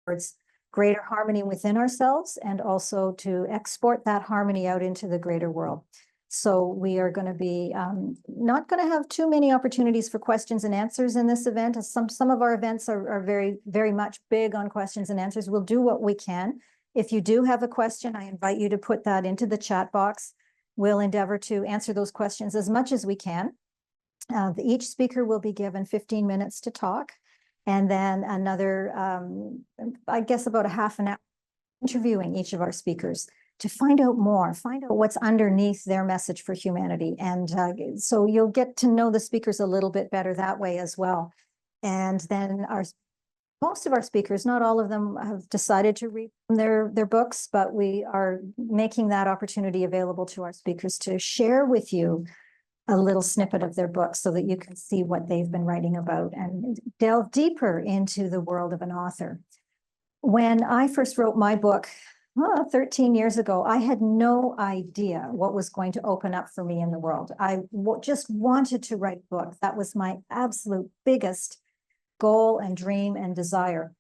towards greater harmony within ourselves and also to export that harmony out into the greater world. So we are going to be not going to have too many opportunities for questions and answers in this event. Some of our events are very, very much big on questions and answers. We'll do what we can. If you do have a question, I invite you to put that into the chat box. We'll endeavor to answer those questions as much as we can. Each speaker will be given 15 minutes to talk, and then another, I guess about a half an hour interviewing each of our speakers to find out more, find out what's underneath their message for humanity. And so you'll get to know the speakers a little bit better that way as well. And then most of our speakers, not all of them, have decided to read their books, but we are making that opportunity available to our speakers to share with you a little snippet of their book so that you can see what they've been writing about and delve deeper into the world of an author. When I first wrote my book 13 years ago, I had no idea what was going to open up for me in the world. I just wanted to write a book. That was my absolute biggest goal and dream and desire.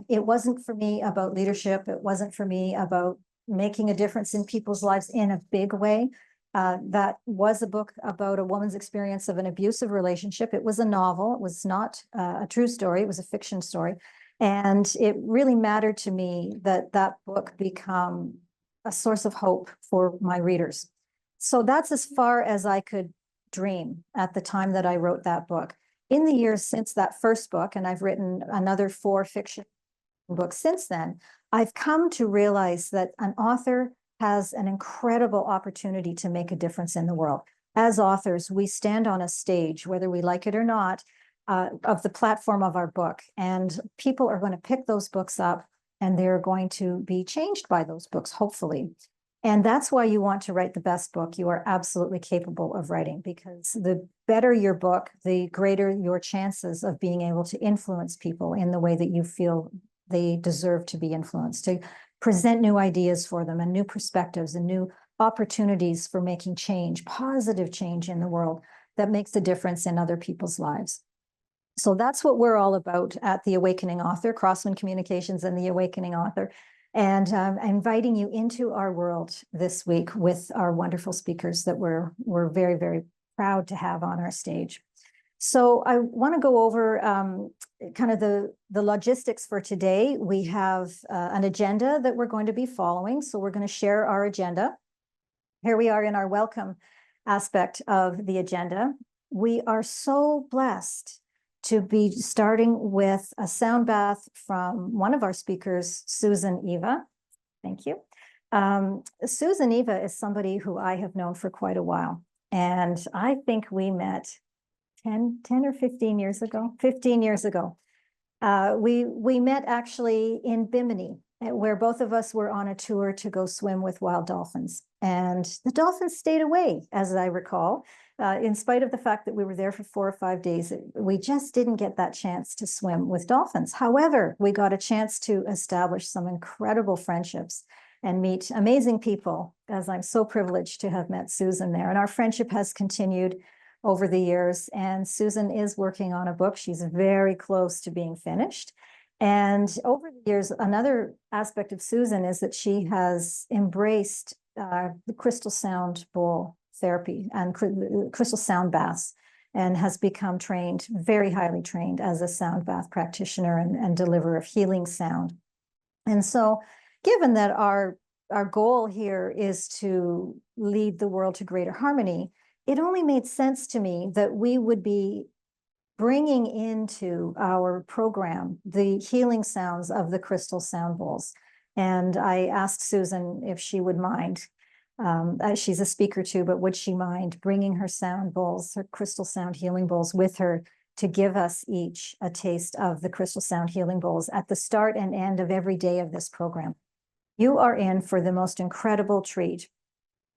It wasn't for me about leadership. It wasn't for me about making a difference in people's lives in a big way. That was a book about a woman's experience of an abusive relationship. It was a novel. It was not a true story. It was a fiction story. And it really mattered to me that that book become a source of hope for my readers. So that's as far as I could dream at the time that I wrote that book. In the years since that first book, and I've written another 4 fiction books since then, I've come to realize that an author has an incredible opportunity to make a difference in the world. As authors, we stand on a stage, whether we like it or not, of the platform of our book. And people are going to pick those books up and they're going to be changed by those books, hopefully. And that's why you want to write the best book you are absolutely capable of writing, because the better your book, the greater your chances of being able to influence people in the way that you feel they deserve to be influenced, to present new ideas for them and new perspectives and new opportunities for making change, positive change in the world that makes a difference in other people's lives. So that's what we're all about at The Awakening Author, Crosswind Communications and The Awakening Author. And inviting you into our world this week with our wonderful speakers that we're very, very proud to have on our stage. So I want to go over kind of the logistics for today. We have an agenda that we're going to be following. So we're going to share our agenda. Here we are in our welcome aspect of the agenda. We are so blessed to be starting with a sound bath from one of our speakers, Susan Eva. Thank you. Susan Eva is somebody who I have known for quite a while. And I think we met 10 or 15 years ago, 15 years ago. We met actually in Bimini, where both of us were on a tour to go swim with wild dolphins. And the dolphins stayed away, as I recall. In spite of the fact that we were there for 4 or 5 days, we just didn't get that chance to swim with dolphins. However, we got a chance to establish some incredible friendships and meet amazing people, as I'm so privileged to have met Susan there. And our friendship has continued over the years. And Susan is working on a book. She's very close to being finished. And over the years, another aspect of Susan is that she has embraced the crystal sound bowl therapy and crystal sound baths, and has become trained, very highly trained as a sound bath practitioner and deliverer of healing sound. And so given that our goal here is to lead the world to greater harmony, it only made sense to me that we would be bringing into our program the healing sounds of the crystal sound bowls. And I asked Susan if she would mind. She's a speaker too, but would she mind bringing her sound bowls, her crystal sound healing bowls with her to give us each a taste of the crystal sound healing bowls at the start and end of every day of this program? You are in for the most incredible treat.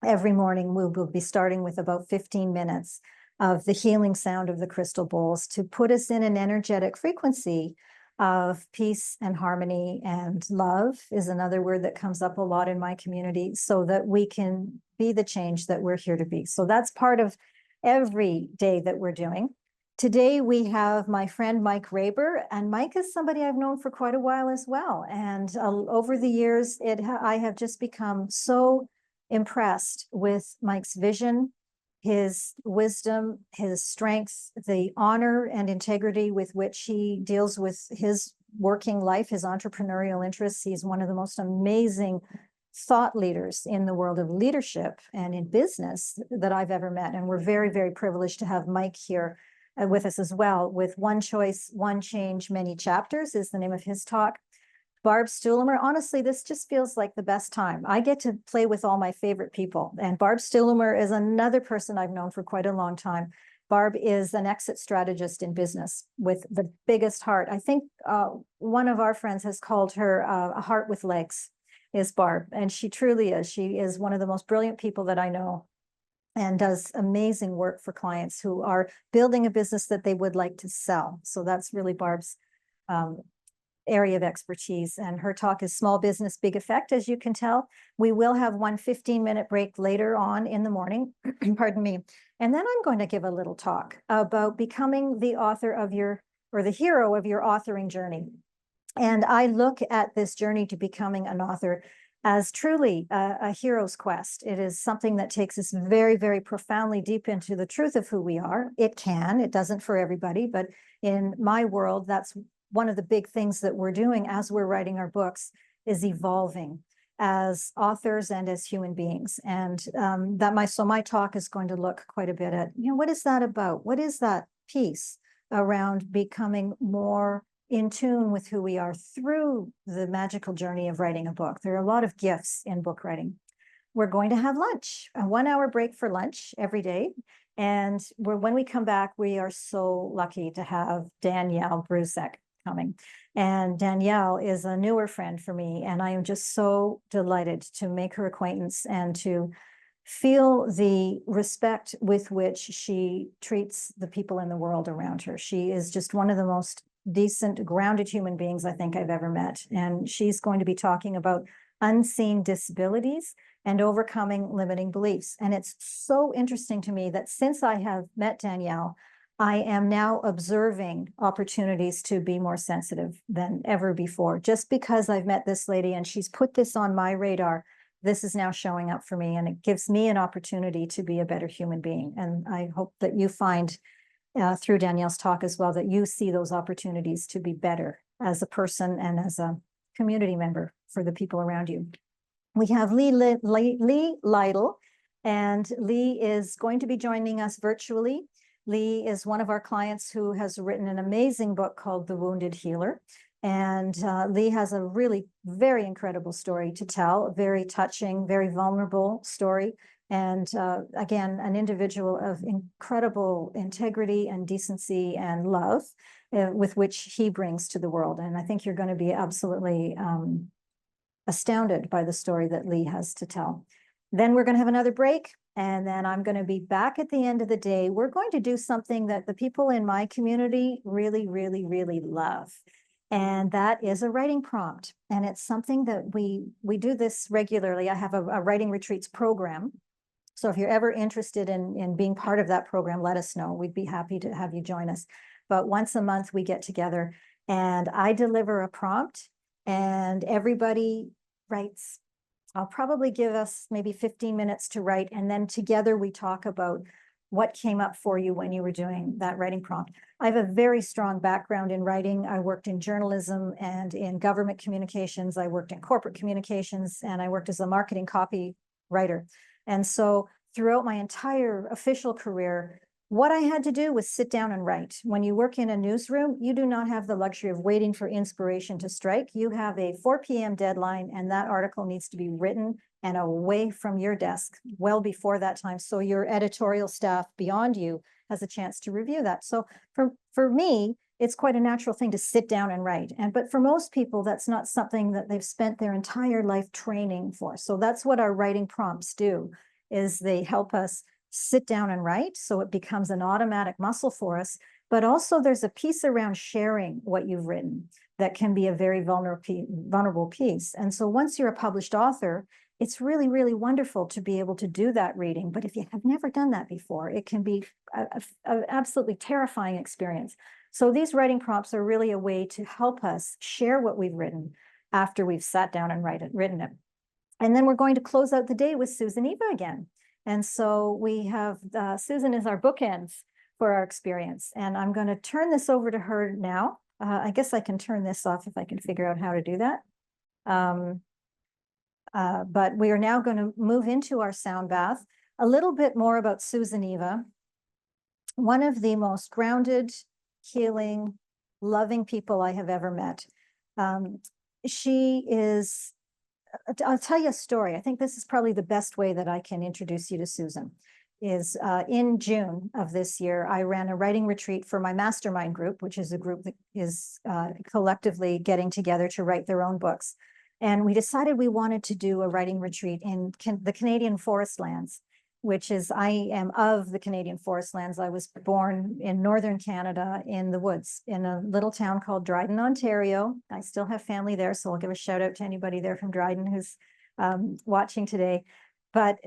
Every morning we will be starting with about 15 minutes of the healing sound of the crystal bowls to put us in an energetic frequency of peace and harmony, and love is another word that comes up a lot in my community, so that we can be the change that we're here to be. So that's part of every day that we're doing. Today we have my friend Mike Raber, and Mike is somebody I've known for quite a while as well. And over the years, I have just become so impressed with Mike's vision, his wisdom, his strength, the honor and integrity with which he deals with his working life, his entrepreneurial interests. He's one of the most amazing thought leaders in the world of leadership and in business that I've ever met. And we're very, very privileged to have Mike here with us as well, with One Choice, One Change, Many Chapters is the name of his talk. Barb Stuhlemer, honestly, this just feels like the best time. I get to play with all my favorite people. And Barb Stuhlemer is another person I've known for quite a long time. Barb is an exit strategist in business with the biggest heart. I think one of our friends has called her a heart with legs, is Barb. And she truly is. She is one of the most brilliant people that I know, and does amazing work for clients who are building a business that they would like to sell. So that's really Barb's area of expertise. And her talk is Small Business, Big Effect, as you can tell. We will have one 15-minute break later on in the morning, pardon me. And then I'm going to give a little talk about becoming the author of your, or the hero of your authoring journey. And I look at this journey to becoming an author as truly a hero's quest. It is something that takes us very, very profoundly deep into the truth of who we are. It doesn't for everybody, but in my world, that's one of the big things that we're doing as we're writing our books, is evolving as authors and as human beings. And so my talk is going to look quite a bit at, what is that about? What is that piece around becoming more in tune with who we are through the magical journey of writing a book? There are a lot of gifts in book writing. We're going to have lunch, a 1-hour break for lunch every day. And when we come back, we are so lucky to have Danielle Brusek coming. And Danielle is a newer friend for me, and I am just so delighted to make her acquaintance and to feel the respect with which she treats the people in the world around her. She is just one of the most decent, grounded human beings I think I've ever met. And she's going to be talking about unseen disabilities and overcoming limiting beliefs. And it's so interesting to me that since I have met Danielle, I am now observing opportunities to be more sensitive than ever before. Just because I've met this lady and she's put this on my radar, this is now showing up for me, and it gives me an opportunity to be a better human being. And I hope that you find through Danielle's talk as well, that you see those opportunities to be better as a person and as a community member for the people around you. We have Lee Lytle, and Lee is going to be joining us virtually. Lee is one of our clients who has written an amazing book called The Wounded Healer. And Lee has a really very incredible story to tell, a very touching, very vulnerable story. And again, an individual of incredible integrity and decency and love with which he brings to the world. And I think you're going to be absolutely astounded by the story that Lee has to tell. Then we're going to have another break, and then I'm going to be back at the end of the day. We're going to do something that the people in my community really, really, really love. And that is a writing prompt. And it's something that we do this regularly. I have a writing retreats program. So if you're ever interested in being part of that program, let us know. We'd be happy to have you join us. But once a month we get together and I deliver a prompt and everybody writes. I'll probably give us maybe 15 minutes to write, and then together we talk about what came up for you when you were doing that writing prompt. I have a very strong background in writing. I worked in journalism and in government communications. I worked in corporate communications, and I worked as a marketing copy writer. And so throughout my entire official career, what I had to do was sit down and write. When you work in a newsroom, you do not have the luxury of waiting for inspiration to strike. You have a 4 p.m. deadline, and that article needs to be written and away from your desk well before that time, so your editorial staff beyond you has a chance to review that. So for me, it's quite a natural thing to sit down and write. But for most people, that's not something that they've spent their entire life training for. So that's what our writing prompts do, is they help us sit down and write, so it becomes an automatic muscle for us. But also there's a piece around sharing what you've written that can be a very vulnerable piece. And so once you're a published author it's really, really wonderful to be able to do that reading. But if you have never done that before, it can be an absolutely terrifying experience. So these writing prompts are really a way to help us share what we've written after we've sat down and written it. And then we're going to close out the day with Susan Eva again. And so we have, Susan is our bookends for our experience. And I'm going to turn this over to her now. I guess I can turn this off if I can figure out how to do that. But we are now going to move into our sound bath. A little bit more about Susan Eva. One of the most grounded, healing, loving people I have ever met. She is, I'll tell you a story. I think this is probably the best way that I can introduce you to Susan. Is in June of this year, I ran a writing retreat for my mastermind group, which is a group that is collectively getting together to write their own books. And we decided we wanted to do a writing retreat in the Canadian forest lands, which is, I am of the Canadian forest lands. I was born in northern Canada in the woods in a little town called Dryden, Ontario. I still have family there, so I'll give a shout out to anybody there from Dryden who's watching today. But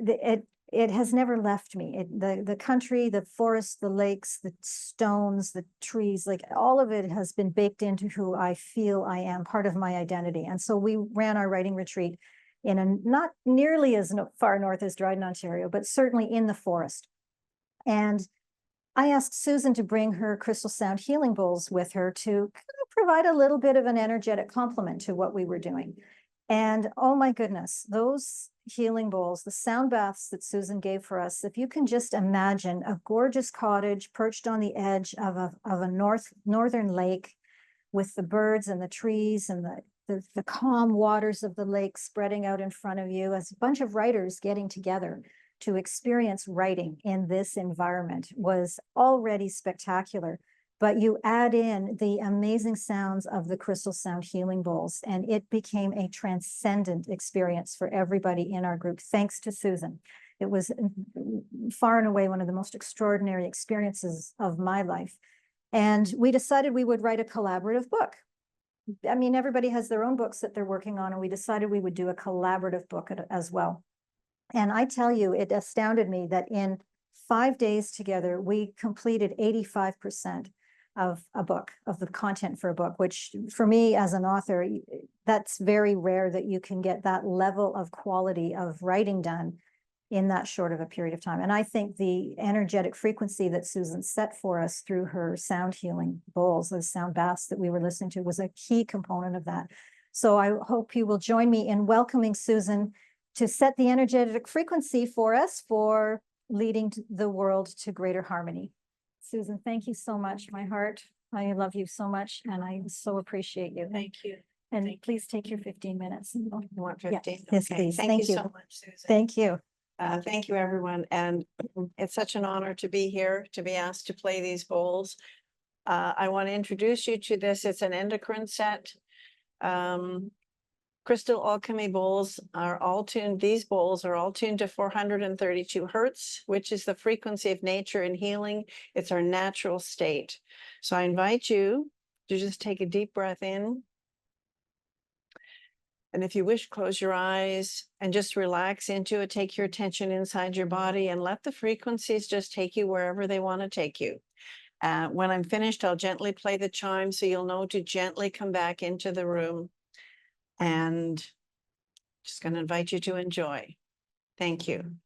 it has never left me. The country, the forest, the lakes, the stones, the trees, like all of it has been baked into who I feel I am, part of my identity. And so we ran our writing retreat in a not nearly as far north as Dryden, Ontario, but certainly in the forest. And I asked Susan to bring her crystal sound healing bowls with her to kind of provide a little bit of an energetic complement to what we were doing. And oh my goodness, those healing bowls, the sound baths that Susan gave for us, if you can just imagine a gorgeous cottage perched on the edge of a northern lake with the birds and the trees and the calm waters of the lake spreading out in front of you, as a bunch of writers getting together to experience writing in this environment was already spectacular. But you add in the amazing sounds of the crystal sound healing bowls, and it became a transcendent experience for everybody in our group, thanks to Susan. It was far and away one of the most extraordinary experiences of my life. And we decided we would write a collaborative book. I mean, everybody has their own books that they're working on, and we decided we would do a collaborative book as well. And I tell you, it astounded me that in 5 days together, we completed 85% of a book, of the content for a book, which for me as an author, that's very rare that you can get that level of quality of writing done in that short of a period of time. And I think the energetic frequency that Susan set for us through her sound healing bowls, those sound baths that we were listening to, was a key component of that. So I hope you will join me in welcoming Susan to set the energetic frequency for us for leading the world to greater harmony. Susan, thank you so much, my heart. I love you so much, and I so appreciate you. Thank you. And please take your 15 minutes. You want 15? Yes, Okay. please. Thank you so much, Susan. Thank you. Thank you, everyone. And it's such an honor to be here, to be asked to play these bowls. I want to introduce you to this. It's an endocrine set. Crystal alchemy bowls are all tuned. These bowls are all tuned to 432 hertz, which is the frequency of nature and healing. It's our natural state. So I invite you to just take a deep breath in. And if you wish, close your eyes and just relax into it. Take your attention inside your body and let the frequencies just take you wherever they want to take you. When I'm finished, I'll gently play the chime so you'll know to gently come back into the room. And just going to invite you to enjoy. Thank you.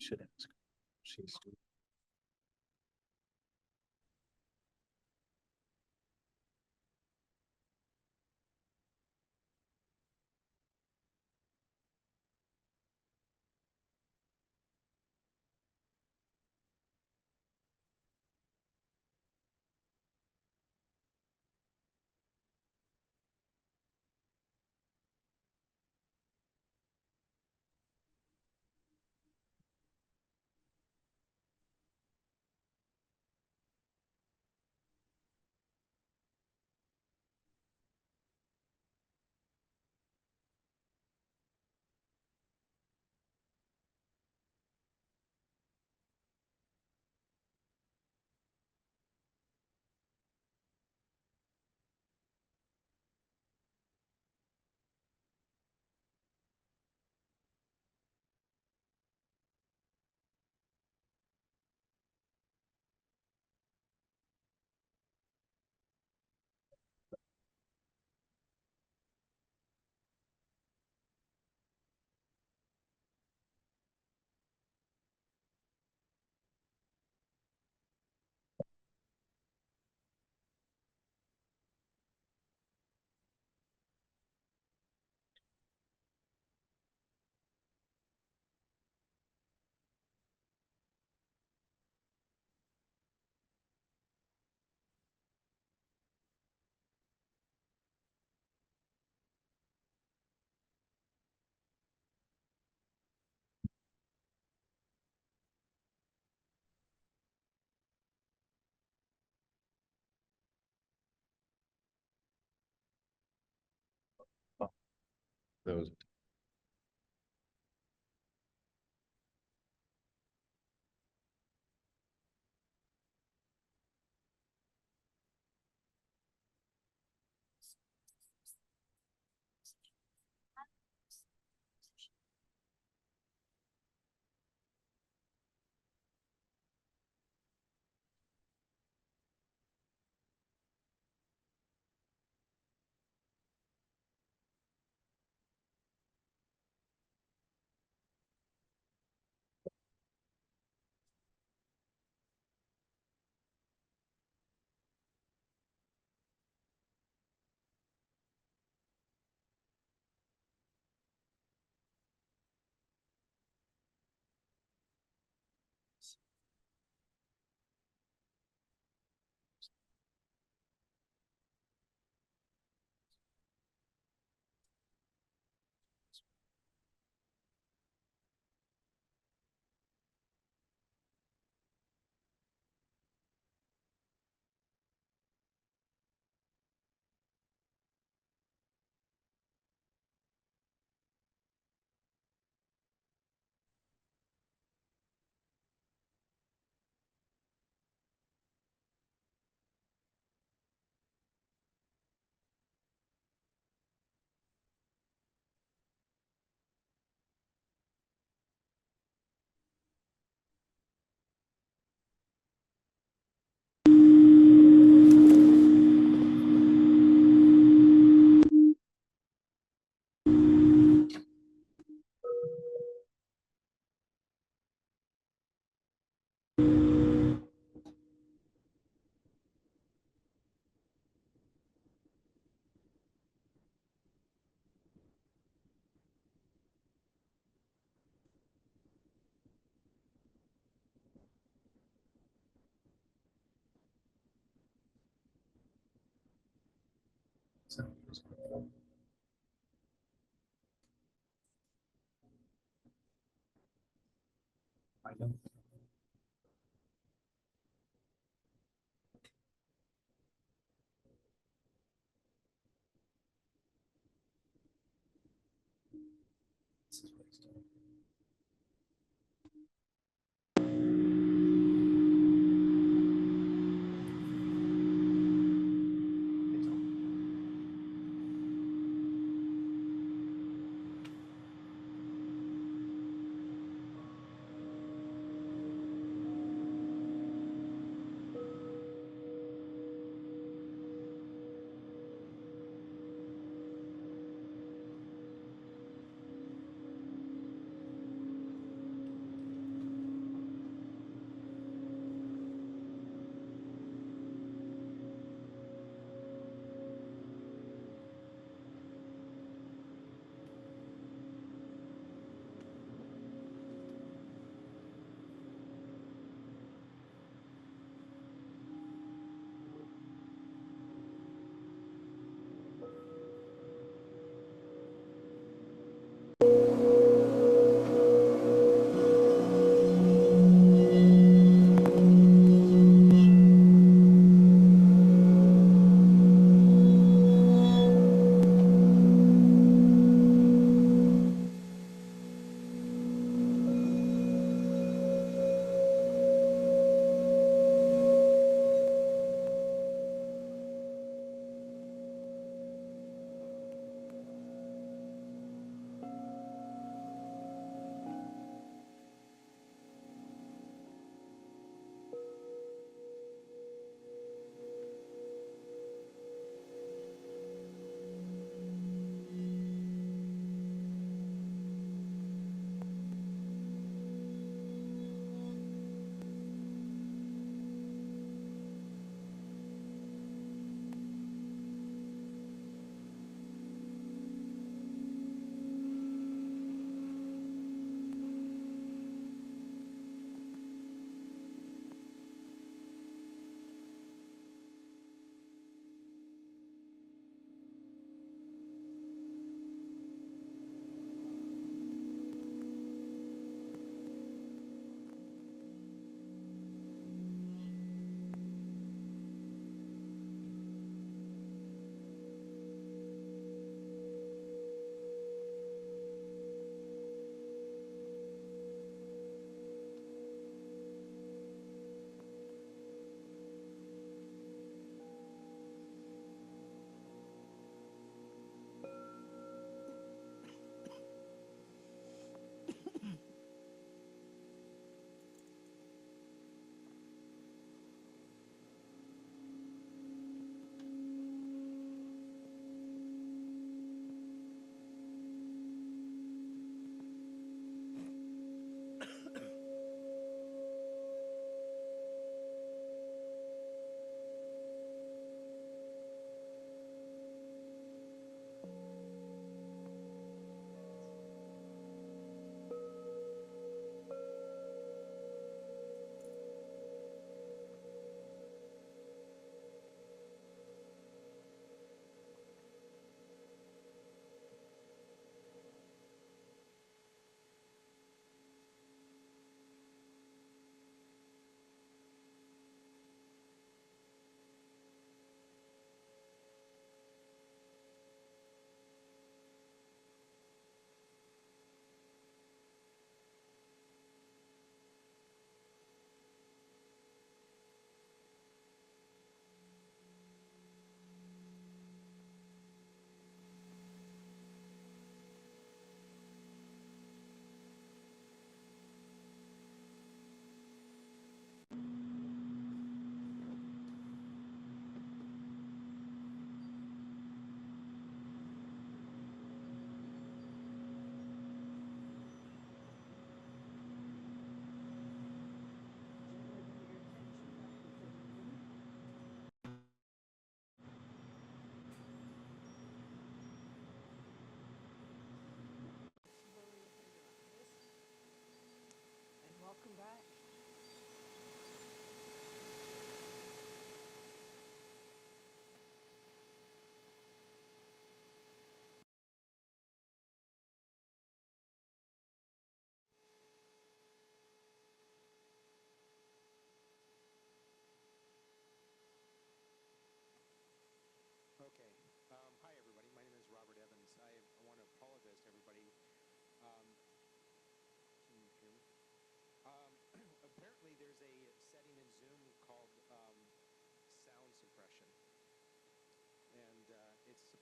Should ask. She's. Those. I don't. This is what he's doing. It's on.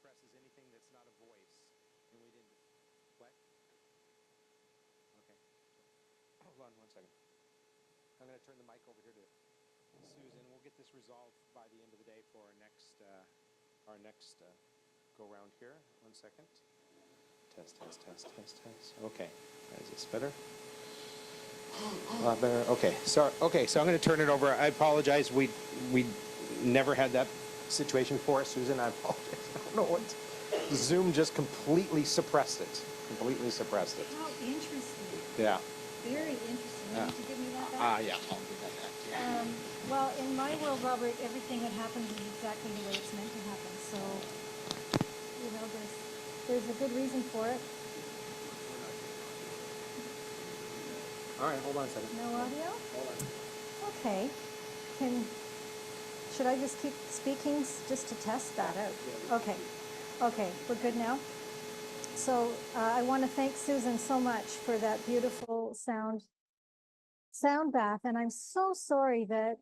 presses anything that's not a voice, and we didn't, what? Okay. Hold on 1 second. I'm going to turn the mic over here to Susan. We'll get this resolved by the end of the day for our next go round here. 1 second. Test. Okay. Is this better? A lot better. Okay. So I'm going to turn it over. I apologize. We never had that situation for us, Susan. I apologize. I don't know what. Zoom just completely suppressed it. How interesting. Yeah. Very interesting. You need to give me that back? Yeah. I'll give that back. Yeah. Well, in my world, Robert, everything that happens is exactly the way it's meant to happen. So, you know, there's a good reason for it. All right. Hold on a second. No audio? Hold on. Okay. Should I just keep speaking just to test that out? Okay, we're good now. So I want to thank Susan so much for that beautiful sound bath. And I'm so sorry that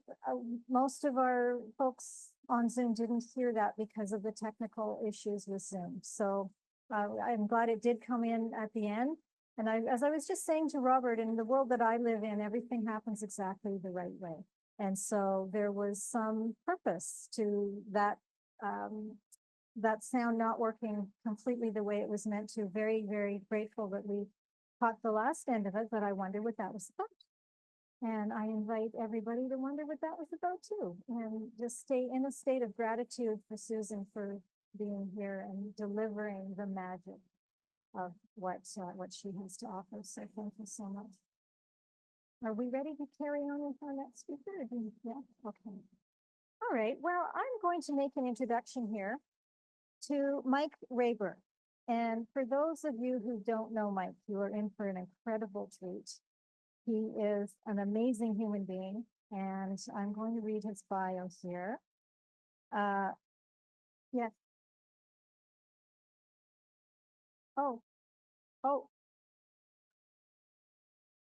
most of our folks on Zoom didn't hear that because of the technical issues with Zoom. So I'm glad it did come in at the end. And as I was just saying to Robert, in the world that I live in, everything happens exactly the right way. And so there was some purpose to that, that sound not working completely the way it was meant to. Very, very grateful that we caught the last end of it, but I wonder what that was about. And I invite everybody to wonder what that was about too. And just stay in a state of gratitude for Susan for being here and delivering the magic of what she has to offer. So thank you so much. Are we ready to carry on with our next speaker? Yeah, okay. All right, well, I'm going to make an introduction here to Mike Raber. And for those of you who don't know Mike, you are in for an incredible treat. He is an amazing human being, and I'm going to read his bio here. Yes.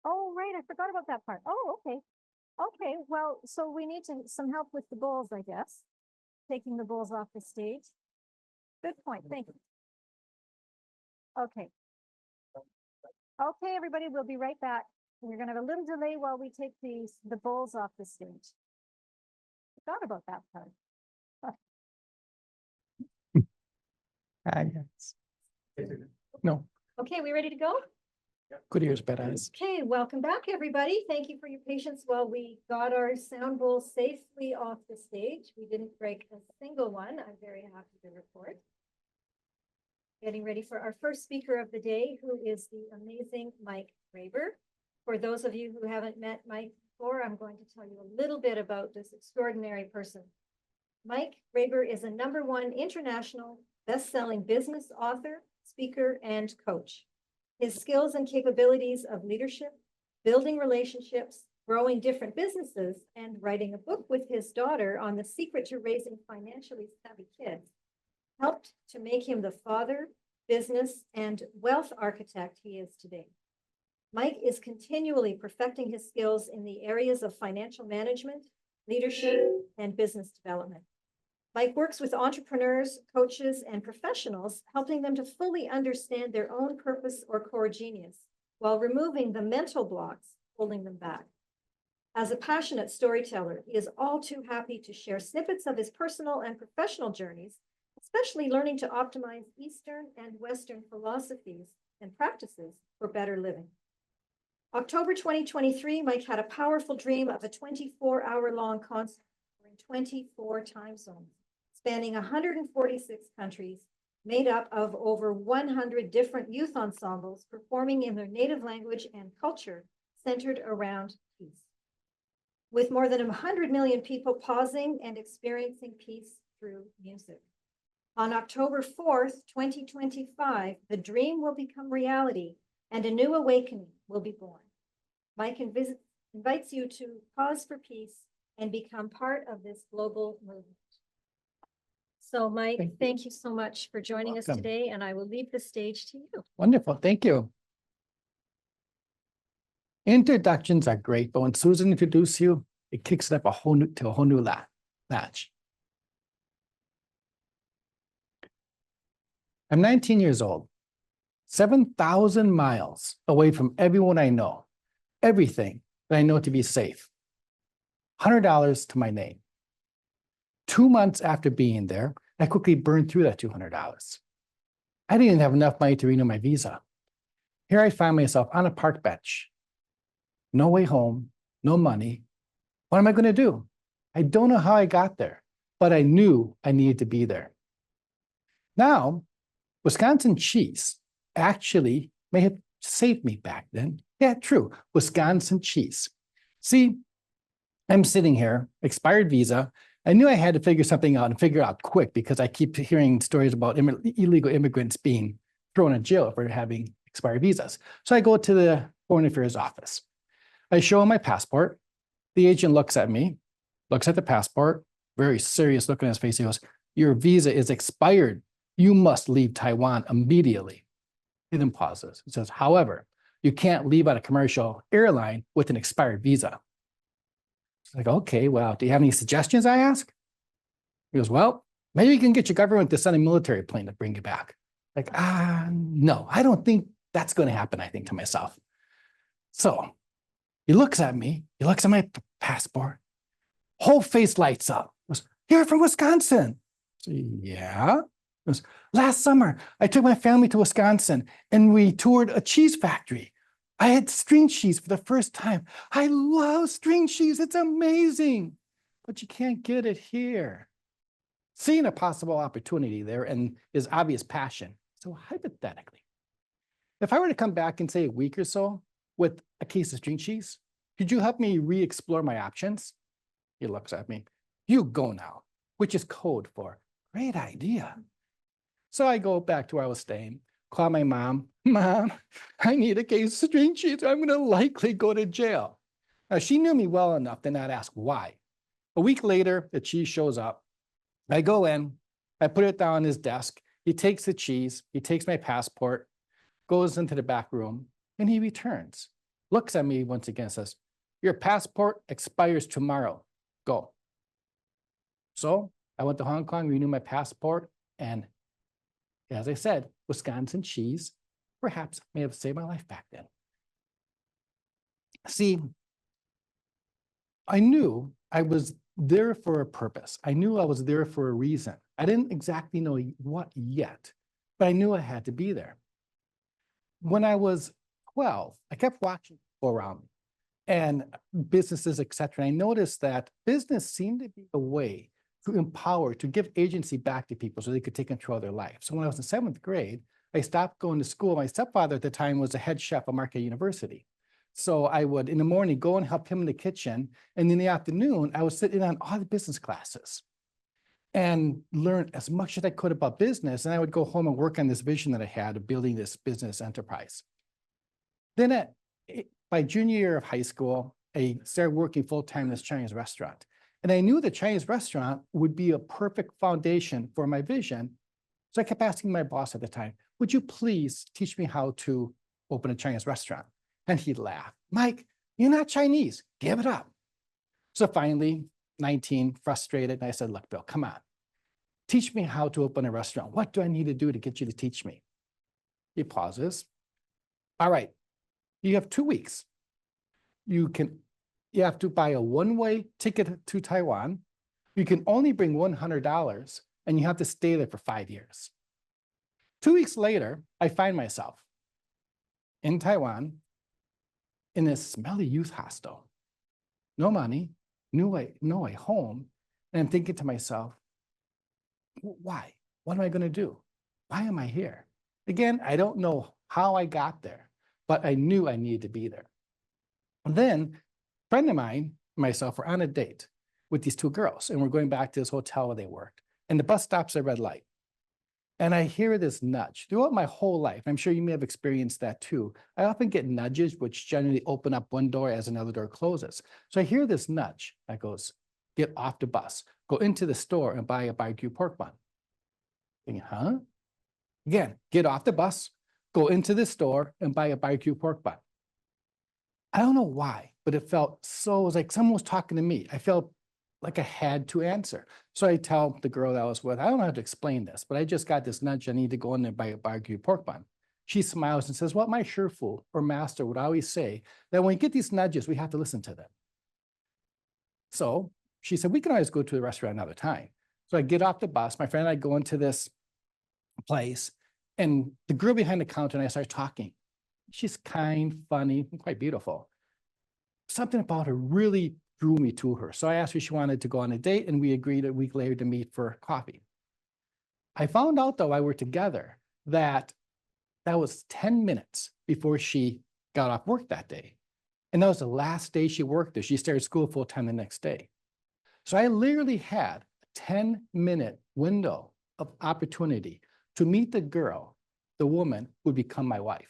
Oh, right, I forgot about that part. Oh, okay. Okay, well, so we need some help with the bowls, I guess. Taking the bowls off the stage. Good point, thank you. Okay. Okay, everybody, we'll be right back. We're gonna have a little delay while we take the bowls off the stage. Forgot about that part. Yes. No, Okay, we ready to go? good ears, bad eyes. Okay, welcome back, everybody. Thank you for your patience while we got our sound bowls safely off the stage. We didn't break a single one. I'm very happy to report. Getting ready for our first speaker of the day, who is the amazing Mike Raber. For those of you who haven't met Mike before, I'm going to tell you a little bit about this extraordinary person. Mike Raber is a #1 international best-selling business author, speaker, and coach. His skills and capabilities of leadership, building relationships, growing different businesses, and writing a book with his daughter on the secret to raising financially savvy kids helped to make him the father, business, and wealth architect he is today. Mike is continually perfecting his skills in the areas of financial management, leadership, and business development. Mike works with entrepreneurs, coaches, and professionals, helping them to fully understand their own purpose or core genius, while removing the mental blocks holding them back. As a passionate storyteller, he is all too happy to share snippets of his personal and professional journeys, especially learning to optimize Eastern and Western philosophies and practices for better living. October 2023, Mike had a powerful dream of a 24-hour-long concert in 24 time zones, spanning 146 countries, made up of over 100 different youth ensembles performing in their native language and culture centered around peace. With more than 100 million people pausing and experiencing peace through music. On October 4th, 2025, the dream will become reality and a new awakening will be born. Mike invites you to pause for peace and become part of this global movement. So Mike, thank you so much for joining us today, and I will leave the stage to you. Wonderful, thank you. Introductions are great, but when Susan introduces you, it kicks it up a whole new notch. I'm 19 years old, 7,000 miles away from everyone I know, everything that I know to be safe. $100 to my name. 2 months after being there, I quickly burned through that $200. I didn't even have enough money to renew my visa. Here I find myself on a park bench. No way home, no money. What am I going to do? I don't know how I got there, but I knew I needed to be there. Now, Wisconsin cheese actually may have saved me back then. Yeah, true. Wisconsin cheese. See, I'm sitting here, expired visa. I knew I had to figure something out and figure out quick because I keep hearing stories about illegal immigrants being thrown in jail for having expired visas. So I go to the Foreign Affairs office. I show him my passport. The agent looks at me, looks at the passport, very serious look on his face. He goes, "Your visa is expired. You must leave Taiwan immediately." He then pauses. He says, "However, you can't leave on a commercial airline with an expired visa." It's like, okay, well, do you have any suggestions? I ask. He goes, "Well, maybe you can get your government to send a military plane to bring you back." Like, no, I don't think that's going to happen, I think to myself. So he looks at me, he looks at my passport, whole face lights up. He goes, "You're from Wisconsin." So, yeah. He goes, "Last summer, I took my family to Wisconsin and we toured a cheese factory. I had string cheese for the first time. I love string cheese. It's amazing. But you can't get it here." Seeing a possible opportunity there and his obvious passion. So hypothetically, if I were to come back in, say, a week or so with a case of string cheese, could you help me re-explore my options? He looks at me. "You go now," which is code for "great idea." So I go back to where I was staying, call my mom. "Mom, I need a case of string cheese. I'm going to likely go to jail." Now, she knew me well enough to not ask why. A week later, the cheese shows up. I go in, I put it down on his desk. He takes the cheese, he takes my passport, goes into the back room, and he returns. Looks at me once again and says, "Your passport expires tomorrow. Go." So I went to Hong Kong, renewed my passport, and as I said, Wisconsin cheese perhaps may have saved my life back then. See, I knew I was there for a purpose. I knew I was there for a reason. I didn't exactly know what yet, but I knew I had to be there. When I was 12, I kept watching people around me and businesses, et cetera. And I noticed that business seemed to be a way to empower, to give agency back to people so they could take control of their life. So when I was in 7th grade, I stopped going to school. My stepfather at the time was a head chef at Marquette University. So I would, in the morning, go and help him in the kitchen. And in the afternoon, I would sit in on all the business classes and learn as much as I could about business. And I would go home and work on this vision that I had of building this business enterprise. Then by junior year of high school, I started working full-time in this Chinese restaurant. And I knew the Chinese restaurant would be a perfect foundation for my vision. So I kept asking my boss at the time, "Would you please teach me how to open a Chinese restaurant?" And he laughed. "Mike, you're not Chinese. Give it up." So finally, 19, frustrated, and I said, "Look, Bill, come on. Teach me how to open a restaurant. What do I need to do to get you to teach me?" He pauses. "All right, you have 2 weeks. You have to buy a one-way ticket to Taiwan. You can only bring $100 and you have to stay there for 5 years." 2 weeks later, I find myself in Taiwan in a smelly youth hostel. No money, no way home. And I'm thinking to myself, why? What am I going to do? Why am I here? Again, I don't know how I got there, but I knew I needed to be there. And then a friend of mine and myself were on a date with these 2 girls, and we're going back to this hotel where they worked. And the bus stops at a red light. And I hear this nudge throughout my whole life. I'm sure you may have experienced that too. I often get nudges, which generally open up one door as another door closes. So I hear this nudge that goes, "Get off the bus, go into the store and buy a barbecue pork bun." Thinking, huh? Again, get off the bus, go into the store and buy a barbecue pork bun. I don't know why, but it felt so, it was like someone was talking to me. I felt like I had to answer. So I tell the girl that I was with, I don't know how to explain this, but I just got this nudge. I need to go in there and buy a barbecue pork bun. She smiles and says, well, my Sherfu or master would always say that when we get these nudges, we have to listen to them. So she said, we can always go to the restaurant another time. So I get off the bus, my friend and I go into this place, and the girl behind the counter and I start talking. She's kind, funny, and quite beautiful. Something about her really drew me to her. So I asked her if she wanted to go on a date, and we agreed a week later to meet for coffee. I found out, though, while we're together, that was 10 minutes before she got off work that day. And that was the last day she worked there. She started school full time the next day. So I literally had a 10-minute window of opportunity to meet the girl, the woman who would become my wife.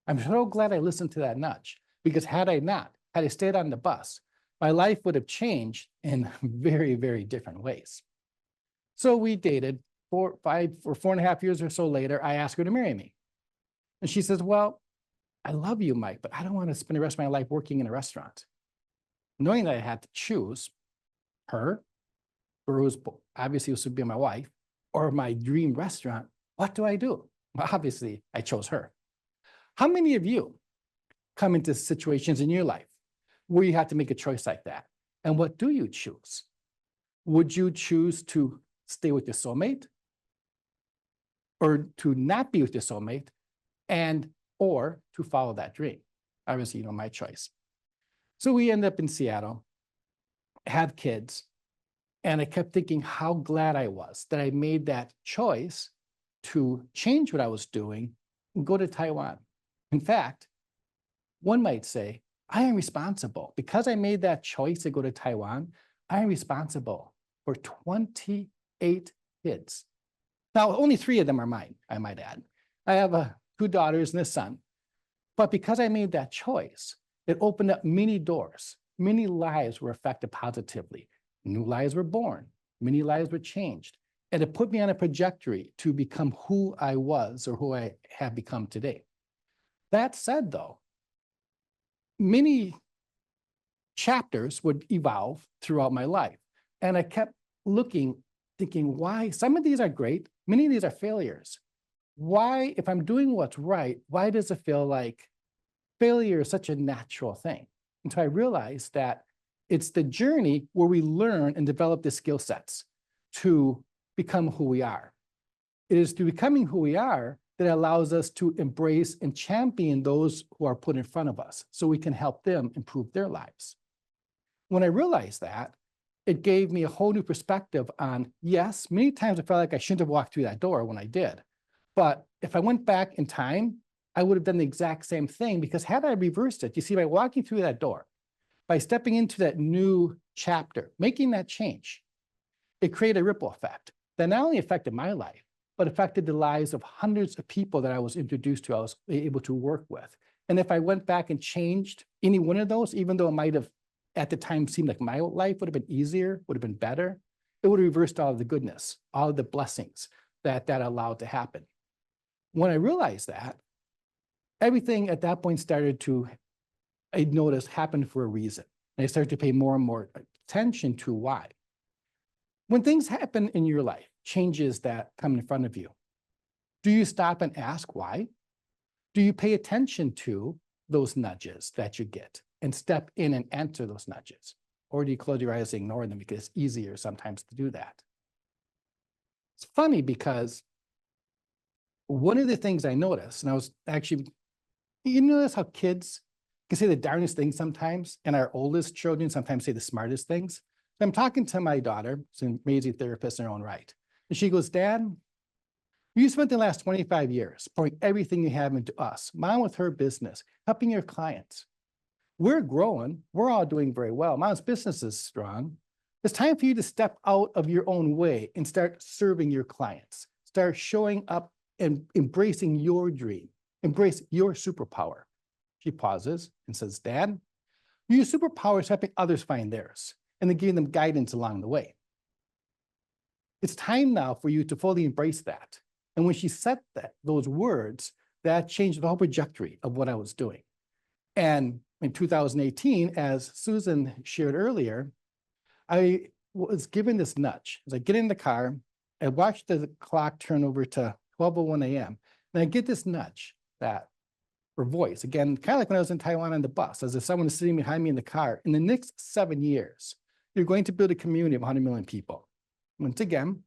I'm so glad I listened to that nudge, because had I stayed on the bus, my life would have changed in very, very different ways. So we dated 4.5 years or so later. I asked her to marry me. And she says, well, I love you, Mike, but I don't want to spend the rest of my life working in a restaurant. Knowing that I had to choose her, or who's obviously was to be my wife, or my dream restaurant, what do I do? Well, obviously, I chose her. How many of you come into situations in your life where you have to make a choice like that? And what do you choose? Would you choose to stay with your soulmate, or to not be with your soulmate, or to follow that dream? Obviously, you know my choice. So we end up in Seattle, have kids, and I kept thinking how glad I was that I made that choice to change what I was doing and go to Taiwan. In fact, one might say, I am responsible. Because I made that choice to go to Taiwan, I am responsible for 28 kids. Now, only 3 of them are mine, I might add. I have 2 daughters and a son. But because I made that choice, it opened up many doors. Many lives were affected positively. New lives were born. Many lives were changed. And it put me on a trajectory to become who I was, or who I have become today. That said, though, many chapters would evolve throughout my life. And I kept looking, thinking, why? Some of these are great. Many of these are failures. Why, if I'm doing what's right, why does it feel like failure is such a natural thing? And so I realized that it's the journey where we learn and develop the skill sets to become who we are. It is through becoming who we are that allows us to embrace and champion those who are put in front of us, so we can help them improve their lives. When I realized that, it gave me a whole new perspective on, yes, many times I felt like I shouldn't have walked through that door when I did. But if I went back in time, I would have done the exact same thing, because had I reversed it, you see, by walking through that door, by stepping into that new chapter, making that change, it created a ripple effect that not only affected my life, but affected the lives of hundreds of people that I was introduced to, I was able to work with. And if I went back and changed any one of those, even though it might have at the time seemed like my life would have been easier, would have been better, it would have reversed all of the goodness, all of the blessings that allowed to happen. When I realized that, everything at that point started to, I noticed, happen for a reason. And I started to pay more and more attention to why. When things happen in your life, changes that come in front of you, do you stop and ask why? Do you pay attention to those nudges that you get and step in and answer those nudges? Or do you close your eyes and ignore them because it's easier sometimes to do that? It's funny because one of the things I noticed, and I was actually, you notice how kids can say the darndest things sometimes, and our oldest children sometimes say the smartest things. So I'm talking to my daughter, who's an amazing therapist in her own right. And she goes, Dad, you spent the last 25 years pouring everything you have into us, Mom with her business, helping your clients. We're growing. We're all doing very well. Mom's business is strong. It's time for you to step out of your own way and start serving your clients. Start showing up and embracing your dream. Embrace your superpower. She pauses and says, Dad, your superpower is helping others find theirs and then giving them guidance along the way. It's time now for you to fully embrace that. And when she said those words, that changed the whole trajectory of what I was doing. And in 2018, as Susan shared earlier, I was given this nudge. As I get in the car, I watch the clock turn over to 12:01 a.m. And I get this nudge that, or voice, again, kind of like when I was in Taiwan on the bus, as if someone is sitting behind me in the car. In the next 7 years, you're going to build a community of 100 million people. Once again,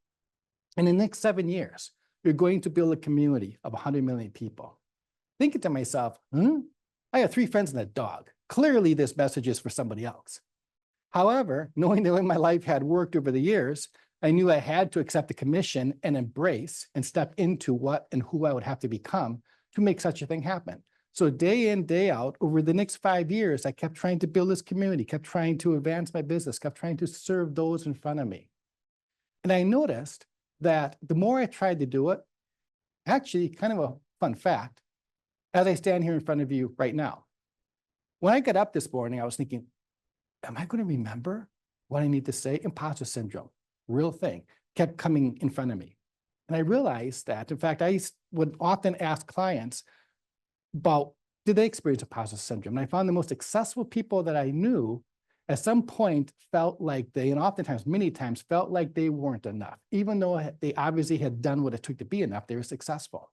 in the next 7 years, you're going to build a community of 100 million people. Thinking to myself, I have 3 friends and a dog. Clearly, this message is for somebody else. However, knowing the way my life had worked over the years, I knew I had to accept the commission and embrace and step into what and who I would have to become to make such a thing happen. So day in, day out, over the next 5 years, I kept trying to build this community, kept trying to advance my business, kept trying to serve those in front of me. And I noticed that the more I tried to do it, actually, kind of a fun fact, as I stand here in front of you right now, when I got up this morning, I was thinking, am I going to remember what I need to say? Imposter syndrome, real thing, kept coming in front of me. And I realized that, in fact, I would often ask clients about, did they experience imposter syndrome? And I found the most successful people that I knew at some point felt like they, and oftentimes, many times, felt like they weren't enough. Even though they obviously had done what it took to be enough, they were successful.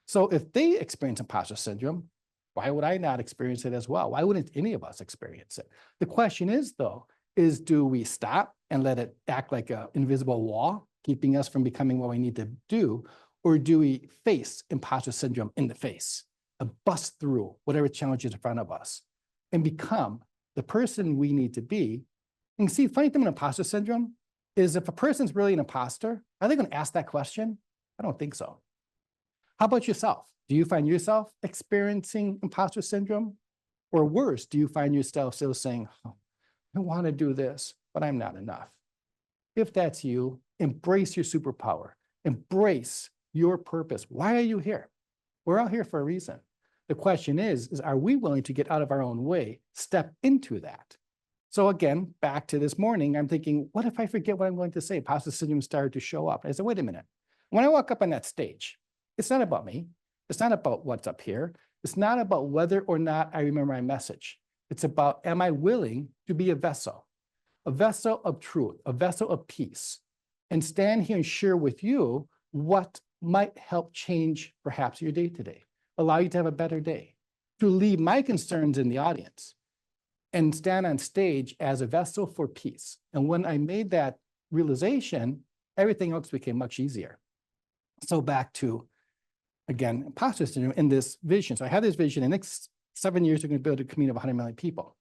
So if they experience imposter syndrome, why would I not experience it as well? Why wouldn't any of us experience it? The question is, though, is do we stop and let it act like an invisible wall, keeping us from becoming what we need to do? Or do we face imposter syndrome in the face, bust through whatever challenges in front of us and become the person we need to be? And see, funny thing with imposter syndrome is if a person's really an imposter, are they going to ask that question? I don't think so. How about yourself? Do you find yourself experiencing imposter syndrome? Or worse, do you find yourself still saying, oh, I want to do this, but I'm not enough? If that's you, embrace your superpower. Embrace your purpose. Why are you here? We're all here for a reason. The question is are we willing to get out of our own way, step into that? So again, back to this morning, I'm thinking, what if I forget what I'm going to say? Imposter syndrome started to show up. I said, wait a minute. When I walk up on that stage, it's not about me. It's not about what's up here. It's not about whether or not I remember my message. It's about, am I willing to be a vessel of truth, a vessel of peace, and stand here and share with you what might help change perhaps your day today, allow you to have a better day, to leave my concerns in the audience and stand on stage as a vessel for peace. And when I made that realization, everything else became much easier. So back to, again, imposter syndrome in this vision. So I had this vision, in the next 7 years, we're going to build a community of 100 million people.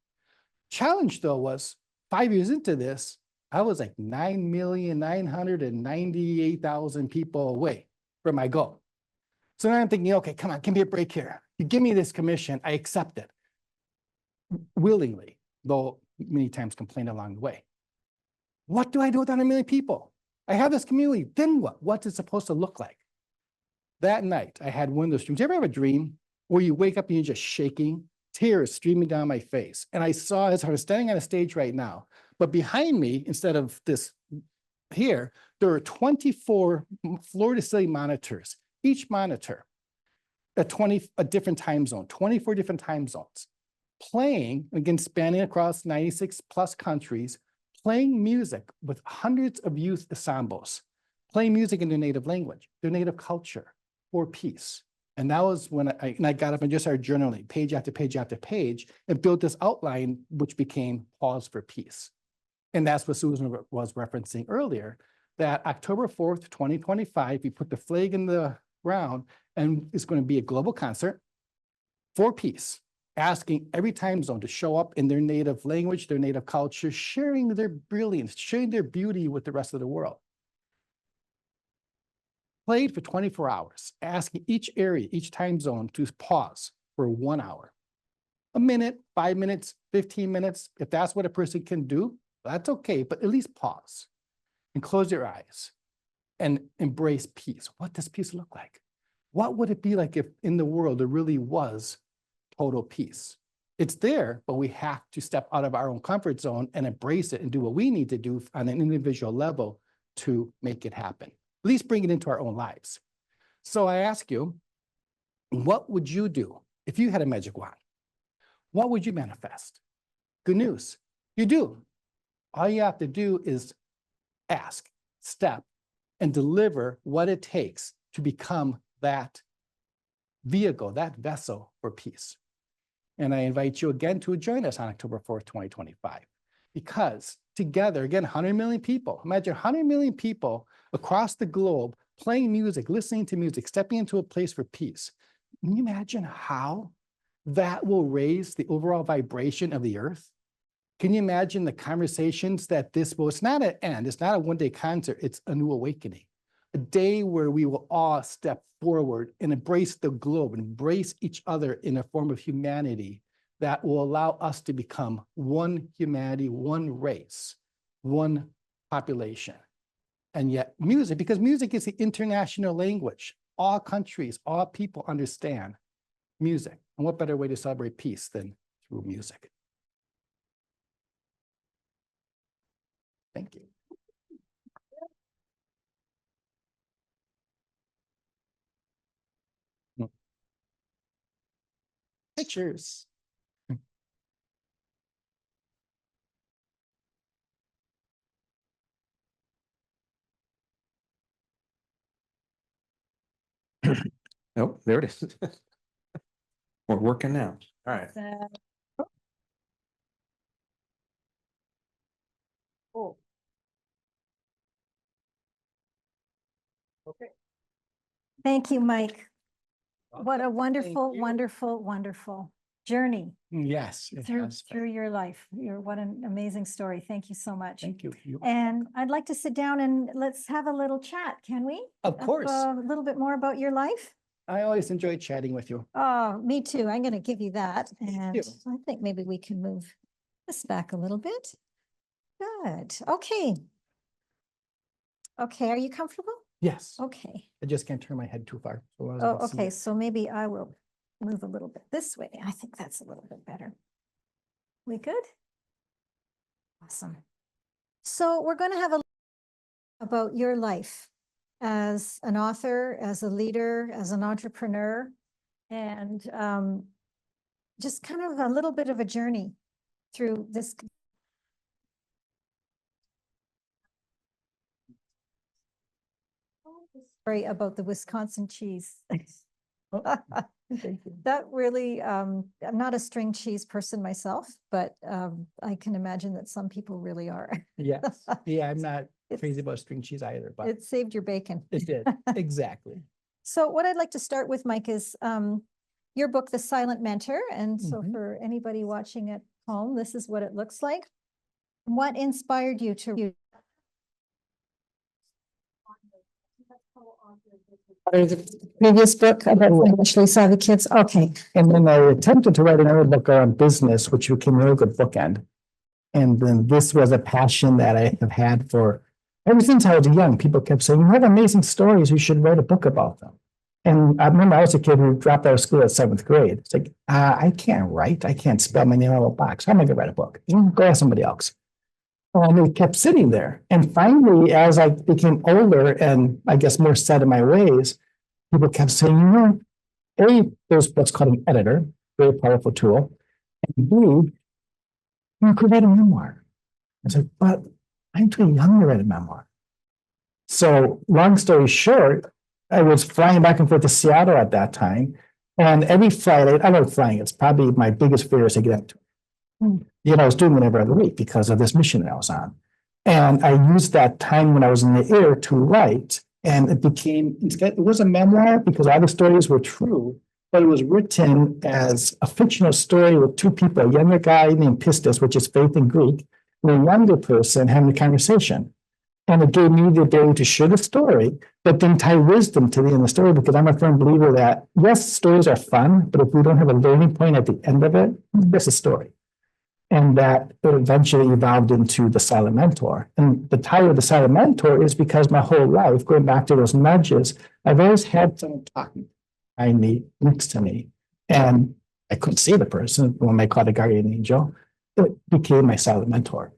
Challenge, though, was 5 years into this, I was like 9,998,000 people away from my goal. So now I'm thinking, okay, come on, give me a break here. You give me this commission, I accept it willingly, though many times complain along the way. What do I do with 100 million people? I have this community, then what? What's it supposed to look like? That night, I had one of those dreams. Do you ever have a dream where you wake up and you're just shaking, tears streaming down my face? And I saw, as I was standing on a stage right now, but behind me, instead of this here, there are 24 floor-to-ceiling monitors, each monitor a different time zone, 24 different time zones, playing, again, spanning across 96 plus countries, playing music with hundreds of youth ensembles, playing music in their native language, their native culture, for peace. And that was when I got up and just started journaling, page after page after page, and built this outline, which became Pause for Peace. And that's what Susan was referencing earlier, that October 4th, 2025, we put the flag in the ground, and it's going to be a global concert for peace, asking every time zone to show up in their native language, their native culture, sharing their brilliance, sharing their beauty with the rest of the world. Played for 24 hours, asking each area, each time zone to pause for 1 hour. A minute, 5 minutes, 15 minutes, if that's what a person can do, that's okay, but at least pause and close your eyes and embrace peace. What does peace look like? What would it be like if in the world there really was total peace? It's there, but we have to step out of our own comfort zone and embrace it and do what we need to do on an individual level to make it happen. At least bring it into our own lives. So I ask you, what would you do if you had a magic wand? What would you manifest? Good news, you do. All you have to do is ask, step, and deliver what it takes to become that vehicle, that vessel for peace. And I invite you again to join us on October 4th, 2025, because together, again, 100 million people, imagine 100 million people across the globe playing music, listening to music, stepping into a place for peace. Can you imagine how that will raise the overall vibration of the earth? Can you imagine the conversations that this will, it's not an end, it's not a one-day concert, it's a new awakening. A day where we will all step forward and embrace the globe, embrace each other in a form of humanity that will allow us to become one humanity, one race, one population. And yet music, because music is the international language. All countries, all people understand music. And what better way to celebrate peace than through music? Thank you. Pictures. Oh, there it is. We're working now. All right. Oh. Okay. Thank you, Mike. What a Thank wonderful, you. wonderful, wonderful journey Yes, it has been. through your life. What an amazing story. Thank you so much. Thank you. And I'd like to sit down and let's have a little chat, can we? Of course. A little bit more about your life. I always enjoy chatting with you. Oh, me too. I'm going to give you that. And you. I think maybe we can move this back a little bit. Good. Okay. Okay. Are you comfortable? Yes. Okay. I just can't turn my head too far. So I was Oh, able to see okay. it. So maybe I will move a little bit this way. I think that's a little bit better. We good? Awesome. So we're going to have a about your life as an author, as a leader, as an entrepreneur, and just kind of a little bit of a journey through this. Story about the Wisconsin cheese. Oh, thank you. That really, I'm not a string cheese person myself, but I can imagine that some people really are. Yes. Yeah, I'm not It's- crazy about string cheese either, but It saved your bacon. it did. Exactly. So what I'd like to start with, Mike, is your book, The Silent Mentor. And so Mhm. for anybody watching at home, this is what it looks like. What inspired you to the previous book about financially savvy kids? Okay. And then I attempted to write another book on business, which became a real good bookend. And then this was a passion that I have had for ever since I was young. People kept saying, you have amazing stories. You should write a book about them. And I remember I was a kid who dropped out of school at 7th grade. It's like, I can't write. I can't spell my name on a box. How am I going to write a book? Go ask somebody else. And it kept sitting there. And finally, as I became older and I guess more set in my ways, people kept saying, there's what's called an editor, very powerful tool. And B, you could write a memoir. I said, but I'm too young to write a memoir. So long story short, I was flying back and forth to Seattle at that time. And every flight, I love flying. It's probably my biggest fear is to get into. I was doing it every other week because of this mission that I was on. And I used that time when I was in the air to write. And it was a memoir because all the stories were true, but it was written as a fictional story with two people, a younger guy named Pistis, which is faith in Greek, and a younger person having a conversation. And it gave me the ability to share the story, but then tie wisdom to the end of the story, because I'm a firm believer that, yes, stories are fun, but if we don't have a learning point at the end of it, it's just a story. And that eventually evolved into The Silent Mentor. And the title of The Silent Mentor is because my whole life, going back to those nudges, I've always had someone talking behind me, next to me. And I couldn't see the person when I called a guardian angel. It became my silent mentor.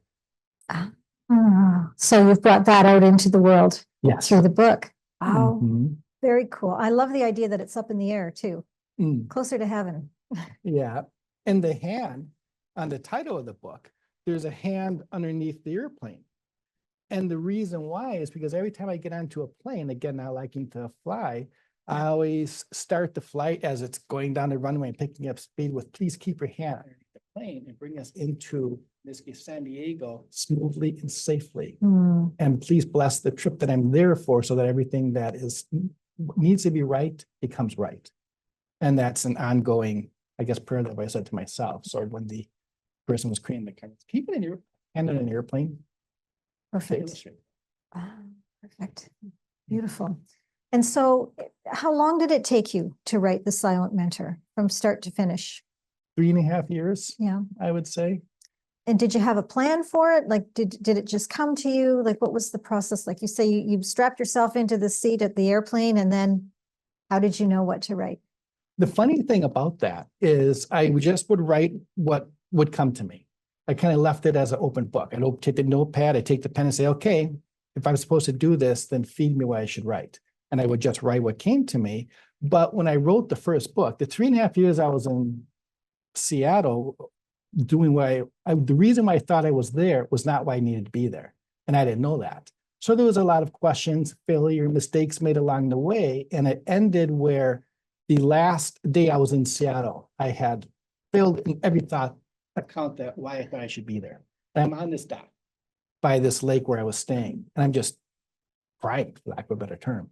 So you've brought that out into the world Yes. through the book. Oh, Mhm. very cool. I love the idea that it's up in the air too, Mm, closer to heaven. yeah. And the hand on the title of the book there's a hand underneath the airplane. And the reason why is because every time I get onto a plane, again, not liking to fly, I always start the flight as it's going down the runway and picking up speed with, please keep your hand underneath the plane and bring us into, in this case, San Diego, smoothly and safely. Mm, And please bless the trip that I'm there for so that everything that is needs to be right becomes right. And that's an ongoing, I guess, prayer that I said to myself. So when the person was creating the camera, keep it in your hand on an airplane. to perfect. illustrate. Ah, perfect. Beautiful. And so how long did it take you to write The Silent Mentor from start to finish? 3.5 years, Yeah. I would say. And did you have a plan for it? Like, did it just come to you? Like, what was the process? Like you say, you strapped yourself into the seat at the airplane, and then how did you know what to write? The funny thing about that is I just would write what would come to me. I kind of left it as an open book. I'd take the notepad, I take the pen and say, okay, if I'm supposed to do this, then feed me what I should write. And I would just write what came to me. But when I wrote the first book, the 3.5 years I was in Seattle doing what the reason why I thought I was there was not why I needed to be there. And I didn't know that. So there was a lot of questions, failure, mistakes made along the way. And it ended where the last day I was in Seattle, I had failed in every thought account that why I thought I should be there. And I'm on this dock by this lake where I was staying, and I'm just crying, for lack of a better term.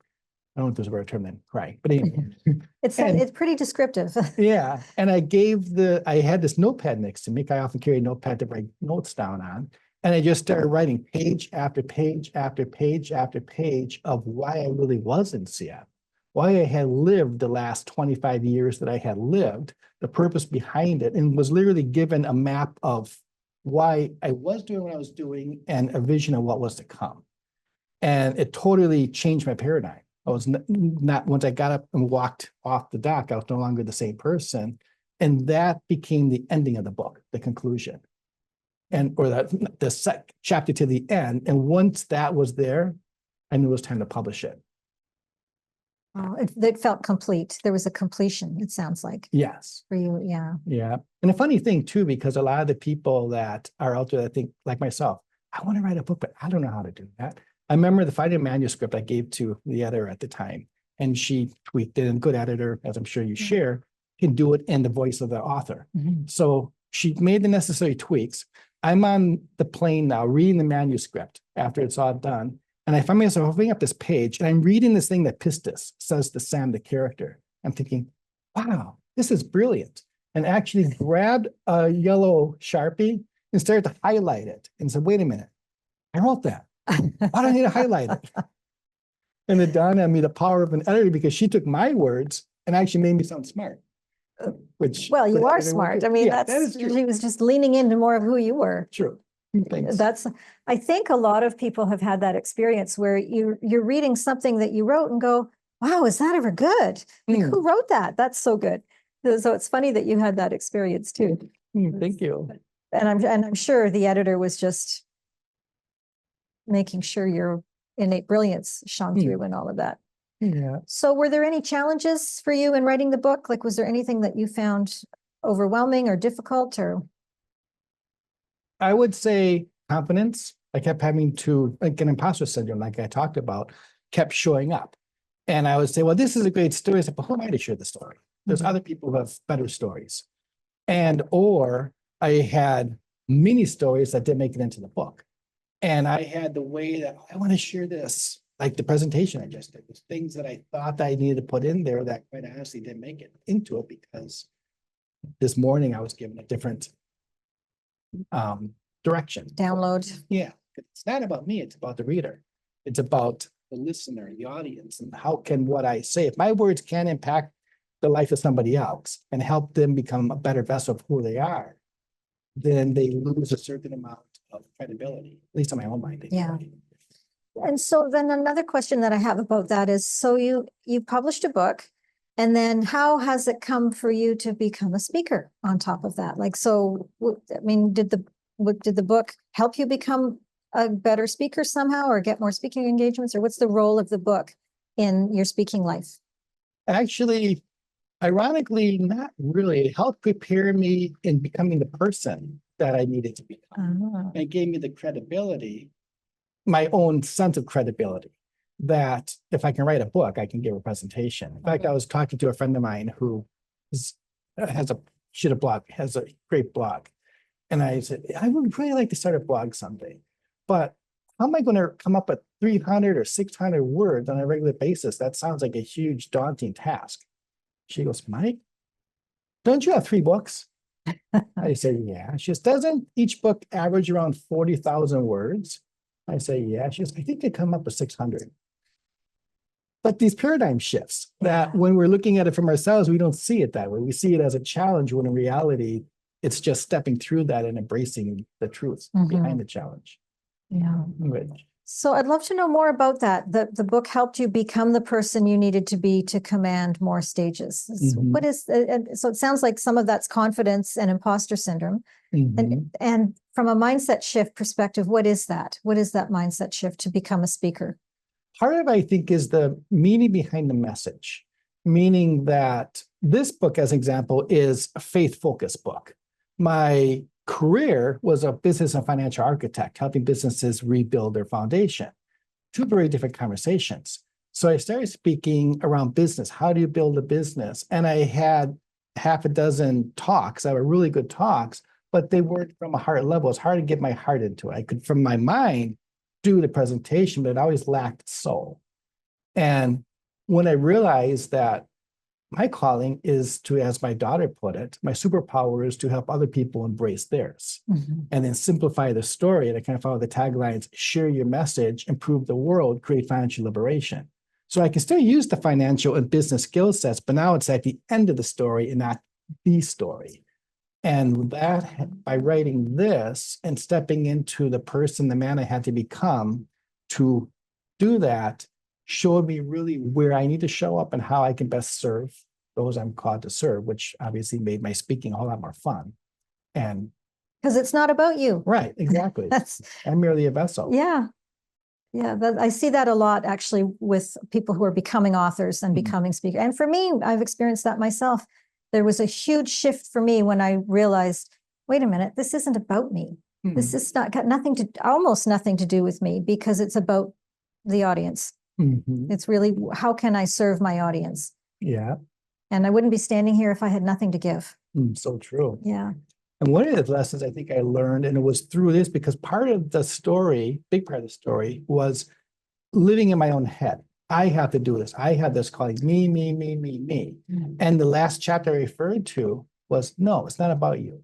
I don't know if there's a better term than crying, but anyway. And- It's pretty descriptive. Yeah, and I had this notepad next to me. I often carry a notepad to write notes down on. And I just started writing page after page after page after page of why I really was in Seattle, why I had lived the last 25 years that I had lived, the purpose behind it, and was literally given a map of why I was doing what I was doing and a vision of what was to come. And it totally changed my paradigm. I was not, once I got up and walked off the dock, I was no longer the same person. And that became the ending of the book, the conclusion. And, or the chapter to the end. And once that was there, I knew it was time to publish it. Oh, it felt complete. There was a completion, it sounds like, Yes. for you. Yeah. Yeah. And a funny thing too, because a lot of the people that are out there that think like myself, I want to write a book, but I don't know how to do that. I remember the final manuscript I gave to the editor at the time, and she tweaked it, and a good editor, as I'm sure you share, can do it in the voice of the author. So she made the necessary tweaks. I'm on the plane now reading the manuscript after it's all done. And I find myself opening up this page and I'm reading this thing that Pistis says to Sam, the character. I'm thinking, wow, this is brilliant. And actually grabbed a yellow Sharpie and started to highlight it and said, wait a minute, I wrote that. Why do I need to highlight it? And it dawned on me the power of an editor, because she took my words and actually made me sound smart. Which, Well, you but are editor smart. won't I do. mean, Yeah, that that's, is true. she was just leaning into more of who you were. True. Thanks. That's, I think a lot of people have had that experience where you're reading something that you wrote and go, wow, is that ever good? Like, who wrote that? That's so good. So it's funny that you had that experience too. Thank you. And I'm sure the editor was just making sure your innate brilliance shone through and all of that. Yeah. So were there any challenges for you in writing the book? Like, was there anything that you found overwhelming or difficult, or? I would say confidence. I kept having to, like an imposter syndrome, like I talked about, kept showing up. And I would say, well, this is a great story. I said, but who am I to share the story? There's other people who have better stories. And, or I had mini stories that didn't make it into the book. And I had the way that I want to share this, like the presentation I just did, was things that I thought that I needed to put in there that quite honestly didn't make it into it, because this morning I was given a different direction. Download. Yeah, it's not about me, it's about the reader. It's about the listener, the audience, and how can what I say, if my words can impact the life of somebody else and help them become a better vessel of who they are, then they lose a certain amount of credibility, at least in my own mind. Yeah. And so then another question that I have about that is, so you published a book, and then how has it come for you to become a speaker on top of that? Like, so, I mean, did the book help you become a better speaker somehow, or get more speaking engagements, or what's the role of the book in your speaking life? Actually, ironically, not really. It helped prepare me in becoming the person that I needed to become. Ah, And it gave me the credibility, my own sense of credibility, that if I can write a book, I can give a presentation. In fact, I was talking to a friend of mine who has a great blog. And I said, I would really like to start a blog someday, but how am I going to come up with 300 or 600 words on a regular basis? That sounds like a huge daunting task. She goes, Mike, don't you have 3 books? I said, yeah. She says, doesn't each book average around 40,000 words? I say, yeah. She goes, I think they come up with 600. But these paradigm shifts that when we're looking at it from ourselves, we don't see it that way. We see it as a challenge when in reality, it's just stepping through that and embracing the truth behind the challenge. yeah. Good. So I'd love to know more about that. The book helped you become the person you needed to be to command more stages. What is, so it sounds like some of that's confidence and imposter syndrome. And from a mindset shift perspective, what is that? What is that mindset shift to become a speaker? Part of it, I think, is the meaning behind the message, meaning that this book, as an example, is a faith-focused book. My career was a business and financial architect, helping businesses rebuild their foundation. 2 very different conversations. So I started speaking around business. How do you build a business? And I had half a dozen talks that were really good talks, but they weren't from a heart level. It's hard to get my heart into it. I could, from my mind, do the presentation, but it always lacked soul. And when I realized that my calling is to, as my daughter put it, my superpower is to help other people embrace theirs and then simplify the story. And I kind of follow the taglines, share your message, improve the world, create financial liberation. So I can still use the financial and business skill sets, but now it's at the end of the story and not the story. And that, by writing this and stepping into the person, the man I had to become to do that, showed me really where I need to show up and how I can best serve those I'm called to serve, which obviously made my speaking a whole lot more fun. And Because it's not about you. right, exactly. That's, I'm merely a vessel. yeah. Yeah, I see that a lot actually with people who are becoming authors and becoming speakers. And for me, I've experienced that myself. There was a huge shift for me when I realized, wait a minute, this isn't about me. This is not got nothing to, almost nothing to do with me, because it's about the audience. It's really, how can I serve my audience? Yeah. And I wouldn't be standing here if I had nothing to give. So true. Yeah. And one of the lessons I think I learned, and it was through this, because part of the story, big part of the story, was living in my own head. I have to do this. I have this calling, me, me, me, me, me. And the last chapter I referred to was, no, it's not about you.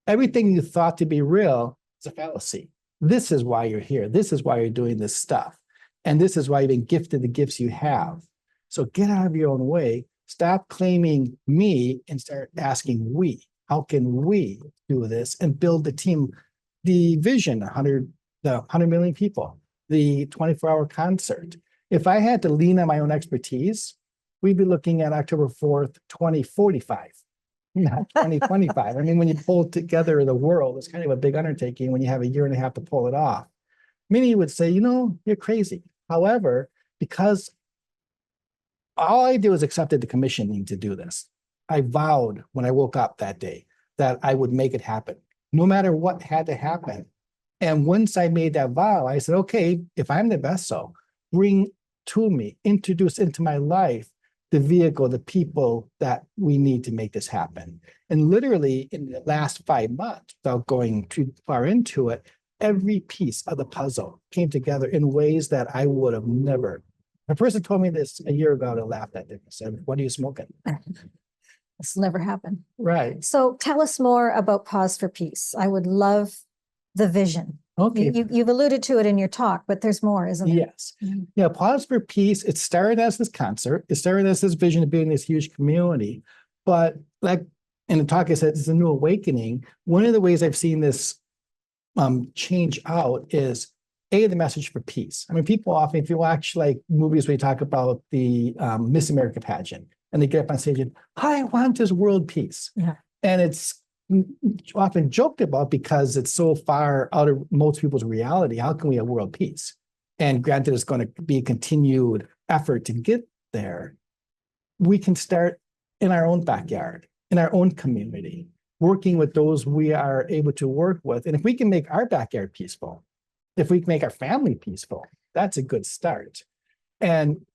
Everything you thought to be real is a fallacy. This is why you're here. This is why you're doing this stuff. And this is why you've been gifted the gifts you have. So get out of your own way. Stop claiming me and start asking we. How can we do this and build the team, the vision, the 100 million people, the 24-hour concert? If I had to lean on my own expertise, we'd be looking at October 4th, 2045, not 2025. I mean, when you pull together the world, it's kind of a big undertaking when you have a year and a half to pull it off. Many would say, you're crazy. However, because all I did was accepted the commissioning to do this. I vowed when I woke up that day that I would make it happen, no matter what had to happen. And once I made that vow, I said, okay, if I'm the vessel, bring to me, introduce into my life the vehicle, the people that we need to make this happen. And literally in the last 5 months, without going too far into it, every piece of the puzzle came together in ways that I would have never. A person told me this a year ago and laughed at it and said, what are you smoking? This will never happen. Right. So tell us more about Pause for Peace. I would love the vision. Okay. You've alluded to it in your talk, but there's more, isn't there? Yes. Yeah, Pause for Peace, it started as this concert. It started as this vision of building this huge community. But like in the talk, I said, it's a new awakening. One of the ways I've seen this change out is the message for peace. I mean, people often, if you watch like movies where you talk about the Miss America pageant, and they get up on stage and, I want this world peace. Yeah. And it's often joked about because it's so far out of most people's reality. How can we have world peace? And granted, it's going to be a continued effort to get there. We can start in our own backyard, in our own community. working with those we are able to work with. And if we can make our backyard peaceful, if we can make our family peaceful, that's a good start. And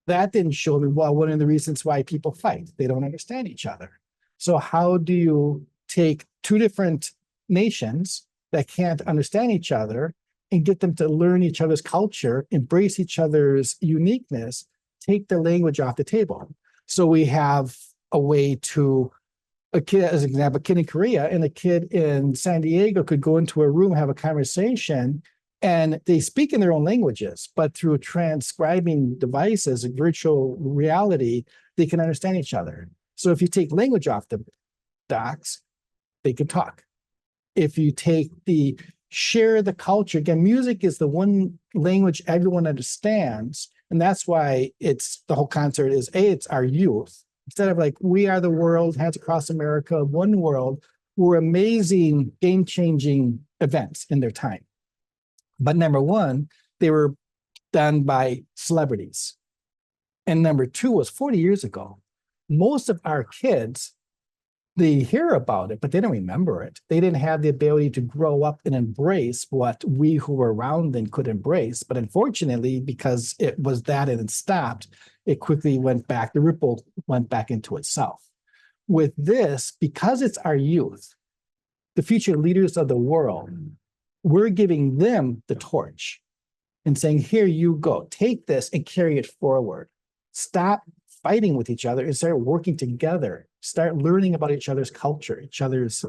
that didn't show me, well, one of the reasons why people fight, they don't understand each other. So how do you take two different nations that can't understand each other and get them to learn each other's culture, embrace each other's uniqueness, take the language off the table? So we have a way to, a kid, as an example, a kid in Korea and a kid in San Diego could go into a room, have a conversation, and they speak in their own languages, but through transcribing devices and virtual reality, they can understand each other. So if you take language off the docs, they can talk. If you take the share the culture, again, music is the one language everyone understands. And that's why it's the whole concert is it's our youth. Instead of like, we are the world, Hands Across America, One World, were amazing, game-changing events in their time. But number one, they were done by celebrities. And number two was 40 years ago. Most of our kids, they hear about it, but they don't remember it. They didn't have the ability to grow up and embrace what we who were around then could embrace. But unfortunately, because it was that and it stopped, it quickly went back, the ripple went back into itself. With this, because it's our youth, the future leaders of the world, we're giving them the torch and saying, here you go, take this and carry it forward. Stop fighting with each other and start working together. Start learning about each other's culture, each other's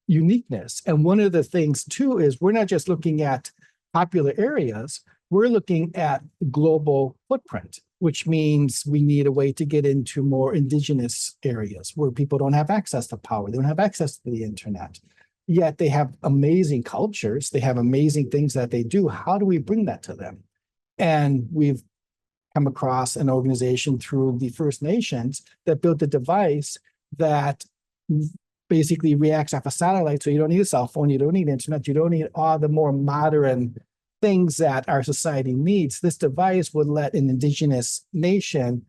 uniqueness. And one of the things too is we're not just looking at popular areas, we're looking at global footprint, which means we need a way to get into more indigenous areas where people don't have access to power, they don't have access to the internet. Yet they have amazing cultures, they have amazing things that they do. How do we bring that to them? And we've come across an organization through the First Nations that built a device that basically reacts off a satellite. So you don't need a cell phone, you don't need internet, you don't need all the more modern things that our society needs. This device would let an indigenous nation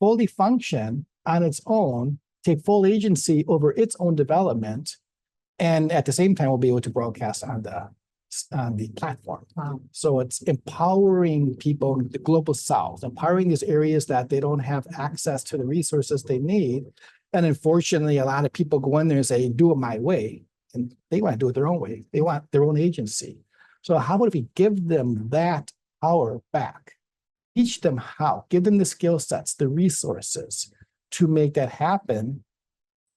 fully function on its own, take full agency over its own development, and at the same time, we'll be able to broadcast on the platform. Wow. So it's empowering people in the global south, empowering these areas that they don't have access to the resources they need. And unfortunately, a lot of people go in there and say, do it my way. And they want to do it their own way. They want their own agency. So how about if we give them that power back? Teach them how, give them the skill sets, the resources to make that happen,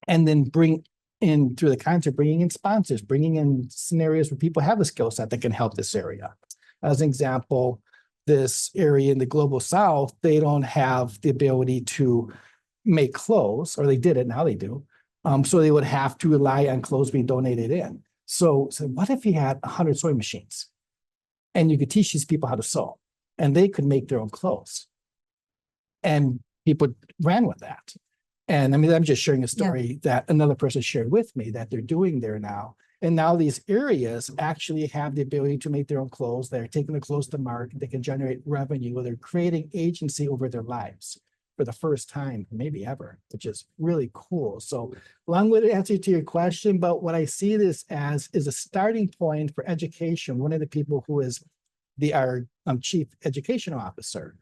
and then bring in through the content, bringing in sponsors, bringing in scenarios where people have a skill set that can help this area. As an example, this area in the global south, they don't have the ability to make clothes, or they did it, now they do. So they would have to rely on clothes being donated in. So what if you had 100 sewing machines and you could teach these people how to sew and they could make their own clothes? And people ran with that. And I mean, I'm just sharing a story that another person shared with me that they're doing there now. And now these areas actually have the ability to make their own clothes. They're taking the clothes to market. They can generate revenue. They're creating agency over their lives for the first time, maybe ever, which is really cool. So long-winded answer to your question, but what I see this as is a starting point for education. One of the people who is our chief education officer,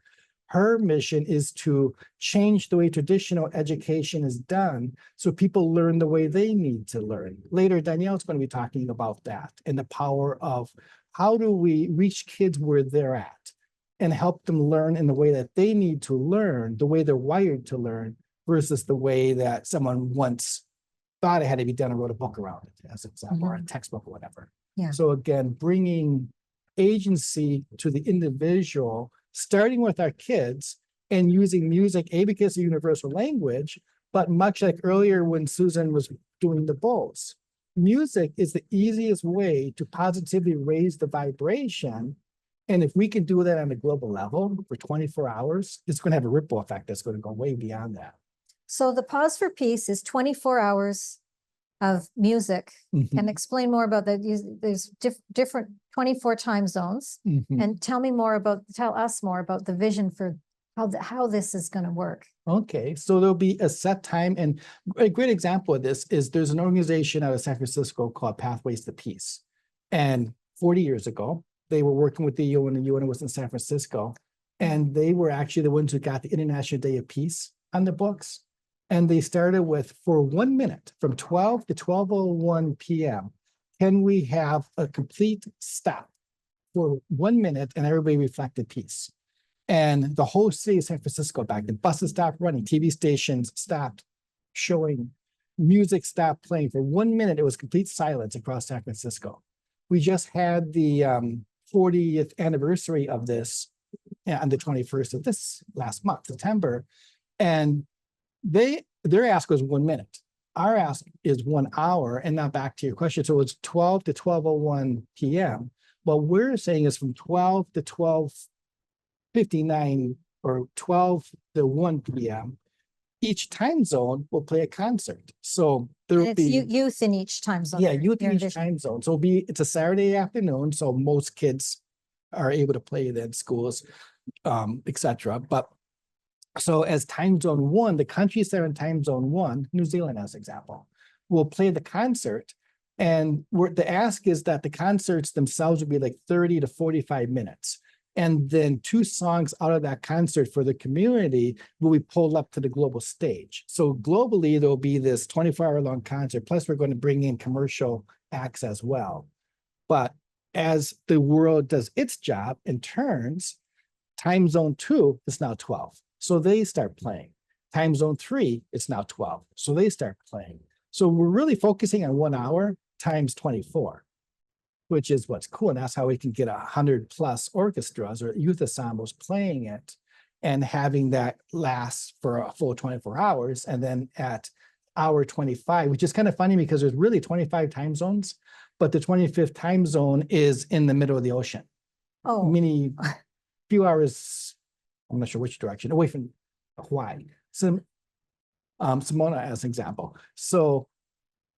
her mission is to change the way traditional education is done so people learn the way they need to learn. Later, Danielle's going to be talking about that and the power of how do we reach kids where they're at and help them learn in the way that they need to learn, the way they're wired to learn, versus the way that someone once thought it had to be done and wrote a book around it, as an example, or a textbook or whatever. Yeah. So again, bringing agency to the individual, starting with our kids and using music, because it's a universal language, but much like earlier when Susan was doing the bowls, music is the easiest way to positively raise the vibration. And if we can do that on a global level for 24 hours, it's going to have a ripple effect that's going to go way beyond that. So the Pause for Peace is 24 hours of music. Mhm. And explain more about that. There's different 24 time zones. Mhm. And tell us more about the vision for how this is going to work. Okay, so there'll be a set time, and a great example of this is there's an organization out of San Francisco called Pathways to Peace. And 40 years ago, they were working with the UN, and the UN was in San Francisco. And they were actually the ones who got the International Day of Peace on the books. And they started with, for 1 minute, from 12 to 12:01 p.m., can we have a complete stop for 1 minute and everybody reflected peace? And the whole city of San Francisco back then, buses stopped running, TV stations stopped showing, music stopped playing. For 1 minute, it was complete silence across San Francisco. We just had the 40th anniversary of this on the 21st of this last month, September. And their ask was 1 minute. Our ask is 1 hour. And now back to your question. So it's 12 to 12:01 p.m. What we're saying is from 12 to 12:59 or 12 to 1 p.m. Each time zone will play a concert. So there And will it's be youth in each time zone. yeah, you're- youth you're in each envisioning. time zone. So it's a Saturday afternoon. So most kids are able to play it in schools, etc. But so as time zone 1, the countries that are in time zone 1, New Zealand as example, will play the concert. And the ask is that the concerts themselves will be like 30 to 45 minutes. And then 2 songs out of that concert for the community will be pulled up to the global stage. So globally, there'll be this 24-hour long concert. Plus, we're going to bring in commercial acts as well. But as the world does its job and turns, time zone 2 is now 12. So they start playing. Time zone 3, it's now 12. So they start playing. So we're really focusing on 1 hour times 24. Which is what's cool. And that's how we can get 100+ orchestras or youth ensembles playing it and having that last for a full 24 hours. And then at hour 25, which is kind of funny because there's really 25 time zones, but the 25th time zone is in the middle of the ocean. Oh, Few hours, I'm not sure which direction, away from Hawaii. So, Simona as an example. So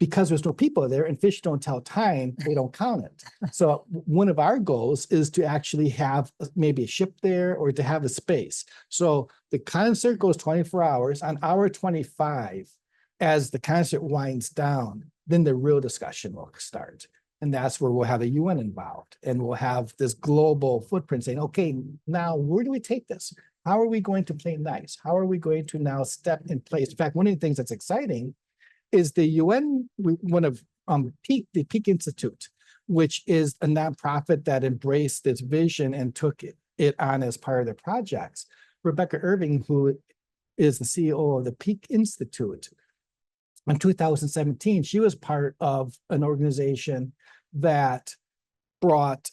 because there's no people there and fish don't tell time, they don't count it. So one of our goals is to actually have maybe a ship there or to have a space. So the concert goes 24 hours. On hour 25, as the concert winds down, then the real discussion will start. And that's where we'll have the UN involved and we'll have this global footprint saying, okay, now where do we take this? How are we going to play nice? How are we going to now step in place? In fact, one of the things that's exciting is the UN, one of the Peak Institute, which is a nonprofit that embraced this vision and took it on as part of their projects. Rebecca Irving, who is the CEO of the Peak Institute, in 2017, she was part of an organization that brought,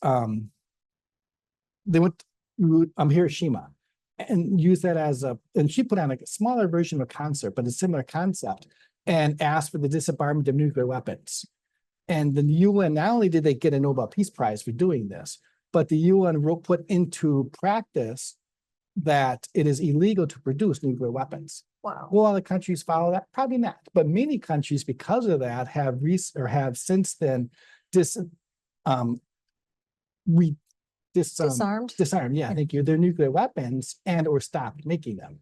they went to Hiroshima and used that as and she put on a smaller version of a concert, but a similar concept, and asked for the disarmament of nuclear weapons. And the UN, not only did they get a Nobel Peace Prize for doing this, but the UN put into practice that it is illegal to produce nuclear weapons. wow. Will other countries follow that? Probably not. But many countries, because of that, have since then disarmed. Yeah, thank you. Their nuclear weapons and or stopped making them.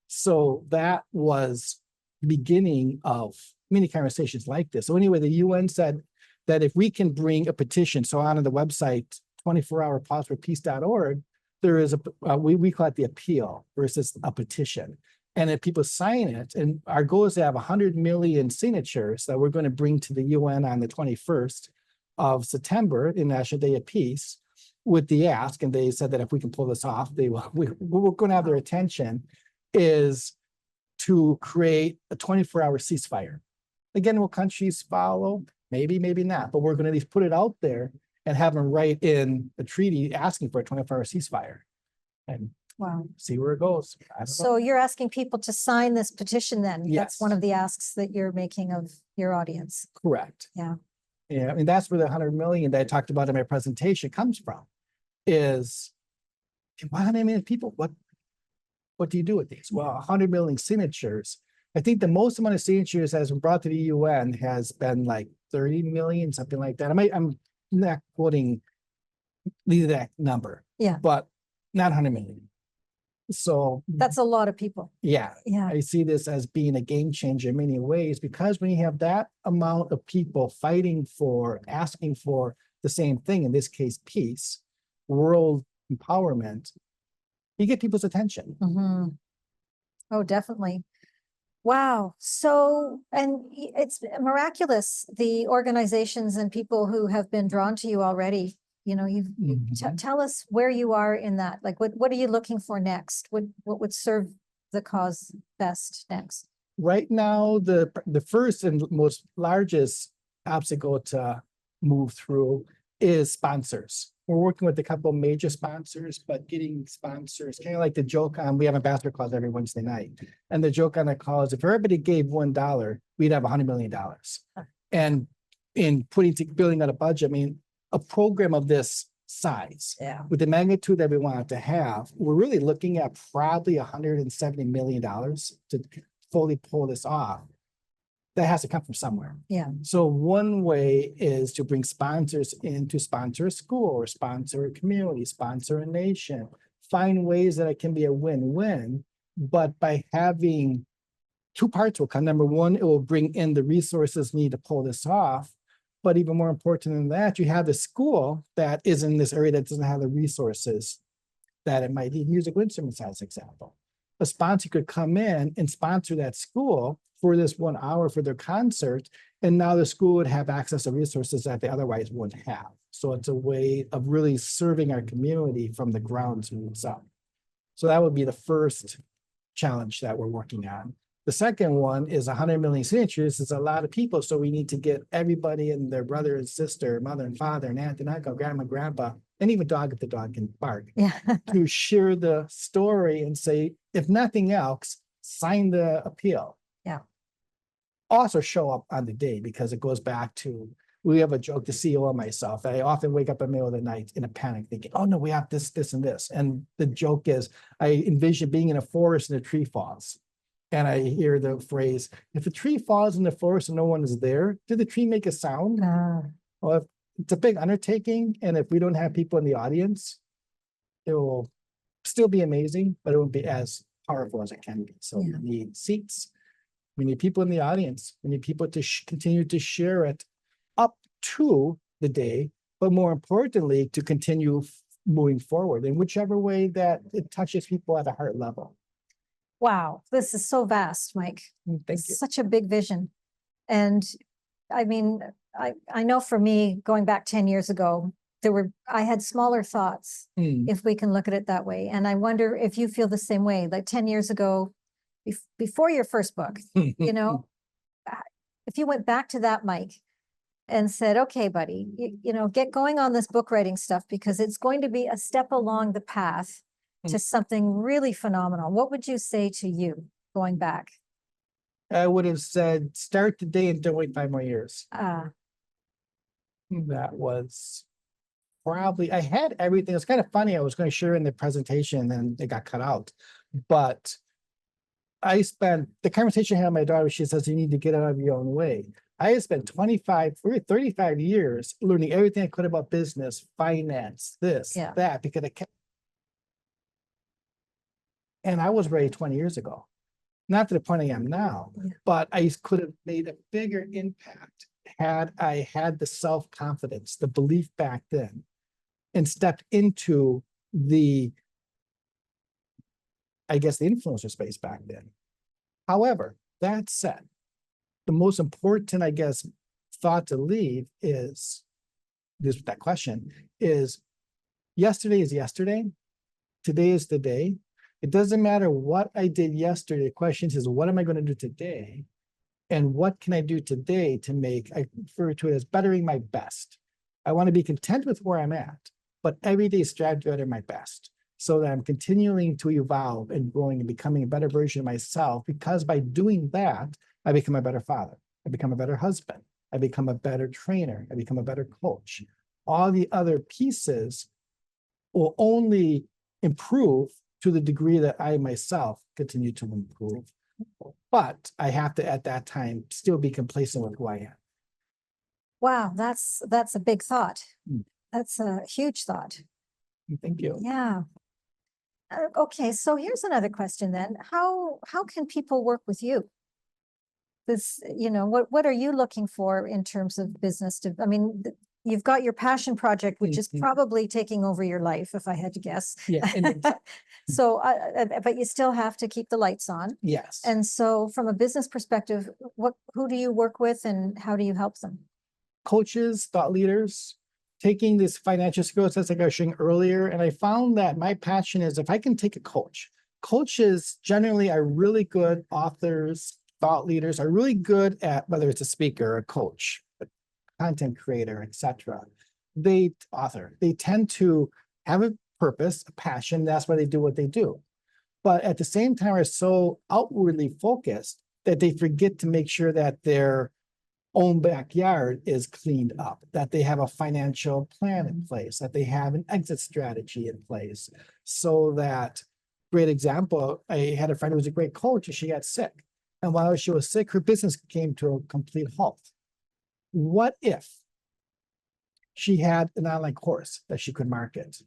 So that was the beginning of many conversations like this. So anyway, the UN said that if we can bring a petition, so on the website 24hourpauseforpeace.org, there is we call it the appeal versus a petition. And if people sign it, and our goal is to have 100 million signatures that we're going to bring to the UN on the 21st of September, the National Day of Peace, with the ask, and they said that if we can pull this off, we're going to have their attention, is to create a 24-hour ceasefire. Again, will countries follow? Maybe, maybe not, but we're going to at least put it out there and have them write in a treaty asking for a 24-hour ceasefire and Wow. see where it goes. I don't know. So you're asking people to sign this petition then? That's one Yes. of the asks that you're making of your audience. Correct. Yeah. Yeah, I mean, that's where the 100 million that I talked about in my presentation comes from, is 100 million people, what do you do with these? Well, 100 million signatures. I think the most amount of signatures that has been brought to the UN has been like 30 million, something like that. I'm not quoting the exact number. Yeah. But not 100 million. So, That's a lot of people. yeah, Yeah. I see this as being a game changer in many ways, because when you have that amount of people fighting for, asking for the same thing, in this case, peace, world empowerment, you get people's attention. Mhm. Oh, definitely. Wow. So, and it's miraculous, the organizations and people who have been drawn to you already. You know, Mhm. tell us where you are in that. Like, what are you looking for next? What would serve the cause best next? Right now, the first and most largest obstacle to move through is sponsors. We're working with a couple major sponsors, but getting sponsors, kind of like the joke on, we have ambassador calls every Wednesday night. And the joke on the call is, if everybody gave $1, we'd have $100 million. And in building out a budget, I mean, a program of this size, Yeah. with the magnitude that we want to have, we're really looking at probably $170 million to fully pull this off. That has to come from somewhere. Yeah. So one way is to bring sponsors in to sponsor a school or sponsor a community, sponsor a nation, find ways that it can be a win-win. But by having two parts will come. Number one, it will bring in the resources needed to pull this off. But even more important than that, you have the school that is in this area that doesn't have the resources that it might need. Musical instruments as an example. A sponsor could come in and sponsor that school for this 1 hour for their concert, and now the school would have access to resources that they otherwise wouldn't have. So it's a way of really serving our community from the ground roots up. So that would be the first challenge that we're working on. The second one is 100 million signatures. It's a lot of people, so we need to get everybody and their brother and sister, mother and father, and aunt and uncle, grandma, grandpa, and even dog if the dog can bark, Yeah. to share the story and say, if nothing else, sign the appeal. Yeah. Also show up on the day, because it goes back to, we have a joke, the CEO and myself. I often wake up in the middle of the night in a panic thinking, oh no, we have this, this, and this. And the joke is, I envision being in a forest and a tree falls. And I hear the phrase, if a tree falls in the forest and no one is there, did the tree make a sound? Well, if it's a big undertaking, and if we don't have people in the audience, it will still be amazing, but it won't be as powerful as it can be. So Yeah. we need seats. We need people in the audience. We need people to continue to share it up to the day, but more importantly, to continue moving forward in whichever way that it touches people at a heart level. Wow, this is so vast, Mike. Thank you. Such a big vision. And I mean, I know for me, going back 10 years ago, I had smaller thoughts, Mm. if we can look at it that way. And I wonder if you feel the same way, like 10 years ago, before your first book, you know, if you went back to that, Mike, and said, okay, buddy, you know, get going on this book writing stuff, because it's going to be a step along the path to something really phenomenal. What would you say to you going back? I would have said, start today and don't wait 5 more years. That was probably, I had everything. It's kind of funny. I was going to share in the presentation and then it got cut out. But I spent the conversation I had with my daughter. She says, you need to get out of your own way. I had spent 35 years learning everything I could about business, finance, this, Yeah. that, because I kept. And I was ready 20 years ago. Not to the point I am now, Yeah. but I could have made a bigger impact had I had the self-confidence, the belief back then, and stepped into the, I guess, the influencer space back then. However, that said, the most important, I guess, thought to leave is that question is, yesterday is yesterday. Today is the day. It doesn't matter what I did yesterday. The question is, what am I going to do today? And what can I do today to make, I refer to it as bettering my best. I want to be content with where I'm at, but every day strive to better my best, so that I'm continuing to evolve and growing and becoming a better version of myself, because by doing that, I become a better father. I become a better husband. I become a better trainer. I become a better coach. All the other pieces will only improve to the degree that I myself continue to improve. But I have to, at that time, still be complacent with who I am. Wow, that's a big thought. Mm. That's a huge thought. Thank you. Yeah. Okay, so here's another question then. How can people work with you? This, what are you looking for in terms of business? I mean, you've got your passion project, which is probably taking over your life, if I had to guess. Yeah. And So, but you still have to keep the lights on. yes. And so from a business perspective, who do you work with and how do you help them? Coaches, thought leaders, taking this financial skills as like I was showing earlier. And I found that my passion is if I can take a coach, coaches generally are really good authors, thought leaders are really good at whether it's a speaker, a coach, a content creator, etc. They tend to have a purpose, a passion. That's why they do what they do. But at the same time, are so outwardly focused that they forget to make sure that their own backyard is cleaned up, that they have a financial plan in place, that they have an exit strategy in place. So that, great example, I had a friend who was a great coach and she got sick. And while she was sick, her business came to a complete halt. What if she had an online course that she could market?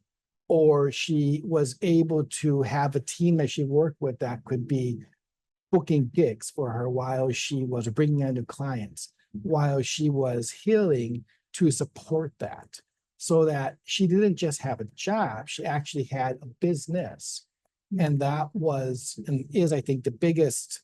Or she was able to have a team that she worked with that could be booking gigs for her while she was bringing on new clients, while she was healing to support that, so that she didn't just have a job, she actually had a business. And that was and is, I think, the biggest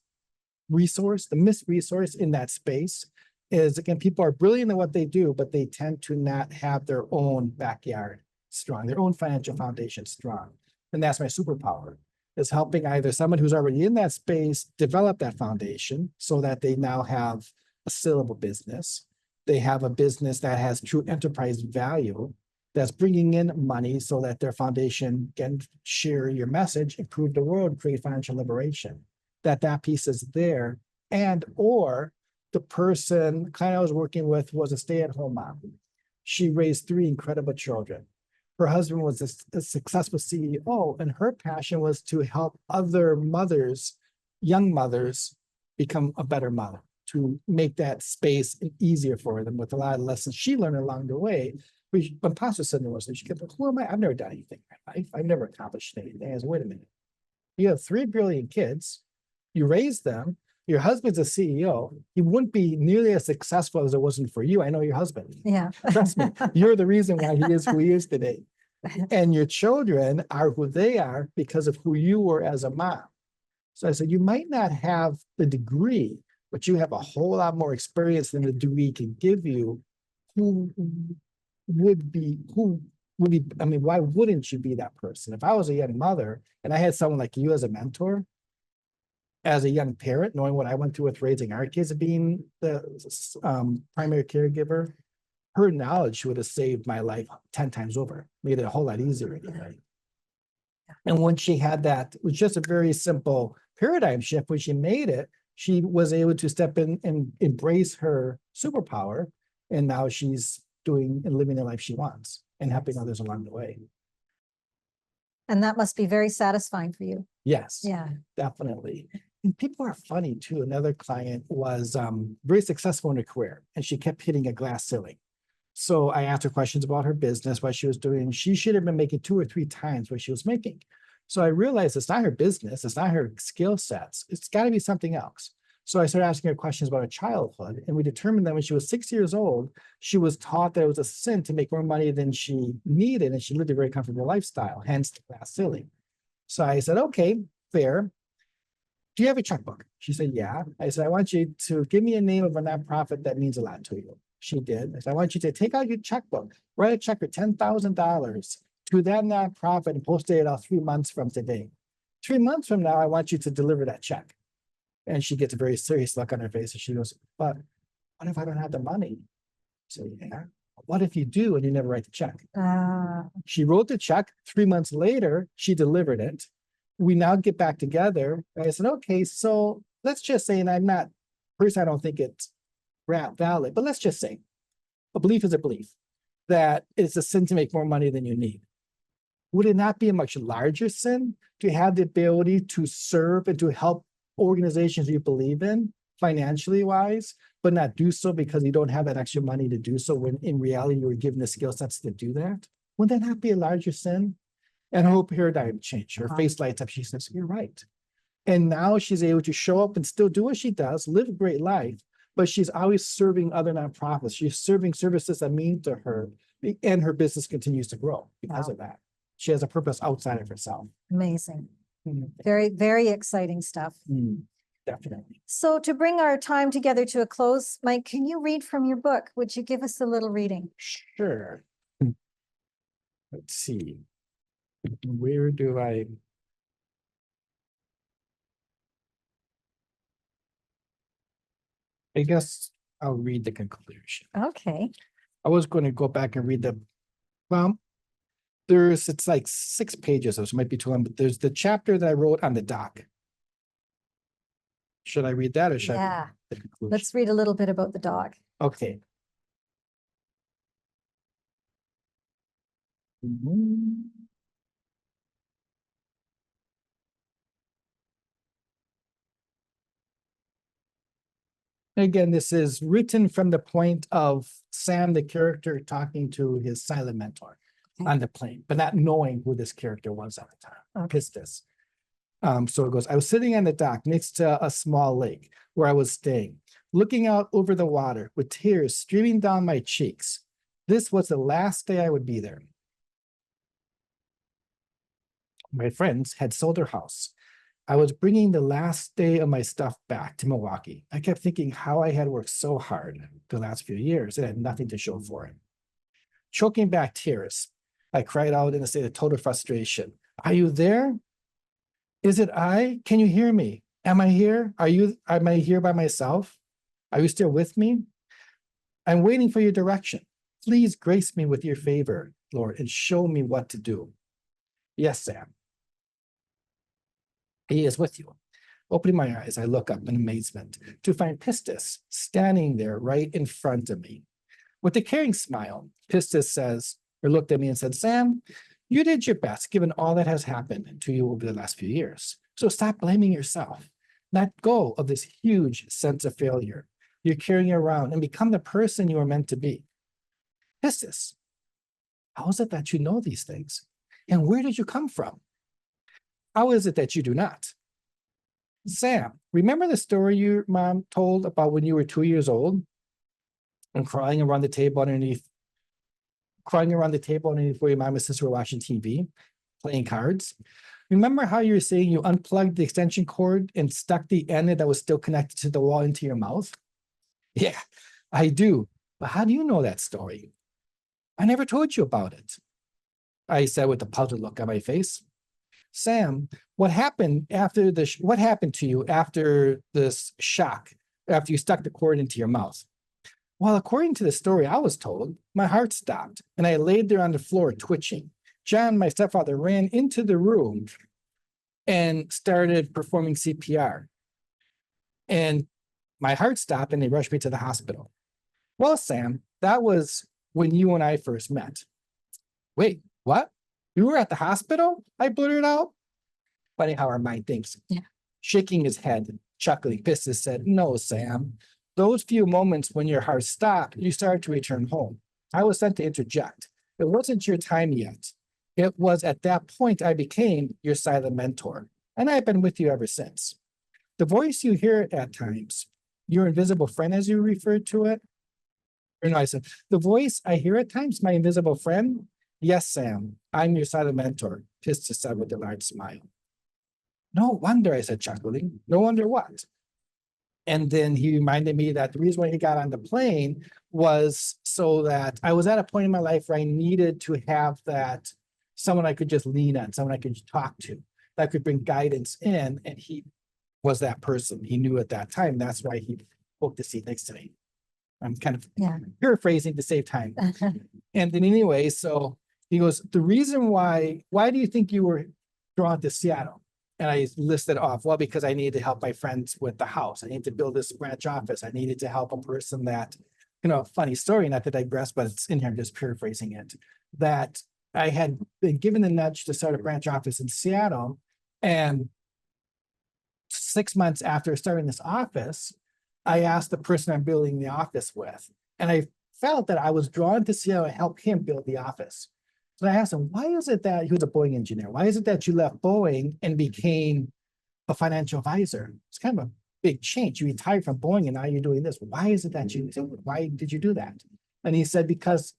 resource, the missed resource in that space is, again, people are brilliant at what they do, but they tend to not have their own backyard strong, their own financial foundation strong. And that's my superpower, is helping either someone who's already in that space develop that foundation so that they now have a sellable business. They have a business that has true enterprise value, that's bringing in money so that their foundation can share your message, improve the world, create financial liberation. That piece is there. And or the client I was working with was a stay-at-home mom. She raised 3 incredible children. Her husband was a successful CEO, and her passion was to help other mothers, young mothers, become a better mother, to make that space easier for them with a lot of lessons she learned along the way. When Pastor said to us, she kept like, who am I? I've never done anything in my life. I've never accomplished anything. I said, wait a minute. You have 3 brilliant kids. You raised them. Your husband's a CEO. He wouldn't be nearly as successful as it wasn't for you. I know your husband. Yeah. Trust me, you're the reason why he is who he is today. And your children are who they are because of who you were as a mom. So I said, you might not have the degree, but you have a whole lot more experience than the degree can give you. Who would be, I mean, why wouldn't you be that person? If I was a young mother and I had someone like you as a mentor, as a young parent, knowing what I went through with raising our kids, being the primary caregiver, her knowledge would have saved my life 10 times over, made it a whole lot easier anyway. And when she had that, it was just a very simple paradigm shift. When she made it, she was able to step in and embrace her superpower. And now she's doing and living the life she wants and helping others along the way. And that must be very satisfying for you. Yes, Yeah. definitely. And people are funny too. Another client was very successful in her career and she kept hitting a glass ceiling. So I asked her questions about her business, what she was doing. She should have been making 2 or 3 times what she was making. So I realized it's not her business, it's not her skill sets. It's got to be something else. So I started asking her questions about her childhood, and we determined that when she was 6 years old, she was taught that it was a sin to make more money than she needed, and she lived a very comfortable lifestyle, hence the glass ceiling. So I said, okay, fair. Do you have a checkbook? She said, yeah. I said, I want you to give me a name of a nonprofit that means a lot to you. She did. I said, I want you to take out your checkbook, write a check for $10,000 to that nonprofit and post it out 3 months from today. 3 months from now, I want you to deliver that check. And she gets a very serious look on her face. And she goes, but what if I don't have the money? So yeah, what if you do and you never write the check? She wrote the check. 3 months later, she delivered it. We now get back together. I said, okay, so let's just say, and I'm not, personally, I don't think it's valid, but let's just say a belief is a belief that it's a sin to make more money than you need. Would it not be a much larger sin to have the ability to serve and to help organizations you believe in financially wise, but not do so because you don't have that extra money to do so when in reality you were given the skill sets to do that? Would that not be a larger sin? And her whole paradigm changed. Her Wow. face lights up. She says, "You're right." And now she's able to show up and still do what she does, live a great life, but she's always serving other nonprofits. She's serving services that mean to her, and her business continues to grow because Wow. of that. She has a purpose outside of herself. Amazing. Mm, Very, very exciting stuff. Definitely. So to bring our time together to a close, Mike, can you read from your book? Would you give us a little reading? Sure. Let's see. Where do I guess I'll read the conclusion. Okay. I was going to go back and read well, it's like 6 pages, so it might be too long, but there's the chapter that I wrote on the dock. Should I read that or should I? Yeah. read the conclusion? Let's read a little bit about the dog. Okay. Mhm. Again, this is written from the point of Sam, the character, talking to his silent mentor Okay. on the plane, but not knowing who this character was at the time. Okay. Pistis. So it goes, I was sitting on the dock next to a small lake where I was staying, looking out over the water with tears streaming down my cheeks. This was the last day I would be there. My friends had sold their house. I was bringing the last day of my stuff back to Milwaukee. I kept thinking how I had worked so hard the last few years and had nothing to show for it. Choking back tears, I cried out in a state of total frustration. Are you there? Is it I? Can you hear me? Am I here? Am I here by myself? Are you still with me? I'm waiting for your direction. Please grace me with your favor, Lord, and show me what to do. Yes, Sam. He is with you. Opening my eyes, I look up in amazement to find Pistis standing there right in front of me. With a caring smile, Pistis says, or looked at me and said, Sam, you did your best given all that has happened to you over the last few years. So stop blaming yourself. Let go of this huge sense of failure you're carrying around and become the person you are meant to be. Pistis, how is it that you know these things? And where did you come from? How is it that you do not? Sam, remember the story your mom told about when you were 2 years old and crying around the table underneath where your mom and sister were watching TV, playing cards? Remember how you were saying you unplugged the extension cord and stuck the end that was still connected to the wall into your mouth? Yeah, I do. But how do you know that story? I never told you about it, I said with a puzzled look on my face. Sam, what happened to you after this shock, after you stuck the cord into your mouth? Well, according to the story I was told, my heart stopped and I laid there on the floor twitching. John, my stepfather, ran into the room and started performing CPR. And my heart stopped and they rushed me to the hospital. Well, Sam, that was when you and I first met. Wait, what? You were at the hospital? I blurted out. Funny how our mind thinks. Yeah. Shaking his head, chuckling, Pistis said, no, Sam. Those few moments when your heart stopped, you started to return home. I was sent to interject. It wasn't your time yet. It was at that point I became your silent mentor, and I've been with you ever since. The voice you hear at times, your invisible friend as you referred to it, or no, I said, the voice I hear at times, my invisible friend? Yes, Sam, I'm your silent mentor, Pistis said with a large smile. No wonder, I said, chuckling. No wonder what? And then he reminded me that the reason why he got on the plane was so that I was at a point in my life where I needed to have that someone I could just lean on, someone I could talk to, that could bring guidance in. And he was that person. He knew at that time. That's why he booked the seat next to me. I'm kind of paraphrasing to save time. And then anyway, so he goes, the reason why do you think you were drawn to Seattle? And I listed off, well, because I needed to help my friends with the house. I needed to build this branch office. I needed to help a person that, funny story, not to digress, but it's in here, I'm just paraphrasing it, that I had been given the nudge to start a branch office in Seattle. And 6 months after starting this office, I asked the person I'm building the office with, and I felt that I was drawn to Seattle to help him build the office. So I asked him, why is it that he was a Boeing engineer? Why is it that you left Boeing and became a financial advisor? It's kind of a big change. You retired from Boeing and now you're doing this. Why is it that why did you do that? And he said, because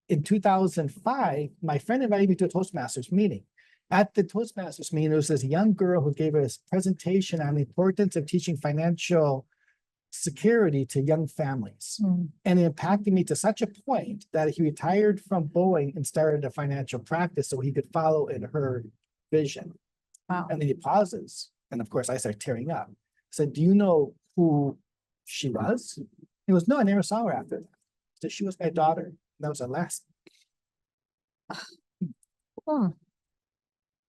in 2005, my friend invited me to a Toastmasters meeting. At the Toastmasters meeting, there was this young girl who gave a presentation on the importance of teaching financial security to young families. And it impacted me to such a point that he retired from Boeing and started a financial practice so he could follow in her vision. Wow. And then he pauses. And of course, I started tearing up. I said, do you know who she was? He goes, no, I never saw her after that. So she was my daughter. That was her last. Hmm.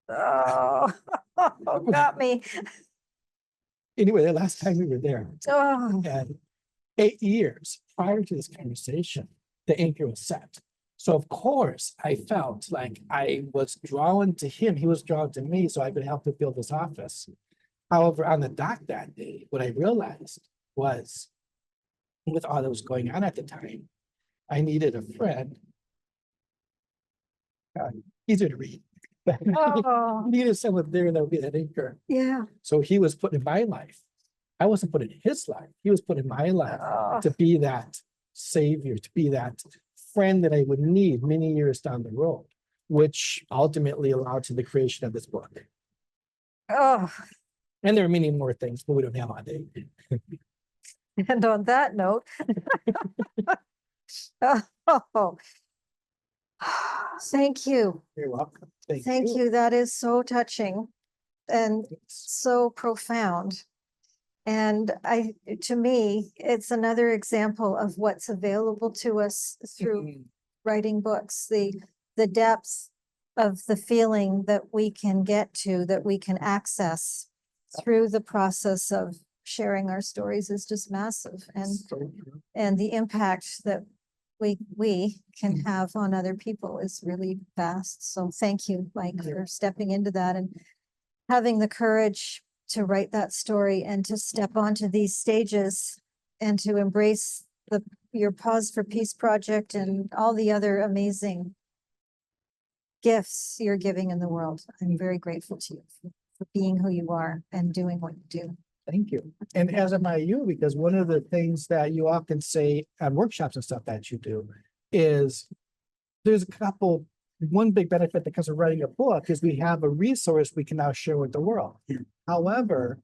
Oh, got me. Anyway, the last time we were there, Oh, and 8 years prior to this conversation, the anchor was set. So of course, I felt like I was drawn to him. He was drawn to me, so I could help to build this office. However, on the dock that day, what I realized was, with all that was going on at the time, I needed a friend. Easier to read. oh, Needed someone there that would be that anchor. yeah. So he was put in my life. I wasn't put in his life. He was put in my life Oh, to be that savior, to be that friend that I would need many years down the road, which ultimately allowed to the creation of this book. oh. And there are many more things, but we don't have all day. And on that note, oh, thank you. You're welcome. Thank you. That is so touching and so profound. And to me, it's another example of what's available to us through writing books, the depth of the feeling that we can get to, that we can access through the process of sharing our stories is just massive. And the impact that we can have on other people is really vast. So thank you, Mike, for stepping into that and having the courage to write that story and to step onto these stages and to embrace your Pause for Peace project and all the other amazing gifts you're giving in the world. I'm very grateful to you for being who you are and doing what you do. Thank you. And as am I you, because one of the things that you often say at workshops and stuff that you do is there's one big benefit that comes of writing a book is we have a resource we can now share with the world. However,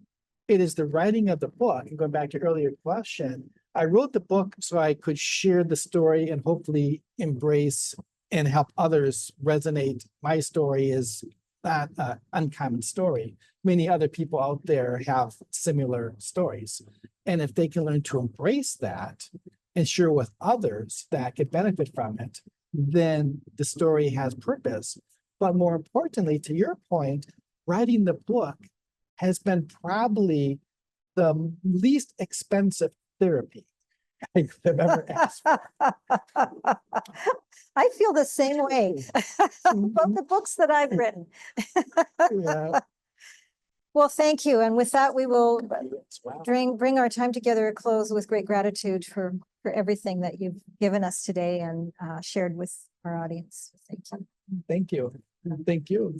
it is the writing of the book, and going back to your earlier question, I wrote the book so I could share the story and hopefully embrace and help others resonate. My story is not an uncommon story. Many other people out there have similar stories. And if they can learn to embrace that and share with others that could benefit from it, then the story has purpose. But more importantly, to your point, writing the book has been probably the least expensive therapy I could have ever asked for. I feel the same way about the books that I've written. Yeah. Well, thank you. And with that, we will Wow. bring our time together at close with great gratitude for everything that you've given us today and shared with our audience. Thank you. Thank you. Thank you.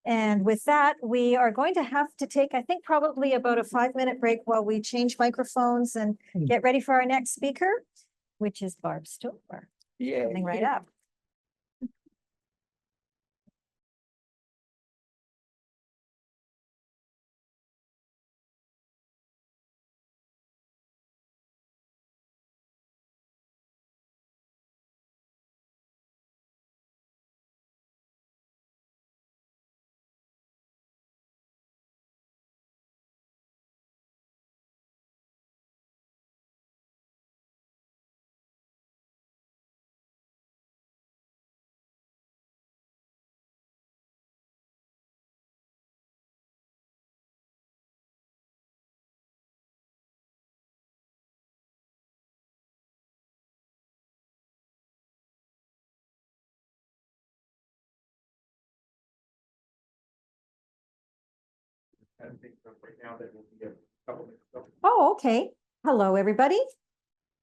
And with that, we are going to have to take, I think, probably about a 5-minute break while we change microphones and get ready for our next speaker, which is Barb Stover, Yeah. coming right up. Oh, okay. Hello, everybody.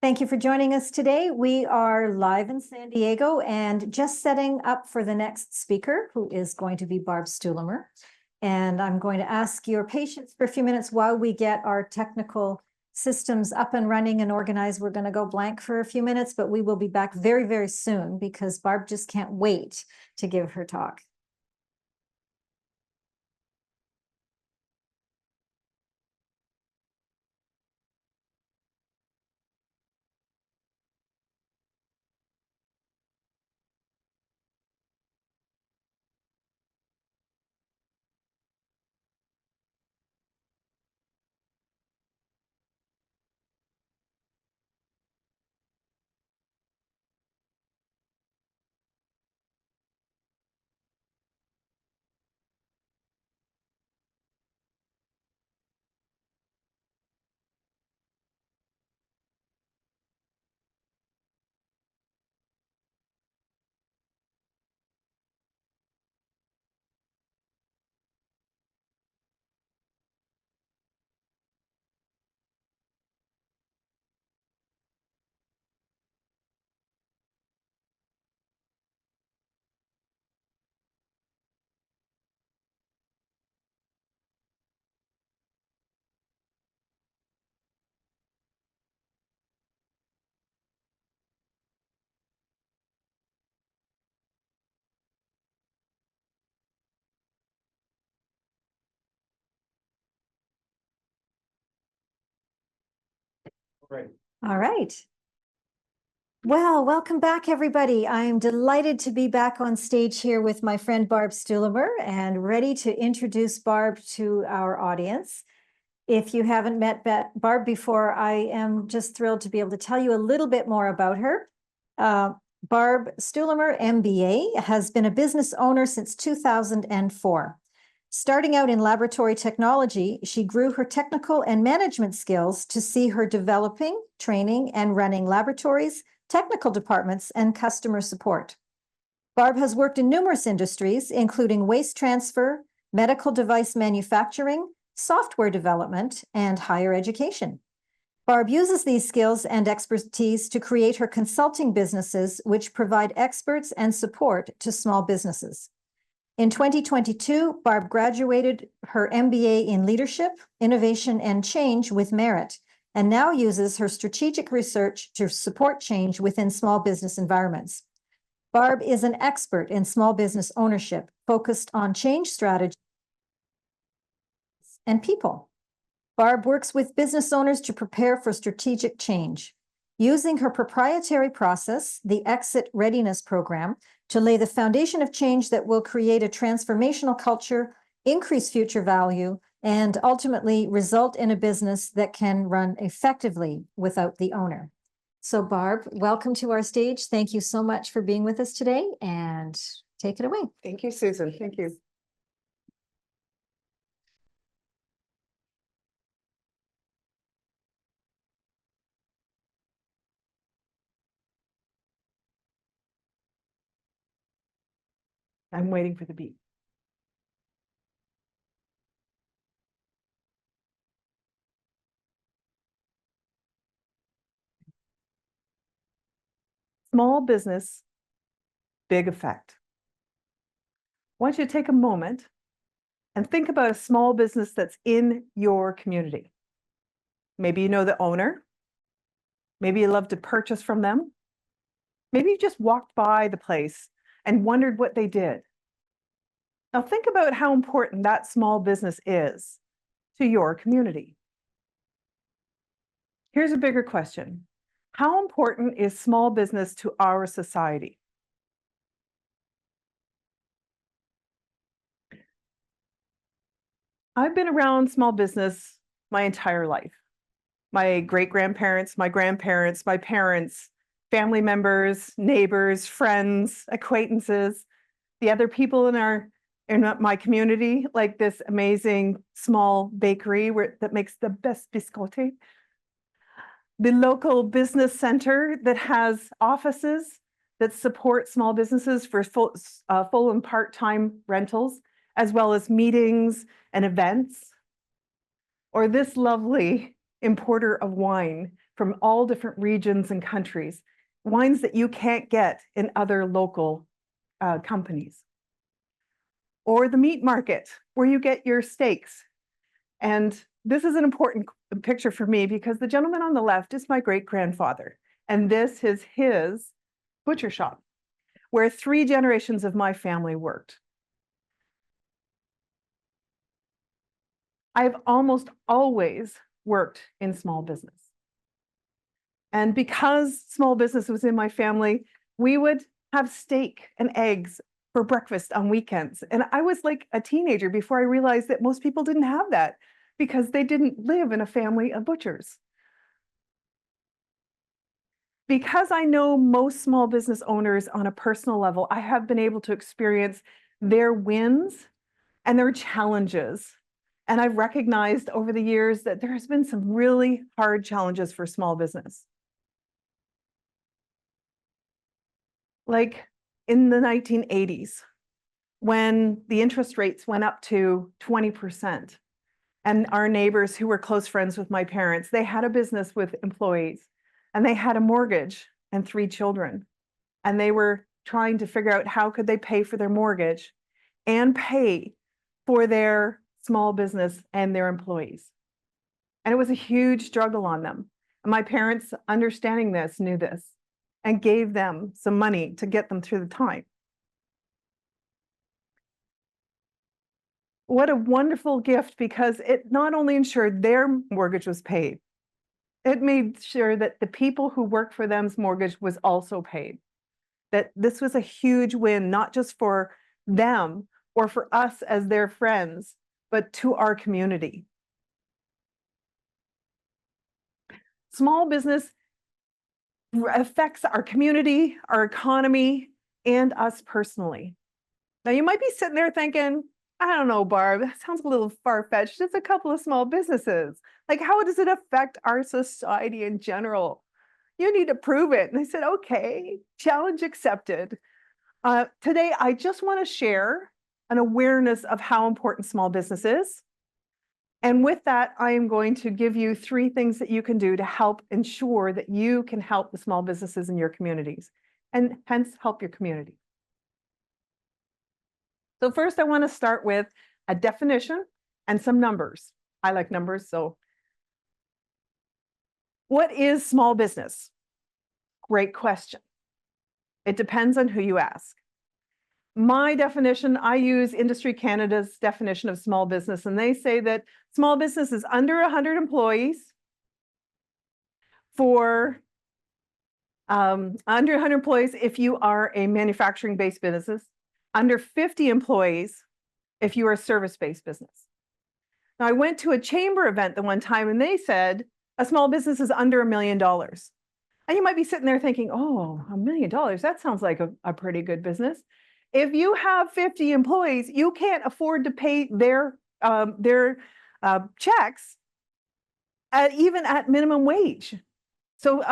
Thank you for joining us today. We are live in San Diego and just setting up for the next speaker, who is going to be Barb Stuhlemer. And I'm going to ask your patience for a few minutes while we get our technical systems up and running and organized. We're going to go blank for a few minutes, but we will be back very, very soon because Barb just can't wait to give her talk. Right. All right. Well, welcome back, everybody. I'm delighted to be back on stage here with my friend Barb Stuhlemer and ready to introduce Barb to our audience. If you haven't met Barb before, I am just thrilled to be able to tell you a little bit more about her. Barb Stuhlemer, MBA, has been a business owner since 2004. Starting out in laboratory technology, she grew her technical and management skills to see her developing, training, and running laboratories, technical departments, and customer support. Barb has worked in numerous industries, including waste transfer, medical device manufacturing, software development, and higher education. Barb uses these skills and expertise to create her consulting businesses, which provide experts and support to small businesses. In 2022, Barb graduated her MBA in Leadership, Innovation, and Change with merit, and now uses her strategic research to support change within small business environments. Barb is an expert in small business ownership, focused on change strategy and people. Barb works with business owners to prepare for strategic change, using her proprietary process, the Exit Readiness Program, to lay the foundation of change that will create a transformational culture, increase future value, and ultimately result in a business that can run effectively without the owner. So Barb, welcome to our stage. Thank you so much for being with us today, and take it away. Thank you, Susan. Thank you. I'm waiting for the beat. Small business, big effect. I want you to take a moment and think about a small business that's in your community. Maybe you know the owner. Maybe you love to purchase from them. Maybe you just walked by the place and wondered what they did. Now think about how important that small business is to your community. Here's a bigger question. How important is small business to our society? I've been around small business my entire life. My great-grandparents, my grandparents, my parents, family members, neighbors, friends, acquaintances, the other people in my community, like this amazing small bakery that makes the best biscotti. The local business center that has offices that support small businesses for full and part-time rentals, as well as meetings and events. Or this lovely importer of wine from all different regions and countries, wines that you can't get in other local companies. Or the meat market, where you get your steaks. And this is an important picture for me because the gentleman on the left is my great-grandfather, and this is his butcher shop, where 3 generations of my family worked. I've almost always worked in small business. And because small business was in my family, we would have steak and eggs for breakfast on weekends. And I was like a teenager before I realized that most people didn't have that because they didn't live in a family of butchers. Because I know most small business owners on a personal level, I have been able to experience their wins and their challenges. And I've recognized over the years that there has been some really hard challenges for small business. Like in the 1980s, when the interest rates went up to 20%, and our neighbors who were close friends with my parents, they had a business with employees, and they had a mortgage and 3 children. And they were trying to figure out how could they pay for their mortgage and pay for their small business and their employees. And it was a huge struggle on them. And my parents, understanding this, knew this and gave them some money to get them through the time. What a wonderful gift, because it not only ensured their mortgage was paid, it made sure that the people who worked for them's mortgage was also paid. That this was a huge win, not just for them or for us as their friends, but to our community. Small business affects our community, our economy, and us personally. Now, you might be sitting there thinking, I don't know, Barb, that sounds a little far-fetched. It's a couple of small businesses. Like, how does it affect our society in general? You need to prove it. And I said, okay, challenge accepted. Today, I just want to share an awareness of how important small business is. And with that, I am going to give you 3 things that you can do to help ensure that you can help the small businesses in your communities and hence help your community. So first, I want to start with a definition and some numbers. I like numbers, so what is small business? Great question. It depends on who you ask. My definition, I use Industry Canada's definition of small business, and they say that small business is under 100 employees for under 100 employees if you are a manufacturing-based business, under 50 employees if you are a service-based business. Now, I went to a chamber event the one time, and they said a small business is under $1 million. And you might be sitting there thinking, oh, $1 million, that sounds like a pretty good business. If you have 50 employees, you can't afford to pay their checks even at minimum wage. So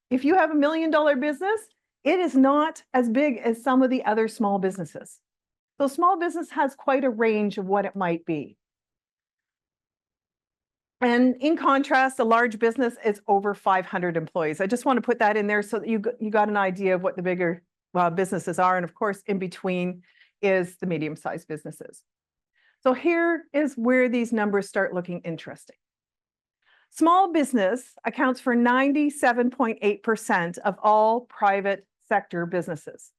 if you have $1 million business, it is not as big as some of the other small businesses. So small business has quite a range of what it might be. And in contrast, a large business is over 500 employees. I just want to put that in there so that you got an idea of what the bigger businesses are. And of course, in between is the medium-sized businesses. So here is where these numbers start looking interesting. Small business accounts for 97.8% of all private sector businesses.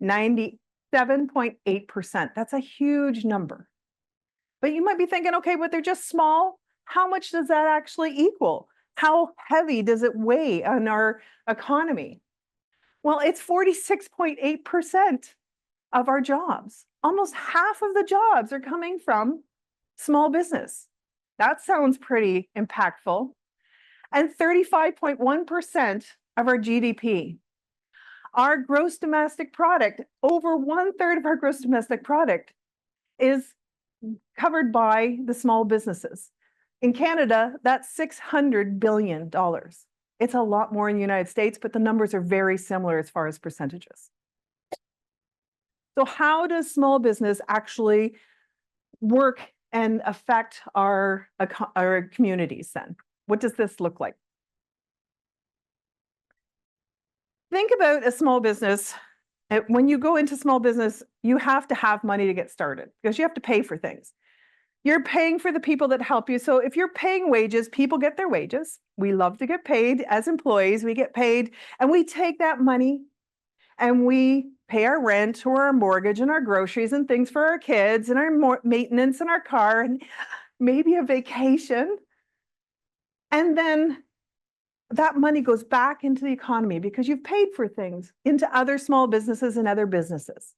97.8%. That's a huge number. But you might be thinking, okay, but they're just small. How much does that actually equal? How heavy does it weigh on our economy? Well, it's 46.8% of our jobs. Almost half of the jobs are coming from small business. That sounds pretty impactful. And 35.1% of our GDP. Our gross domestic product, over 1/3 of our gross domestic product is covered by the small businesses. In Canada, that's $600 billion. It's a lot more in the United States, but the numbers are very similar as far as percentages. So how does small business actually work and affect our communities then? What does this look like? think about a small business. When you go into small business, you have to have money to get started because you have to pay for things. You're paying for the people that help you. So if you're paying wages, people get their wages. We love to get paid as employees. We get paid and we take that money and we pay our rent or our mortgage and our groceries and things for our kids and our maintenance and our car and maybe a vacation. And then that money goes back into the economy because you've paid for things into other small businesses and other businesses.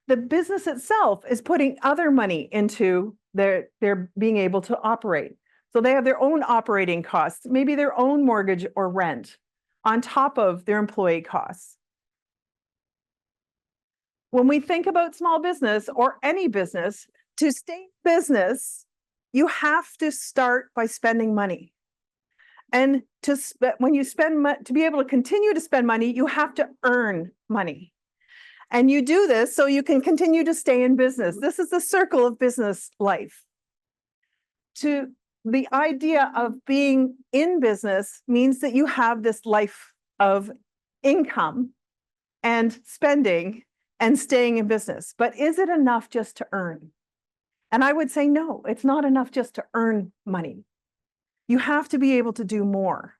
The business itself is putting other money into their being able to operate. So they have their own operating costs, maybe their own mortgage or rent on top of their employee costs. When we think about small business or any business, to stay in business, you have to start by spending money. And when you to be able to continue to spend money, you have to earn money. And you do this so you can continue to stay in business. This is the circle of business life. The idea of being in business means that you have this life of income and spending and staying in business. But is it enough just to earn? And I would say, no, it's not enough just to earn money. You have to be able to do more.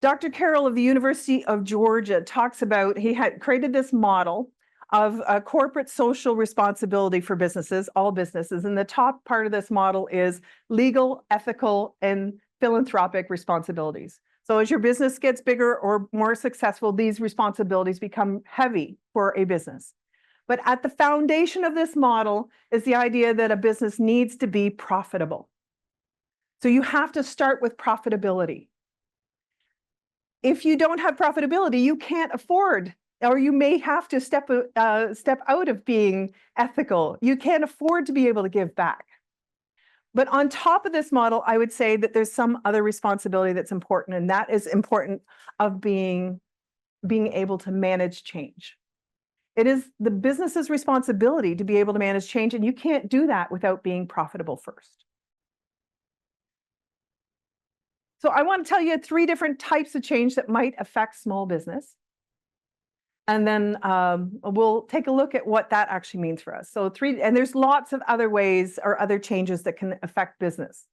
Dr. Carroll of the University of Georgia talks about, he had created this model of a corporate social responsibility for businesses, all businesses. And the top part of this model is legal, ethical, and philanthropic responsibilities. So as your business gets bigger or more successful, these responsibilities become heavy for a business. But at the foundation of this model is the idea that a business needs to be profitable. So you have to start with profitability. If you don't have profitability, you can't afford, or you may have to step out of being ethical. You can't afford to be able to give back. But on top of this model, I would say that there's some other responsibility that's important, and that is important of being able to manage change. It is the business's responsibility to be able to manage change, and you can't do that without being profitable first. So I want to tell you 3 different types of change that might affect small business. And then we'll take a look at what that actually means for us. So and there's lots of other ways or other changes that can affect business.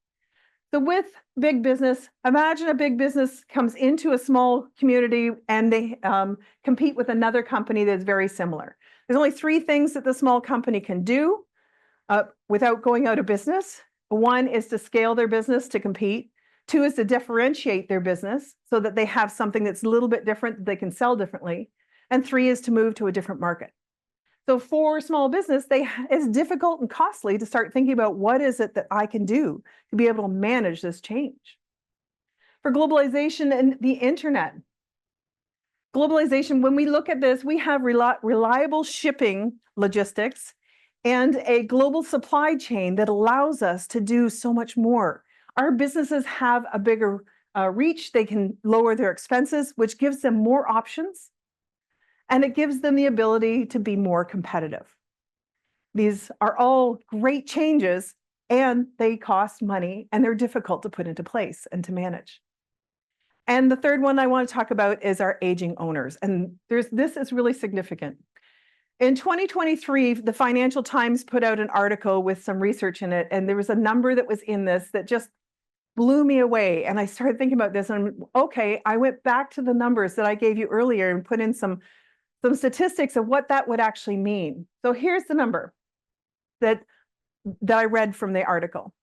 So with big business, imagine a big business comes into a small community and they compete with another company that's very similar. There's only 3 things that the small company can do without going out of business. 1 is to scale their business to compete. 2 is to differentiate their business so that they have something that's a little bit different that they can sell differently. And 3 is to move to a different market. So for small business, it's difficult and costly to start thinking about what is it that I can do to be able to manage this change. For globalization and the internet, globalization, when we look at this, we have reliable shipping logistics and a global supply chain that allows us to do so much more. Our businesses have a bigger reach. They can lower their expenses, which gives them more options. And it gives them the ability to be more competitive. These are all great changes, and they cost money, and they're difficult to put into place and to manage. And the third one I want to talk about is our aging owners. And this is really significant. In 2023, the Financial Times put out an article with some research in it, and there was a number that was in this that just blew me away. And I started thinking about this, and okay, I went back to the numbers that I gave you earlier and put in some statistics of what that would actually mean. So here's the number that I read from the article.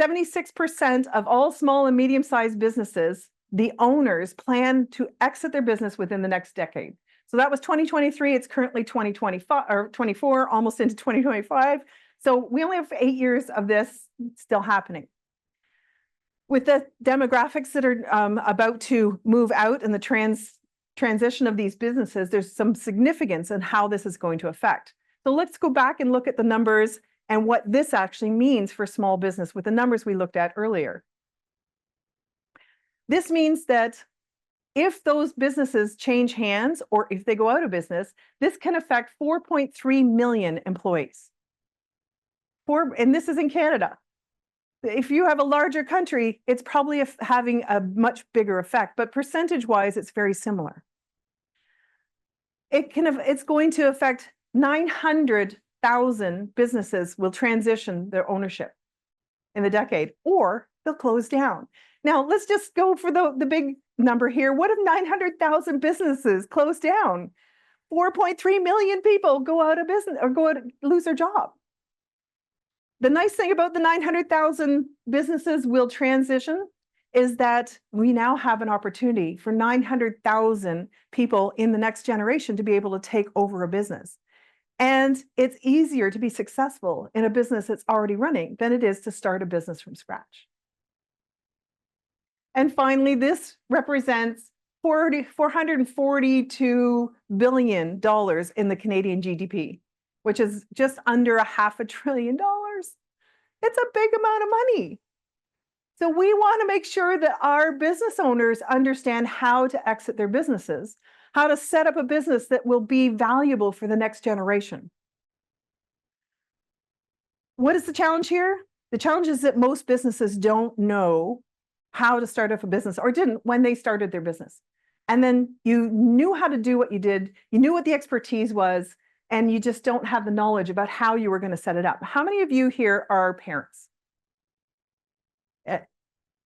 76% of all small and medium-sized businesses, the owners plan to exit their business within the next decade. So that was 2023. It's currently 2025 or 24, almost into 2025. So we only have 8 years of this still happening. With the demographics that are about to move out and the transition of these businesses, there's some significance in how this is going to affect. So let's go back and look at the numbers and what this actually means for small business with the numbers we looked at earlier. This means that if those businesses change hands or if they go out of business, this can affect 4.3 million employees. And this is in Canada. If you have a larger country, it's probably having a much bigger effect, but percentage-wise, it's very similar. it's going to affect 900,000 businesses will transition their ownership in the decade, or they'll close down. Now, let's just go for the big number here. What if 900,000 businesses close down? 4.3 million people go out of business or lose their job. The nice thing about the 900,000 businesses will transition is that we now have an opportunity for 900,000 people in the next generation to be able to take over a business. And it's easier to be successful in a business that's already running than it is to start a business from scratch. And finally, this represents $442 billion in the Canadian GDP, which is just under $500 billion. It's a big amount of money. So we want to make sure that our business owners understand how to exit their businesses, how to set up a business that will be valuable for the next generation. What is the challenge here? The challenge is that most businesses don't know how to start up a business, or didn't when they started their business. And then you knew how to do what you did, you knew what the expertise was, and you just don't have the knowledge about how you were going to set it up. How many of you here are parents?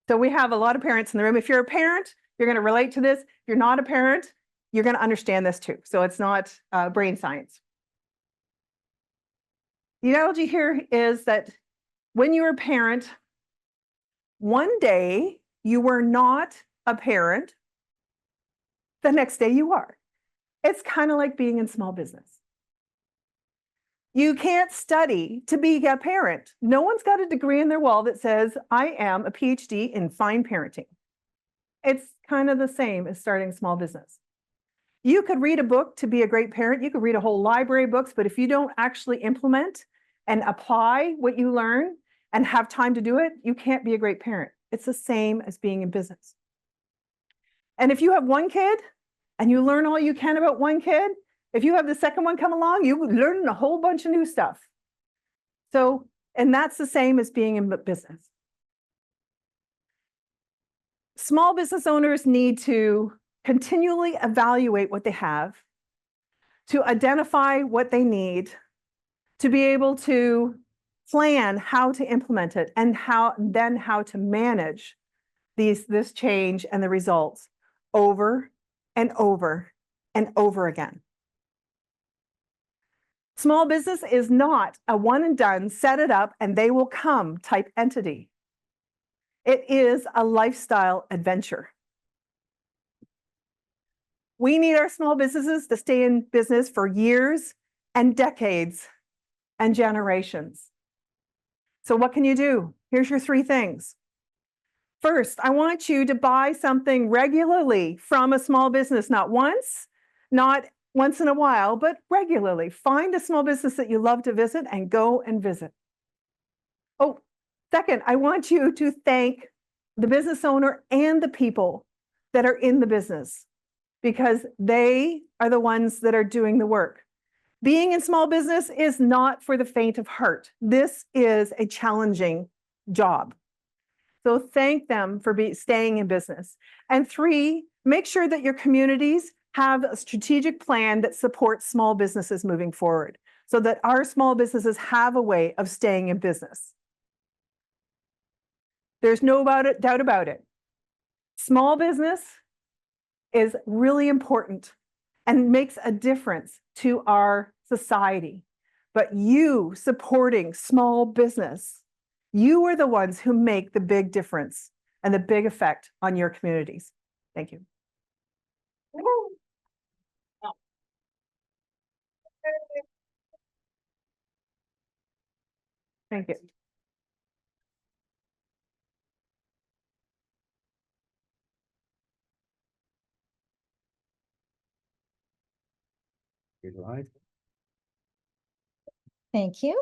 So we have a lot of parents in the room. If you're a parent, you're going to relate to this. If you're not a parent, you're going to understand this too. So it's not brain science. The analogy here is that when you're a parent, one day you were not a parent, the next day you are. It's kind of like being in small business. You can't study to be a parent. No one's got a degree in their wall that says, I am a PhD in fine parenting. It's kind of the same as starting a small business. You could read a book to be a great parent. You could read a whole library of books, but if you don't actually implement and apply what you learn and have time to do it, you can't be a great parent. It's the same as being in business. And if you have one kid and you learn all you can about one kid, if you have the second one come along, you learn a whole bunch of new stuff. So, and that's the same as being in business. Small business owners need to continually evaluate what they have, to identify what they need, to be able to plan how to implement it, and how to manage this change and the results over and over and over again. Small business is not a one and done, set it up and they will come type entity. It is a lifestyle adventure. We need our small businesses to stay in business for years and decades and generations. So what can you do? Here's your 3 things. First, I want you to buy something regularly from a small business, not once in a while, but regularly. Find a small business that you love to visit and go and visit. Oh, second, I want you to thank the business owner and the people that are in the business, because they are the ones that are doing the work. Being in small business is not for the faint of heart. This is a challenging job. So thank them for staying in business. And 3, make sure that your communities have a strategic plan that supports small businesses moving forward, so that our small businesses have a way of staying in business. There's no doubt about it. Small business is really important and makes a difference to our society. But you supporting small business, you are the ones who make the big difference and the big effect on your communities. Thank you. Thank you. You're live. Thank you.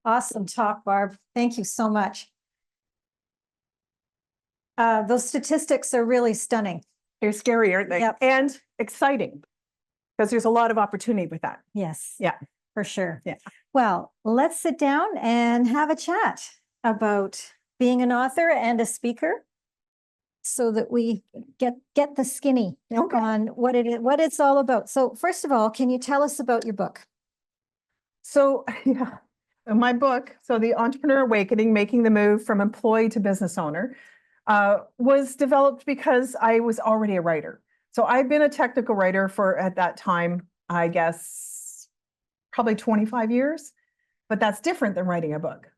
Awesome talk, Barb. Thank you so much. Those statistics are really stunning. They're scary, aren't they? Yep. And exciting, because there's a lot of opportunity with that. Yes. Yeah. For sure. Yeah. Well, let's sit down and have a chat about being an author and a speaker. so that we get the skinny Okay. on what it is, what it's all about. So first of all, can you tell us about your book? So, yeah, my book, so The Entrepreneur Awakening, Making the Move from Employee to Business Owner, was developed because I was already a writer. So I've been a technical writer for, at that time, I guess, probably 25 years, but that's different than writing a book.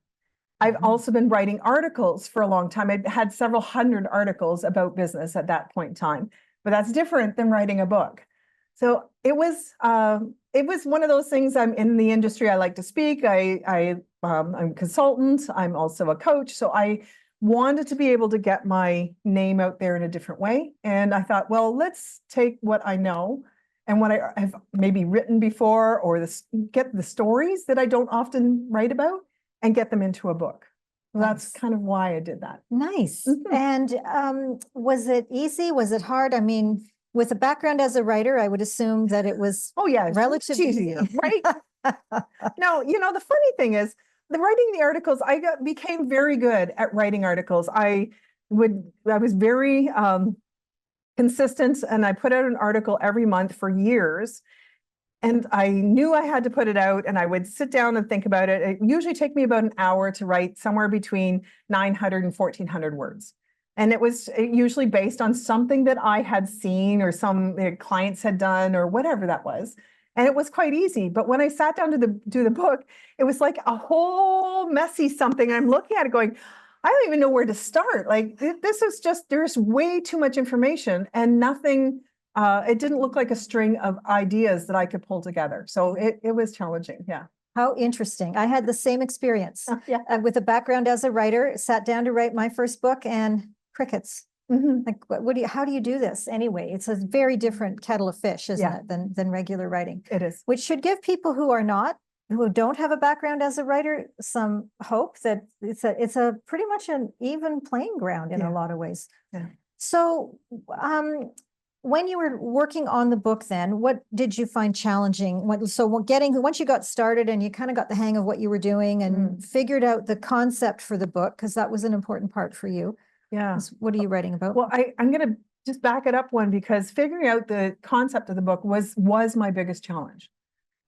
I've also been writing articles for a long time. I had several hundred articles about business at that point in time, but that's different than writing a book. So it was one of those things. I'm in the industry. I like to speak. I'm a consultant. I'm also a coach. So I wanted to be able to get my name out there in a different way. And I thought, well, let's take what I know and what I have maybe written before, or get the stories that I don't often write about, and get them into a book. That's Nice. kind of why I did that. Nice. Mhm. And was it easy? Was it hard? I mean, with a background as a writer, I would assume that it was Oh yeah, it's much relatively easier, right? No, the funny thing is, writing the articles, became very good at writing articles. I was very consistent, and I put out an article every month for years. And I knew I had to put it out, and I would sit down and think about it. It usually take me about an hour to write somewhere between 900 and 1400 words. And it was usually based on something that I had seen, or some clients had done, or whatever that was. And it was quite easy. But when I sat down to do the book, it was like a whole messy something. I'm looking at it going, I don't even know where to start. Like, this is just, there's way too much information and nothing. It didn't look like a string of ideas that I could pull together. So it was challenging. Yeah. How interesting. I had the same experience Yeah. with a background as a writer, sat down to write my first book and crickets. Mhm. Like, how do you do this anyway? It's a very different kettle of fish, isn't Yeah. it, than regular writing, It is. which should give people who don't have a background as a writer, some hope that it's a pretty much an even playing ground in Yeah. a lot of ways. Yeah. So, when you were working on the book, then what did you find challenging? Once you got started and you kind of got the hang of what you were doing and figured out the concept for the book, because that was an important part for you. Yeah. What are you writing about? Well, I'm going to just back it up one, because figuring out the concept of the book was my biggest challenge.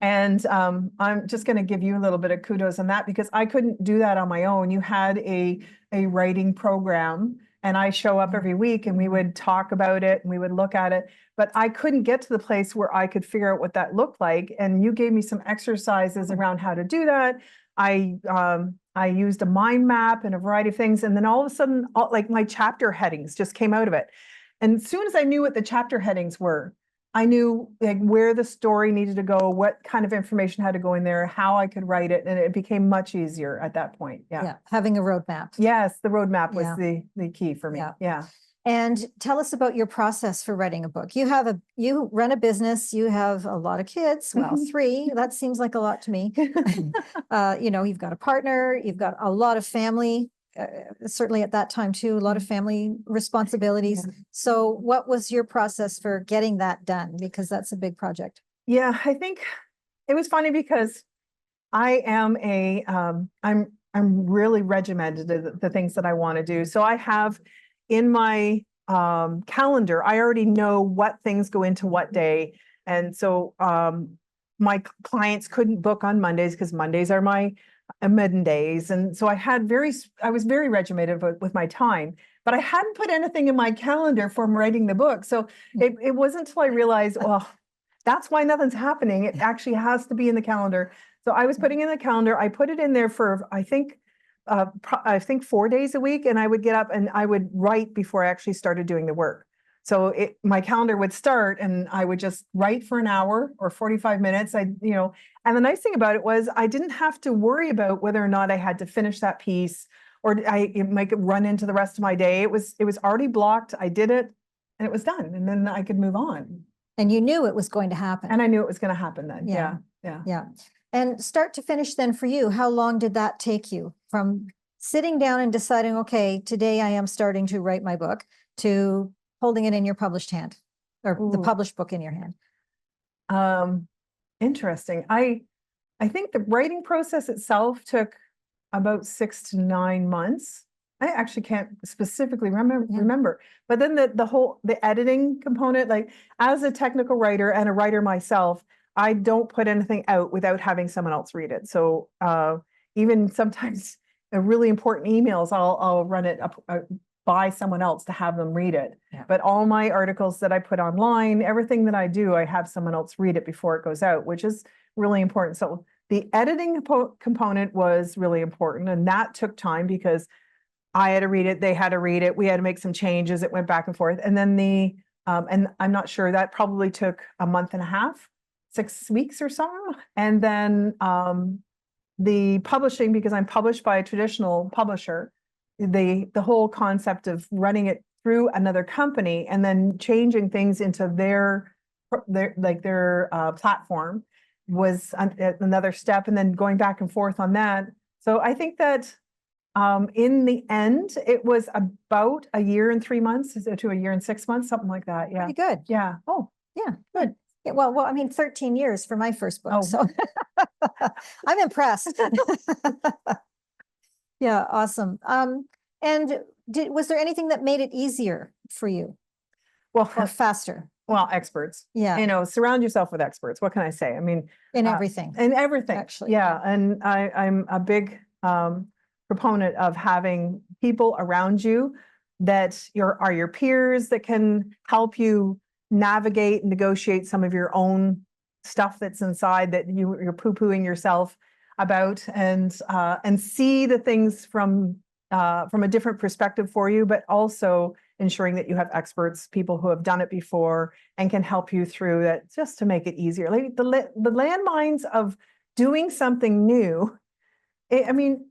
And I'm just going to give you a little bit of kudos on that, because I couldn't do that on my own. You had a writing program, and I show up every week, and we would talk about it, and we would look at it, but I couldn't get to the place where I could figure out what that looked like. And you gave me some exercises around how to do that. I used a mind map and a variety of things. And then all of a sudden, like, my chapter headings just came out of it. And as soon as I knew what the chapter headings were, I knew, like, where the story needed to go, what kind of information had to go in there, how I could write it. And it became much easier at that point. Yeah. Yeah, having a roadmap. Yes, the roadmap was Yeah. the key for me. Yeah. Yeah. And tell us about your process for writing a book. You run a business, you have a lot of kids, well, 3, that seems like a lot to me. You've got a partner, you've got a lot of family, certainly at that time too, a lot of family responsibilities. Yeah. So what was your process for getting that done? Because that's a big project. Yeah, I think it was funny, because I am I'm really regimented to the things that I want to do. So I have in my calendar, I already know what things go into what day. And so my clients couldn't book on Mondays, because Mondays are my midden days. And so I was very regimented with my time, but I hadn't put anything in my calendar for writing the book. So it wasn't until I realized, well, that's why nothing's happening. It actually has to be in the calendar. So I was putting in the calendar. I put it in there for, I think 4 days a week, and I would get up and I would write before I actually started doing the work. So my calendar would start, and I would just write for an hour or 45 minutes. And the nice thing about it was I didn't have to worry about whether or not I had to finish that piece, or it might run into the rest of my day. It was already blocked. I did it, and it was done, and then I could move on. And you knew it was going to happen. And I knew it was going to happen then. Yeah. Yeah. Yeah. And start to finish then for you, how long did that take you from sitting down and deciding, okay, today I am starting to write my book, to holding it in your published hand, or the Ooh. published book in your hand? Interesting. I think the writing process itself took about 6 to 9 months. I actually can't specifically remember, Yeah. but then the editing component, like as a technical writer and a writer myself, I don't put anything out without having someone else read it. So even sometimes really important emails, I'll run it up by someone else to have them read it. Yeah. But all my articles that I put online, everything that I do, I have someone else read it before it goes out, which is really important. So the editing component was really important, and that took time because I had to read it, they had to read it, we had to make some changes, it went back and forth. And then and I'm not sure, that probably took a month and a half, 6 weeks or so. And then the publishing, because I'm published by a traditional publisher, the whole concept of running it through another company and then changing things into their platform was another step, and then going back and forth on that. So I think that in the end, it was about a year and 3 months to a year and 6 months, something like that. Yeah. Pretty good. Yeah. Oh, Yeah, good. Yeah, well, I mean, 13 years for my first book, Oh. so I'm impressed. Yeah, awesome. And was there anything that made it easier for you or well, faster? well, experts. Yeah, You know, surround yourself with experts. What can I say? I mean, in everything. and everything. Actually. Yeah. And I'm a big proponent of having people around you that are your peers that can help you navigate and negotiate some of your own stuff that's inside that you're poo-pooing yourself about, and see the things from a different perspective for you, but also ensuring that you have experts, people who have done it before and can help you through that, just to make it easier. Like the landmines of doing something new. I mean,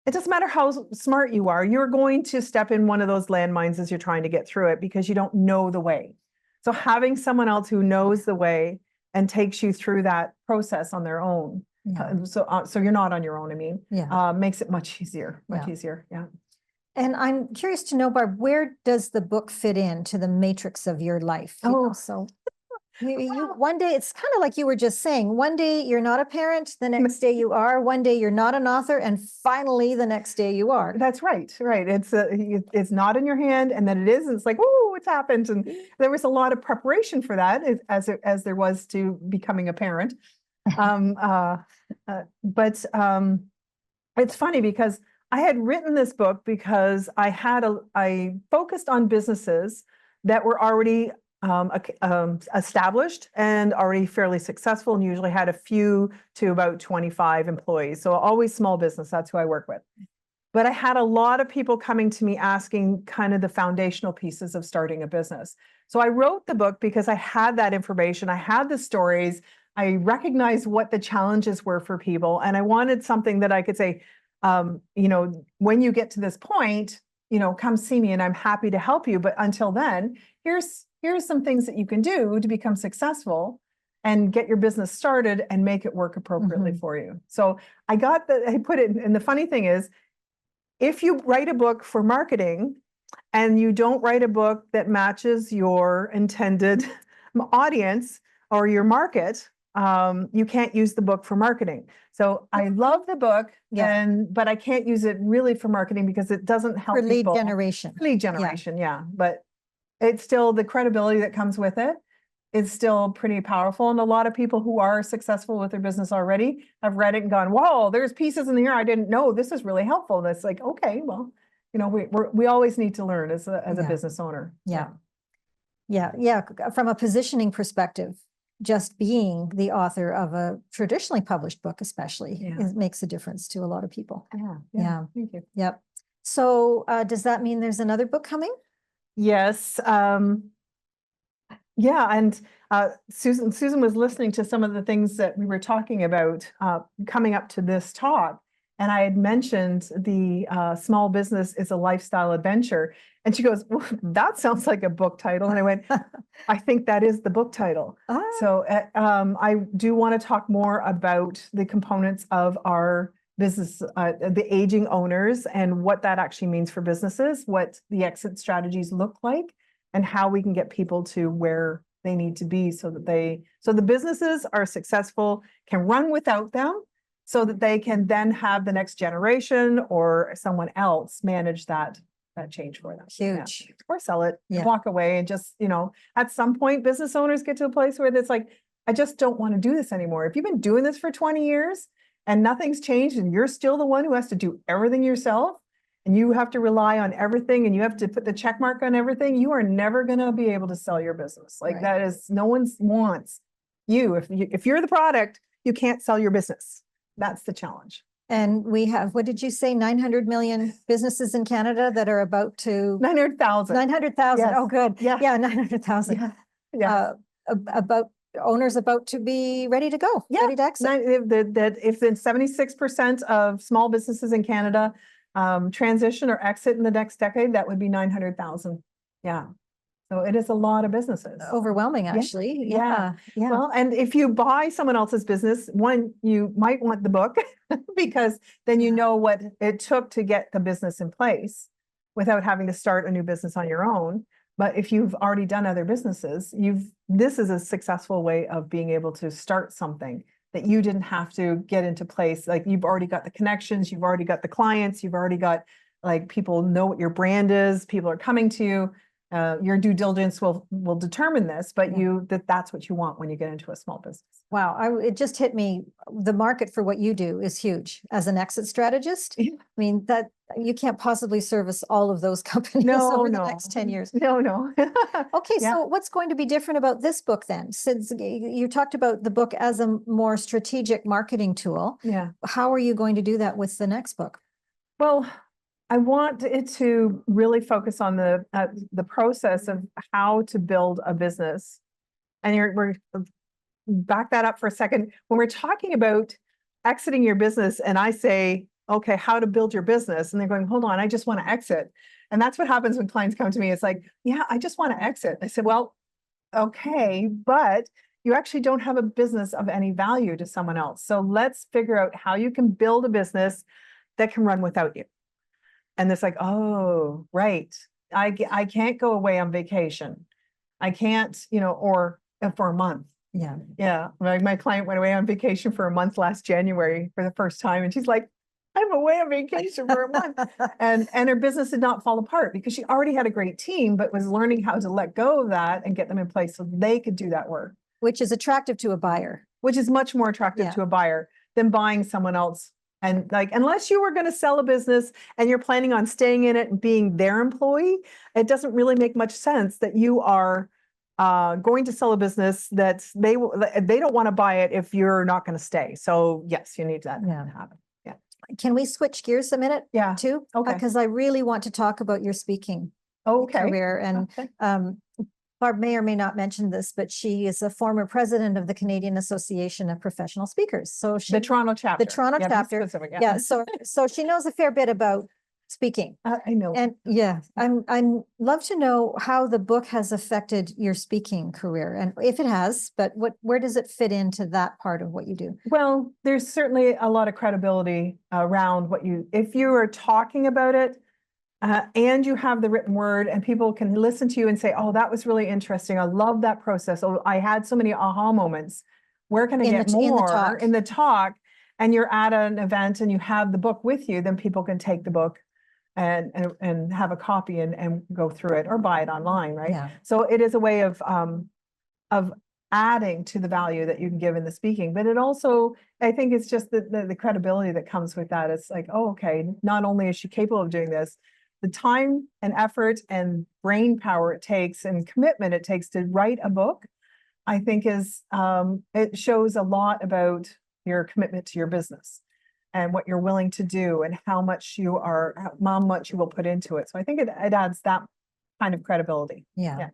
it doesn't matter how smart you are, you're going to step in one of those landmines as you're trying to get through it because you don't know the way. So having someone else who knows the way and takes you through that process on their own. Yeah. So you're not on your own, I mean, Yeah. makes it much easier, Yeah. Yeah. And I'm curious to know, Barb, where does the book fit into the matrix of your life? You know, Oh. so you one day, it's kind of like you were just saying, one day you're not a parent, the next day you are, one day you're not an author, and finally the next day you are. That's right. It's not in your hand, and then it is, and it's like, oh, it's happened. And there was a lot of preparation for that, as there was to becoming a parent. But it's funny because I had written this book because I focused on businesses that were already established and already fairly successful, and usually had a few to about 25 employees. So always small business, that's who I work with. But I had a lot of people coming to me asking kind of the foundational pieces of starting a business. So I wrote the book because I had that information, I had the stories, I recognized what the challenges were for people, and I wanted something that I could say, when you get to this point, come see me and I'm happy to help you. But until then, here's some things that you can do to become successful and get your business started and make it work appropriately for you. So I put it, and the funny thing is, if you write a book for marketing and you don't write a book that matches your intended audience or your market, you can't use the book for marketing. So I love the book, but I can't use it really for marketing because it doesn't help For lead people. generation. Lead generation, yeah. But it's still, the credibility that comes with it is still pretty powerful. And a lot of people who are successful with their business already have read it and gone, whoa, there's pieces in here I didn't know. This is really helpful. That's like, okay, well, we always need to learn as a business owner. Yeah. From a positioning perspective, just being the author of a traditionally published book, especially, it makes a difference to a lot of people. Yeah. Thank you. Yep. So does that mean there's another book coming? Yes. And Susan was listening to some of the things that we were talking about coming up to this talk. And I had mentioned the small business is a lifestyle adventure. And she goes, well, that sounds like a book title. And I went, I think that is the book title. So I do want to talk more about the components of our business, the aging owners, and what that actually means for businesses, what the exit strategies look like, and how we can get people to where they need to be so that the businesses are successful, can run without them, so that they can then have the next generation or someone else manage that change for them. Yeah. Huge. Or sell it, Yeah. walk away, and just, at some point, business owners get to a place where it's like, I just don't want to do this anymore. If you've been doing this for 20 years and nothing's changed and you're still the one who has to do everything yourself and you have to rely on everything and you have to put the check mark on everything, you are never going to be able to sell your business. Like Right. that is, no one wants you. If you're the product, you can't sell your business. That's the challenge. And we have, what did you say, 900 million businesses in Canada that are about to 900,000. 900,000. Yes. Oh, good. Yeah. Yeah, 900,000. Yeah. Yeah. About owners about to be ready to go, Yeah. ready to exit. If then 76% of small businesses in Canada transition or exit in the next decade, that would be 900,000. Yeah. So it is a lot of businesses. Overwhelming, actually. Yeah. Yeah. Well, and if you buy someone else's business, one, you might want the book because then you know what it took to get the business in place without having to start a new business on your own. But if you've already done other businesses, this is a successful way of being able to start something that you didn't have to get into place. Like you've already got the connections, you've already got the clients, you've already got like people know what your brand is, people are coming to you. Your due diligence will determine this, but that's what you want when you get into a small business. Wow. It just hit me. The market for what you do is huge as an exit strategist. Yeah. I mean, that you can't possibly service all of those companies over the next 10 years. No. Okay, Yeah. so what's going to be different about this book then? Since you talked about the book as a more strategic marketing tool, Yeah. how are you going to do that with the next book? Well, I want it to really focus on the process of how to build a business. And we're back that up for a second. When we're talking about exiting your business and I say, okay, how to build your business, and they're going, hold on, I just want to exit. And that's what happens when clients come to me. It's like, yeah, I just want to exit. I said, well, okay, but you actually don't have a business of any value to someone else. So let's figure out how you can build a business that can run without you. And it's like, oh, right. I can't go away on vacation. I can't, or for a month. Yeah. Yeah. My client went away on vacation for a month last January for the first time. And she's like, I'm away on vacation for a month. And her business did not fall apart because she already had a great team, but was learning how to let go of that and get them in place so they could do that work. Which is attractive to a buyer. Which is much more attractive to a buyer than buying someone else. And like, unless you were going to sell a business and you're planning on staying in it and being their employee, it doesn't really make much sense that you are going to sell a business that they don't want to buy it if you're not going to stay. So yes, you need that to happen. Yeah. Can we switch gears a minute? Yeah. Too? Okay. Because I really want to talk about your speaking career. And Barb may or may not mention this, but she is a former president of the Canadian Association of Professional Speakers. So The Toronto chapter. The Toronto chapter. Specific, Yeah. So she knows a fair bit about speaking. I know. And I'm love to know how the book has affected your speaking career, and if it has, but where does it fit into that part of what you do? Well, there's certainly a lot of credibility around if you are talking about it, and you have the written word and people can listen to you and say, oh, that was really interesting. I love that process. Oh, I had so many aha moments. Where can I get more in the talk? And you're at an event and you have the book with you, then people can take the book and have a copy and go through it or buy it online, right? Yeah. So it is a way of adding to the value that you can give in the speaking, but it also, I think it's just the credibility that comes with that. It's like, oh, okay, not only is she capable of doing this, the time and effort and brain power it takes and commitment it takes to write a book, I think it shows a lot about your commitment to your business and what you're willing to do and how much you will put into it. So I think it adds that kind of credibility. Yeah.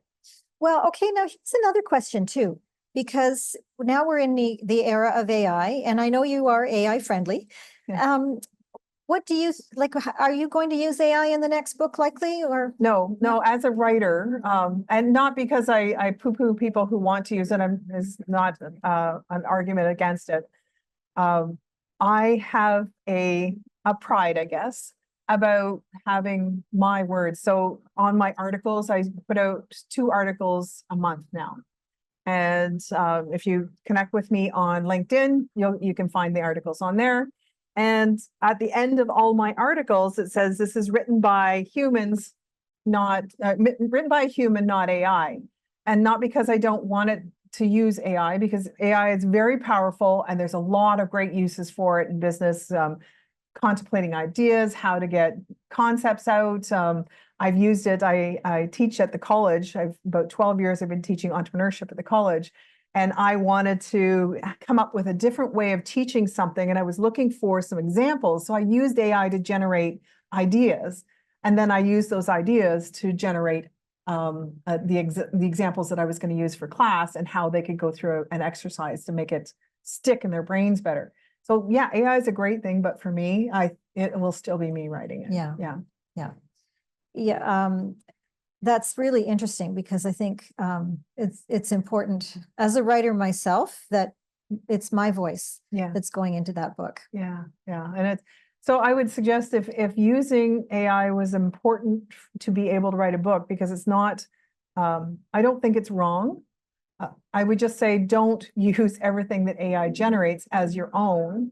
Well, okay, now here's another question too, because now we're in the era of AI, and I know you are AI friendly. Yeah. What do you like? Are you going to use AI in the next book likely, or? No, as a writer, and not because I poo-poo people who want to use it, is not an argument against it. I have a pride, I guess, about having my words. So on my articles, I put out 2 articles a month now. And if you connect with me on LinkedIn, you can find the articles on there. And at the end of all my articles, it says this is written by humans, not written by a human, not AI. And not because I don't want it to use AI, because AI is very powerful and there's a lot of great uses for it in business, contemplating ideas, how to get concepts out. I've used it. I teach at the college. I've about 12 years I've been teaching entrepreneurship at the college. And I wanted to come up with a different way of teaching something. And I was looking for some examples. So I used AI to generate ideas. And then I used those ideas to generate the examples that I was going to use for class and how they could go through an exercise to make it stick in their brains better. So yeah, AI is a great thing, but for me, it will still be me writing it. Yeah. Yeah. Yeah. Yeah. That's really interesting because I think it's important as a writer myself that it's my voice Yeah. that's going into that book. Yeah. Yeah. And so I would suggest if using AI was important to be able to write a book, because it's not, I don't think it's wrong. I would just say, don't use everything that AI generates as your own.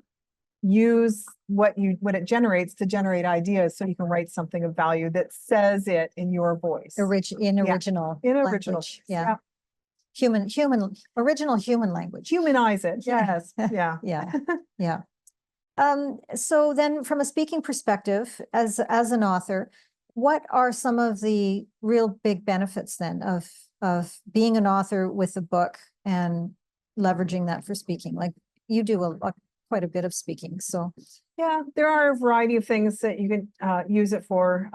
Use what it generates to generate ideas so you can write something of value that says it in your voice. Original In original. language. Yeah. Original human language. Humanize it. Yes. Yeah. Yeah. Yeah. So then from a speaking perspective, as an author, what are some of the real big benefits then of being an author with a book and leveraging that for speaking? Like you do quite a bit of speaking, so. Yeah, there are a variety of things that you can use it for.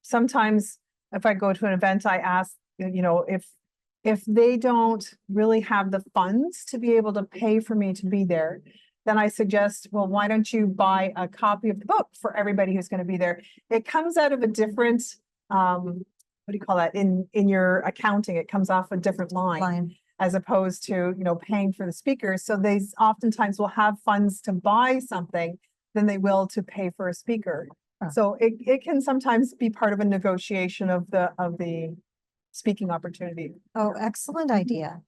Sometimes if I go to an event, I ask, if they don't really have the funds to be able to pay for me to be there, then I suggest, well, why don't you buy a copy of the book for everybody who's going to be there? It comes out of a different, what do you call that? In your accounting, it comes off a different line. As opposed to, paying for the speakers. So they oftentimes will have funds to buy something than they will to pay for a speaker. So it can sometimes be part of a negotiation of the speaking opportunity. Oh, excellent idea.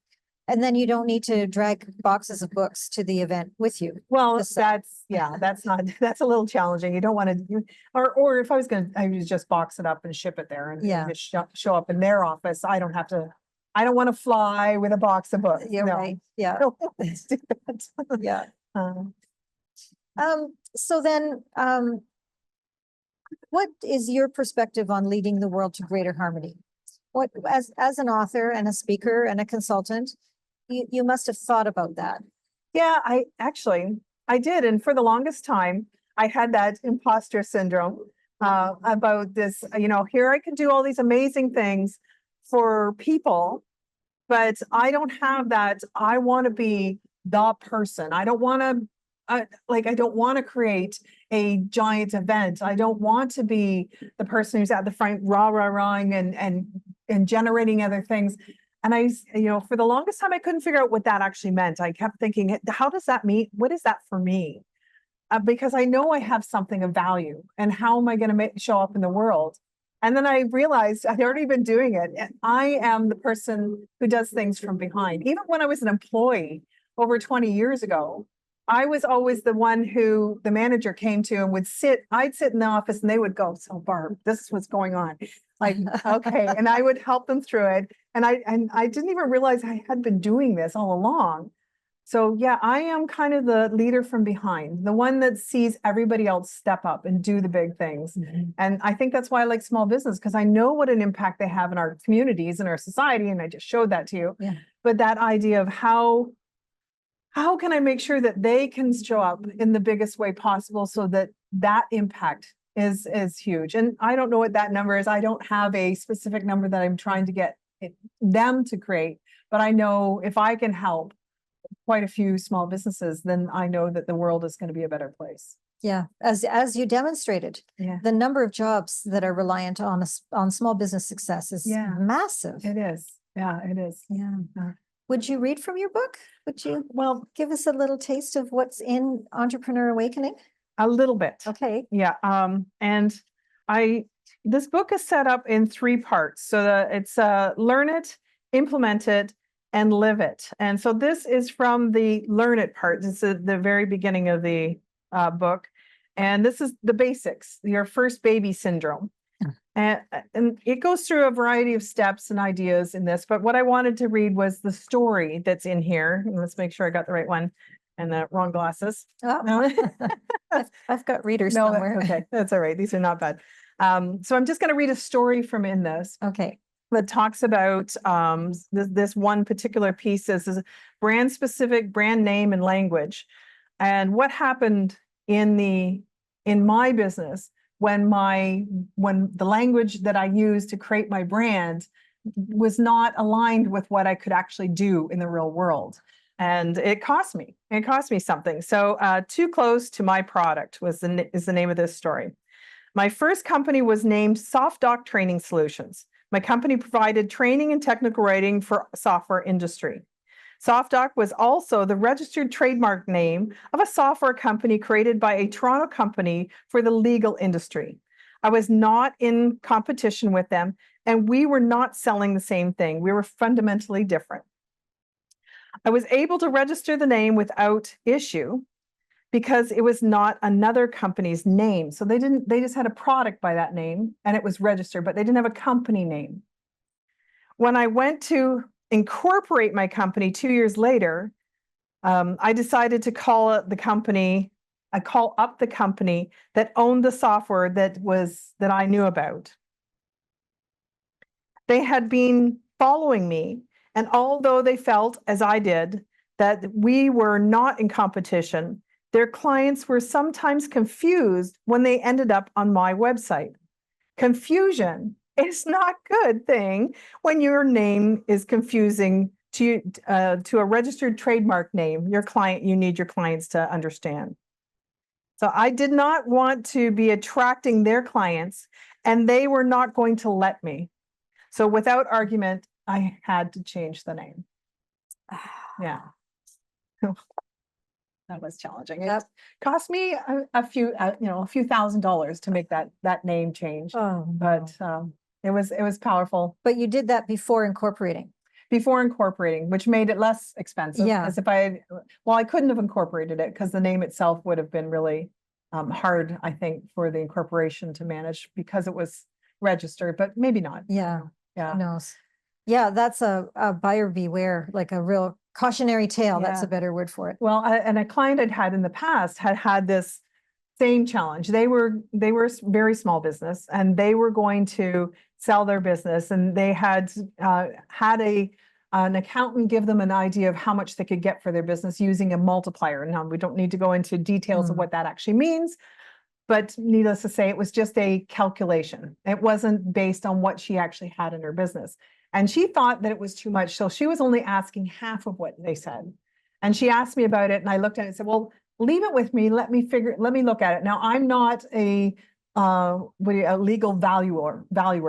And then you don't need to drag boxes of books to the event with you. Well, that's a little challenging. You don't want to, or if I would just box it up and ship it there and just show up in their office. I don't want to fly with a box of books. You're right. Yeah. Let's do that. Yeah. So then, what is your perspective on leading the world to greater harmony? What, as an author and a speaker and a consultant, you must have thought about that. Yeah, I did. And for the longest time, I had that imposter syndrome about this, here I can do all these amazing things for people, but I don't have that. I want to be the person. I don't want to, I don't want to create a giant event. I don't want to be the person who's at the front rah-rah-rahing and generating other things. And I, for the longest time, I couldn't figure out what that actually meant. I kept thinking, how does that mean? What is that for me? Because I know I have something of value, and how am I going to show up in the world? And then I realized I'd already been doing it. And I am the person who does things from behind. Even when I was an employee over 20 years ago, I was always the one who the manager came to and I'd sit in the office and they would go, so Barb, this is what's going on. Like, okay. And I would help them through it. And I didn't even realize I had been doing this all along. So yeah, I am kind of the leader from behind, the one that sees everybody else step up and do the big things. Mm-hmm. And I think that's why I like small business, because I know what an impact they have in our communities and our society. And I just showed that to you. Yeah. But that idea of how can I make sure that they can show up in the biggest way possible so that impact is huge. And I don't know what that number is. I don't have a specific number that I'm trying to get them to create, but I know if I can help quite a few small businesses, then I know that the world is going to be a better place. Yeah, as you demonstrated, the number of jobs that are reliant on small business success is massive. It is. Yeah, it is. Yeah. Would you read from your book? Would you give us a little taste of what's in Entrepreneur Awakening? A little bit. Okay. Yeah. And this book is set up in 3 parts. So it's learn it, implement it, and live it. And so this is from the learn it part. This is the very beginning of the book. And this is the basics, your first baby syndrome. And it goes through a variety of steps and ideas in this, but what I wanted to read was the story that's in here. And let's make sure I got the right one and the wrong glasses. Oh, No, I've got readers no, somewhere. okay, that's all right. These are not bad. So I'm just going to read a story from in this Okay. that talks about this one particular piece. This is brand specific, brand name and language. And what happened in my business when the language that I used to create my brand was not aligned with what I could actually do in the real world. And it cost me something. So Too Close to My Product is the name of this story. My first company was named SoftDoc Training Solutions. My company provided training and technical writing for software industry. SoftDoc was also the registered trademark name of a software company created by a Toronto company for the legal industry. I was not in competition with them, and we were not selling the same thing. We were fundamentally different. I was able to register the name without issue because it was not another company's name. So they just had a product by that name and it was registered, but they didn't have a company name. When I went to incorporate my company 2 years later, I decided to call up the company that owned the software that I knew about. They had been following me, and although they felt, as I did, that we were not in competition, their clients were sometimes confused when they ended up on my website. Confusion is not a good thing when your name is confusing to a registered trademark name. You need your clients to understand. So I did not want to be attracting their clients, and they were not going to let me. So without argument, I had to change the name. Yeah. That was challenging. It cost me a few $1,000s to make that name change. Oh, But it was powerful but you did that before incorporating. which made it less expensive. Yeah. As if I couldn't have incorporated it because the name itself would have been really hard, I think, for the incorporation to manage because it was registered, but maybe not. Yeah. Yeah. Who knows? Yeah, that's a buyer beware, like a real cautionary tale. That's Yeah. a better word for it. Well, and a client I'd had in the past had this same challenge. They were very small business, and they were going to sell their business, and they had an accountant give them an idea of how much they could get for their business using a multiplier. Now, we don't need to go into details of what that actually means, but needless to say, it was just a calculation. It wasn't based on what she actually had in her business. And she thought that it was too much. So she was only asking half of what they said. And she asked me about it, and I looked at it and said, well, leave it with me. Let me look at it. Now, I'm not a legal valuer.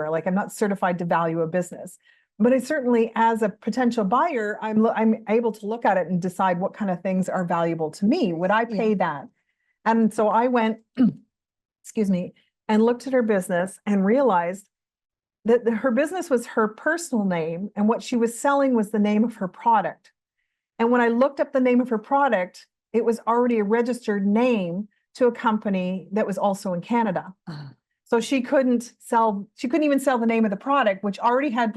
Like, I'm not certified to value a business. But I certainly, as a potential buyer, I'm able to look at it and decide what kind of things are valuable to me. Would I pay that? And so I went, excuse me, and looked at her business and realized that her business was her personal name, and what she was selling was the name of her product. And when I looked up the name of her product, it was already a registered name to a company that was also in Canada. So she couldn't even sell the name of the product, which already had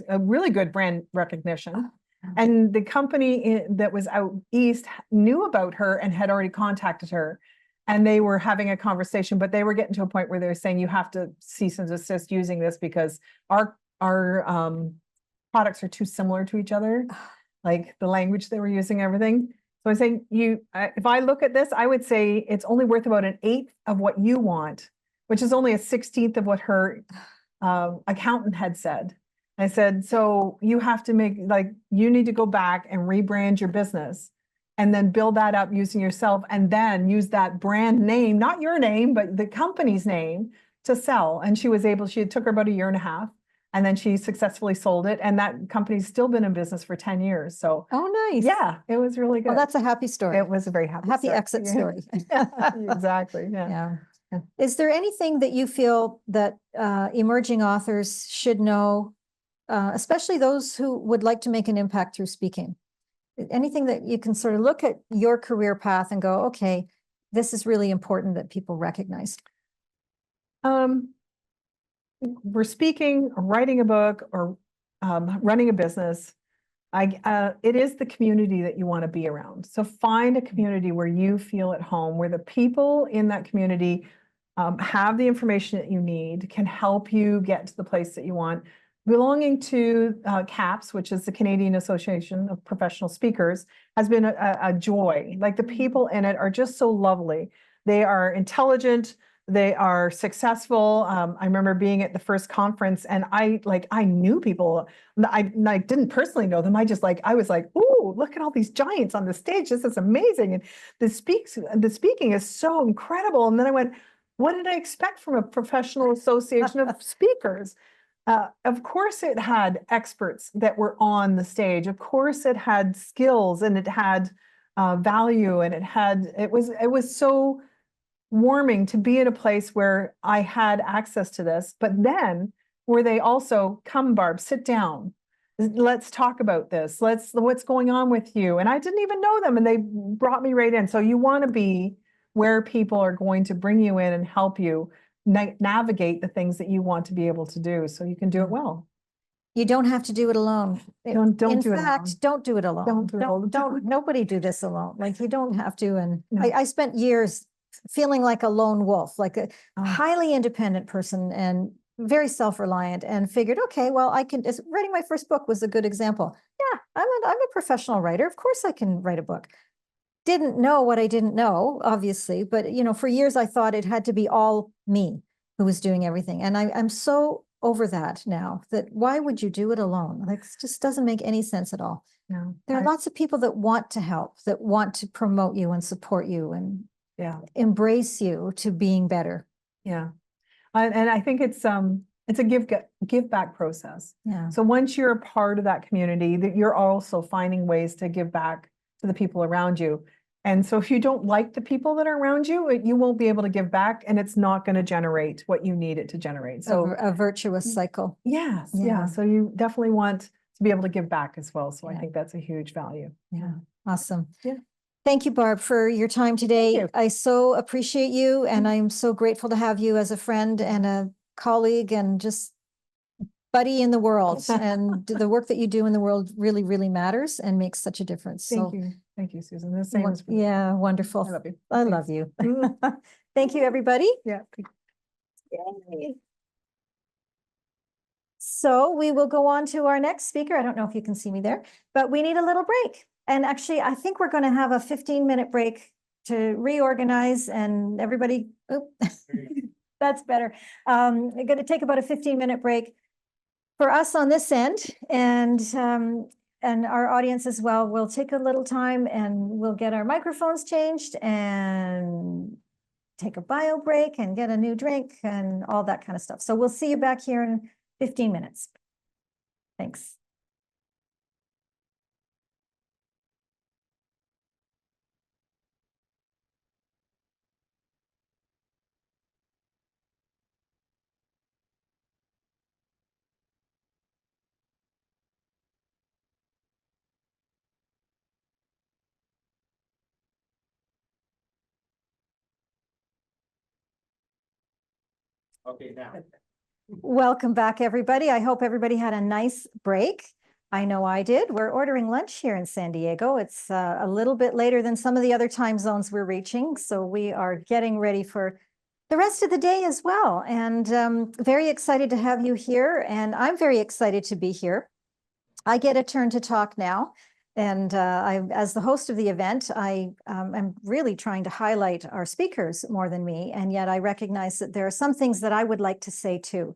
a really good brand recognition. And the company that was out east knew about her and had already contacted her. And they were having a conversation, but they were getting to a point where they were saying, you have to cease and desist using this because our products are too similar to each other, like the language they were using, everything. So I'm saying, if I look at this, I would say it's only worth about 1/8 of what you want, which is only 1/16 of what her accountant had said. I said, so you have to you need to go back and rebrand your business and then build that up using yourself, and then use that brand name, not your name, but the company's name, to sell. And it took her about 1.5 years, and then she successfully sold it. And that company's still been in business for 10 years. So, Oh, nice. yeah, it was really good. Well, that's a happy story. It was a very happy story. Exit story. Exactly. Yeah. Yeah. Is there anything that you feel that emerging authors should know especially those who would like to make an impact through speaking? Anything that you can sort of look at your career path and go, okay, this is really important that people recognize. We're speaking, or writing a book, or running a business. It is the community that you want to be around. So find a community where you feel at home, where the people in that community have the information that you need, can help you get to the place that you want. Belonging to CAPS, which is the Canadian Association of Professional Speakers, has been a joy. Like, the people in it are just so lovely. They are intelligent. They are successful. I remember being at the first conference, and I knew people. I didn't personally know them. I was like, "Ooh, look at all these giants on the stage. This is amazing." And the speaking is so incredible. And then I went, what did I expect from a professional association of speakers? Of course it had experts that were on the stage. Of course it had skills, and it had value, and it was so warming to be in a place where I had access to this, but then where they also, come, Barb, sit down. Let's talk about this. What's going on with you? And I didn't even know them, and they brought me right in. So you want to be where people are going to bring you in and help you navigate the things that you want to be able to do, so you can do it well. You don't have to do it alone. Don't In do it alone. fact, don't do it alone. Don't do it alone. Don't, nobody do this alone. Like, you don't have to. And No. I spent years feeling like a lone wolf, like a Oh. highly independent person and very self-reliant, and figured, okay, well, writing my first book was a good example. Yeah, I'm a professional writer. Of course I can write a book. Didn't know what I didn't know, obviously, but for years I thought it had to be all me who was doing everything. And I'm so over that now, that why would you do it alone? Like, it just doesn't make any sense at all. No, There are lots of people that want to help, that want to promote you and support you and yeah, embrace you to being better. yeah. And I think it's a give back process. Yeah. So once you're a part of that community, that you're also finding ways to give back to the people around you. And so if you don't like the people that are around you, you won't be able to give back, and it's not going to generate what you need it to generate. So A virtuous cycle. yes, Yeah. yeah. So you definitely want to be able to give back as well. So I Yeah. think that's a huge value. Yeah. Awesome. Yeah. Thank you, Barb, for your time today. you. I so appreciate you, and I'm so grateful to have you as a friend and a colleague and just buddy in the world. And the work that you do in the world really, really matters and makes such a difference. Thank So, you. Thank you, Susan. The same as yeah, I wonderful. love you. I Thanks. love you. Thank you, everybody. Yeah. Yay. So we will go on to our next speaker. I don't know if you can see me there, but we need a little break. And actually, I think we're going to have a 15-minute break to reorganize, and everybody, that's better. We're going to take about a 15-minute break for us on this end, and our audience as well. We'll take a little time and we'll get our microphones changed and take a bio break and get a new drink and all that kind of stuff. So we'll see you back here in 15 minutes. Thanks. Okay, now. Welcome back, everybody. I hope everybody had a nice break. I know I did. We're ordering lunch here in San Diego. It's a little bit later than some of the other time zones we're reaching, so we are getting ready for the rest of the day as well. And very excited to have you here, and I'm very excited to be here. I get a turn to talk now. And as the host of the event, I am really trying to highlight our speakers more than me. And yet I recognize that there are some things that I would like to say too.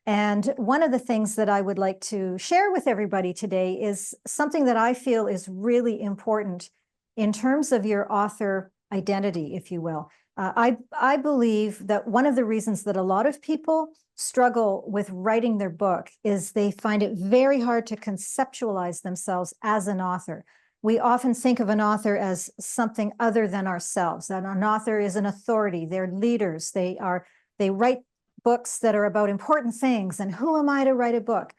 And one of the things that I would like to share with everybody today is something that I feel is really important in terms of your author identity, if you will. I believe that one of the reasons that a lot of people struggle with writing their book is they find it very hard to conceptualize themselves as an author. We often think of an author as something other than ourselves, that an author is an authority, they're leaders, they write books that are about important things, and who am I to write a book?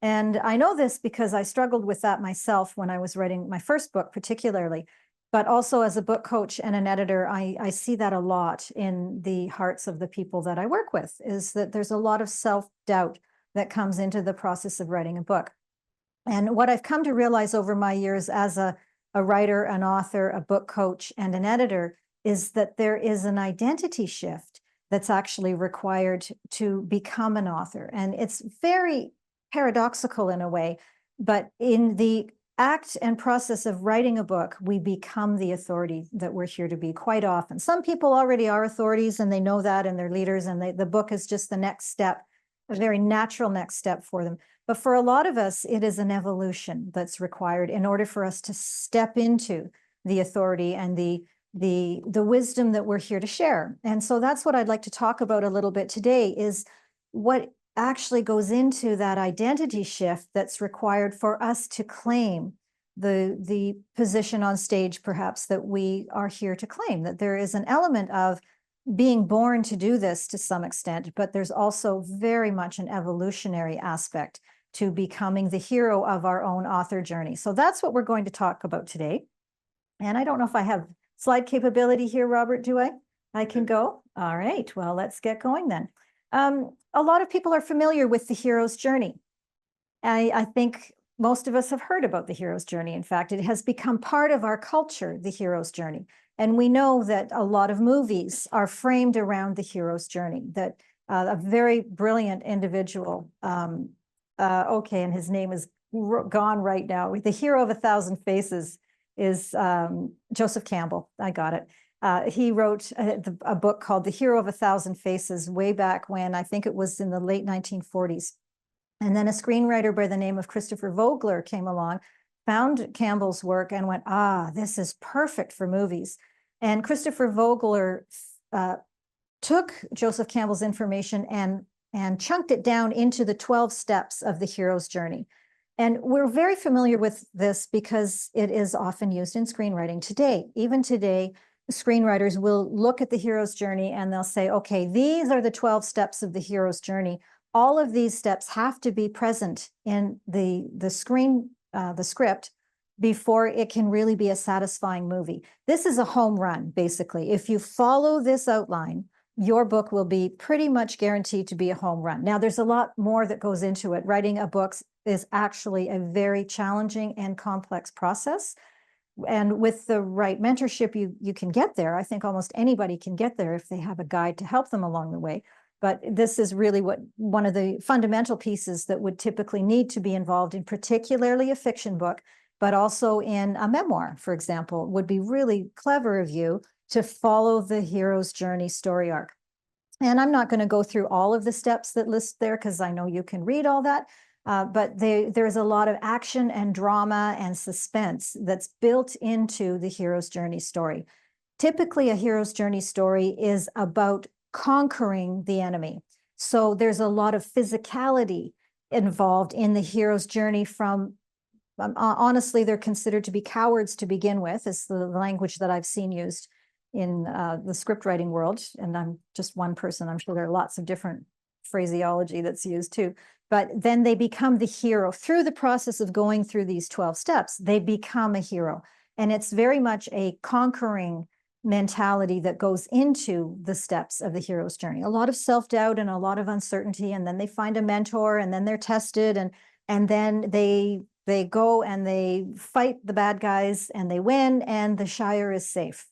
And I know this because I struggled with that myself when I was writing my first book, particularly. But also as a book coach and an editor, I see that a lot in the hearts of the people that I work with, is that there's a lot of self-doubt that comes into the process of writing a book. And what I've come to realize over my years as a writer, an author, a book coach, and an editor is that there is an identity shift that's actually required to become an author. And it's very paradoxical in a way, but in the act and process of writing a book, we become the authority that we're here to be quite often. Some people already are authorities and they know that and they're leaders, and the book is just the next step, a very natural next step for them. But for a lot of us, it is an evolution that's required in order for us to step into the authority and the wisdom that we're here to share. And so that's what I'd like to talk about a little bit today, is what actually goes into that identity shift that's required for us to claim the position on stage, perhaps, that we are here to claim. That there is an element of being born to do this to some extent, but there's also very much an evolutionary aspect to becoming the hero of our own author journey. So that's what we're going to talk about today. And I don't know if I have slide capability here, Robert, do I? I can go? All right, well, let's get going then. A lot of people are familiar with the hero's journey. I think most of us have heard about the hero's journey. In fact, it has become part of our culture, the hero's journey. And we know that a lot of movies are framed around the hero's journey, that a very brilliant individual, okay, and his name is gone right now. The Hero of a Thousand Faces is Joseph Campbell. I got it. He wrote a book called The Hero of a Thousand Faces way back when, I think it was in the late 1940s. And then a screenwriter by the name of Christopher Vogler came along, found Campbell's work and went, this is perfect for movies. And Christopher Vogler took Joseph Campbell's information and chunked it down into the 12 steps of the hero's journey. And we're very familiar with this because it is often used in screenwriting today. Even today, screenwriters will look at the hero's journey and they'll say, okay, these are the 12 steps of the hero's journey. All of these steps have to be present in the script before it can really be a satisfying movie. This is a home run, basically. If you follow this outline, your book will be pretty much guaranteed to be a home run. Now, there's a lot more that goes into it. Writing a book is actually a very challenging and complex process. And with the right mentorship, you can get there. I think almost anybody can get there if they have a guide to help them along the way. But this is really one of the fundamental pieces that would typically need to be involved in, particularly a fiction book, but also in a memoir, for example. Would be really clever of you to follow the hero's journey story arc. And I'm not going to go through all of the steps that list there because I know you can read all that. But there's a lot of action and drama and suspense that's built into the hero's journey story. Typically, a hero's journey story is about conquering the enemy. So there's a lot of physicality involved in the hero's journey from, honestly, they're considered to be cowards to begin with, is the language that I've seen used in the script writing world. And I'm just one person. I'm sure there are lots of different phraseology that's used too. But then they become the hero through the process of going through these 12 steps. They become a hero. And it's very much a conquering mentality that goes into the steps of the hero's journey. A lot of self-doubt and a lot of uncertainty. And then they find a mentor and then they're tested and then they go and they fight the bad guys and they win and the Shire is safe.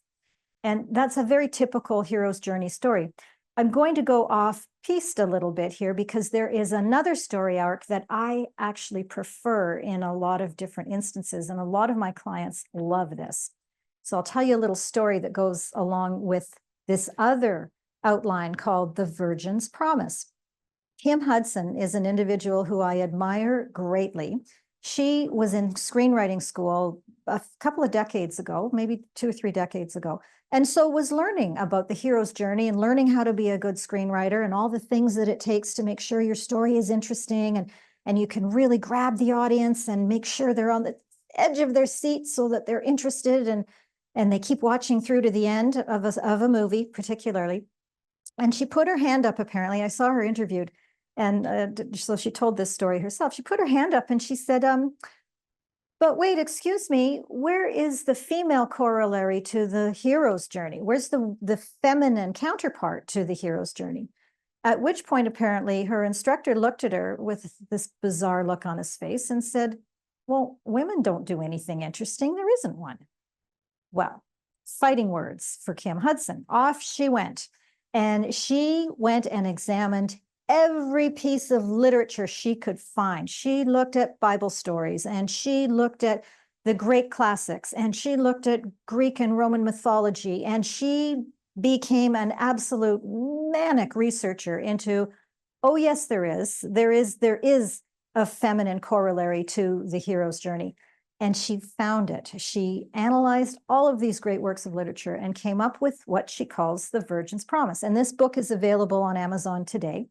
And that's a very typical hero's journey story. I'm going to go off-piste a little bit here because there is another story arc that I actually prefer in a lot of different instances, and a lot of my clients love this. So I'll tell you a little story that goes along with this other outline called The Virgin's Promise. Kim Hudson is an individual who I admire greatly. She was in screenwriting school a couple of decades ago, maybe 2 or 3 decades ago, and so was learning about the hero's journey and learning how to be a good screenwriter and all the things that it takes to make sure your story is interesting and you can really grab the audience and make sure they're on the edge of their seat so that they're interested and they keep watching through to the end of a movie, particularly. And she put her hand up, apparently. I saw her interviewed. And so she told this story herself. She put her hand up and she said, but wait, excuse me, where is the female corollary to the hero's journey? Where's the feminine counterpart to the hero's journey? At which point, apparently, her instructor looked at her with this bizarre look on his face and said, well, women don't do anything interesting. There isn't one. Well, fighting words for Kim Hudson. Off she went. And she went and examined every piece of literature she could find. She looked at Bible stories, and she looked at the great classics, and she looked at Greek and Roman mythology, and she became an absolute manic researcher into, oh yes, there is a feminine corollary to the hero's journey. And she found it. She analyzed all of these great works of literature and came up with what she calls the Virgin's Promise. And this book is available on Amazon today,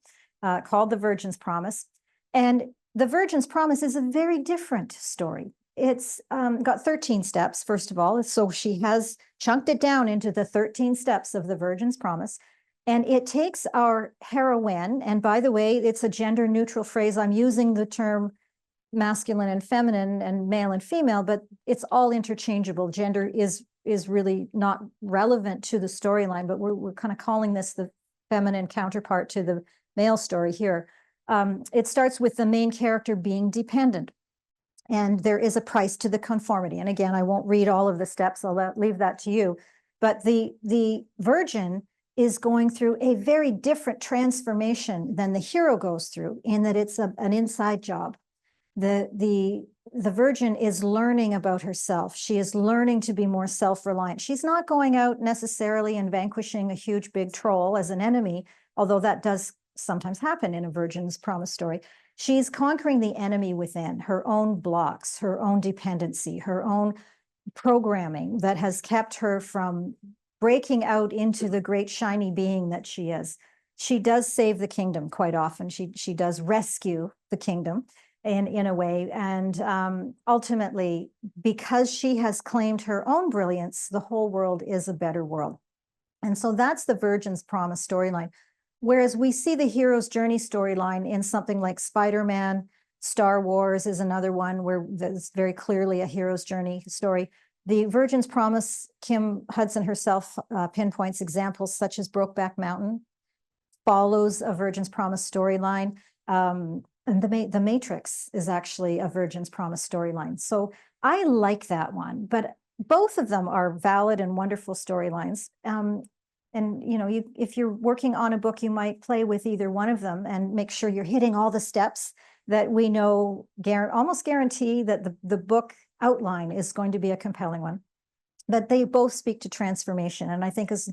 called The Virgin's Promise. And the Virgin's Promise is a very different story. It's got 13 steps, first of all. So she has chunked it down into the 13 steps of the Virgin's Promise. And it takes our heroine, and by the way, it's a gender neutral phrase. I'm using the term masculine and feminine and male and female, but it's all interchangeable. Gender is really not relevant to the storyline, but we're kind of calling this the feminine counterpart to the male story here. It starts with the main character being dependent, and there is a price to the conformity. And again, I won't read all of the steps. I'll leave that to you. But the virgin is going through a very different transformation than the hero goes through, in that it's an inside job. The virgin is learning about herself. She is learning to be more self-reliant. She's not going out necessarily and vanquishing a huge big troll as an enemy, although that does sometimes happen in a Virgin's Promise story. She's conquering the enemy within, her own blocks, her own dependency, her own programming that has kept her from breaking out into the great shiny being that she is. She does save the kingdom quite often. She does rescue the kingdom in a way. And ultimately, because she has claimed her own brilliance, the whole world is a better world. And so that's the Virgin's Promise storyline. Whereas we see the hero's journey storyline in something like Spider-Man, Star Wars is another one where there's very clearly a hero's journey story. The Virgin's Promise, Kim Hudson herself pinpoints examples such as Brokeback Mountain, follows a Virgin's Promise storyline. And the Matrix is actually a Virgin's Promise storyline. So I like that one, but both of them are valid and wonderful storylines. And you know, if you're working on a book, you might play with either one of them and make sure you're hitting all the steps that we know almost guarantee that the book outline is going to be a compelling one. But they both speak to transformation. And I think as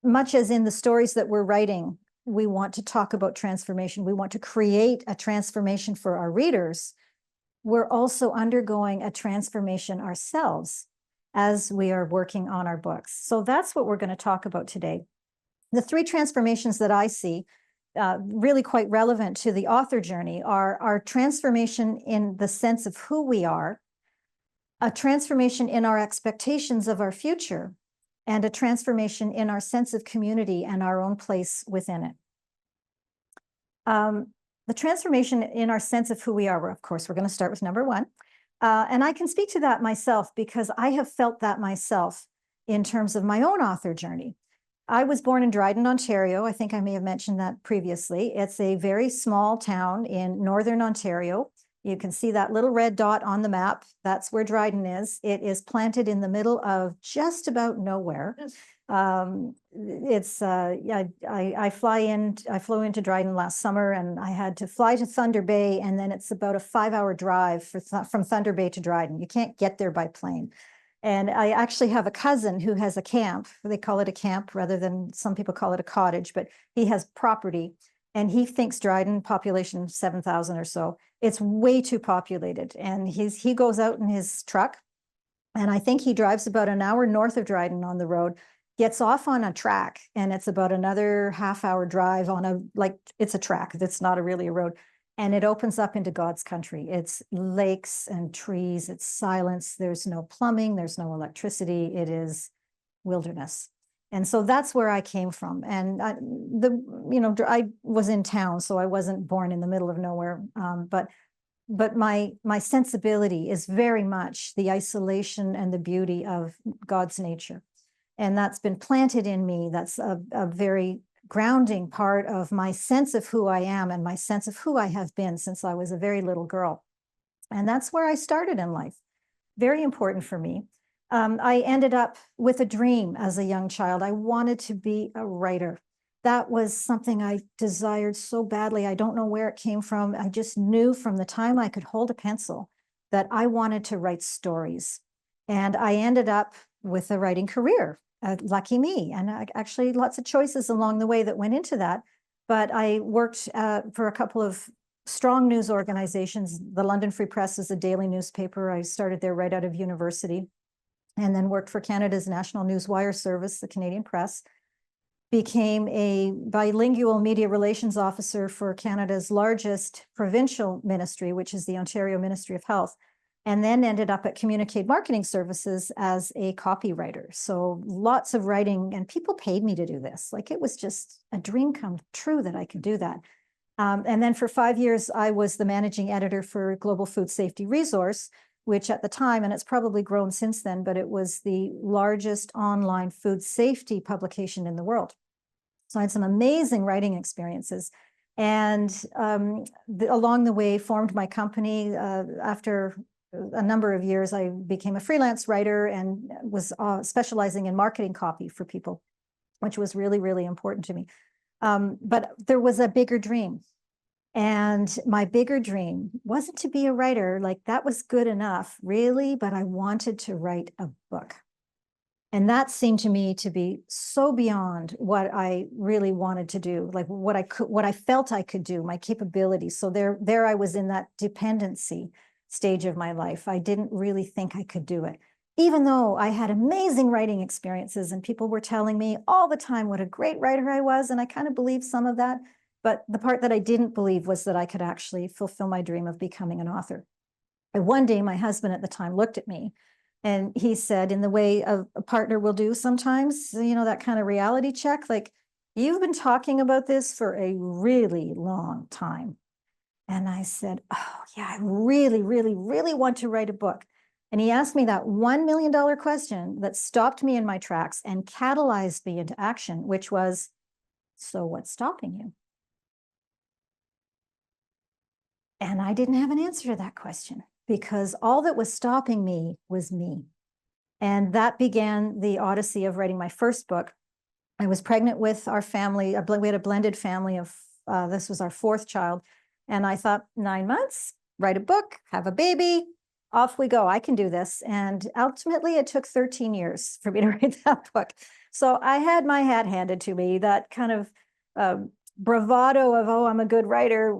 much as in the stories that we're writing, we want to talk about transformation, we want to create a transformation for our readers, we're also undergoing a transformation ourselves as we are working on our books. So that's what we're going to talk about today. The three transformations that I see really quite relevant to the author journey are our transformation in the sense of who we are, a transformation in our expectations of our future, and a transformation in our sense of community and our own place within it. The transformation in our sense of who we are, of course, we're going to start with number one. And I can speak to that myself because I have felt that myself in terms of my own author journey. I was born in Dryden, Ontario. I think I may have mentioned that previously. It's a very small town in northern Ontario. You can see that little red dot on the map. That's where Dryden is. It is planted in the middle of just about nowhere. Yeah, I flew into Dryden last summer, and I had to fly to Thunder Bay, and then it's about a 5-hour drive from Thunder Bay to Dryden. You can't get there by plane. And I actually have a cousin who has a camp. They call it a camp rather than, some people call it a cottage, but he has property, and he thinks Dryden, population 7,000 or so, it's way too populated. And he goes out in his truck, and I think he drives about an hour north of Dryden on the road, gets off on a track, and it's about another half-hour drive on it's a track. That's not really a road. And it opens up into God's country. It's lakes and trees. It's silence. There's no plumbing. There's no electricity. It is wilderness. And so that's where I came from. And I was in town, so I wasn't born in the middle of nowhere. But my sensibility is very much the isolation and the beauty of God's nature. And that's been planted in me. That's a very grounding part of my sense of who I am and my sense of who I have been since I was a very little girl. And that's where I started in life. Very important for me. I ended up with a dream as a young child. I wanted to be a writer. That was something I desired so badly. I don't know where it came from. I just knew from the time I could hold a pencil that I wanted to write stories. And I ended up with a writing career. Lucky me. And actually lots of choices along the way that went into that. But I worked for a couple of strong news organizations. The London Free Press is a daily newspaper. I started there right out of university, and then worked for Canada's National News Wire Service, the Canadian Press. Became a bilingual media relations officer for Canada's largest provincial ministry, which is the Ontario Ministry of Health, and then ended up at Communicate Marketing Services as a copywriter. So lots of writing, and people paid me to do this. Like, it was just a dream come true that I could do that. And then for 5 years, I was the managing editor for Global Food Safety Resource, which at the time, and it's probably grown since then, but it was the largest online food safety publication in the world. So I had some amazing writing experiences. And along the way, formed my company. After a number of years, I became a freelance writer and was specializing in marketing copy for people, which was really, really important to me. But there was a bigger dream. And my bigger dream wasn't to be a writer, like that was good enough, really, but I wanted to write a book. And that seemed to me to be so beyond what I really wanted to do, like what I felt I could do, my capabilities. So there I was in that dependency stage of my life. I didn't really think I could do it, even though I had amazing writing experiences and people were telling me all the time what a great writer I was. And I kind of believed some of that. But the part that I didn't believe was that I could actually fulfill my dream of becoming an author. And one day, my husband at the time looked at me and he said, in the way a partner will do sometimes, that kind of reality check, like, you've been talking about this for a really long time. And I said, oh, yeah, I really, really, really want to write a book. And he asked me that $1 million question that stopped me in my tracks and catalyzed me into action, which was, so what's stopping you? And I didn't have an answer to that question because all that was stopping me was me. And that began the odyssey of writing my first book. I was pregnant with our family. We had a blended family of, this was our fourth child. And I thought, 9 months, write a book, have a baby, off we go. I can do this. And ultimately, it took 13 years for me to write that book. So I had my hat handed to me. That kind of bravado of, oh, I'm a good writer,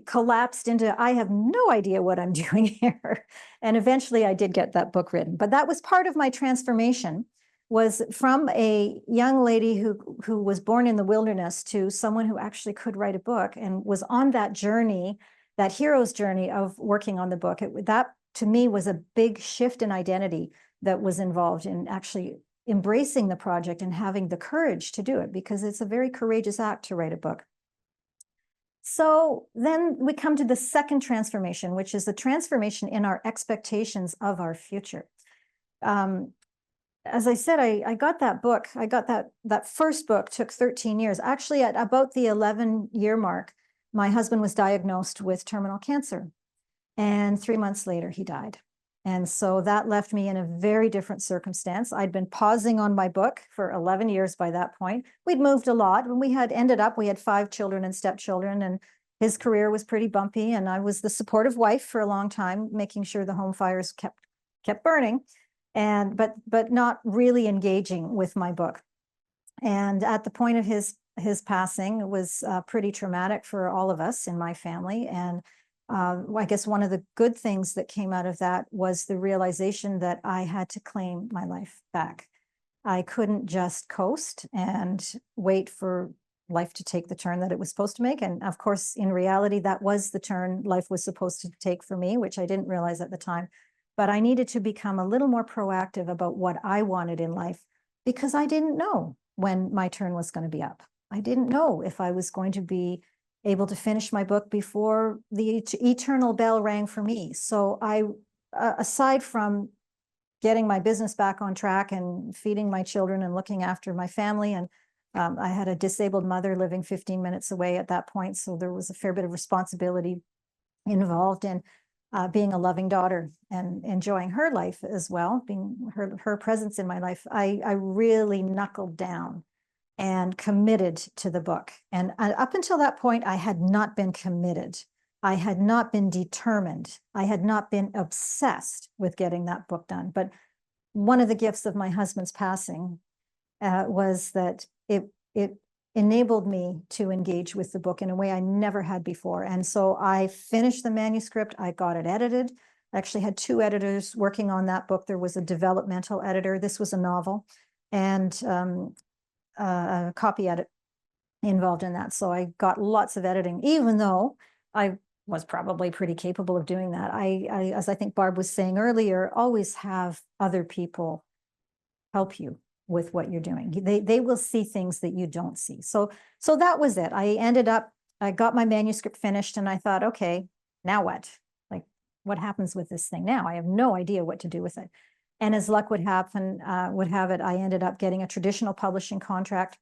collapsed into, I have no idea what I'm doing here. And eventually I did get that book written. But that was part of my transformation, was from a young lady who was born in the wilderness to someone who actually could write a book and was on that journey, that hero's journey of working on the book. That to me was a big shift in identity that was involved in actually embracing the project and having the courage to do it, because it's a very courageous act to write a book. So then we come to the second transformation, which is the transformation in our expectations of our future. As I said, I got that book. I got that first book, took 13 years. Actually, at about the 11-year mark, my husband was diagnosed with terminal cancer. And 3 months later, he died. And so that left me in a very different circumstance. I'd been pausing on my book for 11 years by that point. We'd moved a lot. When we had 5 children and stepchildren, and his career was pretty bumpy. And I was the supportive wife for a long time, making sure the home fires kept burning, but not really engaging with my book. And at the point of his passing, it was pretty traumatic for all of us in my family. And I guess one of the good things that came out of that was the realization that I had to claim my life back. I couldn't just coast and wait for life to take the turn that it was supposed to make. And of course, in reality, that was the turn life was supposed to take for me, which I didn't realize at the time. But I needed to become a little more proactive about what I wanted in life, because I didn't know. when my turn was going to be up. I didn't know if I was going to be able to finish my book before the eternal bell rang for me. So I, aside from getting my business back on track and feeding my children and looking after my family, and I had a disabled mother living 15 minutes away at that point, so there was a fair bit of responsibility involved in being a loving daughter and enjoying her life as well, being her presence in my life. I really knuckled down and committed to the book. And up until that point, I had not been committed. I had not been determined. I had not been obsessed with getting that book done. But one of the gifts of my husband's passing was that it enabled me to engage with the book in a way I never had before. And so I finished the manuscript. I got it edited. I actually had two editors working on that book. There was a developmental editor. This was a novel, and a copy edit involved in that. So I got lots of editing, even though I was probably pretty capable of doing that. I, as I think Barb was saying earlier, always have other people help you with what you're doing. They will see things that you don't see. So that was it. I got my manuscript finished, and I thought, okay, now what? Like, what happens with this thing now? I have no idea what to do with it. And as luck would have it, I ended up getting a traditional publishing contract.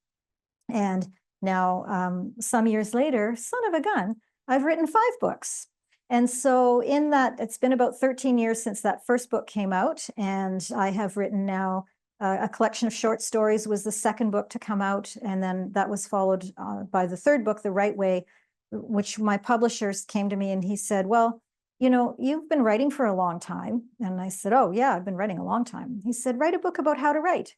And now, some years later, son of a gun, I've written 5 books. And so in that, it's been about 13 years since that first book came out. And I have written now a collection of short stories was the second book to come out. And then that was followed by the third book, The Right Way, which my publishers came to me and he said, well, you know, you've been writing for a long time. And I said, oh yeah, I've been writing a long time. He said, write a book about how to write.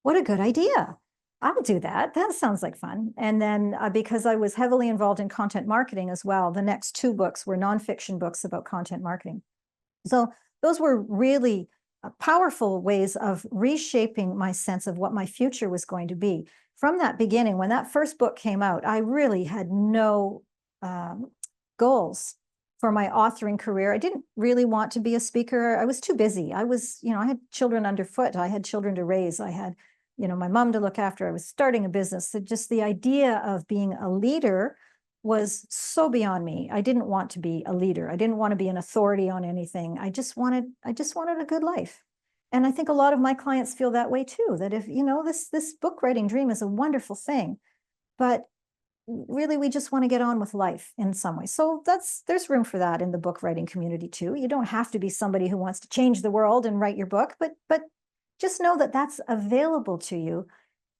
What a good idea. I'll do that. That sounds like fun. And then because I was heavily involved in content marketing as well, the next 2 books were nonfiction books about content marketing. So those were really powerful ways of reshaping my sense of what my future was going to be. From that beginning, when that first book came out, I really had no goals for my authoring career. I didn't really want to be a speaker. I was too busy. I was, I had children underfoot. I had children to raise. I had, my mom to look after. I was starting a business. So just the idea of being a leader was so beyond me. I didn't want to be a leader. I didn't want to be an authority on anything. I just wanted a good life. And I think a lot of my clients feel that way too, that if, this book writing dream is a wonderful thing, but really we just want to get on with life in some way. So there's room for that in the book writing community too. You don't have to be somebody who wants to change the world and write your book, but just know that that's available to you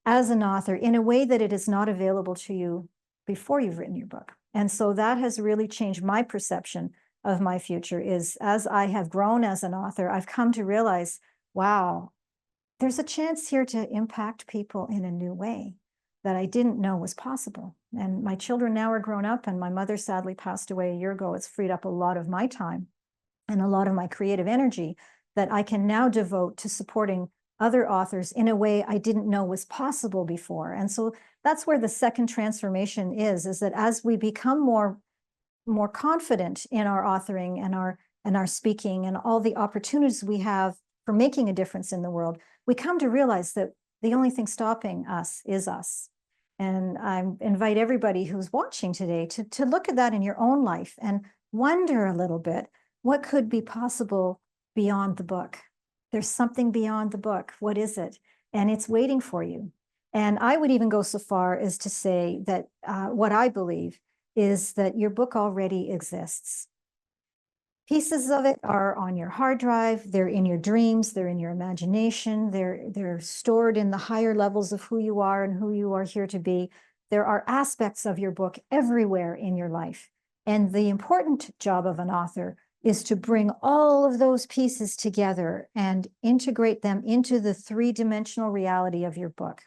as an author in a way that it is not available to you before you've written your book. And so that has really changed my perception of my future. Is as I have grown as an author, I've come to realize, wow, there's a chance here to impact people in a new way that I didn't know was possible. And my children now are grown up, and my mother sadly passed away a year ago. It's freed up a lot of my time and a lot of my creative energy that I can now devote to supporting other authors in a way I didn't know was possible before. And so that's where the second transformation is that as we become more confident in our authoring and our speaking and all the opportunities we have for making a difference in the world, we come to realize that the only thing stopping us is us. And I invite everybody who's watching today to look at that in your own life and wonder a little bit, what could be possible beyond the book? There's something beyond the book. What is it? And it's waiting for you. And I would even go so far as to say that what I believe is that your book already exists. Pieces of it are on your hard drive. They're in your dreams. They're in your imagination. They're stored in the higher levels of who you are and who you are here to be. There are aspects of your book everywhere in your life. And the important job of an author is to bring all of those pieces together and integrate them into the 3-dimensional reality of your book.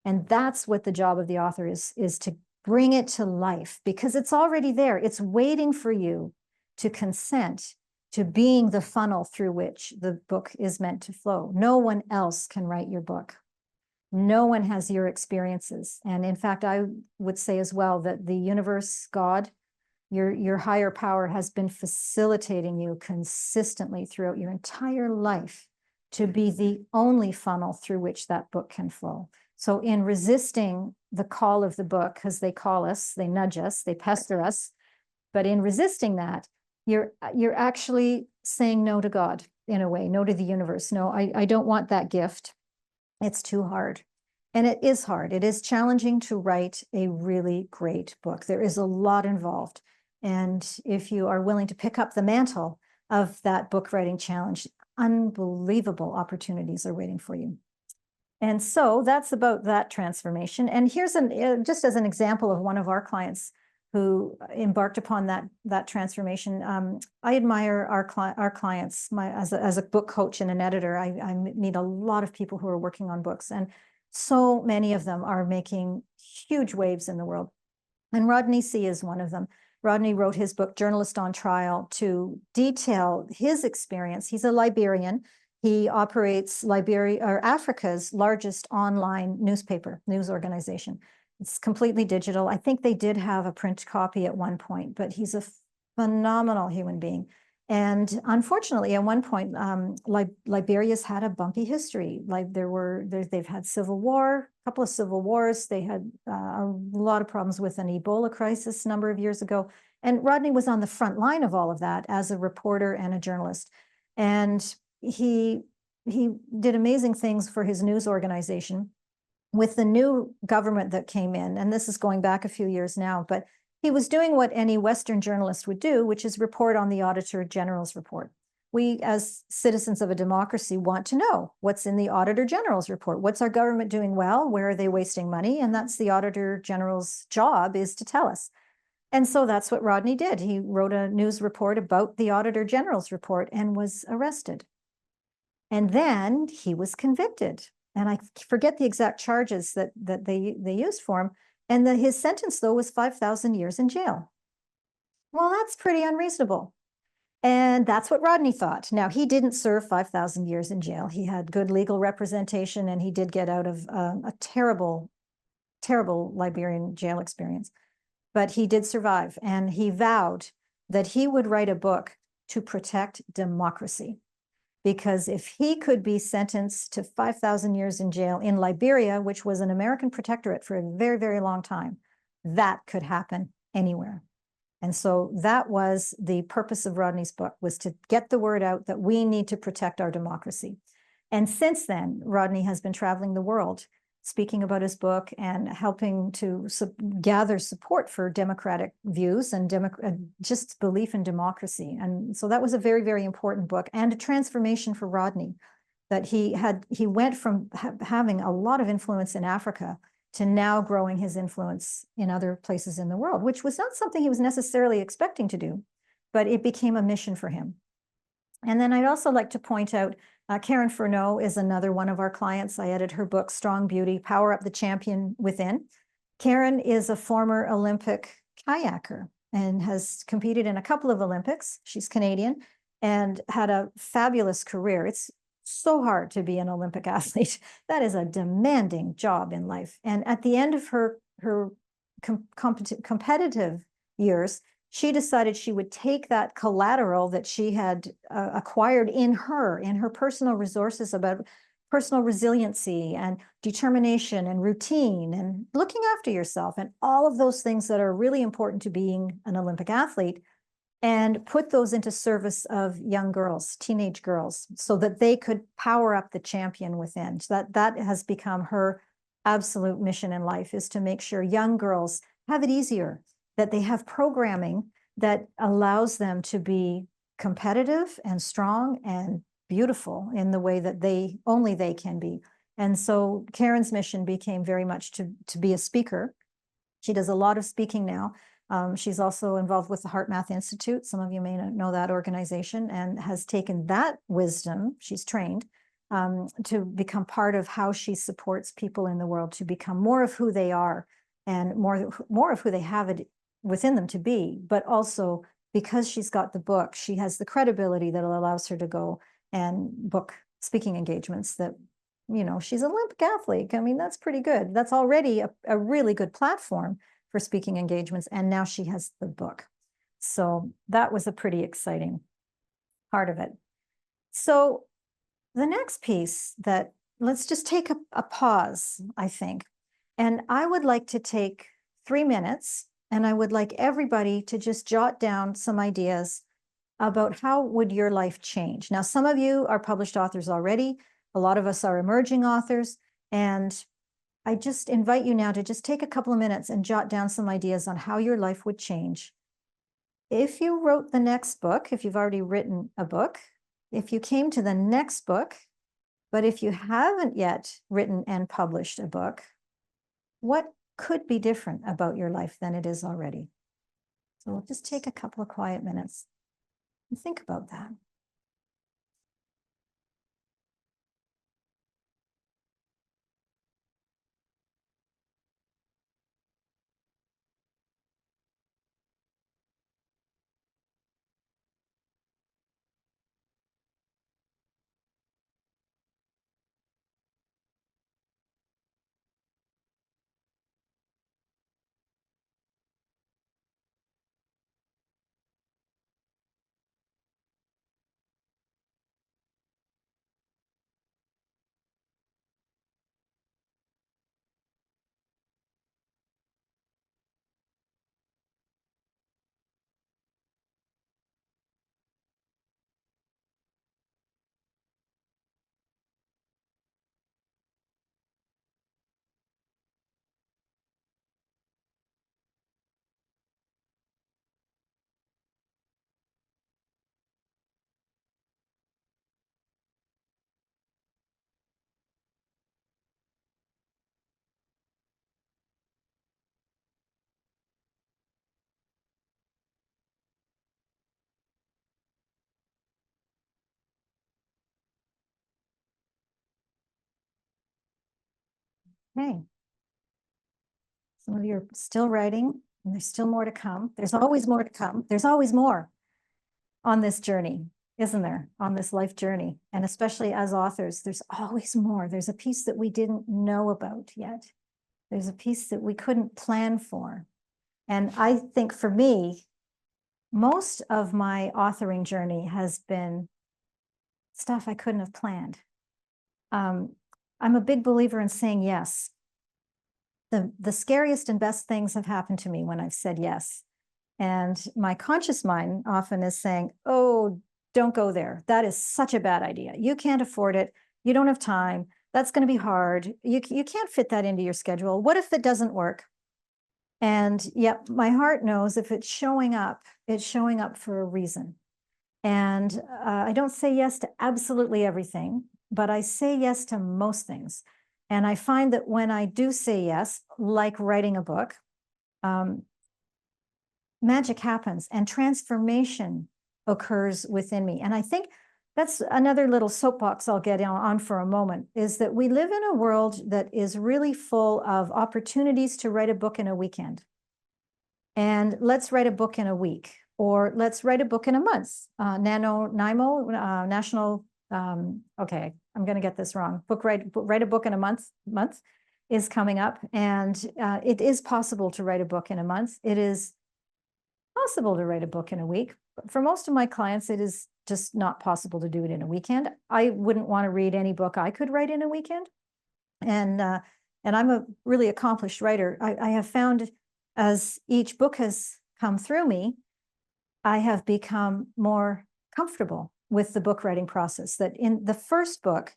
And that's what the job of the author is to bring it to life, because it's already there. It's waiting for you to consent to being the funnel through which the book is meant to flow. No one else can write your book. No one has your experiences. And in fact, I would say as well that the universe, God, your higher power has been facilitating you consistently throughout your entire life to be the only funnel through which that book can flow. So in resisting the call of the book, because they call us, they nudge us, they pester us, but in resisting that, you're actually saying no to God in a way, no to the universe. No, I don't want that gift. It's too hard. And it is hard. It is challenging to write a really great book. There is a lot involved. And if you are willing to pick up the mantle of that book writing challenge, unbelievable opportunities are waiting for you. And so that's about that transformation. And here's just as an example of one of our clients who embarked upon that transformation. I admire our clients. As a book coach and an editor, I meet a lot of people who are working on books, and so many of them are making huge waves in the world. And Rodney C. is one of them. Rodney wrote his book, Journalist on Trial, to detail his experience. He's a Liberian. He operates Africa's largest online news organization. It's completely digital. I think they did have a print copy at one point, but he's a phenomenal human being. And unfortunately, at one point, Liberia's had a bumpy history. Like they've had civil war, a couple of civil wars. They had a lot of problems with an Ebola crisis a number of years ago. And Rodney was on the front line of all of that as a reporter and a journalist. And he did amazing things for his news organization. With the new government that came in, and this is going back a few years now, but he was doing what any Western journalist would do, which is report on the Auditor General's report. We, as citizens of a democracy, want to know what's in the Auditor General's report. What's our government doing well? Where are they wasting money? And that's the Auditor General's job, is to tell us. And so that's what Rodney did. He wrote a news report about the Auditor General's report and was arrested. And then he was convicted. And I forget the exact charges that they used for him. And his sentence, though, was 5,000 years in jail. Well, that's pretty unreasonable. And that's what Rodney thought. Now, he didn't serve 5,000 years in jail. He had good legal representation, and he did get out of a terrible, terrible Liberian jail experience. But he did survive, and he vowed that he would write a book to protect democracy. Because if he could be sentenced to 5,000 years in jail in Liberia, which was an American protectorate for a very, very long time, that could happen anywhere. And so that was the purpose of Rodney's book, was to get the word out that we need to protect our democracy. And since then, Rodney has been traveling the world, speaking about his book and helping to gather support for democratic views and just belief in democracy. And so that was a very, very important book and a transformation for Rodney, that he went from having a lot of influence in Africa to now growing his influence in other places in the world, which was not something he was necessarily expecting to do, but it became a mission for him. And then I'd also like to point out, Karen Furneaux is another one of our clients. I edited her book, Strong Beauty, Power Up the Champion Within. Karen is a former Olympic kayaker and has competed in a couple of Olympics. She's Canadian and had a fabulous career. It's so hard to be an Olympic athlete. That is a demanding job in life. And at the end of her competitive years, she decided she would take that collateral that she had acquired in her personal resources about personal resiliency and determination and routine and looking after yourself and all of those things that are really important to being an Olympic athlete, and put those into service of young girls, teenage girls, so that they could power up the champion within. So that has become her absolute mission in life, is to make sure young girls have it easier, that they have programming that allows them to be competitive and strong and beautiful in the way that only they can be. And so Karen's mission became very much to be a speaker. She does a lot of speaking now. She's also involved with the Heart Math Institute. Some of you may not know that organization, and has taken that wisdom, she's trained, to become part of how she supports people in the world to become more of who they are and more of who they have it within them to be. But also, because she's got the book, she has the credibility that allows her to go and book speaking engagements that, she's an Olympic athlete. I mean, that's pretty good. That's already a really good platform for speaking engagements. And now she has the book. So that was a pretty exciting part of it. So the next piece that let's just take a pause, I think. And I would like to take 3 minutes and I would like everybody to just jot down some ideas about how would your life change. Now, some of you are published authors already. A lot of us are emerging authors. And I just invite you now to just take a couple of minutes and jot down some ideas on how your life would change. If you wrote the next book, if you've already written a book, if you came to the next book, but if you haven't yet written and published a book, what could be different about your life than it is already? So we'll just take a couple of quiet minutes and think about that. Okay. Some of you are still writing, and there's still more to come. There's always more to come. There's always more on this journey, isn't there? On this life journey. And especially as authors, there's always more. There's a piece that we didn't know about yet. There's a piece that we couldn't plan for. And I think for me, most of my authoring journey has been stuff I couldn't have planned. I'm a big believer in saying yes. The scariest and best things have happened to me when I've said yes. And my conscious mind often is saying, oh, don't go there. That is such a bad idea. You can't afford it. You don't have time. That's going to be hard. You can't fit that into your schedule. What if it doesn't work? And yet my heart knows if it's showing up for a reason. And I don't say yes to absolutely everything, but I say yes to most things. And I find that when I do say yes, like writing a book, magic happens and transformation occurs within me. And I think that's another little soapbox I'll get on for a moment, is that we live in a world that is really full of opportunities to write a book in a weekend. And let's write a book in a week, or let's write a book in a month. National, okay, I'm going to get this wrong. Write a book in a month is coming up. And it is possible to write a book in a month. It is possible to write a book in a week. But for most of my clients, it is just not possible to do it in a weekend. I wouldn't want to read any book I could write in a weekend. And I'm a really accomplished writer. I have found as each book has come through me, I have become more comfortable with the book writing process. That in the first book,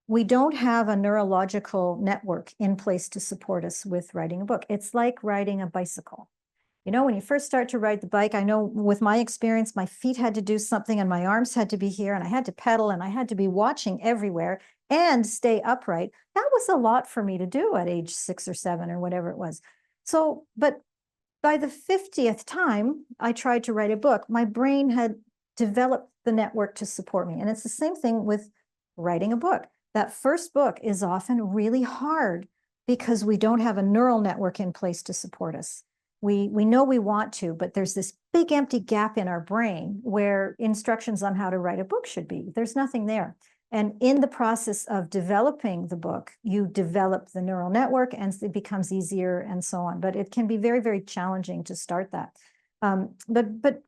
we don't have a neurological network in place to support us with writing a book. It's like riding a bicycle. You know, when you first start to ride the bike, I know with my experience, my feet had to do something and my arms had to be here and I had to pedal and I had to be watching everywhere and stay upright. That was a lot for me to do at age 6 or 7 or whatever it was. So, but by the 50th time I tried to write a book, my brain had developed the network to support me. And it's the same thing with writing a book. That first book is often really hard because we don't have a neural network in place to support us. We know we want to, but there's this big empty gap in our brain where instructions on how to write a book should be. There's nothing there. And in the process of developing the book, you develop the neural network and it becomes easier and so on. But it can be very, very challenging to start that. But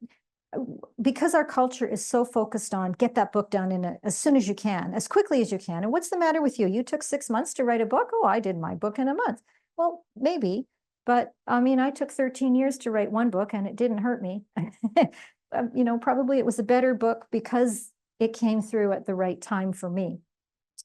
because our culture is so focused on get that book done as soon as you can, as quickly as you can. And what's the matter with you? You took 6 months to write a book? Oh, I did my book in a month. Well, maybe, but I mean, I took 13 years to write one book and it didn't hurt me. You know, probably it was a better book because it came through at the right time for me.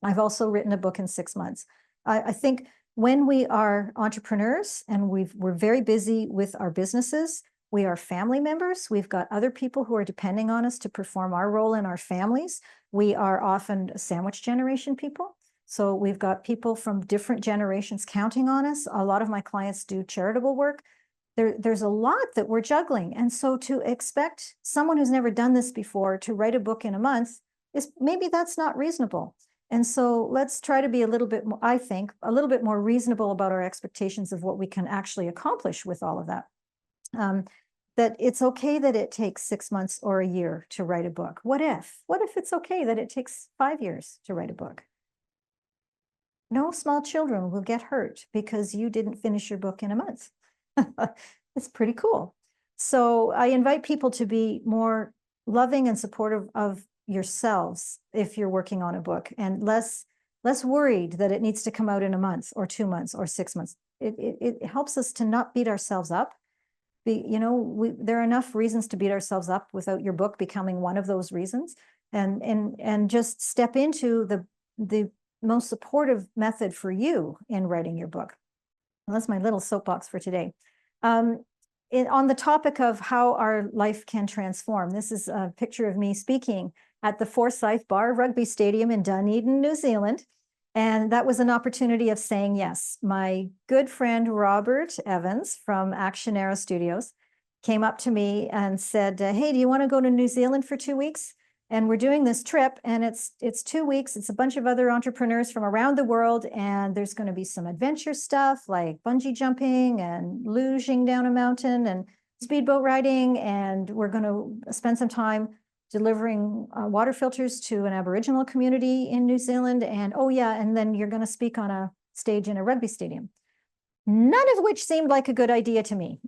I've also written a book in 6 months. I think when we are entrepreneurs and we're very busy with our businesses, we are family members. We've got other people who are depending on us to perform our role in our families. We are often sandwich generation people. So we've got people from different generations counting on us. A lot of my clients do charitable work. There's a lot that we're juggling. And so to expect someone who's never done this before to write a book in a month is maybe that's not reasonable. And so let's try to be a little bit more, I think, a little bit more reasonable about our expectations of what we can actually accomplish with all of that. That it's okay that it takes 6 months or a year to write a book. What if it's okay that it takes 5 years to write a book? No small children will get hurt because you didn't finish your book in a month. It's pretty cool. So I invite people to be more loving and supportive of yourselves if you're working on a book, and less worried that it needs to come out in a month or 2 months or 6 months. It helps us to not beat ourselves up. You know, there are enough reasons to beat ourselves up without your book becoming one of those reasons, and just step into the most supportive method for you in writing your book. Well, that's my little soapbox for today. On the topic of how our life can transform, this is a picture of me speaking at the Forsyth Bar Rugby Stadium in Dunedin, New Zealand. And that was an opportunity of saying yes. My good friend, Robert Evans from Action Studios came up to me and said, hey, do you want to go to New Zealand for 2 weeks? And we're doing this trip, and it's 2 weeks. It's a bunch of other entrepreneurs from around the world, and there's going to be some adventure stuff like bungee jumping and luging down a mountain and speedboat riding, and we're going to spend some time delivering water filters to an Aboriginal community in New Zealand. And oh yeah, and then you're going to speak on a stage in a rugby stadium. None of which seemed like a good idea to me.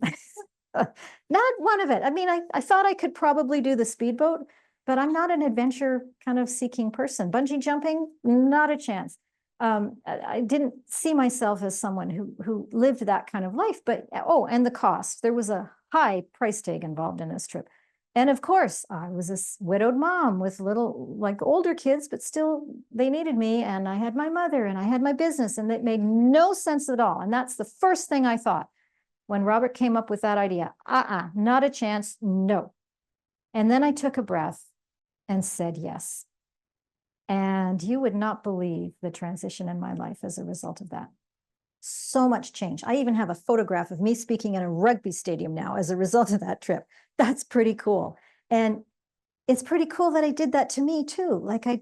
Not one of it. I mean, I thought I could probably do the speedboat, but I'm not an adventure kind of seeking person. Bungee jumping, not a chance. I didn't see myself as someone who lived that kind of life, but oh, and the cost. There was a high price tag involved in this trip. And of course, I was this widowed mom with little, like older kids, but still they needed me. And I had my mother and I had my business, and it made no sense at all. And that's the first thing I thought when Robert came up with that idea. Not a chance, no. And then I took a breath and said yes. And you would not believe the transition in my life as a result of that. So much change. I even have a photograph of me speaking in a rugby stadium now as a result of that trip. That's pretty cool. And it's pretty cool that I did that to me too. Like I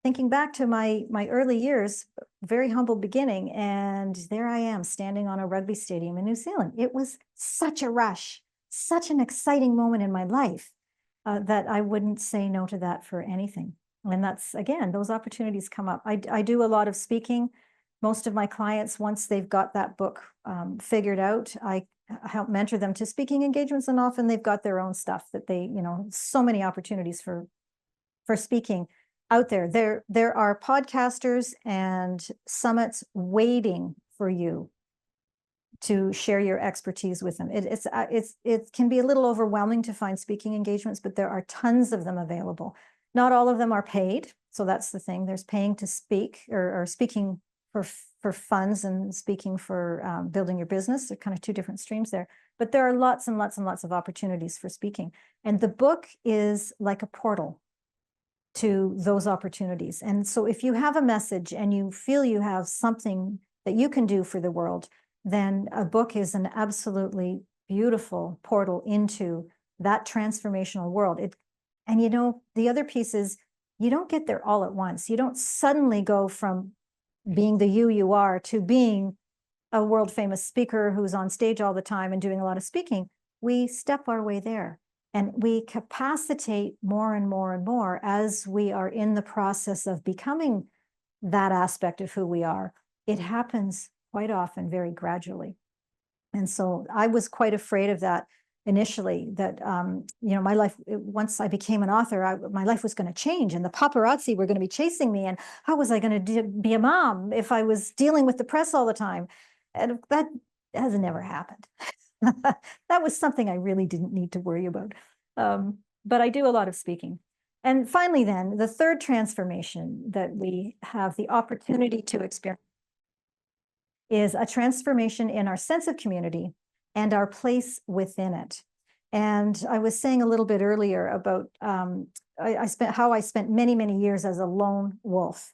thinking back to my early years, very humble beginning, and there I am standing on a rugby stadium in New Zealand. It was such a rush, such an exciting moment in my life that I wouldn't say no to that for anything. And that's, again, those opportunities come up. I do a lot of speaking. Most of my clients, once they've got that book figured out, I help mentor them to speaking engagements, and often they've got their own stuff that they, you know, so many opportunities for speaking out there. There are podcasters and summits waiting for you to share your expertise with them. It can be a little overwhelming to find speaking engagements, but there are tons of them available. Not all of them are paid. So that's the thing. There's paying to speak or speaking for funds and speaking for building your business. They're kind of two different streams there, but there are lots and lots and lots of opportunities for speaking. And the book is like a portal to those opportunities. And so if you have a message and you feel you have something that you can do for the world, then a book is an absolutely beautiful portal into that transformational world. And you know, the other piece is you don't get there all at once. You don't suddenly go from being the you are to being a world famous speaker who's on stage all the time and doing a lot of speaking. We step our way there. And we capacitate more and more and more as we are in the process of becoming that aspect of who we are. It happens quite often very gradually. And so I was quite afraid of that initially that, my life, once I became an author, my life was going to change and the paparazzi were going to be chasing me. And how was I going to be a mom if I was dealing with the press all the time? And that has never happened. That was something I really didn't need to worry about. But I do a lot of speaking. And finally, then, the third transformation that we have the opportunity to experience is a transformation in our sense of community and our place within it. And I was saying a little bit earlier about I spent many, many years as a lone wolf,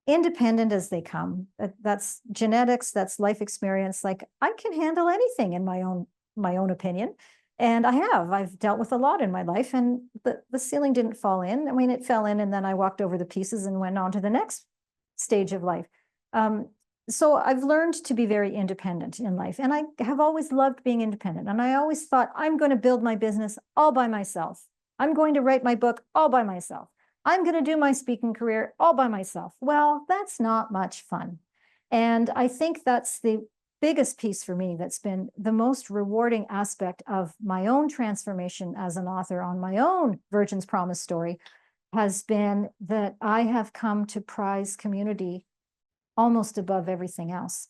independent as they come. That's genetics, that's life experience. Like I can handle anything in my own opinion. And I've dealt with a lot in my life, and the ceiling didn't fall in. I mean, it fell in and then I walked over the pieces and went on to the next stage of life. So I've learned to be very independent in life, and I have always loved being independent. And I always thought, I'm going to build my business all by myself. I'm going to write my book all by myself. I'm going to do my speaking career all by myself. Well, that's not much fun. And I think that's the biggest piece for me that's been the most rewarding aspect of my own transformation as an author on my own Virgin's Promise story has been that I have come to prize community almost above everything else.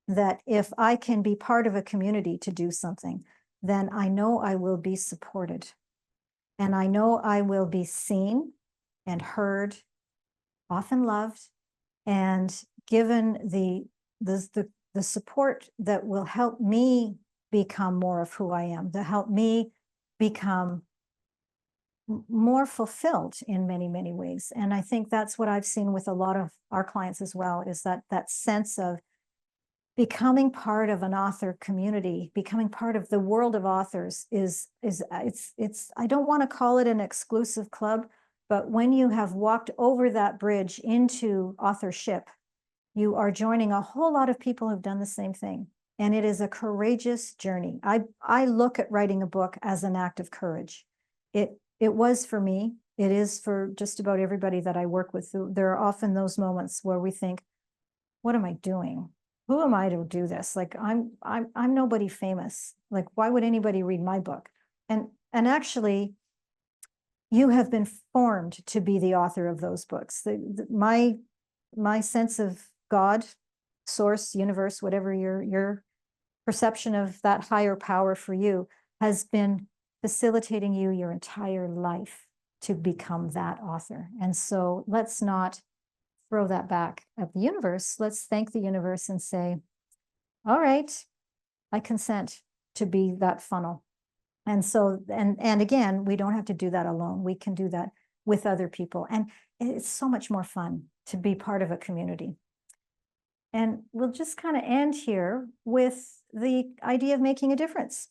That if I can be part of a community to do something, then I know I will be supported. And I know I will be seen and heard, often loved, and given the support that will help me become more of who I am, to help me become more fulfilled in many, many ways. And I think that's what I've seen with a lot of our clients as well, is that sense of becoming part of an author community, becoming part of the world of authors it's I don't want to call it an exclusive club, but when you have walked over that bridge into authorship, you are joining a whole lot of people who've done the same thing. And it is a courageous journey. I look at writing a book as an act of courage. It was for me. It is for just about everybody that I work with. There are often those moments where we think, what am I doing? Who am I to do this? Like I'm nobody famous. Like, why would anybody read my book? And actually, you have been formed to be the author of those books. My sense of God, source, universe, whatever your perception of that higher power for you has been facilitating you your entire life to become that author. And so let's not throw that back at the universe. Let's thank the universe and say, all right, I consent to be that funnel. And so, and again, we don't have to do that alone. We can do that with other people. And it's so much more fun to be part of a community. And we'll just kind of end here with the idea of making a difference.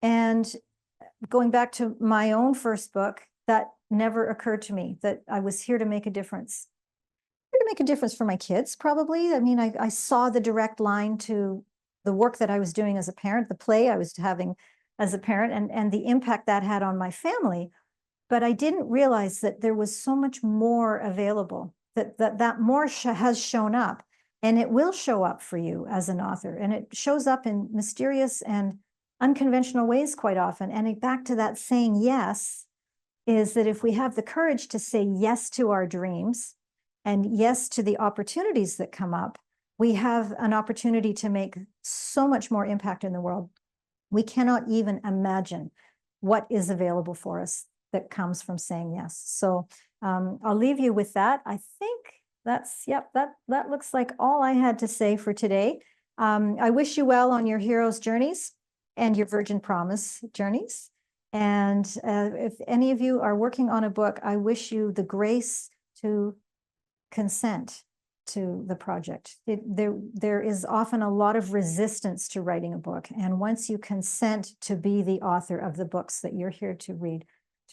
And going back to my own first book, that never occurred to me that I was here to make a difference. Here to make a difference for my kids, probably. I mean, I saw the direct line to the work that I was doing as a parent, the play I was having as a parent, and the impact that had on my family. But I didn't realize that there was so much more available, that more has shown up, and it will show up for you as an author. And it shows up in mysterious and unconventional ways quite often. And back to that saying yes, is that if we have the courage to say yes to our dreams and yes to the opportunities that come up, we have an opportunity to make so much more impact in the world. We cannot even imagine what is available for us that comes from saying yes. So I'll leave you with that. I think that looks like all I had to say for today. I wish you well on your hero's journeys and your Virgin Promise journeys. And if any of you are working on a book, I wish you the grace to consent to the project. There is often a lot of resistance to writing a book. And once you consent to be the author of the books that you're here to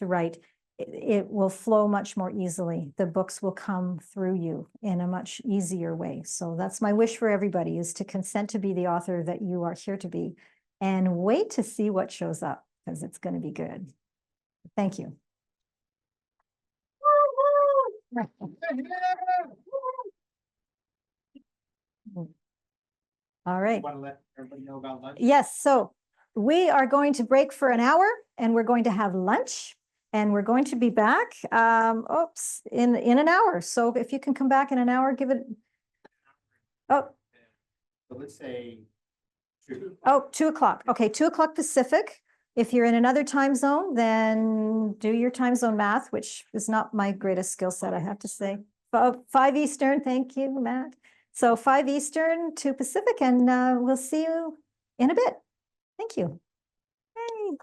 write, it will flow much more easily. The books will come through you in a much easier way. So that's my wish for everybody, is to consent to be the author that you are here to be, and wait to see what shows up, because it's going to be good. Thank you. All right. Want to let everybody know about lunch? Yes, so we are going to break for an hour and we're going to have lunch and we're going to be back, in an hour. So if you can come back in an hour, give it, oh, So let's say. 2 o'clock. Okay, 2 o'clock Pacific. If you're in another time zone, then do your time zone math, which is not my greatest skill set, I have to say. 5 Eastern, thank you, Matt. So 5 Eastern, 2 Pacific, and we'll see you in a bit. Thank you. Hey.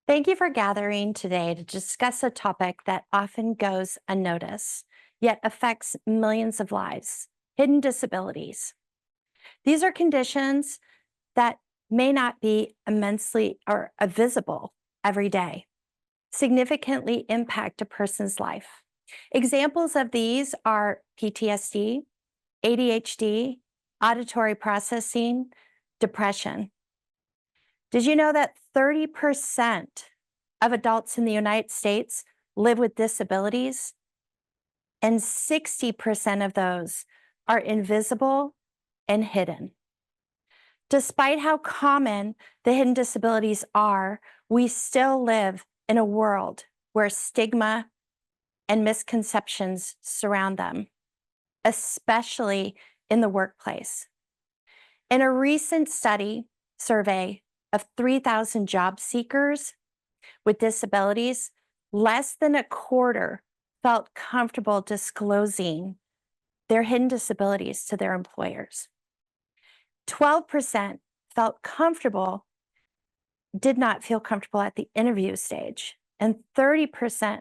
Thank you for gathering today to discuss a topic that often goes unnoticed, yet affects millions of lives: hidden disabilities. These are conditions that may not be immensely or visible every day, significantly impact a person's life. Examples of these are PTSD, ADHD, auditory processing, depression. Did you know that 30% of adults in the United States live with disabilities? And 60% of those are invisible and hidden. Despite how common the hidden disabilities are, we still live in a world where stigma and misconceptions surround them, especially in the workplace. In a recent survey of 3,000 job seekers with disabilities, less than a quarter felt comfortable disclosing their hidden disabilities to their employers. 12% did not feel comfortable at the interview stage, and 30%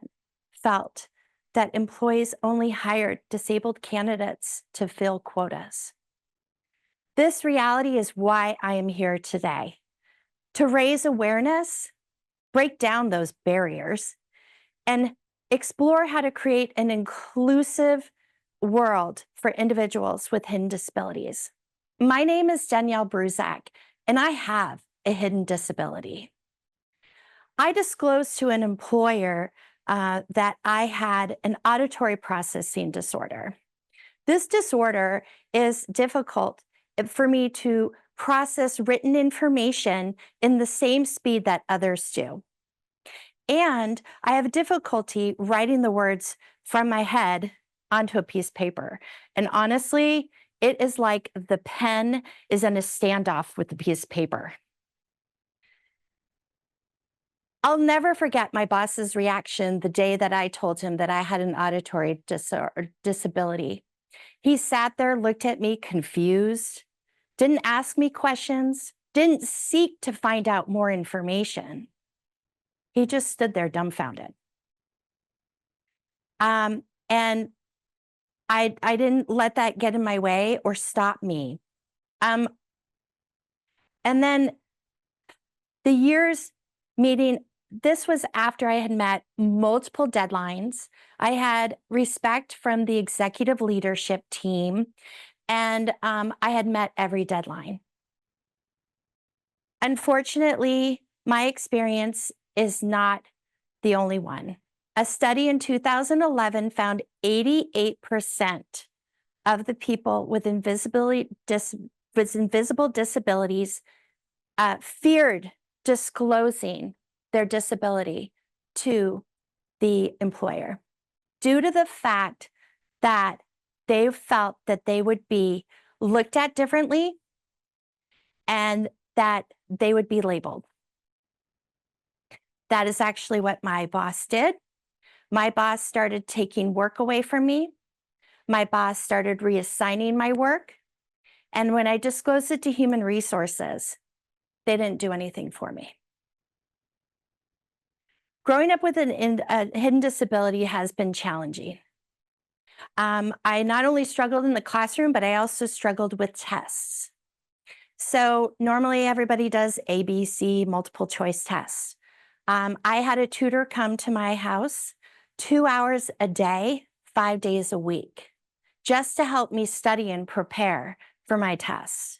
felt that employees only hired disabled candidates to fill quotas. This reality is why I am here today, to raise awareness, break down those barriers, and explore how to create an inclusive world for individuals with hidden disabilities. My name is Danielle Bruzak, and I have a hidden disability. I disclosed to an employer that I had an auditory processing disorder. This disorder is difficult for me to process written information in the same speed that others do. And I have difficulty writing the words from my head onto a piece of paper. And honestly, it is like the pen is in a standoff with the piece of paper. I'll never forget my boss's reaction the day that I told him that I had an auditory disability. He sat there, looked at me confused, didn't ask me questions, didn't seek to find out more information. He just stood there dumbfounded. And I didn't let that get in my way or stop me. And then the years meeting, this was after I had met multiple deadlines. I had respect from the executive leadership team, and I had met every deadline. Unfortunately, my experience is not the only one. A study in 2011 found 88% of the people with invisible disabilities feared disclosing their disability to the employer due to the fact that they felt that they would be looked at differently and that they would be labeled. That is actually what my boss did. My boss started taking work away from me. My boss started reassigning my work. And when I disclosed it to human resources, they didn't do anything for me. Growing up with a hidden disability has been challenging. I not only struggled in the classroom, but I also struggled with tests. So normally everybody does ABC multiple choice tests. I had a tutor come to my house 2 hours a day, 5 days a week, just to help me study and prepare for my tests,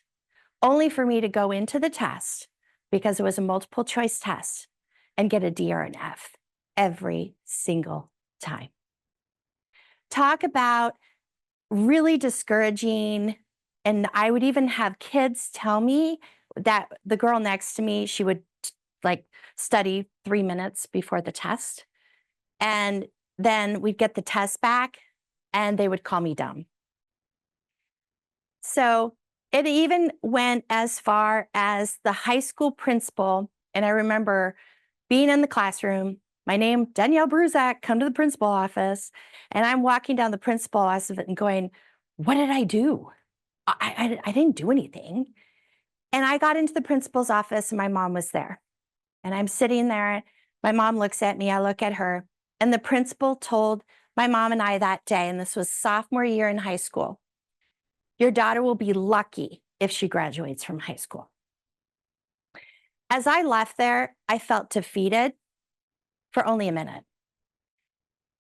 only for me to go into the test, because it was a multiple choice test, and get a D or an F every single time. Talk about really discouraging. And I would even have kids tell me that the girl next to me, she would like study 3 minutes before the test. And then we'd get the test back and they would call me dumb. So it even went as far as the high school principal. And I remember being in the classroom, my name, Danielle Bruzak, come to the principal office. And I'm walking down the principal office and going, what did I do? I didn't do anything. And I got into the principal's office and my mom was there. And I'm sitting there. My mom looks at me, I look at her. And the principal told my mom and I that day, and this was sophomore year in high school, your daughter will be lucky if she graduates from high school. As I left there, I felt defeated for only a minute.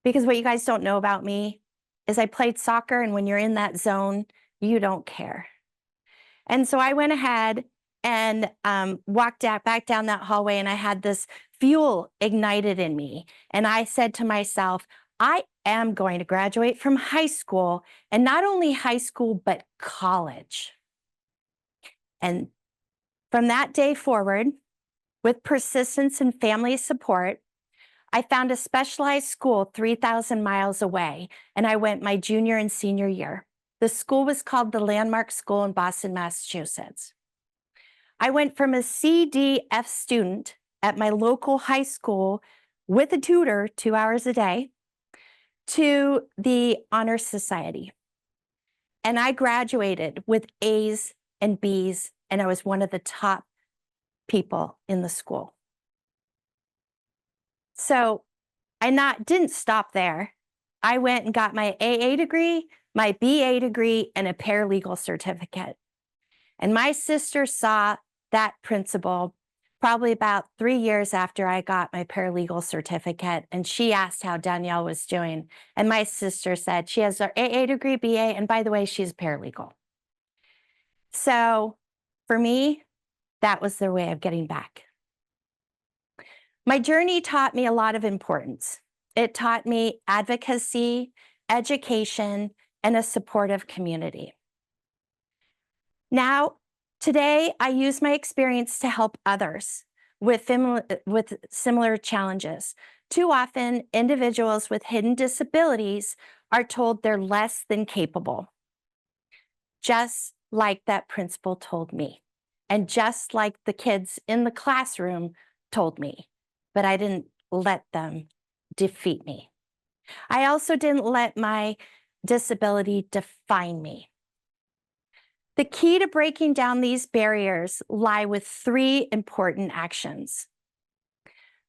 Because what you guys don't know about me is I played soccer, and when you're in that zone, you don't care. And so I went ahead and walked back down that hallway, and I had this fuel ignited in me. And I said to myself, I am going to graduate from high school, and not only high school, but college. And from that day forward, with persistence and family support, I found a specialized school 3,000 miles away, and I went my junior and senior year. The school was called the Landmark School in Boston, Massachusetts. I went from a CDF student at my local high school with a tutor 2 hours a day to the Honor Society. And I graduated with A's and B's, and I was one of the top people in the school. So I didn't stop there. I went and got my AA degree, my BA degree, and a paralegal certificate. And my sister saw that principal probably about 3 years after I got my paralegal certificate, and she asked how Danielle was doing. And my sister said she has her AA degree, BA, and by the way, she's a paralegal. So for me, that was their way of getting back. My journey taught me a lot of importance. It taught me advocacy, education, and a supportive community. Now, today, I use my experience to help others with similar challenges. Too often, individuals with hidden disabilities are told they're less than capable. just like that principal told me, and just like the kids in the classroom told me, but I didn't let them defeat me. I also didn't let my disability define me. The key to breaking down these barriers lie with 3 important actions.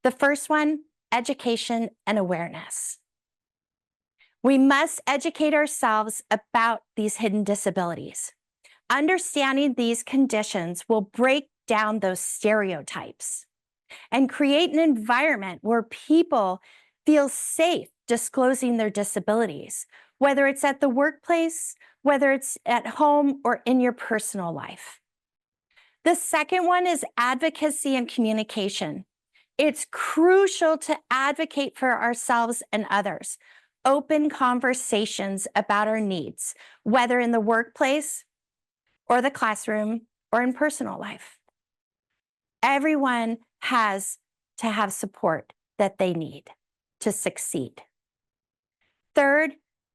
The first one, education and awareness. We must educate ourselves about these hidden disabilities. Understanding these conditions will break down those stereotypes and create an environment where people feel safe disclosing their disabilities, whether it's at the workplace, whether it's at home, or in your personal life. The second one is advocacy and communication. It's crucial to advocate for ourselves and others. Open conversations about our needs, whether in the workplace or the classroom or in personal life. Everyone has to have support that they need to succeed. Third,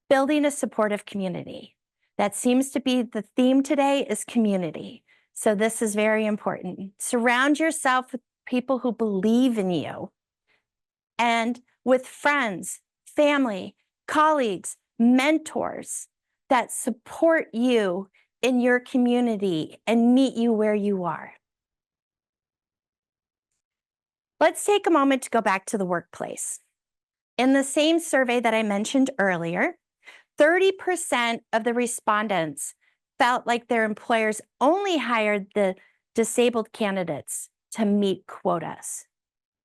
building a supportive community. That seems to be the theme today, is community. So this is very important. Surround yourself with people who believe in you, and with friends, family, colleagues, mentors that support you in your community and meet you where you are. Let's take a moment to go back to the workplace. In the same survey that I mentioned earlier, 30% of the respondents felt like their employers only hired the disabled candidates to meet quotas.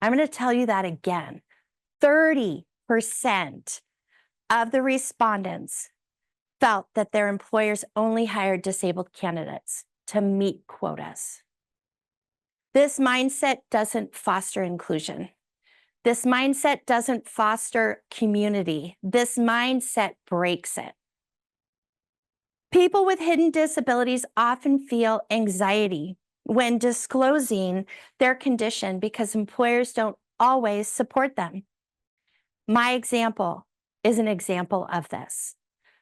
I'm going to tell you that again. 30% of the respondents felt that their employers only hired disabled candidates to meet quotas. This mindset doesn't foster inclusion. This mindset doesn't foster community. This mindset breaks it. People with hidden disabilities often feel anxiety when disclosing their condition because employers don't always support them. My example is an example of this.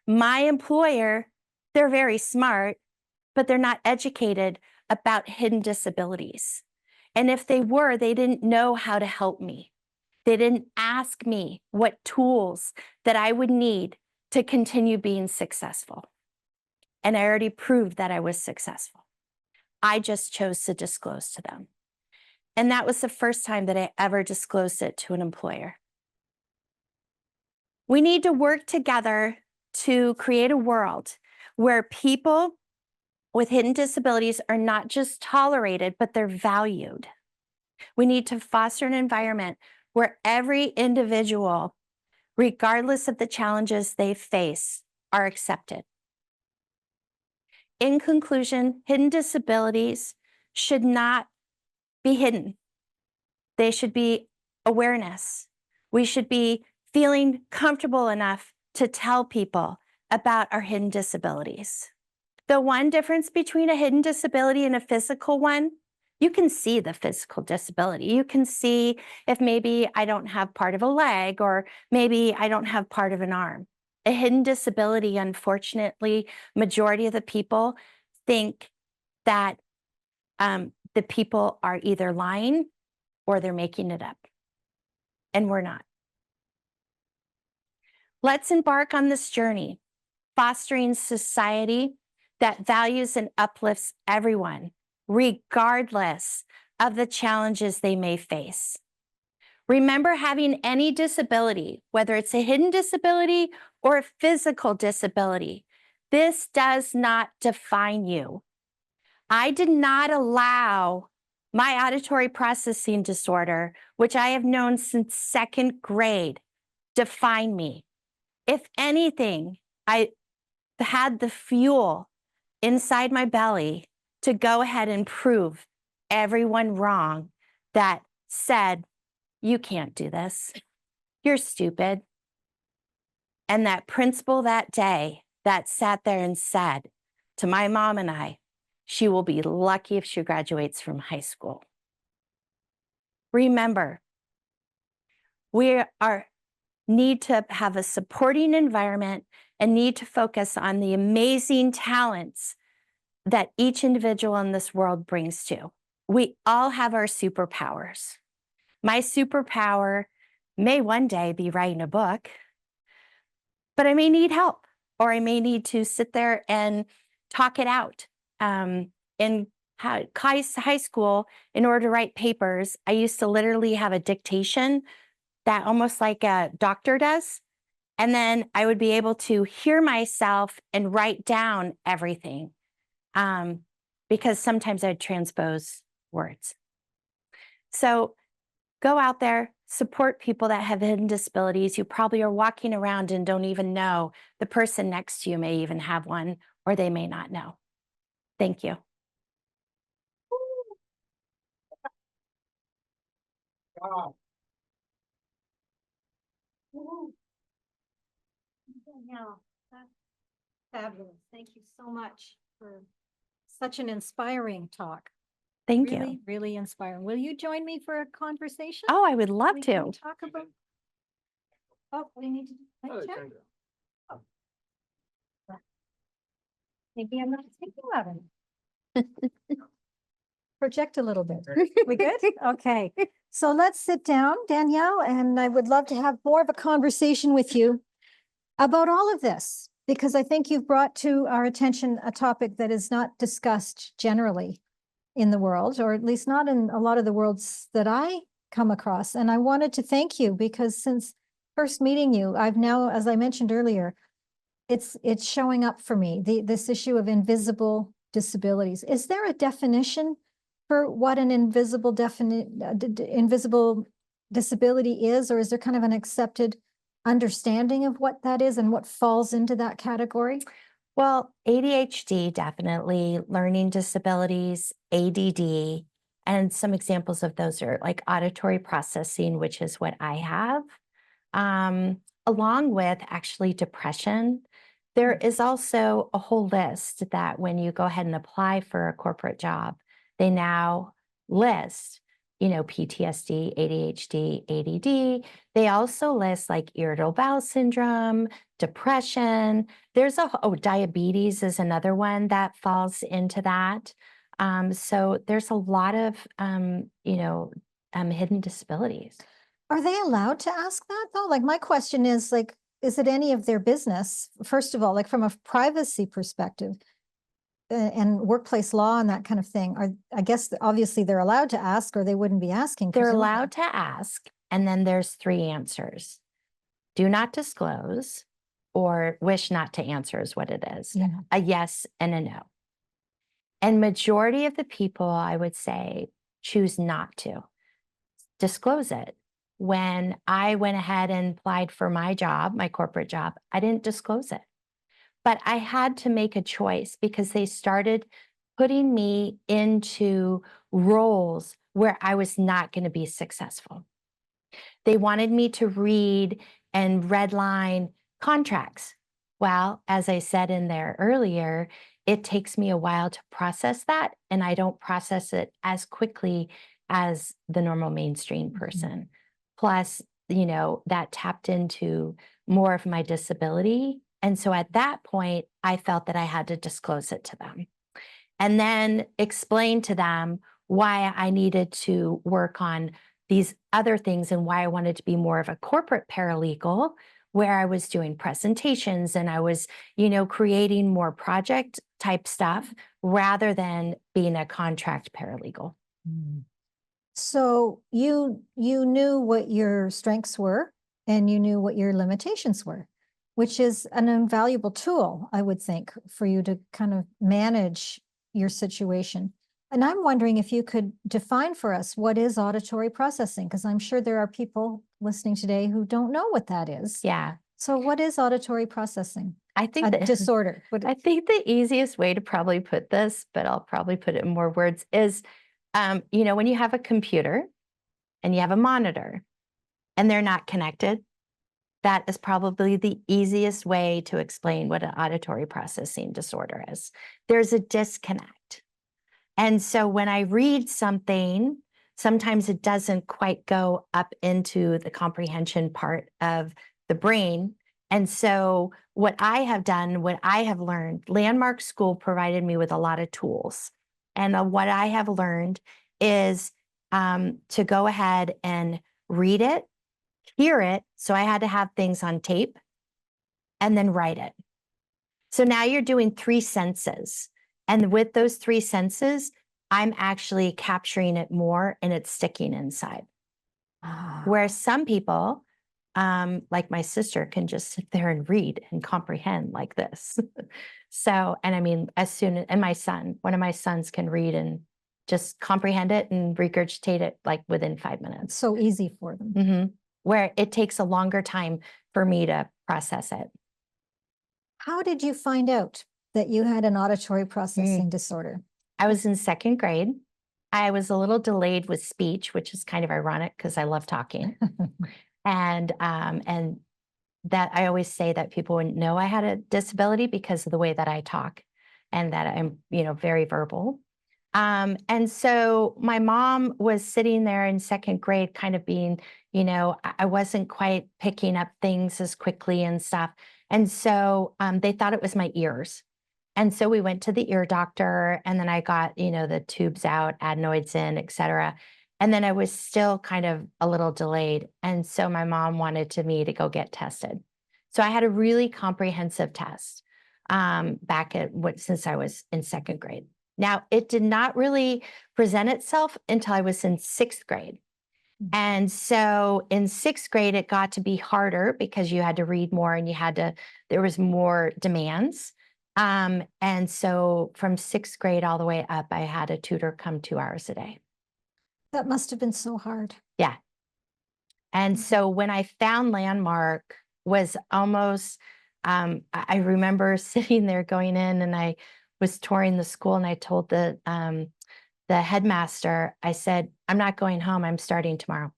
My employer, they're very smart, but they're not educated about hidden disabilities. And if they were, they didn't know how to help me. They didn't ask me what tools that I would need to continue being successful. And I already proved that I was successful. I just chose to disclose to them. And that was the first time that I ever disclosed it to an employer. We need to work together to create a world where people with hidden disabilities are not just tolerated, but they're valued. We need to foster an environment where every individual, regardless of the challenges they face, are accepted. In conclusion, hidden disabilities should not be hidden. They should be awareness. We should be feeling comfortable enough to tell people about our hidden disabilities. The one difference between a hidden disability and a physical one, you can see the physical disability. You can see if maybe I don't have part of a leg, or maybe I don't have part of an arm. A hidden disability, unfortunately, majority of the people think that the people are either lying or they're making it up. And we're not. Let's embark on this journey, fostering society that values and uplifts everyone, regardless of the challenges they may face. Remember, having any disability, whether it's a hidden disability or a physical disability, this does not define you. I did not allow my auditory processing disorder, which I have known since 2nd grade, define me. If anything, I had the fuel inside my belly to go ahead and prove everyone wrong that said, you can't do this. You're stupid. And that principal that day that sat there and said to my mom and I, she will be lucky if she graduates from high school. Remember, we need to have a supporting environment and need to focus on the amazing talents that each individual in this world brings to. We all have our superpowers. My superpower may one day be writing a book, but I may need help, or I may need to sit there and talk it out. In high school, in order to write papers, I used to literally have a dictation that almost like a doctor does. And then I would be able to hear myself and write down everything, because sometimes I'd transpose words. So go out there, support people that have hidden disabilities. You probably are walking around and don't even know. The person next to you may even have one, or they may not know. Thank you. Yeah, that's fabulous. Thank you so much for such an inspiring talk. Thank Really, you. really inspiring. Will you join me for a conversation? Oh, I would love We can to. talk about. Oh, we need to. mic check? Oh. Maybe I'm not thinking about it. Project a little bit. We good? Okay. So let's sit down, Danielle, and I would love to have more of a conversation with you about all of this, because I think you've brought to our attention a topic that is not discussed generally in the world, or at least not in a lot of the worlds that I come across. And I wanted to thank you because since first meeting you, I've now, as I mentioned earlier, it's showing up for me, this issue of invisible disabilities. Is there a definition for what an invisible disability is, or is there kind of an accepted understanding of what that is and what falls into that category? Well, ADHD, definitely, learning disabilities, ADD, and some examples of those are like auditory processing, which is what I have, along with actually depression. There is also a whole list that when you go ahead and apply for a corporate job, they now list, PTSD, ADHD, ADD. They also list like irritable bowel syndrome, depression. There's diabetes is another one that falls into that. So there's a lot of, hidden disabilities. Are they allowed to ask that though? Like my question is like, is it any of their business? First of all, like from a privacy perspective and workplace law and that kind of thing, I guess obviously they're allowed to ask or they wouldn't be asking. They're presumably. allowed to ask, and then there's 3 answers. Do not disclose, or wish not to answer is what it is. Yeah. A yes and a no. And majority of the people, I would say, choose not to disclose it. When I went ahead and applied for my job, my corporate job, I didn't disclose it. But I had to make a choice because they started putting me into roles where I was not going to be successful. They wanted me to read and redline contracts. Well, as I said in there earlier, it takes me a while to process that, and I don't process it as quickly as the normal mainstream person. Plus, that tapped into more of my disability. And so at that point, I felt that I had to disclose it to them and then explain to them why I needed to work on these other things and why I wanted to be more of a corporate paralegal, where I was doing presentations and I was, creating more project type stuff rather than being a contract paralegal. So you knew what your strengths were and you knew what your limitations were, which is an invaluable tool, I would think, for you to kind of manage your situation. And I'm wondering if you could define for us what is auditory processing, because I'm sure there are people listening today who don't know what that is. Yeah. So what is auditory processing? I think A that disorder. I think the easiest way to probably put this, but I'll probably put it in more words, is, when you have a computer and you have a monitor and they're not connected, that is probably the easiest way to explain what an auditory processing disorder is. There's a disconnect. And so when I read something, sometimes it doesn't quite go up into the comprehension part of the brain. And so what I have done, what I have learned, Landmark School provided me with a lot of tools. And what I have learned is to go ahead and read it, hear it. So I had to have things on tape and then write it. So now you're doing 3 senses. And with those 3 senses, I'm actually capturing it more and it's sticking inside. Whereas some people, like my sister, can just sit there and read and comprehend like this. So, and I mean, and my son, one of my sons can read and just comprehend it and regurgitate it like within 5 minutes. So easy for them. Where it takes a longer time for me to process it. How did you find out that you had an auditory processing disorder? I was in 2nd grade. I was a little delayed with speech, which is kind of ironic because I love talking. And that I always say that people wouldn't know I had a disability because of the way that I talk and that I'm, very verbal. And so my mom was sitting there in 2nd grade, kind of being, I wasn't quite picking up things as quickly and stuff. And so they thought it was my ears. And so we went to the ear doctor, and then I got, the tubes out, adenoids in, et cetera. And then I was still kind of a little delayed. And so my mom wanted me to go get tested. So I had a really comprehensive test since I was in 2nd grade. Now, it did not really present itself until I was in 6th grade. And so in 6th grade, it got to be harder because you had to read more and there was more demands. And so from 6th grade all the way up, I had a tutor come 2 hours a day. That must have been so hard. Yeah. And so when I found Landmark was almost, I remember sitting there going in, and I was touring the school, and I told the headmaster, I said, I'm not going home. I'm starting tomorrow.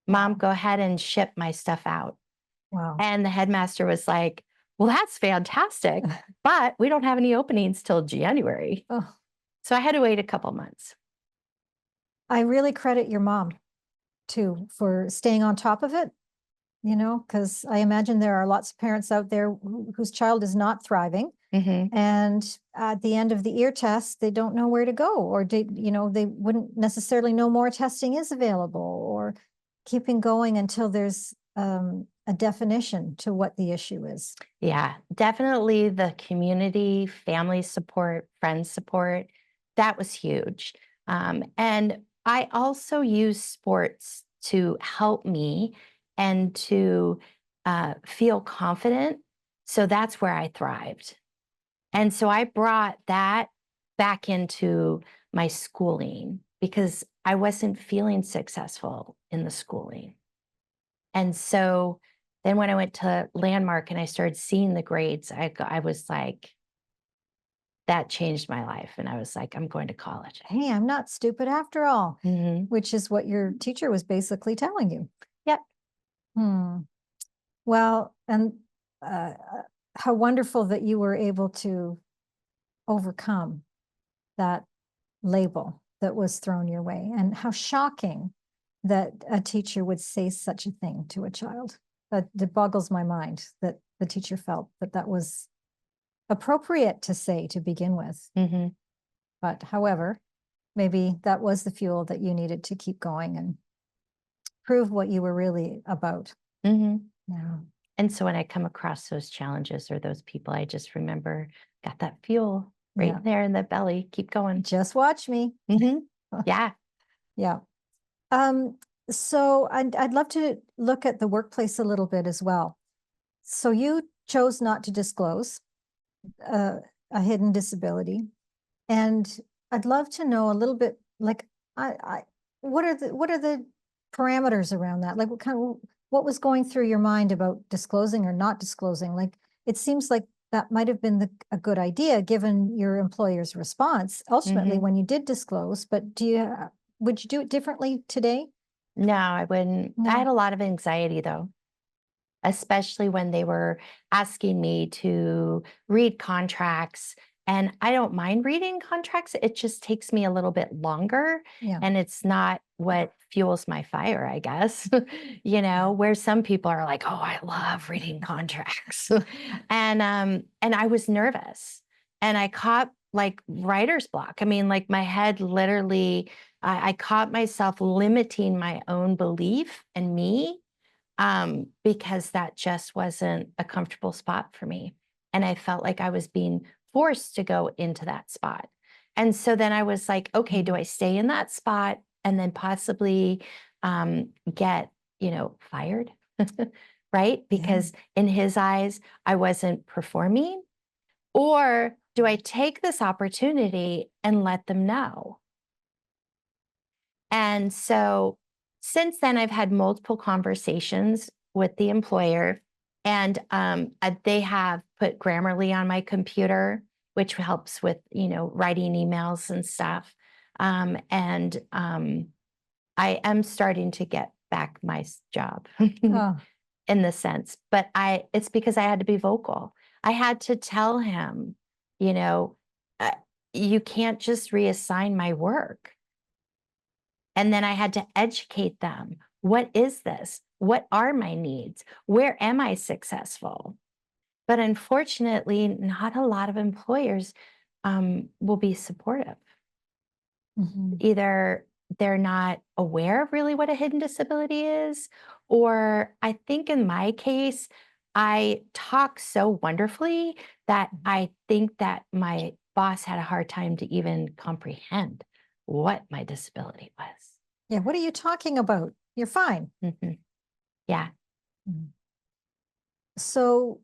Mom, go ahead and ship my stuff out. Wow. And the headmaster was like, well, that's fantastic, but we don't have any openings till January. Oh. So I had to wait a couple months. I really credit your mom too for staying on top of it, because I imagine there are lots of parents out there whose child is not thriving. And at the end of the ear test, they don't know where to go, or they wouldn't necessarily know more testing is available, or keeping going until there's a definition to what the issue is. Yeah, definitely the community, family support, friend support, that was huge. And I also use sports to help me and to feel confident. So that's where I thrived. And so I brought that back into my schooling because I wasn't feeling successful in the schooling. And so then when I went to Landmark and I started seeing the grades, I was like, that changed my life. And I was like, I'm going to college. Hey, I'm not stupid after all, which is what your teacher was basically telling you. Yep. Well, and how wonderful that you were able to overcome that label that was thrown your way, and how shocking that a teacher would say such a thing to a child. That boggles my mind that the teacher felt that was appropriate to say to begin with. But however, maybe that was the fuel that you needed to keep going and prove what you were really about. Yeah. And so when I come across those challenges or those people, I just remember, got that fuel right there in the belly. Keep going. Just watch me. Yeah. Yeah. So I'd love to look at the workplace a little bit as well. So you chose not to disclose a hidden disability, and I'd love to know a little bit, like, what are the parameters around that? Like, what was going through your mind about disclosing or not disclosing? Like, it seems like that might have been a good idea given your employer's response ultimately when you did disclose. But would you do it differently today? No, I wouldn't. No. I had a lot of anxiety though, especially when they were asking me to read contracts And I don't mind reading contracts. It just takes me a little bit longer. Yeah. And it's not what fuels my fire, I guess. Where some people are like, oh, I love reading contracts. And I was nervous and I caught like writer's block. I mean, like my head literally, I caught myself limiting my own belief in me because that just wasn't a comfortable spot for me. And I felt like I was being forced to go into that spot. And so then I was like, okay, do I stay in that spot and then possibly get, fired? Right? Because in his eyes, I wasn't performing. Or do I take this opportunity and let them know? And so since then, I've had multiple conversations with the employer, and they have put Grammarly on my computer, which helps with, writing emails and stuff. I am starting to get back my job Oh, in the sense, but it's because I had to be vocal. I had to tell him, you know, uh, you can't just reassign my work. And then I had to educate them. What is this? What are my needs? Where am I successful? But unfortunately, not a lot of employers will be supportive. mhm. Either they're not aware of really what a hidden disability is, or I think in my case, I talk so wonderfully that I think that my boss had a hard time to even comprehend what my disability was. Yeah, what are you talking about? You're fine. Mhm. Yeah. So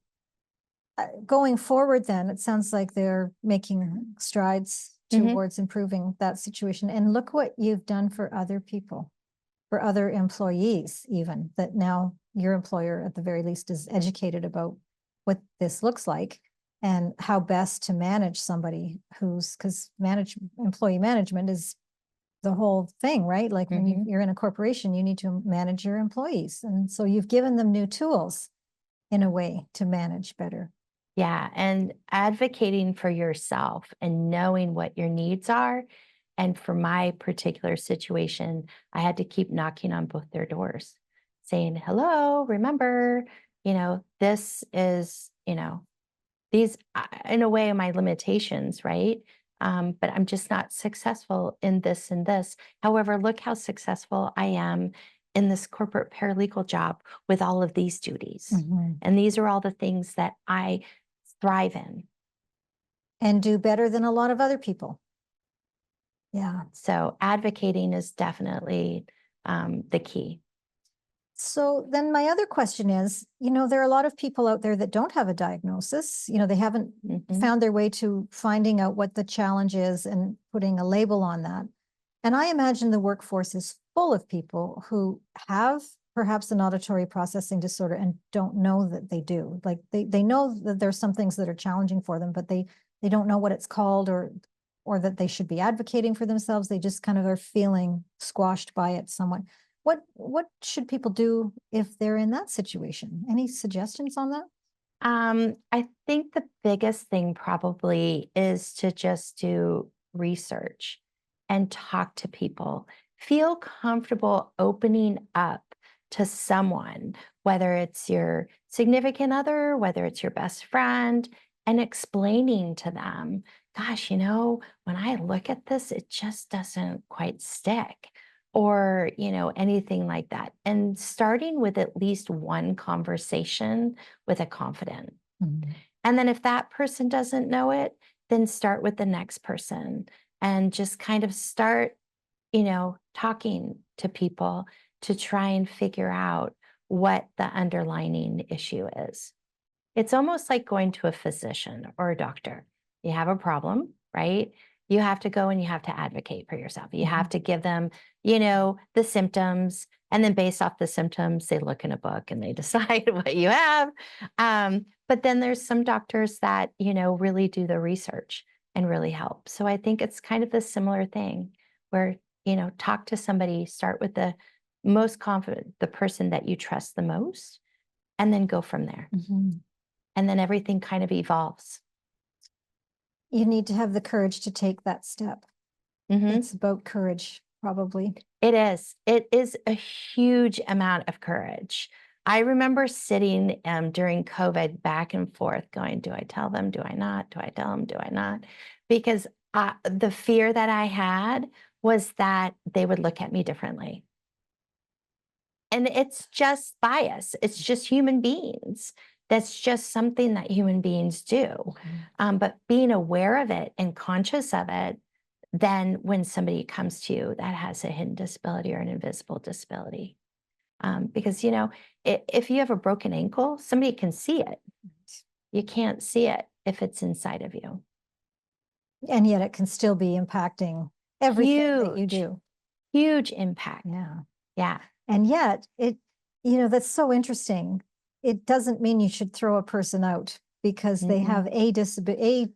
going forward then, it sounds like they're making strides Mhm. towards improving that situation. And look what you've done for other people, for other employees even, that now your employer at the very least is educated about what this looks like and how best to manage somebody because employee management is the whole thing, right? Like when you're in a corporation, you need to manage your employees. And so you've given them new tools in a way to manage better. Yeah. And advocating for yourself and knowing what your needs are. And for my particular situation, I had to keep knocking on both their doors saying, hello, remember, this is, these, in a way, my limitations, right? But I'm just not successful in this and this. However, look how successful I am in this corporate paralegal job with all of these duties. And these are all the things that I thrive in. And do better than a lot of other people. Yeah. So advocating is definitely the key. So then my other question is, there are a lot of people out there that don't have a diagnosis. They haven't found their way to finding out what the challenge is and putting a label on that. And I imagine the workforce is full of people who have perhaps an auditory processing disorder and don't know that they do. Like they know that there's some things that are challenging for them, but they don't know what it's called or that they should be advocating for themselves. They just kind of are feeling squashed by it somewhat. What should people do if they're in that situation? Any suggestions on that? I think the biggest thing probably is to just do research and talk to people. Feel comfortable opening up to someone, whether it's your significant other, whether it's your best friend, and explaining to them, gosh, when I look at this, it just doesn't quite stick. Or, anything like that. And starting with at least one conversation with a confidant. And then if that person doesn't know it, then start with the next person and just kind of start, talking to people to try and figure out what the underlying issue is. It's almost like going to a physician or a doctor. You have a problem, right? You have to go and you have to advocate for yourself. You have to give them, the symptoms. And then based off the symptoms, they look in a book and they decide what you have. But then there's some doctors that, really do the research and really help. So I think it's kind of the similar thing where, talk to somebody, start with the most confident, the person that you trust the most, and then go from there. And then everything kind of evolves. You need to have the courage to take that step. Mhm. It's about courage, probably. It is. It is a huge amount of courage. I remember sitting during COVID back and forth going, do I tell them? Do I not? Do I tell them? Do I not? Because the fear that I had was that they would look at me differently. And it's just bias. It's just human beings. That's just something that human beings do. But being aware of it and conscious of it, then when somebody comes to you that has a hidden disability or an invisible disability. Because, you know, if you have a broken ankle, somebody can see it. You can't see it if it's inside of you. And yet it can still be impacting everything that you Huge. do. Huge impact. Yeah. Yeah. And yet that's so interesting. It doesn't mean you should throw a person out because they have a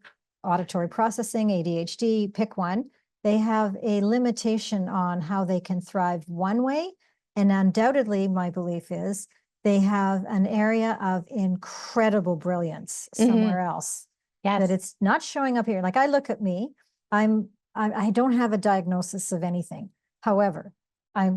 auditory processing, ADHD, pick one. They have a limitation on how they can thrive one way. And undoubtedly, my belief is they have an area of incredible brilliance somewhere else. Yes. That it's not showing up here. Like I look at me, I don't have a diagnosis of anything. However, I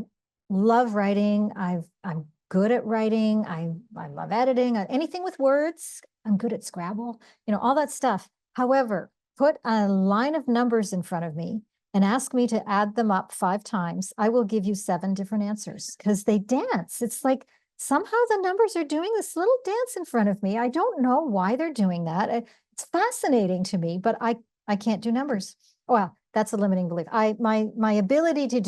love writing. I'm good at writing. I love editing. Anything with words. I'm good at Scrabble. All that stuff. However, put a line of numbers in front of me and ask me to add them up 5 times. I will give you 7 different answers because they dance. It's like somehow the numbers are doing this little dance in front of me. I don't know why they're doing that. It's fascinating to me, but I can't do numbers. Well, that's a limiting belief. My ability to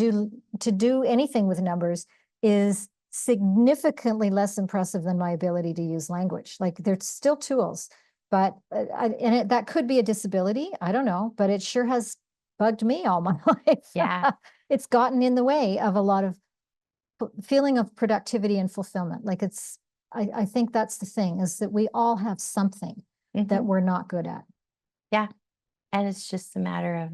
do anything with numbers is significantly less impressive than my ability to use language. Like they're still tools, but that could be a disability. I don't know, but it sure has bugged me all my life. Yeah. It's gotten in the way of a lot of feeling of productivity and fulfillment. Like I think that's the thing, is that we all have something that we're not good at. Yeah. And it's just a matter of,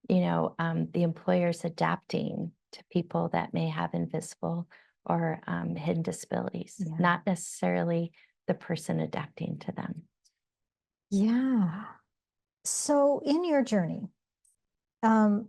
the employers adapting to people that may have invisible or hidden disabilities, Yeah. not necessarily the person adapting to them. Yeah. So in your journey, have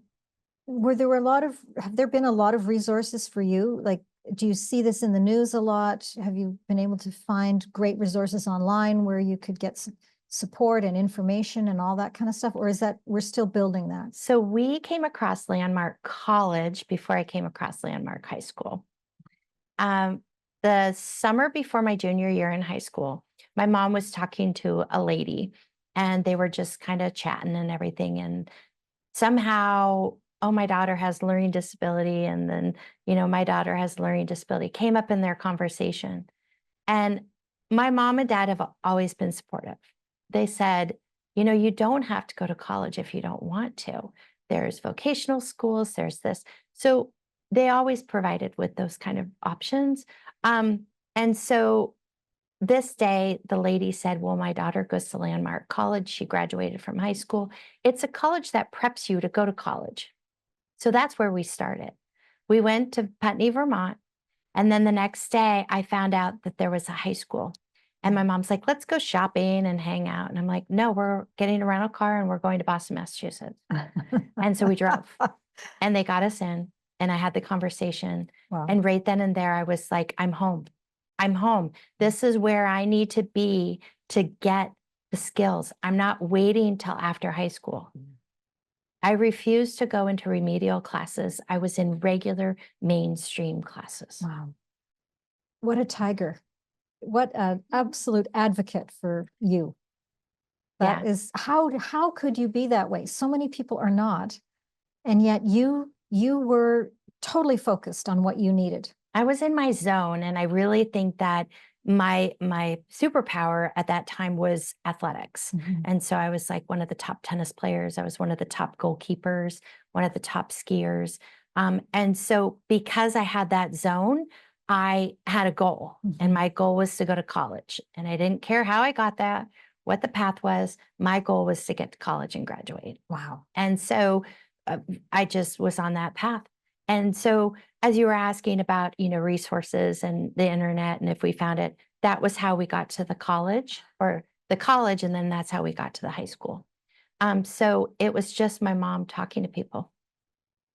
there been a lot of resources for you? Like, do you see this in the news a lot? Have you been able to find great resources online where you could get support and information and all that kind of stuff? Or is that we're still building that? So we came across Landmark College before I came across Landmark High School. The summer before my junior year in high school, my mom was talking to a lady and they were just kind of chatting and everything. And somehow, oh, my daughter has learning disability. And then, my daughter has learning disability came up in their conversation. And my mom and dad have always been supportive. They said, you don't have to go to college if you don't want to. There's vocational schools, there's this. So they always provided with those kind of options. And so this day, the lady said, well, my daughter goes to Landmark College. She graduated from high school. It's a college that preps you to go to college. So that's where we started. We went to Putney, Vermont. And then the next day, I found out that there was a high school. And my mom's like, let's go shopping and hang out. And I'm like, no, we're getting a rental car and we're going to Boston, Massachusetts. And so we drove and they got us in and I had the conversation. Wow. And right then and there, I was like, I'm home. I'm home. This is where I need to be to get the skills. I'm not waiting till after high school. I refused to go into remedial classes. I was in regular mainstream classes. Wow. What a tiger. What an absolute advocate for you. That is how could you be that way? So many people are not. And yet you were totally focused on what you needed. I was in my zone. And I really think that my superpower at that time was athletics. And so I was like one of the top tennis players. I was one of the top goalkeepers, one of the top skiers. And so because I had that zone, I had a goal and my goal was to go to college. And I didn't care how I got that, what the path was. My goal was to get to college and graduate. Wow. And so I just was on that path. And so as you were asking about, resources and the internet, and if we found it, that was how we got to the college. And then that's how we got to the high school. So it was just my mom talking to people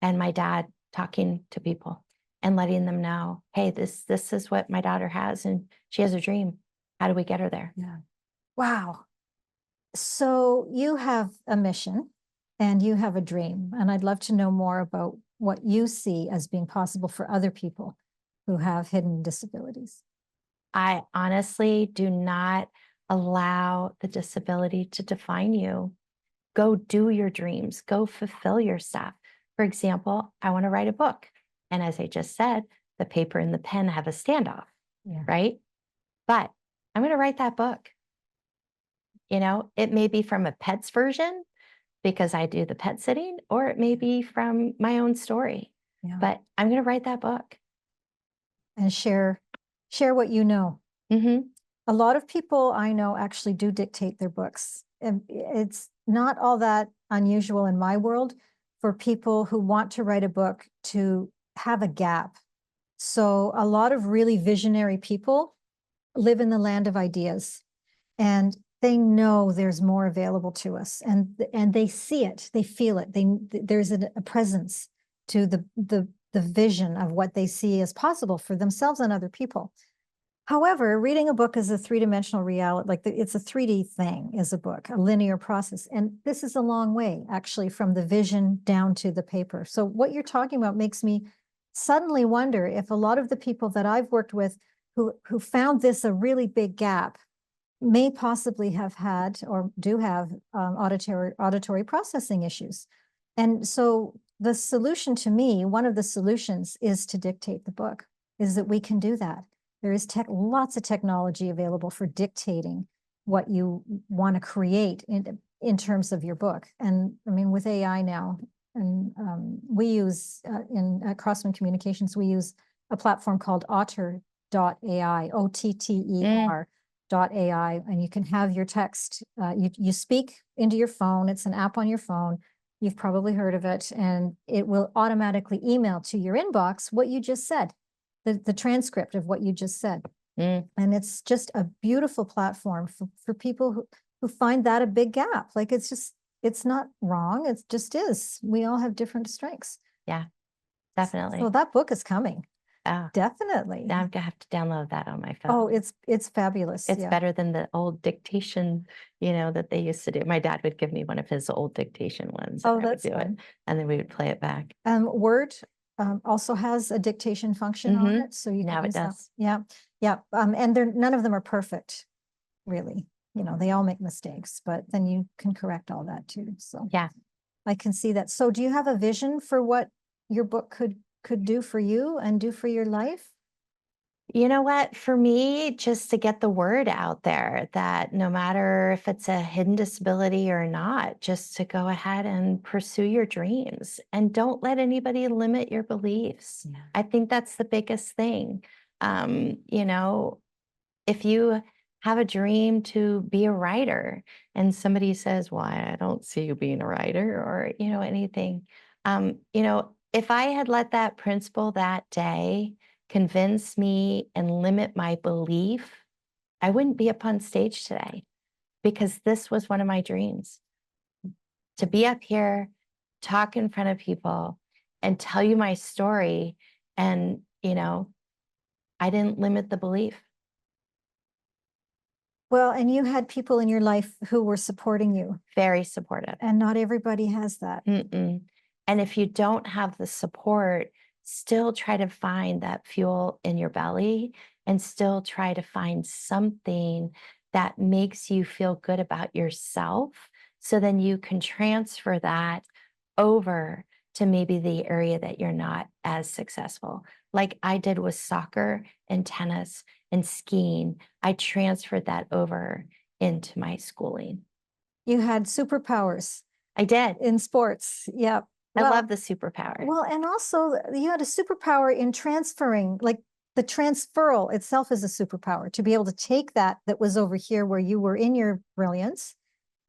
and my dad talking to people and letting them know, hey, this is what my daughter has and she has a dream. How do we get her there? Yeah. Wow. So you have a mission and you have a dream, and I'd love to know more about what you see as being possible for other people who have hidden disabilities. I honestly do not allow the disability to define you. Go do your dreams, go fulfill your stuff. For example, I want to write a book. And as I just said, the paper and the pen have a standoff, Yeah. right? But I'm going to write that book. You know, it may be from a pet's version because I do the pet sitting, or it may be from my own story. Yeah. But I'm going to write that book. And share what you know. Mm-hmm. A lot of people I know actually do dictate their books. And it's not all that unusual in my world for people who want to write a book to have a gap. So a lot of really visionary people live in the land of ideas, and they know there's more available to us, and they see it, they feel it. There's a presence to the vision of what they see as possible for themselves and other people. However, reading a book is a three-dimensional reality, like it's a 3D thing, is a book, a linear process. And this is a long way, actually, from the vision down to the paper. So what you're talking about makes me suddenly wonder if a lot of the people that I've worked with who found this a really big gap may possibly have had or do have auditory processing issues. And so the solution to me, one of the solutions is to dictate the book, is that we can do that. There is lots of technology available for dictating what you want to create in terms of your book. And I mean, with AI now, and we use at Crossman Communications, we use a platform called otter.ai, OTTER.ai, and you can have your text, you speak into your phone. It's an app on your phone. You've probably heard of it, and it will automatically email to your inbox what you just said. The transcript of what you just said. And it's just a beautiful platform for people who find that a big gap. Like it's not wrong. It just is. We all have different strengths. Yeah, definitely. So that book is coming. Oh, Definitely. now I'm gonna have to download that on my phone. Oh, it's fabulous. It's Yeah. better than the old dictation, that they used to do. My dad would give me one of his old dictation ones. Oh, and I would that's do it, fun. and then we would play it back. Word also has a dictation function on it, so you Now can it use that. does. Yeah, yeah. And none of them are perfect, really. They all make mistakes, but then you can correct all that too. So Yeah. I can see that. So do you have a vision for what your book could do for you and do for your life? You know what? For me, just to get the word out there that no matter if it's a hidden disability or not, just to go ahead and pursue your dreams and don't let anybody limit your beliefs. Yeah. I think that's the biggest thing. If you have a dream to be a writer and somebody says, why, I don't see you being a writer or, anything, if I had let that principle that day convince me and limit my belief, I wouldn't be up on stage today, because this was one of my dreams. To be up here, talk in front of people and tell you my story. And, I didn't limit the belief. Well, and you had people in your life who were supporting you, Very supportive. and not everybody has that. And if you don't have the support, still try to find that fuel in your belly and still try to find something that makes you feel good about yourself. So then you can transfer that over to maybe the area that you're not as successful. Like I did with soccer and tennis and skiing, I transferred that over into my schooling. You had superpowers I did. in sports. Yeah. I Well, love the superpower. Well, and also you had a superpower in transferring, like the transferal itself is a superpower, to be able to take that was over here where you were in your brilliance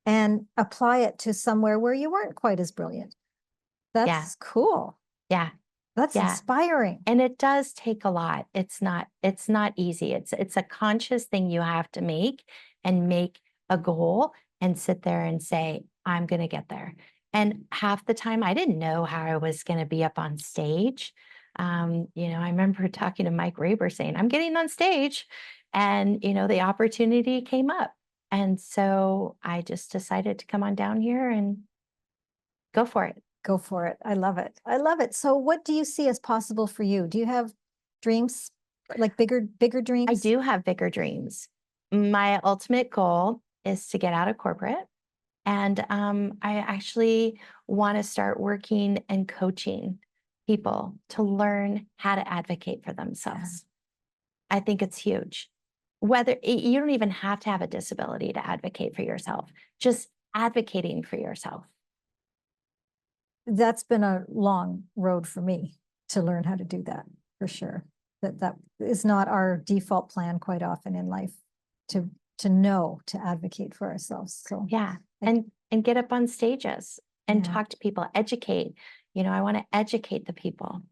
and apply it to somewhere where you weren't quite as brilliant. That's cool. Yeah. That's inspiring. And it does take a lot. It's not easy. It's a conscious thing you have to make a goal and sit there and say, I'm going to get there. And half the time I didn't know how I was going to be up on stage. You know, I remember talking to Mike Raber saying, I'm getting on stage, and, you know, the opportunity came up. And so I just decided to come on down here and go for it. Go for it. I love it. I love it. So what do you see as possible for you? Do you have dreams, like bigger dreams? I do have bigger dreams. My ultimate goal is to get out of corporate. And I actually want to start working and coaching people to learn how to advocate for themselves. I think it's huge. You don't even have to have a disability to advocate for yourself, just advocating for yourself. That's been a long road for me to learn how to do that, for sure. That is not our default plan quite often in life, to know to advocate for ourselves. So Yeah. And get up on stages and Yeah. talk to people, educate. You know, I want to educate the people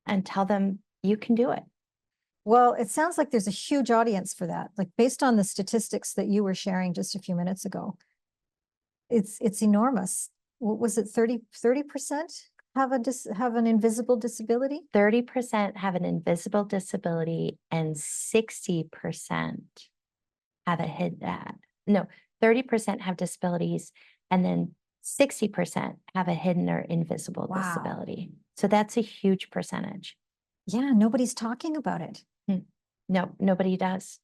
and tell them you can do it. Well, it sounds like there's a huge audience for that. Like, based on the statistics that you were sharing just a few minutes ago, it's enormous. What was it, 30% have an invisible disability? 30% have an invisible disability and 60% have a hidden, no, 30% have disabilities, and then 60% have a hidden or invisible Wow. disability. So that's a huge percentage. Yeah, nobody's talking about it. No, nobody does.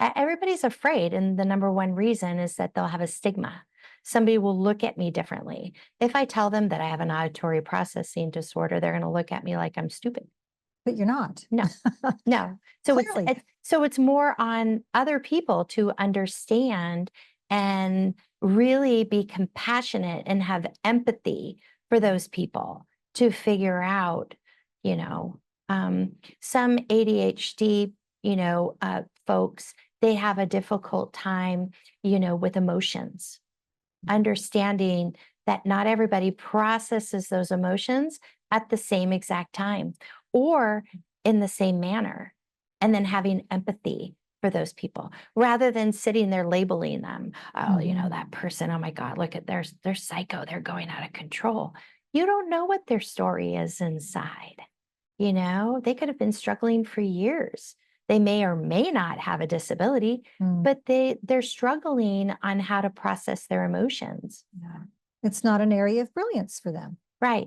Everybody's afraid. And the number one reason is that they'll have a stigma. Somebody will look at me differently. If I tell them that I have an auditory processing disorder, they're going to look at me like I'm stupid. But you're not. No, no. So it's more on other people to understand and really be compassionate and have empathy for those people to figure out, you know, some ADHD, folks, they have a difficult time, with emotions, understanding that not everybody processes those emotions at the same exact time or in the same manner, and then having empathy for those people rather than sitting there labeling them. Oh, that person, oh my God, look at they're psycho, they're going out of control. You don't know what their story is inside. They could have been struggling for years. They may or may not have a disability, but they're struggling on how to process their emotions. Yeah. It's not an area of brilliance for them. Right.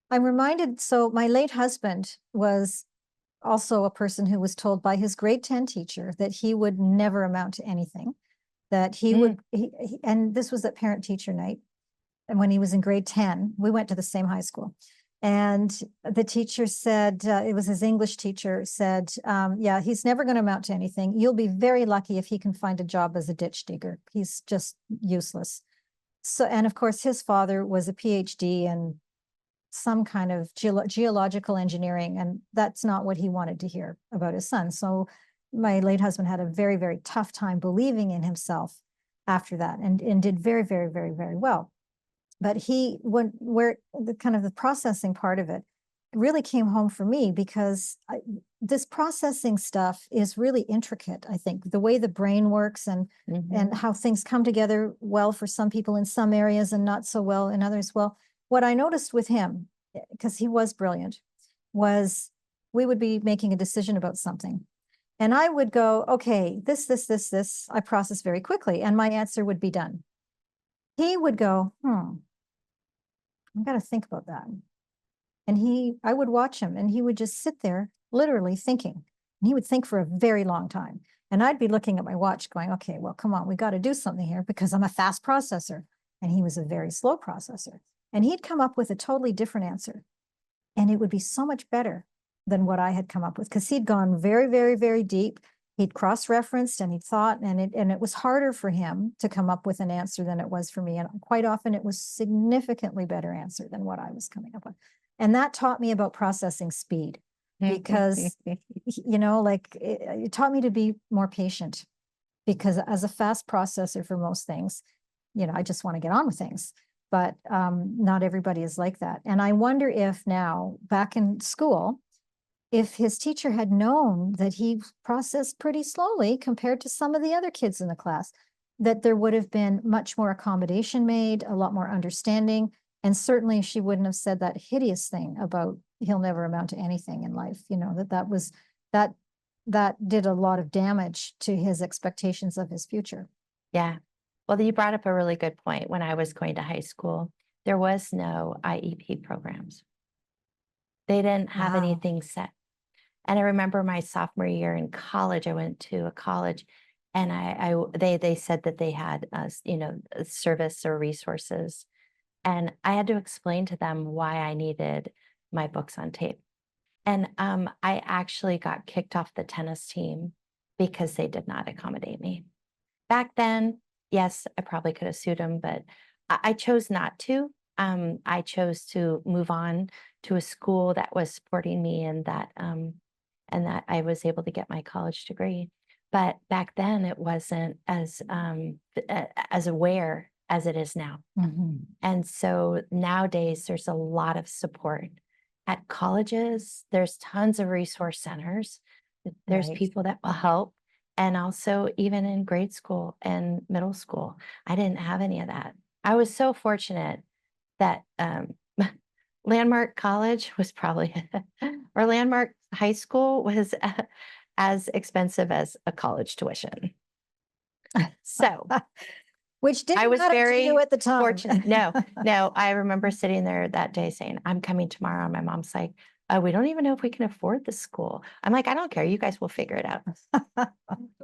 I'm reminded, so my late husband was also a person who was told by his grade 10 teacher that he would never amount to anything, that he would, and this was at parent teacher night. And when he was in grade 10, we went to the same high school. And the teacher said, it was his English teacher, said, yeah, he's never going to amount to anything. You'll be very lucky if he can find a job as a ditch digger. He's just useless. So, and of course, his father was a PhD in some kind of geological engineering, and that's not what he wanted to hear about his son. So my late husband had a very, very tough time believing in himself after that, and did very, very, very, very well. But where the kind of the processing part of it really came home for me, because this processing stuff is really intricate. I think the way the brain works and how things come together well for some people in some areas and not so well in others. Well, what I noticed with him, because he was brilliant, was we would be making a decision about something. And I would go, okay, this, I process very quickly, and my answer would be done. He would go, I've got to think about that. And I would watch him, and he would just sit there literally thinking. And he would think for a very long time. And I'd be looking at my watch going, okay, well, come on, we got to do something here, because I'm a fast processor. And he was a very slow processor. And he'd come up with a totally different answer. And it would be so much better than what I had come up with, because he'd gone very, very, very deep. He'd cross-referenced and he'd thought, and it was harder for him to come up with an answer than it was for me. And quite often it was significantly better answer than what I was coming up with. And that taught me about processing speed, because, it taught me to be more patient, because as a fast processor for most things, I just want to get on with things. But not everybody is like that. And I wonder if now, back in school, if his teacher had known that he processed pretty slowly compared to some of the other kids in the class, that there would have been much more accommodation made, a lot more understanding. And certainly she wouldn't have said that hideous thing about he'll never amount to anything in life, you know, that did a lot of damage to his expectations of his future. Yeah. Well, you brought up a really good point. When I was going to high school, there was no IEP programs. They didn't have Wow. anything set. And I remember my sophomore year in college, I went to a college and they said that they had, you know, a service or resources. And I had to explain to them why I needed my books on tape. And I actually got kicked off the tennis team because they did not accommodate me. Back then, yes, I probably could have sued them, but I chose not to. I chose to move on to a school that was supporting me and that I was able to get my college degree. But back then it wasn't as aware as it is now. Mhm. And so nowadays there's a lot of support at colleges. There's tons of resource centers. There's Right. people that will help. And also even in grade school and middle school, I didn't have any of that. I was so fortunate that Landmark College was probably, or Landmark High School was as expensive as a college tuition. So Which didn't was matter to very you at the time. fortunate. No, I remember sitting there that day saying, I'm coming tomorrow. And my mom's like, we don't even know if we can afford the school. I'm like, I don't care. You guys will figure it out.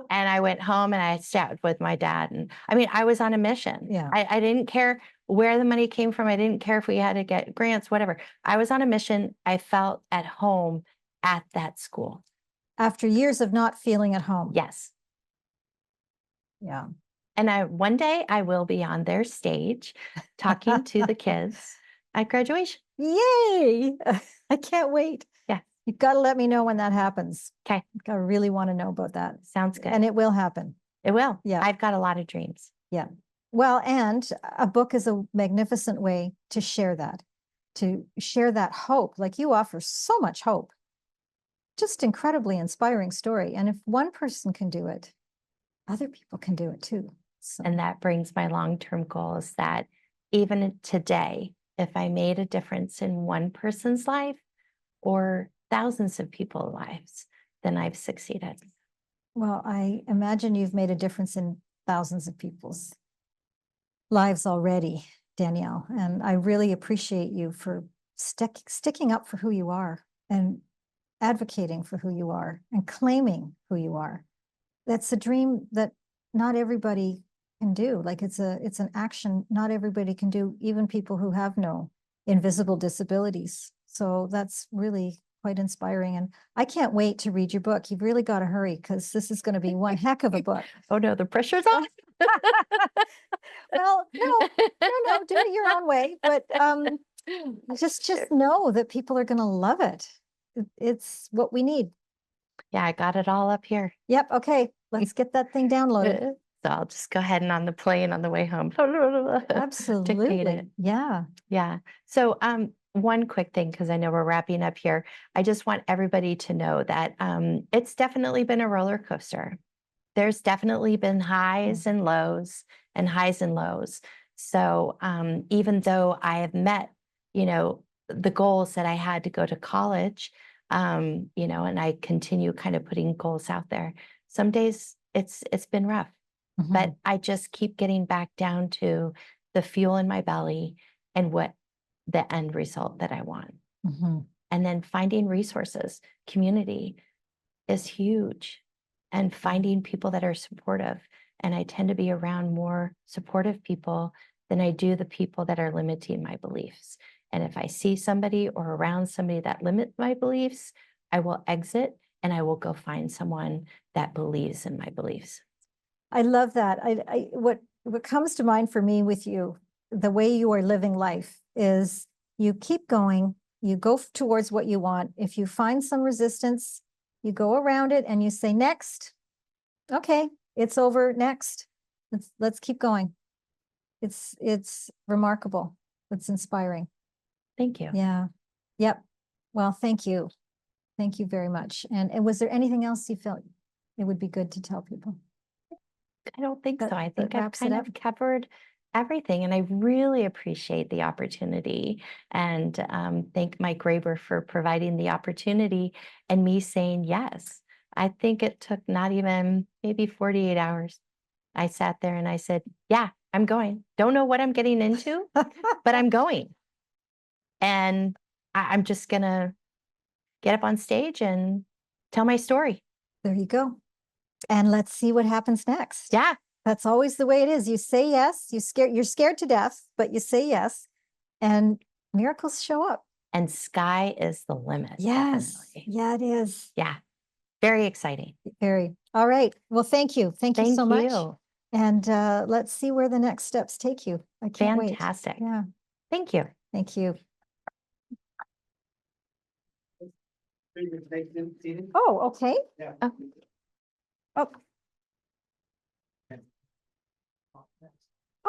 And I went home and I sat with my dad. And I mean, I was on a mission. Yeah. I didn't care where the money came from. I didn't care if we had to get grants, whatever. I was on a mission. I felt at home at that school. After years of not feeling at home. Yes. Yeah. And one day I will be on their stage talking to the kids at graduation. Yay. I can't wait. Yeah. You've got to let me know when that happens. Okay. I really want to know about that. Sounds good. And it will happen. It will. Yeah. I've got a lot of dreams. Yeah. Well, and a book is a magnificent way to share that hope. Like you offer so much hope. Just incredibly inspiring story. And if one person can do it, other people can do it too. So. And that brings my long-term goal is that even today, if I made a difference in one person's life or thousands of people's lives, then I've succeeded. Well, I imagine you've made a difference in thousands of people's lives already, Danielle. And I really appreciate you for sticking up for who you are and advocating for who you are and claiming who you are. That's a dream that not everybody can do. Like it's an action not everybody can do, even people who have no invisible disabilities. So that's really quite inspiring. And I can't wait to read your book. You've really got to hurry because this is going to be one heck of a book. Oh no, the pressure's on. Well, no, do it your own way. But just know that people are going to love it. It's what we need. Yeah, I got it all up here. Yep. Okay. Let's get that thing downloaded. So I'll just go ahead and on the plane on the way home. Dictate Absolutely. it. Yeah. Yeah. So one quick thing, because I know we're wrapping up here. I just want everybody to know that it's definitely been a roller coaster. There's definitely been highs and lows and highs and lows. So even though I have met, you know, the goals that I had to go to college, you know, and I continue kind of putting goals out there. Some days it's been rough, but I just keep getting back down to the fuel in my belly and what the end result that I want. And then finding resources, community is huge, and finding people that are supportive. And I tend to be around more supportive people than I do the people that are limiting my beliefs. And if I see somebody or around somebody that limit my beliefs, I will exit and I will go find someone that believes in my beliefs. I love that. What comes to mind for me with you, the way you are living life is you keep going, you go towards what you want. If you find some resistance, you go around it and you say, next, okay, it's over, next, let's keep going. It's remarkable. It's inspiring. Thank you. Yeah. Yep. Well, thank you. Thank you very much. And was there anything else you felt it would be good to tell people? I don't think That- so. I that think I've wraps it kind up? of covered everything, and I really appreciate the opportunity and thank Mike Graber for providing the opportunity and me saying yes. I think it took not even maybe 48 hours. I sat there and I said, yeah, I'm going. Don't know what I'm getting into, but I'm going. And I'm just going to get up on stage and tell my story. There you go. And let's see what happens next. Yeah. That's always the way it is. You say yes, you're scared to death, but you say yes, and miracles show up. And sky is the limit. Yes. Definitely. Yeah, it is. Yeah. Very exciting. Very. All right. Well, thank you. Thank you Thank so much. you. And let's see where the next steps take you. I can't wait. Fantastic. Yeah. Thank you. Thank you. Oh, okay. Yeah. Oh. Oh.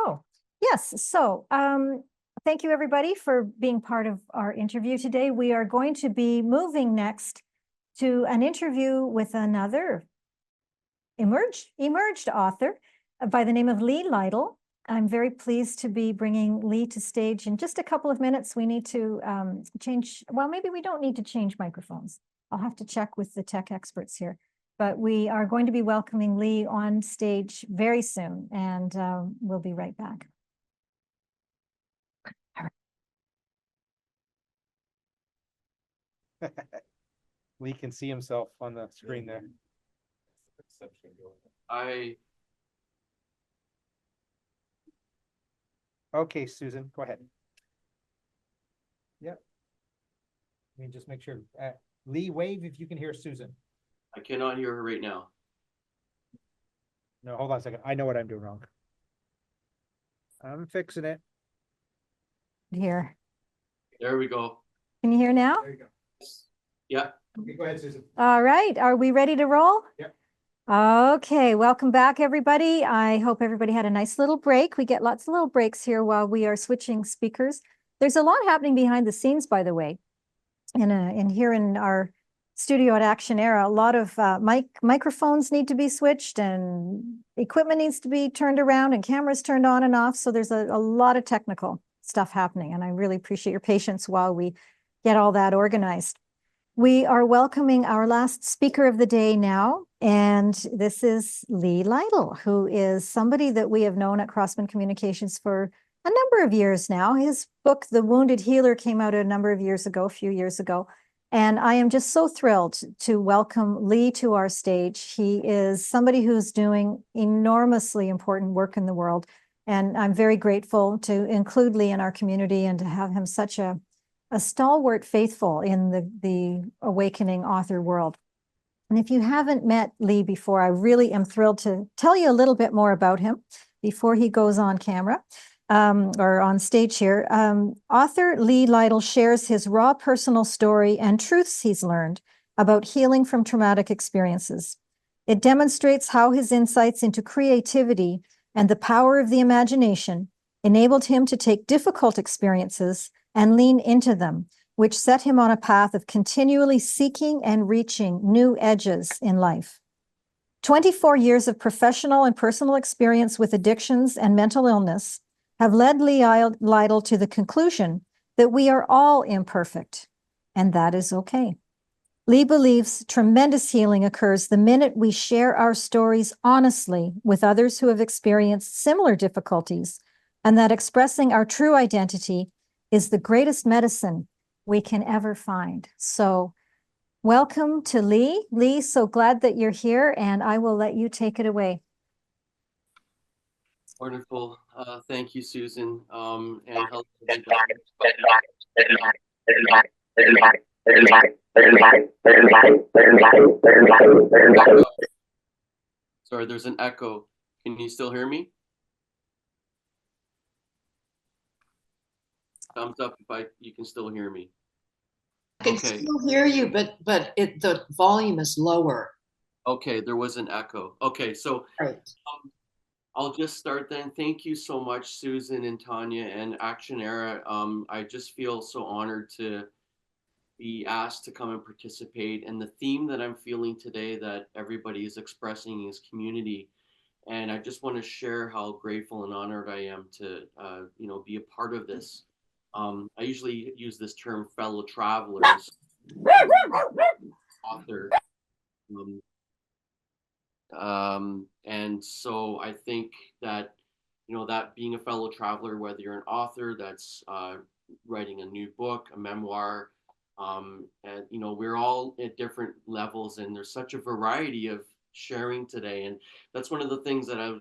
Oh, yes. So, thank you everybody for being part of our interview today. We are going to be moving next to an interview with another emerged author by the name of Lee Lytle. I'm very pleased to be bringing Lee to stage in just a couple of minutes. We need to change, well, maybe we don't need to change microphones. I'll have to check with the tech experts here. But we are going to be welcoming Lee on stage very soon, and we'll be right back. Lee can see himself on the screen there. Okay, Susan, go ahead. Yep. Let me just make sure. Lee, wave if you can hear Susan. I cannot hear her right now. No, hold on a second. I know what I'm doing wrong. I'm fixing it. Here. There we go. Can you hear now? There you go. Yeah. Okay, go ahead, Susan. All right. Are we ready to roll? Yep. Okay. Welcome back, everybody. I hope everybody had a nice little break. We get lots of little breaks here while we are switching speakers. There's a lot happening behind the scenes, by the way. In here in our studio at Action Era, a lot of microphones need to be switched and equipment needs to be turned around and cameras turned on and off. So there's a lot of technical stuff happening, and I really appreciate your patience while we get all that organized. We are welcoming our last speaker of the day now, and this is Lee Lytle, who is somebody that we have known at Crossman Communications for a number of years now. His book, The Wounded Healer, came out a few years ago. And I am just so thrilled to welcome Lee to our stage. He is somebody who's doing enormously important work in the world. And I'm very grateful to include Lee in our community and to have him such a stalwart faithful in the awakening author world. And if you haven't met Lee before, I really am thrilled to tell you a little bit more about him before he goes on camera. Or on stage here. Author Lee Lytle shares his raw personal story and truths he's learned about healing from traumatic experiences. It demonstrates how his insights into creativity and the power of the imagination enabled him to take difficult experiences and lean into them, which set him on a path of continually seeking and reaching new edges in life. 24 years of professional and personal experience with addictions and mental illness have led Lee Lytle to the conclusion that we are all imperfect, and that is okay. Lee believes tremendous healing occurs the minute we share our stories honestly with others who have experienced similar difficulties, and that expressing our true identity is the greatest medicine we can ever find. So, welcome to Lee. Lee, so glad that you're here, and I will let you take it away. Wonderful. Thank you, Susan. And hello. Sorry, there's an echo. Can you still hear me? Thumbs up if you can still hear me. I can still hear you, but the volume is lower. Okay, there was an echo. Okay, so Right. I'll just start then. Thank you so much, Susan and Tanya and Action Era. I just feel so honored to be asked to come and participate. And the theme that I'm feeling today that everybody is expressing is community. And I just want to share how grateful and honored I am to, be a part of this. I usually use this term fellow travelers, author. Um, and so I think that, that being a fellow traveler, whether you're an author that's writing a new book, a memoir, and, we're all at different levels, and there's such a variety of sharing today. And that's one of the things that I'm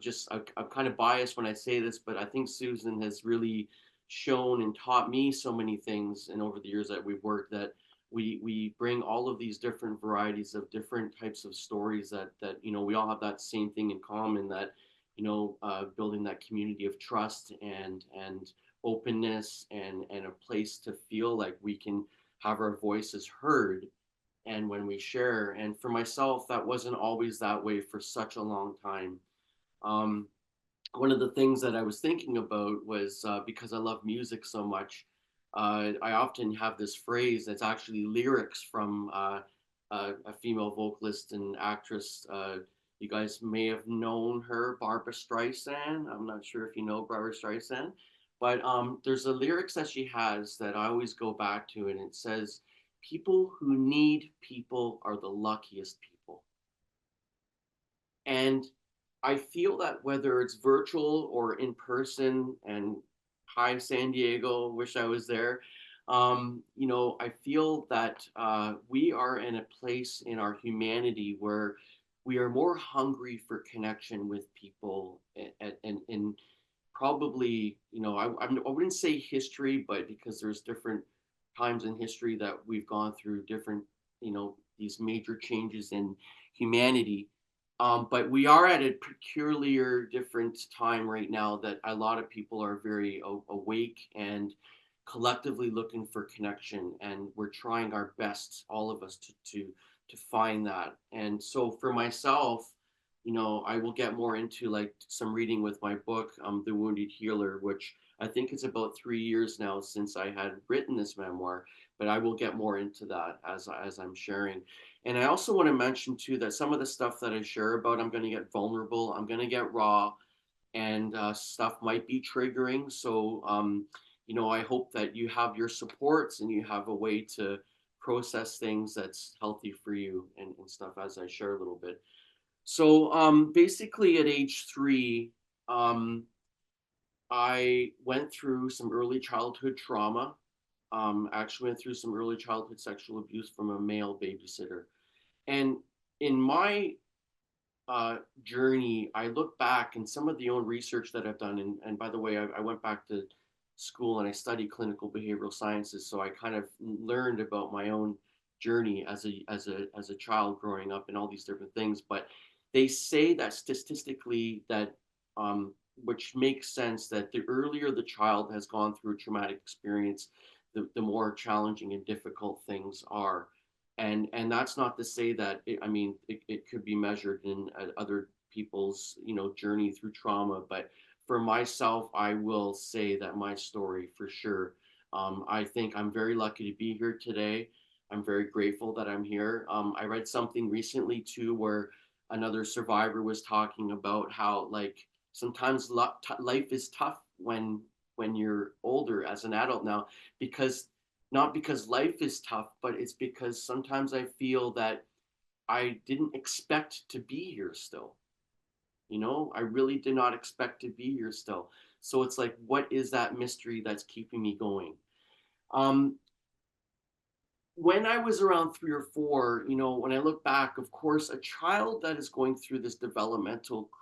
kind of biased when I say this, but I think Susan has really shown and taught me so many things, and over the years that we've worked, that we bring all of these different varieties of different types of stories that we all have that same thing in common, that building that community of trust and openness and a place to feel like we can have our voices heard, and when we share. And for myself, that wasn't always that way for such a long time. um, One of the things that I was thinking about was, because I love music so much, I often have this phrase that's actually lyrics from a female vocalist and actress. You guys may have known her, Barbara Streisand. I'm not sure if you know Barbara Streisand, but there's a lyrics that she has that I always go back to, and it says, "People who need people are the luckiest people." And I feel that whether it's virtual or in person, and hi San Diego, wish I was there. I feel that we are in a place in our humanity where we are more hungry for connection with people, and probably, I wouldn't say history, but because there's different times in history that we've gone through different, these major changes in humanity. But we are at a peculiar different time right now, that a lot of people are very awake and collectively looking for connection, and we're trying our best, all of us, to find that. And so for myself, I will get more into like some reading with my book, The Wounded Healer, which I think it's about 3 years now since I had written this memoir, but I will get more into that as I'm sharing. And I also want to mention too that some of the stuff that I share about, I'm going to get vulnerable, I'm going to get raw, and stuff might be triggering. So, I hope that you have your supports and you have a way to process things that's healthy for you, and stuff, as I share a little bit. So, basically at age 3, um, I went through some early childhood trauma. Actually went through some early childhood sexual abuse from a male babysitter. And in my journey, I look back and some of the own research that I've done, and by the way, I went back to school and I studied clinical behavioral sciences, so I kind of learned about my own journey as a child growing up and all these different things. But they say that statistically, that which makes sense, that the earlier the child has gone through a traumatic experience, the more challenging and difficult things are. And that's not to say that it could be measured in other people's journey through trauma, but for myself, I will say that my story for sure. I think I'm very lucky to be here today. I'm very grateful that I'm here. I read something recently too, where another survivor was talking about how, like, sometimes life is tough when you're older as an adult now, because not because life is tough, but it's because sometimes I feel that I didn't expect to be here still. I really did not expect to be here still. So it's like, what is that mystery that's keeping me going? Um, when I was around 3 or 4, when I look back, of course, a child that is going through this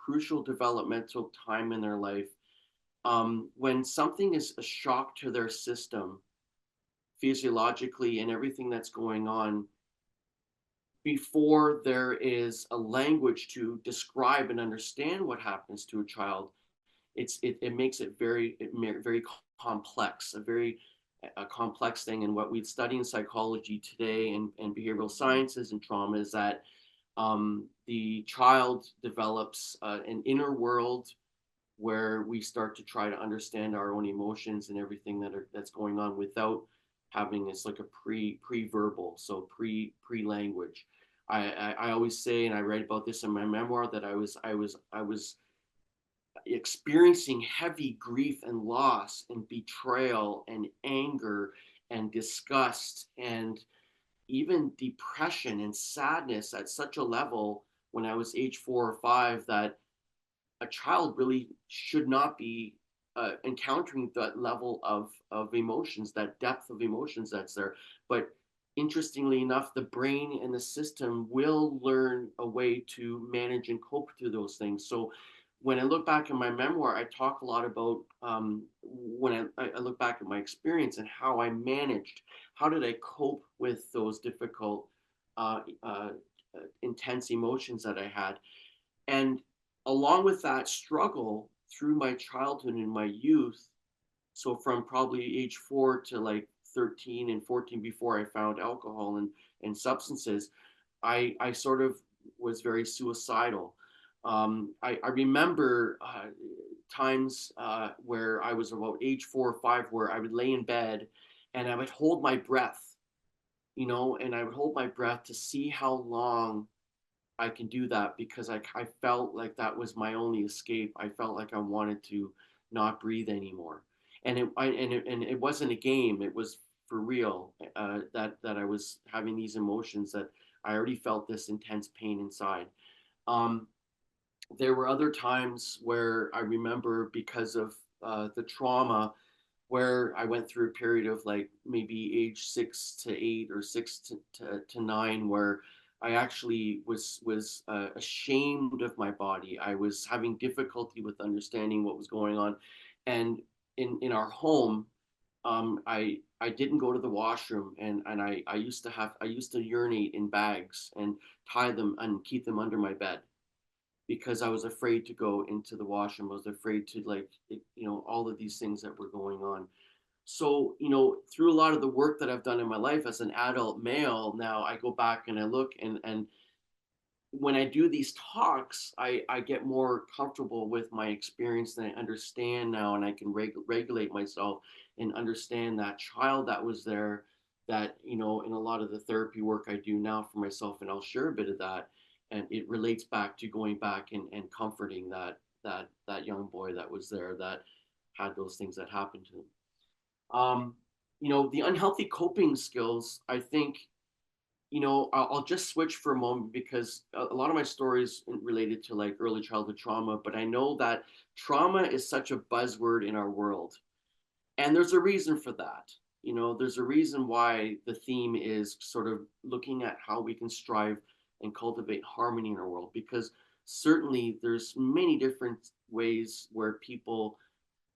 crucial developmental time in their life, when something is a shock to their system, physiologically and everything that's going on, before there is a language to describe and understand what happens to a child, it makes it very complex, a complex thing. And what we study in psychology today, and behavioral sciences and trauma, is that the child develops an inner world where we start to try to understand our own emotions and everything that's going on, without having, it's like a pre-verbal, so pre language. I always say, and I write about this in my memoir, that I was experiencing heavy grief and loss and betrayal and anger and disgust and even depression and sadness at such a level when I was age 4 or 5 that a child really should not be encountering that level of emotions, that depth of emotions that's there. But interestingly enough, the brain and the system will learn a way to manage and cope through those things. So when I look back in my memoir, I talk a lot about when I look back at my experience and how I managed, how did I cope with those difficult, intense emotions that I had. And along with that struggle through my childhood and my youth, so from probably age 4 to like 13 and 14 before I found alcohol and substances, I sort of was very suicidal. I remember times where I was about age 4 or 5 where I would lay in bed and I would hold my breath, and I would hold my breath to see how long I can do that because I felt like that was my only escape. I felt like I wanted to not breathe anymore. And it wasn't a game. It was for real, that I was having these emotions, that I already felt this intense pain inside. Um, there were other times where I remember, because of the trauma, where I went through a period of like maybe age 6 to 8 or 6 to 9, where I actually was ashamed of my body. I was having difficulty with understanding what was going on, and in our home, I didn't go to the washroom, and I used to urinate in bags and tie them and keep them under my bed because I was afraid to go into the washroom. I was afraid to, like, all of these things that were going on. So, through a lot of the work that I've done in my life as an adult male, now I go back and I look, and when I do these talks, I get more comfortable with my experience, and I understand now, and I can regulate myself and understand that child that was there, that, in a lot of the therapy work I do now for myself, and I'll share a bit of that. And it relates back to going back and comforting that young boy that was there, that had those things that happened to him. The unhealthy coping skills, I think, I'll just switch for a moment because a lot of my stories related to like early childhood trauma, but I know that trauma is such a buzzword in our world. And there's a reason for that. There's a reason why the theme is sort of looking at how we can strive and cultivate harmony in our world, because certainly there's many different ways where people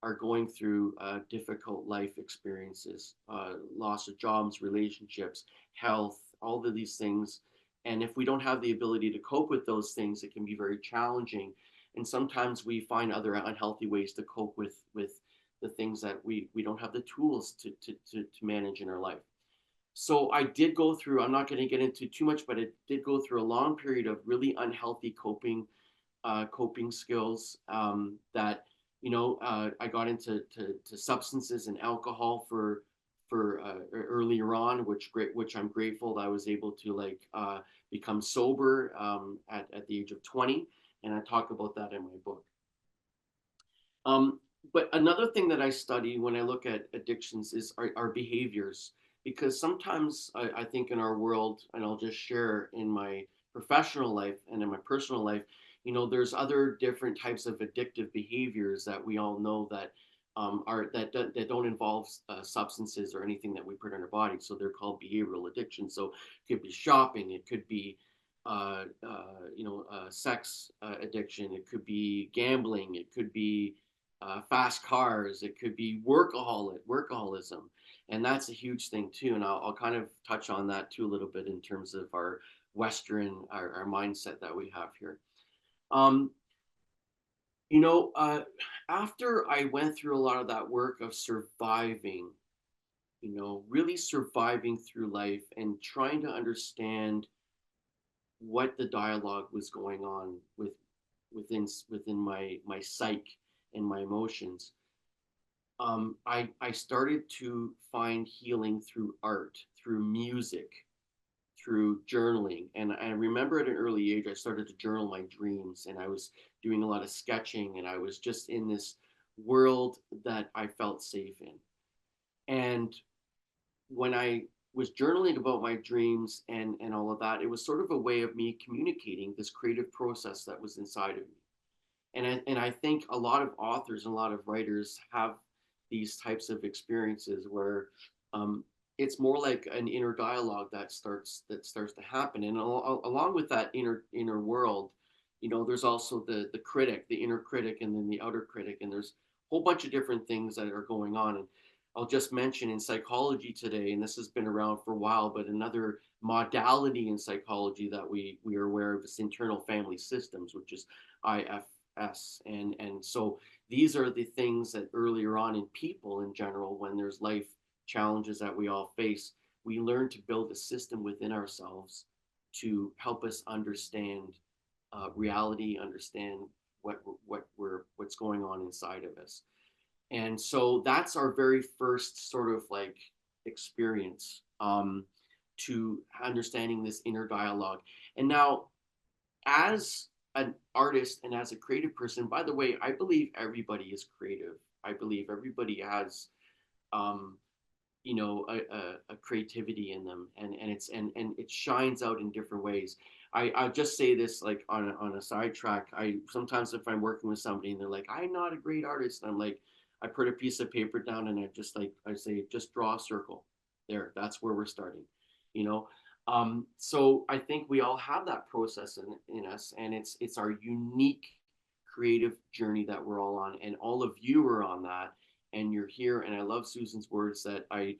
are going through difficult life experiences, loss of jobs, relationships, health, all of these things. And if we don't have the ability to cope with those things, it can be very challenging. And sometimes we find other unhealthy ways to cope with the things that we don't have the tools to manage in our life. So I did go through, I'm not going to get into too much, but it did go through a long period of really unhealthy coping skills, that I got into to substances and alcohol for earlier on, which I'm grateful that I was able to become sober at the age of 20, and I talk about that in my book. But another thing that I study when I look at addictions is our behaviors, because sometimes I think in our world, and I'll just share in my professional life and in my personal life, there's other different types of addictive behaviors that we all know that that don't involve substances or anything that we put in our body. So they're called behavioral addiction. So it could be shopping, it could be sex addiction, it could be gambling, it could be fast cars, it could be workaholism, and that's a huge thing too. And I'll kind of touch on that too a little bit in terms of our our mindset that we have here. Um, After I went through a lot of that work of surviving, really surviving through life and trying to understand what the dialogue was going on within my psyche and my emotions, I started to find healing through art, through music, through journaling. And I remember at an early age, I started to journal my dreams, and I was doing a lot of sketching, and I was just in this world that I felt safe in. And when I was journaling about my dreams and all of that, it was sort of a way of me communicating this creative process that was inside of me. And I think a lot of authors and a lot of writers have these types of experiences where um, it's more like an inner dialogue that starts to happen. And along with that inner world, there's also the critic, the inner critic, and then the outer critic, and there's a whole bunch of different things that are going on. And I'll just mention in psychology today, and this has been around for a while, but another modality in psychology that we are aware of is internal family systems, which is IFS. And so these are the things that earlier on in people in general, when there's life challenges that we all face, we learn to build a system within ourselves to help us understand reality, understand what's going on inside of us. And so that's our very first sort of like experience to understanding this inner dialogue. And now, as an artist and as a creative person, by the way, I believe everybody is creative. I believe everybody has um, a creativity in them, and it shines out in different ways. I'll just say this, like on a sidetrack. I sometimes, if I'm working with somebody and they're like, I'm not a great artist, and I'm like, I put a piece of paper down and I say, just draw a circle there. That's where we're starting, you know. So I think we all have that process in us, and it's our unique creative journey that we're all on, and all of you are on that, and you're here. And I love Susan's words that I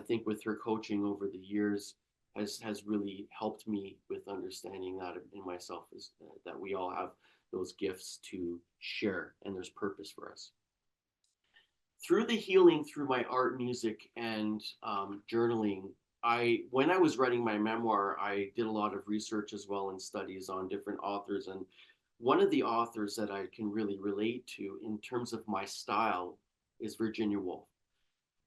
think with her coaching over the years has really helped me with understanding that in myself, is that we all have those gifts to share, and there's purpose for us. Through the healing, through my art, music, and journaling, when I was writing my memoir, I did a lot of research as well and studies on different authors. And one of the authors that I can really relate to in terms of my style is Virginia Woolf.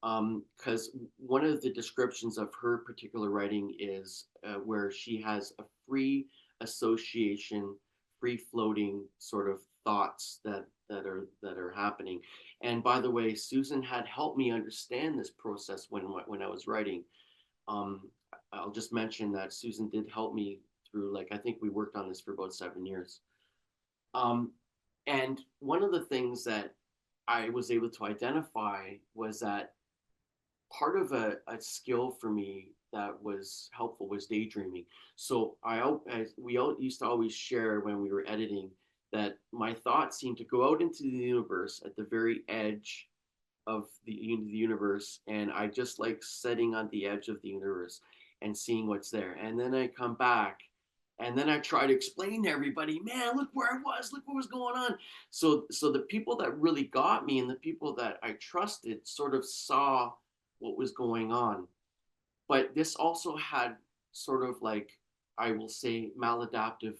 Because one of the descriptions of her particular writing is where she has a free association, free floating sort of thoughts that are happening. And by the way, Susan had helped me understand this process when I was writing. Um, I'll just mention that Susan did help me through, like, I think we worked on this for about 7 years. And one of the things that I was able to identify was that part of a skill for me that was helpful was daydreaming. So we all used to always share when we were editing that my thoughts seemed to go out into the universe at the very edge of the universe, and I just like sitting on the edge of the universe and seeing what's there. And then I come back, and then I try to explain to everybody, man, look where I was, look what was going on. So the people that really got me and the people that I trusted sort of saw what was going on. But this also had sort of like, I will say, maladaptive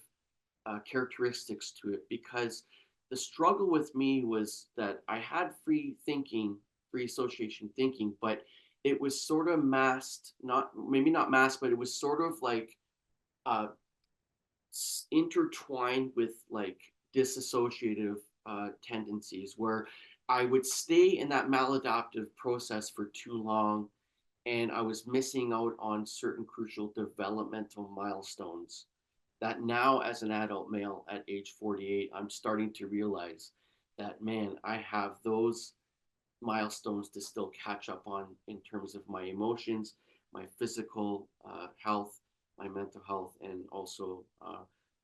characteristics to it, because the struggle with me was that I had free thinking, free association thinking, but it was sort of masked, not maybe not masked, but it was sort of like uh, intertwined with like disassociative tendencies, where I would stay in that maladaptive process for too long, and I was missing out on certain crucial developmental milestones that now, as an adult male at age 48, I'm starting to realize that, man, I have those milestones to still catch up on in terms of my emotions, my physical health, my mental health, and also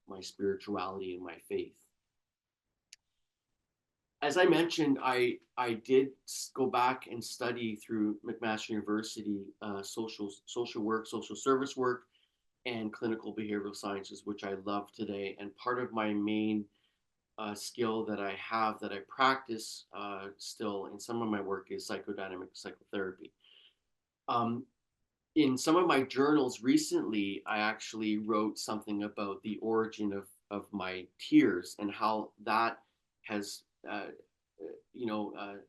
my spirituality and my faith. As I mentioned, I did go back and study through McMaster University social work, social service work, and clinical behavioral sciences, which I love today. And part of my main skill that I have, that I practice still in some of my work, is psychodynamic psychotherapy. In some of my journals recently, I actually wrote something about the origin of my tears and how that has,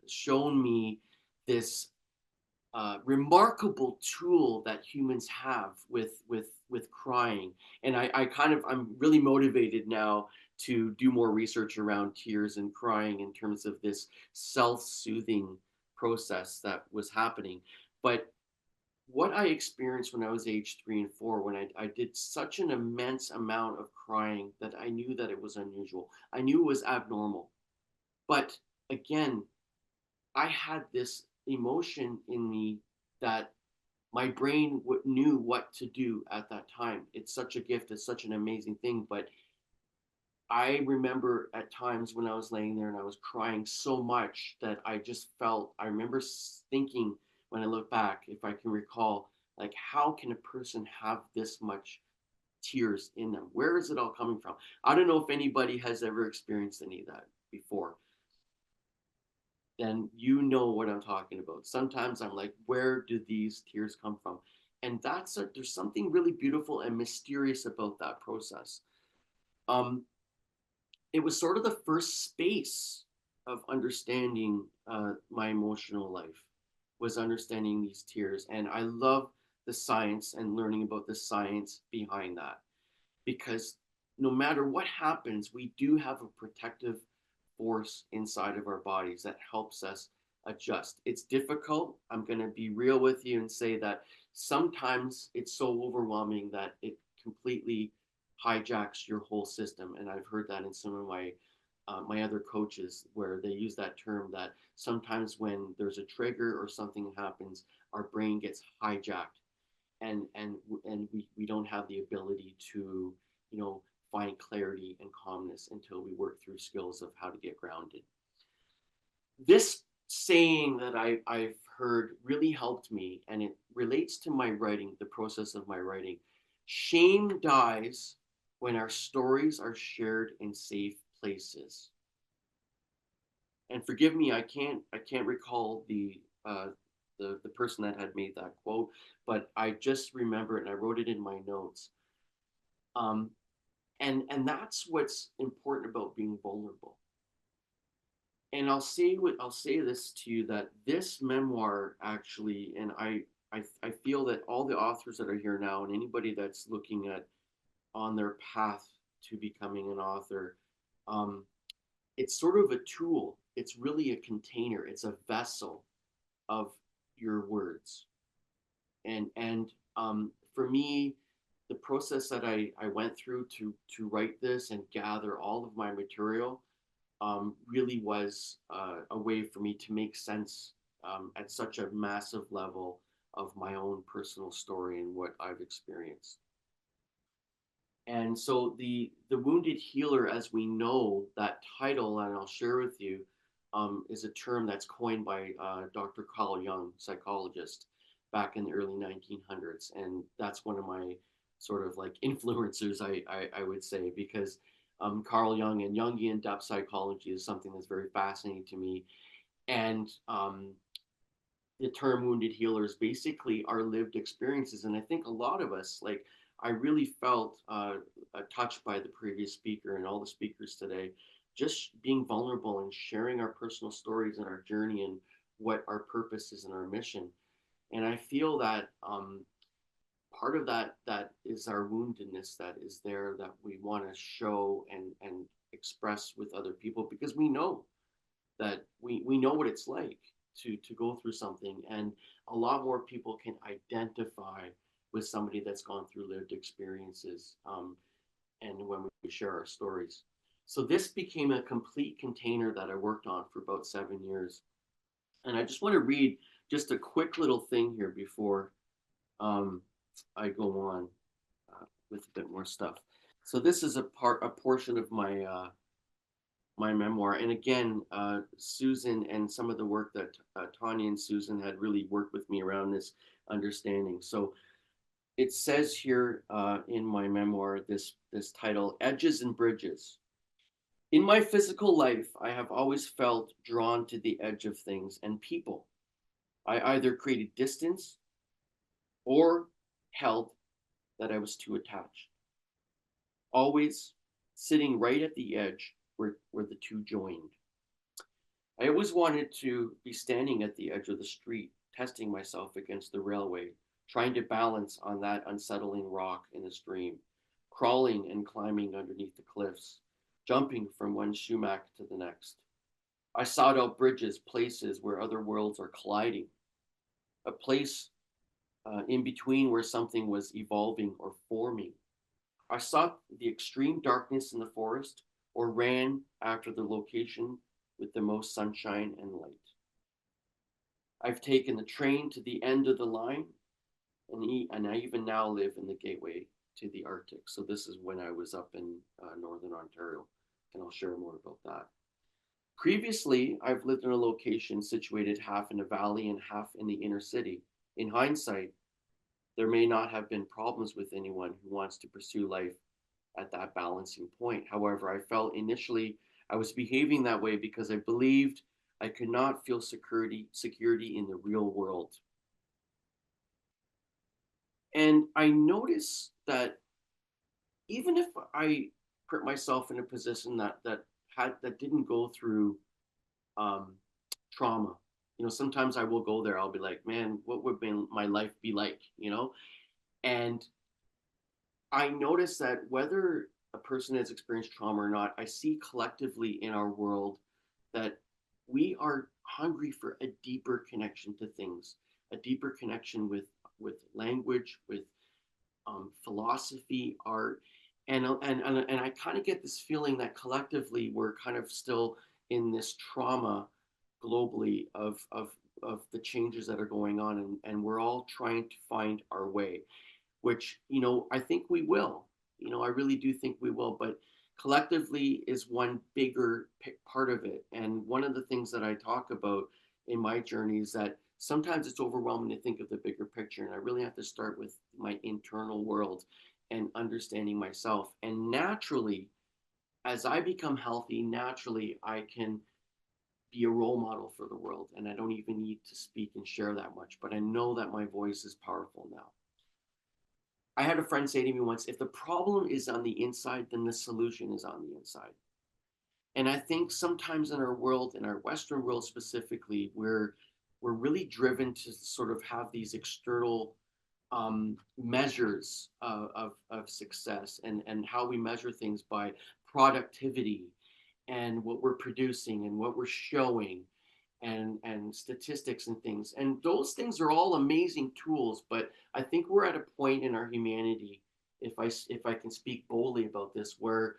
shown me this remarkable tool that humans have with crying. And I'm really motivated now to do more research around tears and crying in terms of this self-soothing process that was happening. But what I experienced when I was age 3 and 4, when I did such an immense amount of crying that I knew that it was unusual. I knew it was abnormal. But again, I had this emotion in me that my brain knew what to do at that time. It's such a gift. It's such an amazing thing. But I remember at times when I was laying there and I was crying so much that I just felt, I remember thinking when I look back, if I can recall, like, how can a person have this much tears in them? Where is it all coming from? I don't know if anybody has ever experienced any of that before. Then you know what I'm talking about. Sometimes I'm like, where do these tears come from? And there's something really beautiful and mysterious about that process. Um, it was sort of the first space of understanding my emotional life, was understanding these tears. And I love the science and learning about the science behind that, because no matter what happens, we do have a protective force inside of our bodies that helps us adjust. It's difficult. I'm going to be real with you and say that sometimes it's so overwhelming that it completely hijacks your whole system. And I've heard that in some of my other coaches, where they use that term, that sometimes when there's a trigger or something happens, our brain gets hijacked, and we don't have the ability to, find clarity and calmness until we work through skills of how to get grounded. This saying that I've heard really helped me, and it relates to my writing, the process of my writing. Shame dies when our stories are shared in safe places. And forgive me, I can't recall the person that had made that quote, but I just remember it and I wrote it in my notes. And that's what's important about being vulnerable. And I'll say this to you, that this memoir actually, and I feel that all the authors that are here now and anybody that's looking at on their path to becoming an author, it's sort of a tool. It's really a container. It's a vessel of your words. And for me, the process that I went through to write this and gather all of my material really was a way for me to make sense at such a massive level of my own personal story and what I've experienced. And so the wounded healer, as we know, that title, and I'll share with you, is a term that's coined by Dr. Carl Jung, psychologist, back in the early 1900s. And that's one of my sort of like influencers, I would say, because Carl Jung and Jungian depth psychology is something that's very fascinating to me. And the term wounded healers basically are lived experiences. And I think a lot of us, like, I really felt touched by the previous speaker and all the speakers today, just being vulnerable and sharing our personal stories and our journey and what our purpose is and our mission. And I feel that part of that is our woundedness that is there, that we want to show and express with other people, because we know that we know what it's like to go through something, and a lot more people can identify with somebody that's gone through lived experiences, and when we share our stories. So this became a complete container that I worked on for about 7 years. And I just want to read just a quick little thing here before I go on with a bit more stuff. So this is a portion of my my memoir. And again, Susan and some of the work that Tanya and Susan had really worked with me around this understanding. So it says here in my memoir, this title, Edges and Bridges. In my physical life, I have always felt drawn to the edge of things and people. I either created distance or held that I was too attached. Always sitting right at the edge where the two joined. I always wanted to be standing at the edge of the street, testing myself against the railway, trying to balance on that unsettling rock in the stream, crawling and climbing underneath the cliffs, jumping from one sumac to the next. I sought out bridges, places where other worlds are colliding, a place in between where something was evolving or forming. I sought the extreme darkness in the forest or ran after the location with the most sunshine and light. I've taken the train to the end of the line, and I even now live in the gateway to the Arctic. So this is when I was up in Northern Ontario, and I'll share more about that. Previously, I've lived in a location situated half in a valley and half in the inner city. In hindsight, there may not have been problems with anyone who wants to pursue life at that balancing point. However, I felt initially I was behaving that way because I believed I could not feel security in the real world. And I noticed that even if I put myself in a position that didn't go through trauma, sometimes I will go there. I'll be like, man, what would my life be like, And I notice that whether a person has experienced trauma or not, I see collectively in our world that we are hungry for a deeper connection to things, a deeper connection with language, with philosophy, art, and I kind of get this feeling that collectively we're kind of still in this trauma globally of the changes that are going on, and we're all trying to find our way, which I think we will. I really do think we will, but collectively is one bigger part of it. And one of the things that I talk about in my journey is that sometimes it's overwhelming to think of the bigger picture, and I really have to start with my internal world and understanding myself. And naturally, as I become healthy, naturally I can be a role model for the world, and I don't even need to speak and share that much, but I know that my voice is powerful now. I had a friend say to me once, if the problem is on the inside, then the solution is on the inside. And I think sometimes in our world, in our Western world specifically, we're really driven to sort of have these external measures of success, and how we measure things by productivity and what we're producing and what we're showing, and statistics and things. And those things are all amazing tools, but I think we're at a point in our humanity, if I can speak boldly about this, where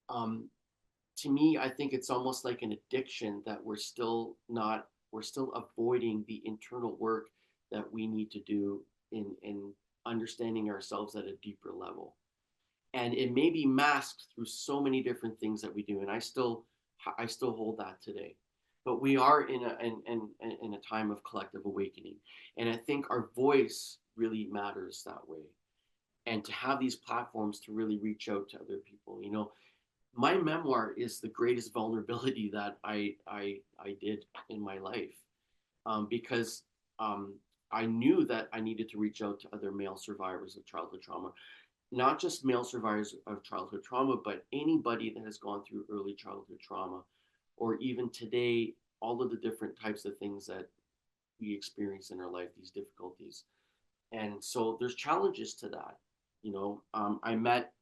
to me, I think it's almost like an addiction that we're still avoiding the internal work that we need to do in understanding ourselves at a deeper level. And it may be masked through so many different things that we do, and I still hold that today. But we are in a time of collective awakening, and I think our voice really matters that way. And to have these platforms to really reach out to other people, my memoir is the greatest vulnerability that I did in my life, because I knew that I needed to reach out to other male survivors of childhood trauma, not just male survivors of childhood trauma, but anybody that has gone through early childhood trauma, or even today, all of the different types of things that we experience in our life, these difficulties. And so there's challenges to that. I met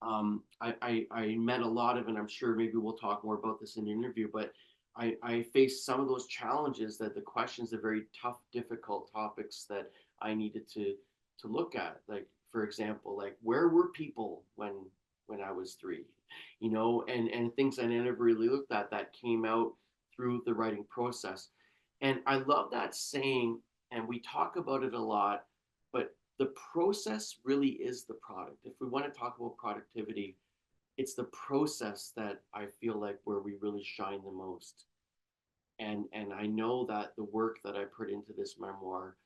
I met a lot of, and I'm sure maybe we'll talk more about this in the interview, but I faced some of those challenges, that the questions are very tough, difficult topics that I needed to look at. Like, for example, like, where were people when I was 3, and things I never really looked at that came out through the writing process. And I love that saying, and we talk about it a lot, but the process really is the product. If we want to talk about productivity, it's the process that I feel like where we really shine the most. And I know that the work that I put into this memoir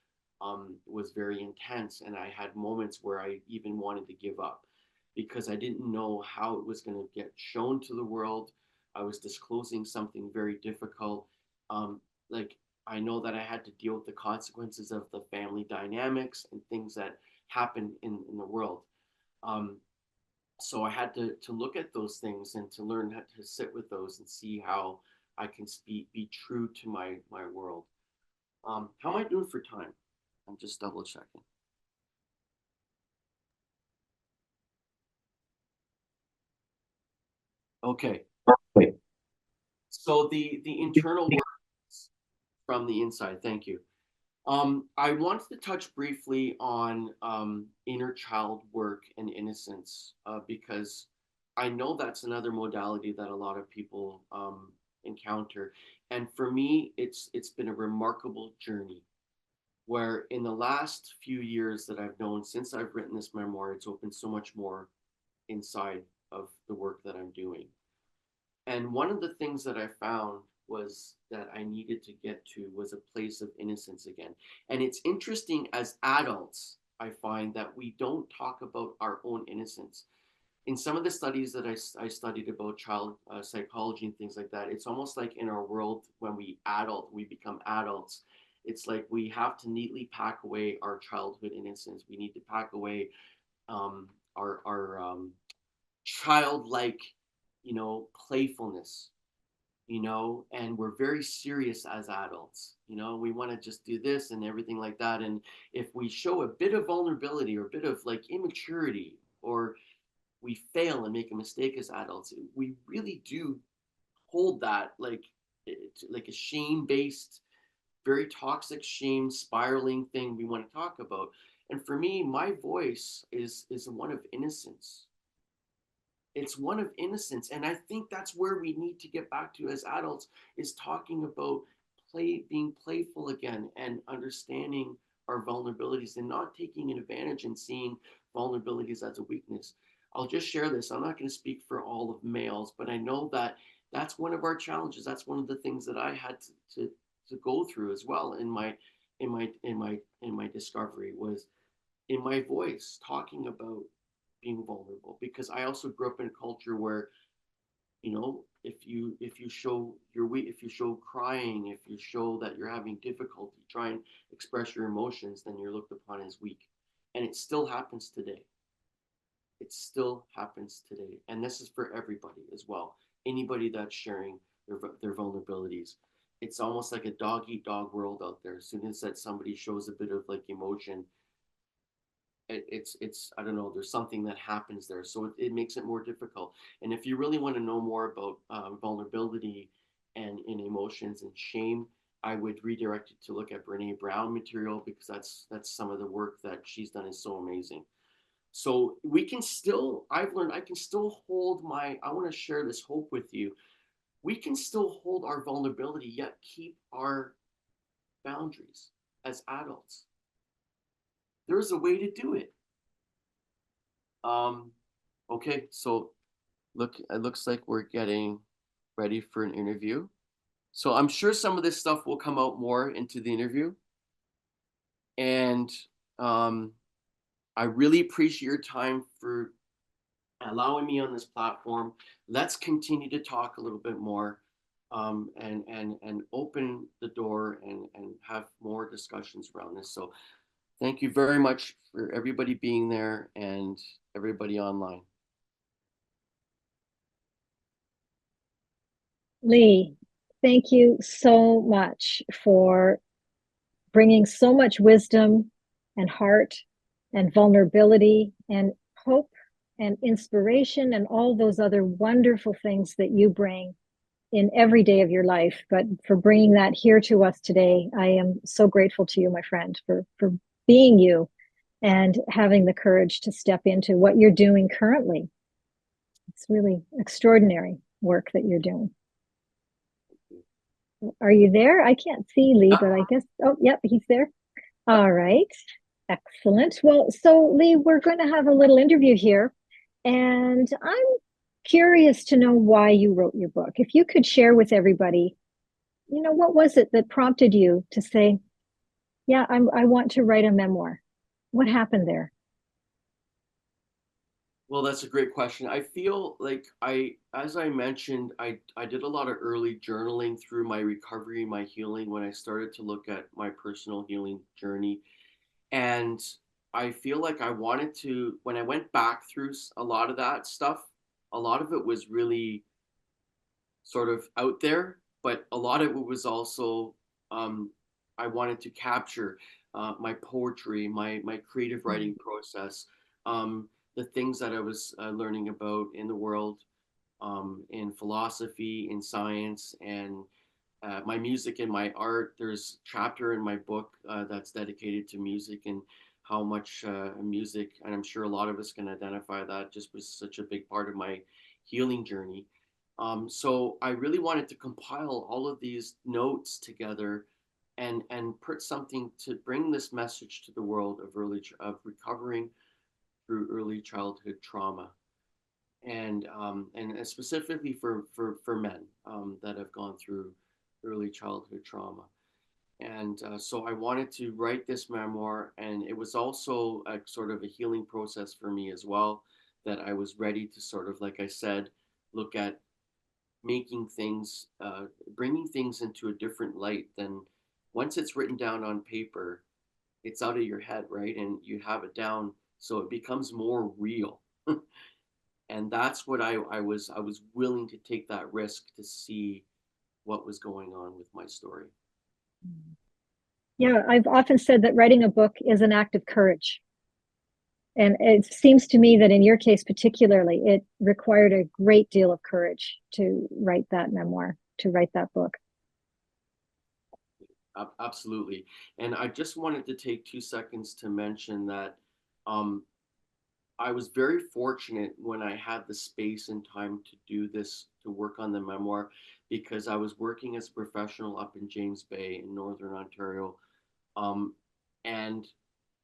was very intense, and I had moments where I even wanted to give up because I didn't know how it was going to get shown to the world. I was disclosing something very difficult. Like, I know that I had to deal with the consequences of the family dynamics and things that happen in the world. So I had to look at those things and to learn how to sit with those and see how I can be true to my world. How am I doing for time? I'm just double checking. Okay. So the internal work from the inside. Thank you. I wanted to touch briefly on inner child work and innocence because I know that's another modality that a lot of people encounter, and for me, it's been a remarkable journey. Where in the last few years that I've known since I've written this memoir, it's opened so much more inside of the work that I'm doing. And one of the things that I found was that I needed to get to was a place of innocence again. And it's interesting as adults, I find that we don't talk about our own innocence. In some of the studies that I studied about child psychology and things like that, it's almost like in our world, when we become adults, it's like we have to neatly pack away our childhood innocence. We need to pack away our childlike, playfulness, and we're very serious as adults. We want to just do this and everything like that. And if we show a bit of vulnerability or a bit of like immaturity, or we fail and make a mistake as adults, we really do hold that like a shame based, very toxic shame spiraling thing we want to talk about. And for me, my voice is one of innocence. It's one of innocence, and I think that's where we need to get back to as adults, is talking about being playful again, and understanding our vulnerabilities and not taking advantage and seeing vulnerabilities as a weakness. I'll just share this. I'm not going to speak for all of males, but I know that that's one of our challenges. That's one of the things that I had to go through as well in my discovery, was in my voice talking about being vulnerable, because I also grew up in a culture where, if you show your weak, if you show crying, if you show that you're having difficulty, try and express your emotions, then you're looked upon as weak. And it still happens today. It still happens today. And this is for everybody as well. Anybody that's sharing their vulnerabilities. It's almost like a dog eat dog world out there. As soon as that somebody shows a bit of like emotion, it's I don't know, there's something that happens there, so it makes it more difficult. And if you really want to know more about vulnerability and in emotions and shame, I would redirect you to look at Brene Brown material, because that's some of the work that she's done is so amazing. So we can still, I've learned, I can still hold I want to share this hope with you. We can still hold our vulnerability yet keep our boundaries as adults. There's a way to do it. Okay, so it looks like we're getting ready for an interview. So I'm sure some of this stuff will come out more into the interview. And I really appreciate your time for allowing me on this platform. Let's continue to talk a little bit more, and open the door and have more discussions around this. So thank you very much for everybody being there and everybody online. Lee, thank you so much for bringing so much wisdom and heart and vulnerability and hope and inspiration and all those other wonderful things that you bring in every day of your life. But for bringing that here to us today, I am so grateful to you, my friend, for being you and having the courage to step into what you're doing currently. It's really extraordinary work that you're doing. Are you there? I can't see Lee, but I guess, oh, yep, he's there. All right. Excellent. Well, so Lee, we're going to have a little interview here, and I'm curious to know why you wrote your book. If you could share with everybody, what was it that prompted you to say, yeah, I want to write a memoir? What happened there? Well, that's a great question. I feel like as I mentioned, I did a lot of early journaling through my recovery, my healing, when I started to look at my personal healing journey. And I feel like I wanted to, when I went back through a lot of that stuff, a lot of it was really sort of out there, but a lot of it was also, I wanted to capture my poetry, my creative writing process, the things that I was learning about in the world, in philosophy, in science, and my music and my art. There's a chapter in my book that's dedicated to music and how much music, and I'm sure a lot of us can identify that, just was such a big part of my healing journey. So I really wanted to compile all of these notes together and put something to bring this message to the world of of recovering through early childhood trauma, and specifically for men that have gone through early childhood trauma. And so I wanted to write this memoir, and it was also a sort of a healing process for me as well. That I was ready to sort of, like I said, look at making things, bringing things into a different light than once it's written down on paper, it's out of your head, right? And you have it down, so it becomes more real. And that's what I was willing to take that risk to see what was going on with my story. Yeah, I've often said that writing a book is an act of courage. And it seems to me that in your case particularly, it required a great deal of courage to write that memoir, to write that book. Absolutely. And I just wanted to take 2 seconds to mention that um, I was very fortunate when I had the space and time to do this, to work on the memoir, because I was working as a professional up in James Bay in Northern Ontario. Um, and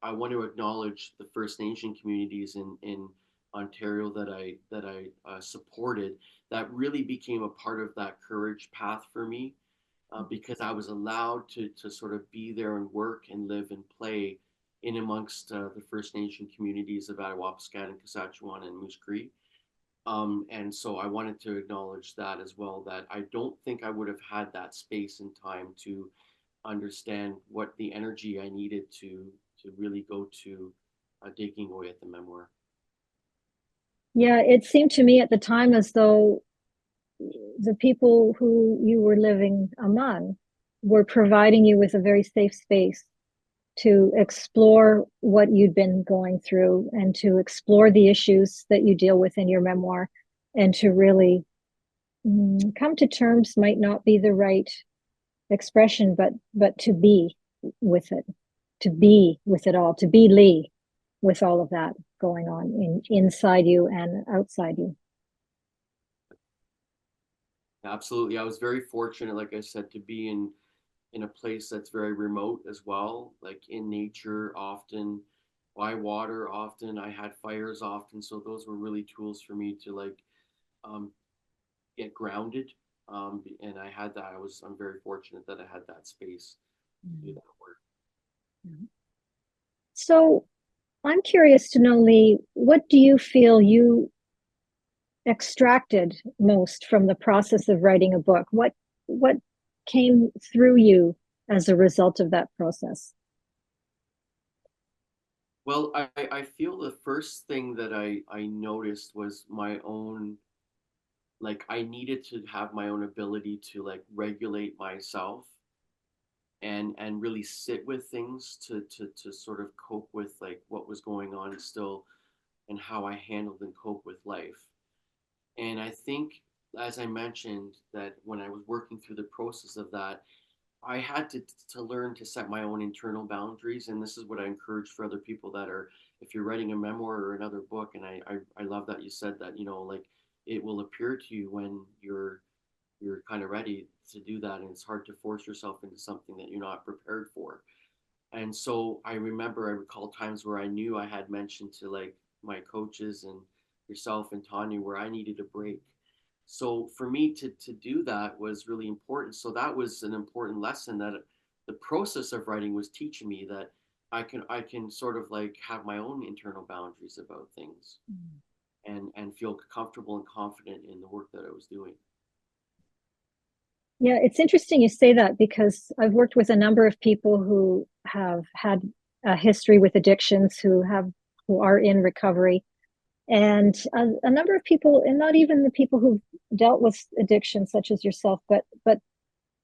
I want to acknowledge the First Nation communities in Ontario that I supported. That really became a part of that courage path for me, because I was allowed to sort of be there and work and live and play in amongst the First Nation communities of Attawapiskat and Saskatchewan and Moose Cree. And so I wanted to acknowledge that as well, that I don't think I would have had that space and time to understand what the energy I needed to really go to digging away at the memoir. Yeah, it seemed to me at the time as though the people who you were living among were providing you with a very safe space to explore what you'd been going through and to explore the issues that you deal with in your memoir, and to really come to terms might not be the right expression, but to be with it, to be with it all, to be Lee with all of that going on inside you and outside you. Absolutely. I was very fortunate, like I said, to be in a place that's very remote as well, like in nature often, by water often. I had fires often, so those were really tools for me to like um, get grounded. And I had that. I'm very fortunate that I had that space to do that work. So I'm curious to know, Lee, what do you feel you extracted most from the process of writing a book? What came through you as a result of that process? Well, I feel the first thing that I noticed was my own, like I needed to have my own ability to like regulate myself and really sit with things to sort of cope with like what was going on still, and how I handled and cope with life. And I think, as I mentioned, that when I was working through the process of that, I had to learn to set my own internal boundaries. And this is what I encourage for other people that are, if you're writing a memoir or another book, and I love that you said that, like it will appear to you when you're kind of ready to do that. And it's hard to force yourself into something that you're not prepared for. And so I recall times where I knew I had mentioned to like my coaches and yourself and Tanya where I needed a break. So for me to do that was really important. So that was an important lesson that the process of writing was teaching me, that I can sort of like have my own internal boundaries about things, and feel comfortable and confident in the work that I was doing. Yeah, it's interesting you say that, because I've worked with a number of people who have had a history with addictions, who are in recovery, and a number of people, and not even the people who've dealt with addiction such as yourself, but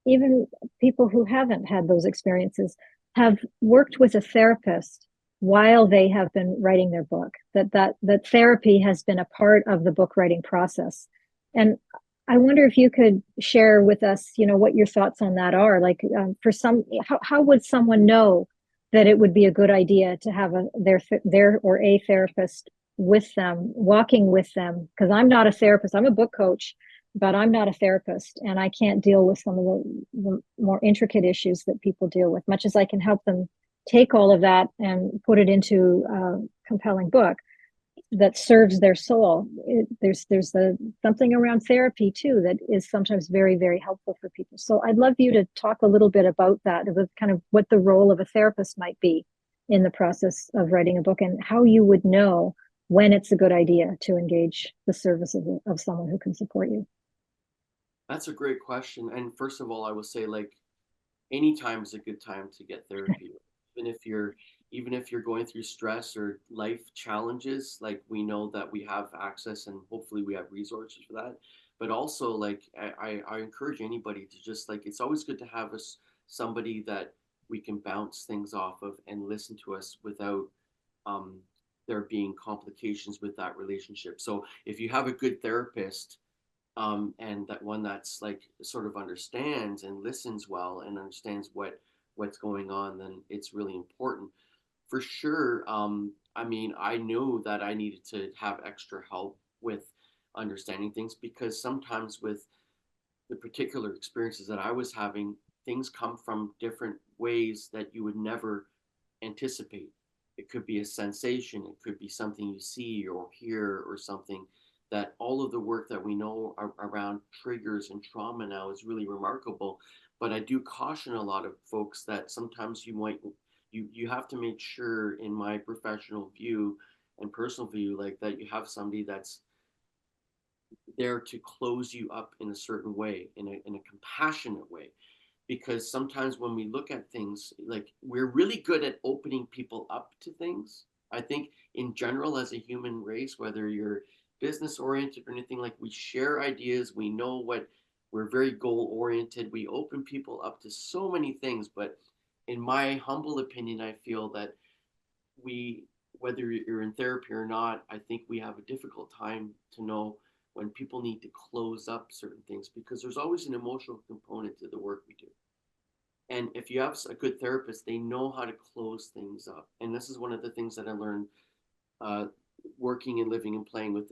even people who haven't had those experiences have worked with a therapist while they have been writing their book, that therapy has been a part of the book writing process. And I wonder if you could share with us, what your thoughts on that are. Like, for some, how would someone know that it would be a good idea to have their or a therapist with them, walking with them? Because I'm not a therapist, I'm a book coach, but I'm not a therapist, and I can't deal with some of the more intricate issues that people deal with, much as I can help them take all of that and put it into a compelling book that serves their soul. There's something around therapy too that is sometimes very, very helpful for people. So I'd love you to talk a little bit about that, about kind of what the role of a therapist might be in the process of writing a book, and how you would know when it's a good idea to engage the service of someone who can support you. That's a great question. And first of all, I will say, like, any time is a good time to get therapy. Even if you're even if you're going through stress or life challenges, like, we know that we have access and hopefully we have resources for that. But also, like, I encourage anybody to just, like, it's always good to have us somebody that we can bounce things off of and listen to us without um, there being complications with that relationship. So if you have a good therapist, and that one that's, like, sort of understands and listens well and understands what's going on, then it's really important. For sure. I mean, I knew that I needed to have extra help with understanding things, because sometimes with the particular experiences that I was having, things come from different ways that you would never anticipate. It could be a sensation, it could be something you see or hear, or something that all of the work that we know around triggers and trauma now is really remarkable. But I do caution a lot of folks that sometimes you have to make sure, in my professional view and personal view, like, that you have somebody that's there to close you up in a certain way, in a compassionate way. Because sometimes when we look at things, like, we're really good at opening people up to things. I think in general, as a human race, whether you're business oriented or anything, like, we share ideas, we know what, we're very goal oriented, we open people up to so many things. But in my humble opinion, I feel that we, whether you're in therapy or not, I think we have a difficult time to know when people need to close up certain things, because there's always an emotional component to the work we do. And if you have a good therapist, they know how to close things up. And this is one of the things that I learned, uh, working and living and playing with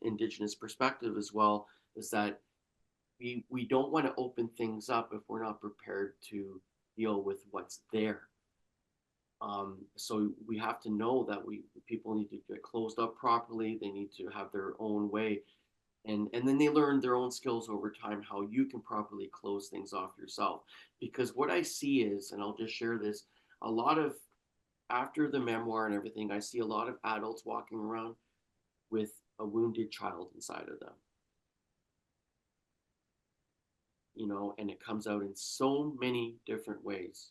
Indigenous perspective as well, is that we don't want to open things up if we're not prepared to deal with what's there. So we have to know that people need to get closed up properly. They need to have their own way, and then they learn their own skills over time, how you can properly close things off yourself. Because what I see is, and I'll just share this, a lot of, after the memoir and everything, I see a lot of adults walking around with a wounded child inside of them, and it comes out in so many different ways.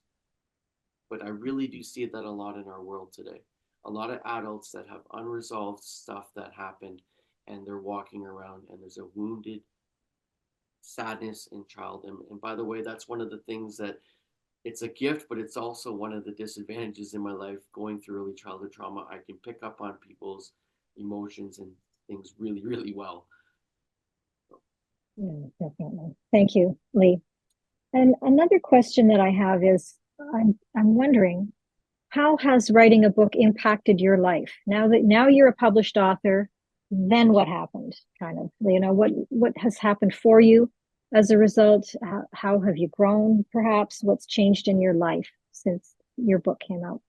But I really do see that a lot in our world today. A lot of adults that have unresolved stuff that happened, and they're walking around, and there's a wounded sadness in child. And by the way, that's one of the things that, it's a gift, but it's also one of the disadvantages in my life, going through early childhood trauma. I can pick up on people's emotions and things really, really well. Yeah, definitely. Thank you, Lee. And another question that I have is, I'm wondering, how has writing a book impacted your life? Now you're a published author, then what happened? Kind of, what has happened for you as a result? How have you grown, perhaps? What's changed in your life since your book came out?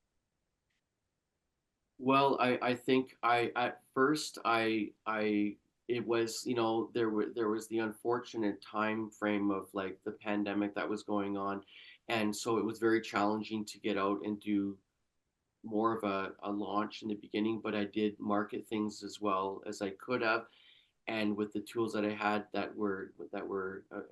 Well, I think, at first, it was, there was the unfortunate time frame of, like, the pandemic that was going on. And so it was very challenging to get out and do more of a launch in the beginning, but I did market things as well as I could have. And with the tools that I had that were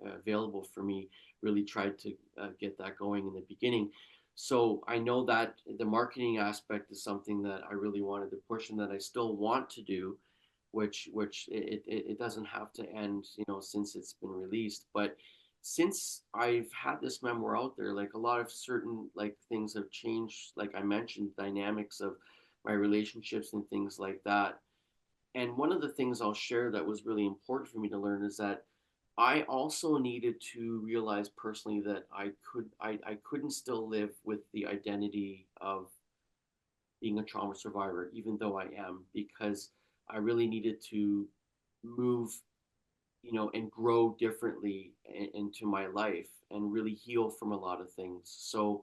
available for me, really tried to get that going in the beginning. So I know that the marketing aspect is something that I really wanted to push, and that I still want to do, which it doesn't have to end, since it's been released. But since I've had this memoir out there, like a lot of certain like things have changed. Like I mentioned, dynamics of my relationships and things like that. And one of the things I'll share that was really important for me to learn is that I also needed to realize personally that I couldn't still live with the identity of being a trauma survivor, even though I am, because I really needed to move, you know, and grow differently into my life and really heal from a lot of things. So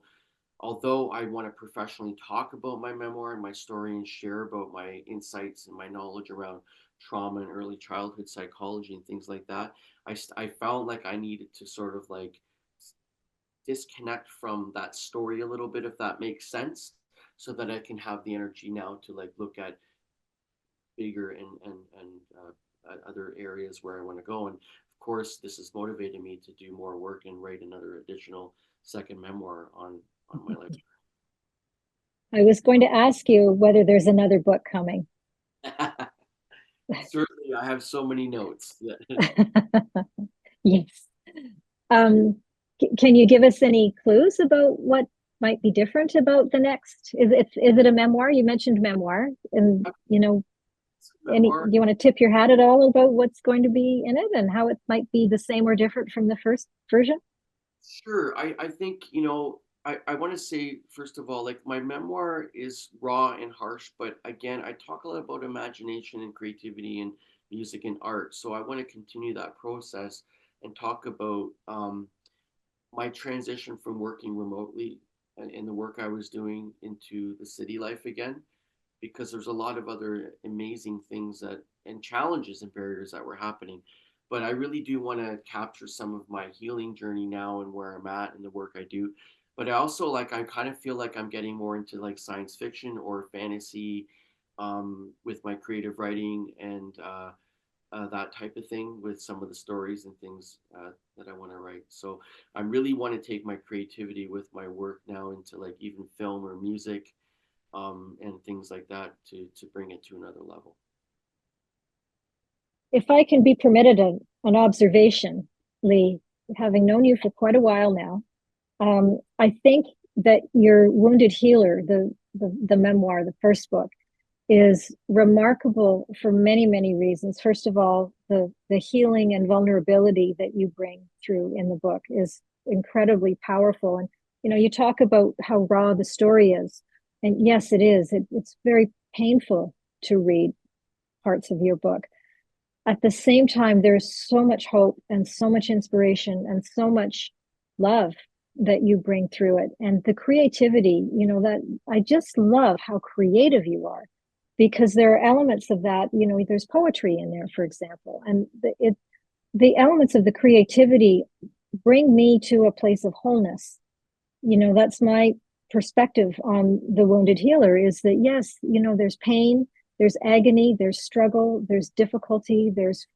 although I want to professionally talk about my memoir and my story and share about my insights and my knowledge around trauma and early childhood psychology and things like that, I found like I needed to sort of like disconnect from that story a little bit, if that makes sense, so that I can have the energy now to like look at bigger and other areas where I want to go. And of course, this has motivated me to do more work and write another additional second memoir on my life. I was going to ask you whether there's another book coming. Certainly, I have so many notes. Yes. Can you give us any clues about what might be different about the next? Is it a memoir? You mentioned memoir, and you know, do you want to tip your hat at all about what's going to be in it and how it might be the same or different from the first version? Sure. I think, you know, I want to say, first of all, like my memoir is raw and harsh, but again, I talk a lot about imagination and creativity and music and art. So I want to continue that process and talk about my transition from working remotely and in the work I was doing into the city life again, because there's a lot of other amazing things that and challenges and barriers that were happening. But I really do want to capture some of my healing journey now and where I'm at and the work I do. But I also like I kind of feel like I'm getting more into like science fiction or fantasy with my creative writing and that type of thing with some of the stories and things that I want to write. So I really want to take my creativity with my work now into like even film or music and things like that to bring it to another level. If I can be permitted an observation, Lee, having known you for quite a while now, I think that your Wounded Healer, the memoir, the first book, is remarkable for many, many reasons. First of all, the healing and vulnerability that you bring through in the book is incredibly powerful. And, you know, you talk about how raw the story is. And yes, it is. It's very painful to read parts of your book. At the same time, there's so much hope and so much inspiration and so much love that you bring through it. And the creativity, you know, that I just love how creative you are, because there are elements of that, you know, there's poetry in there, for example, and the elements of the creativity bring me to a place of wholeness. You know, that's my perspective on the Wounded Healer, is that yes, you know, there's pain, there's agony, there's struggle, there's difficulty, there's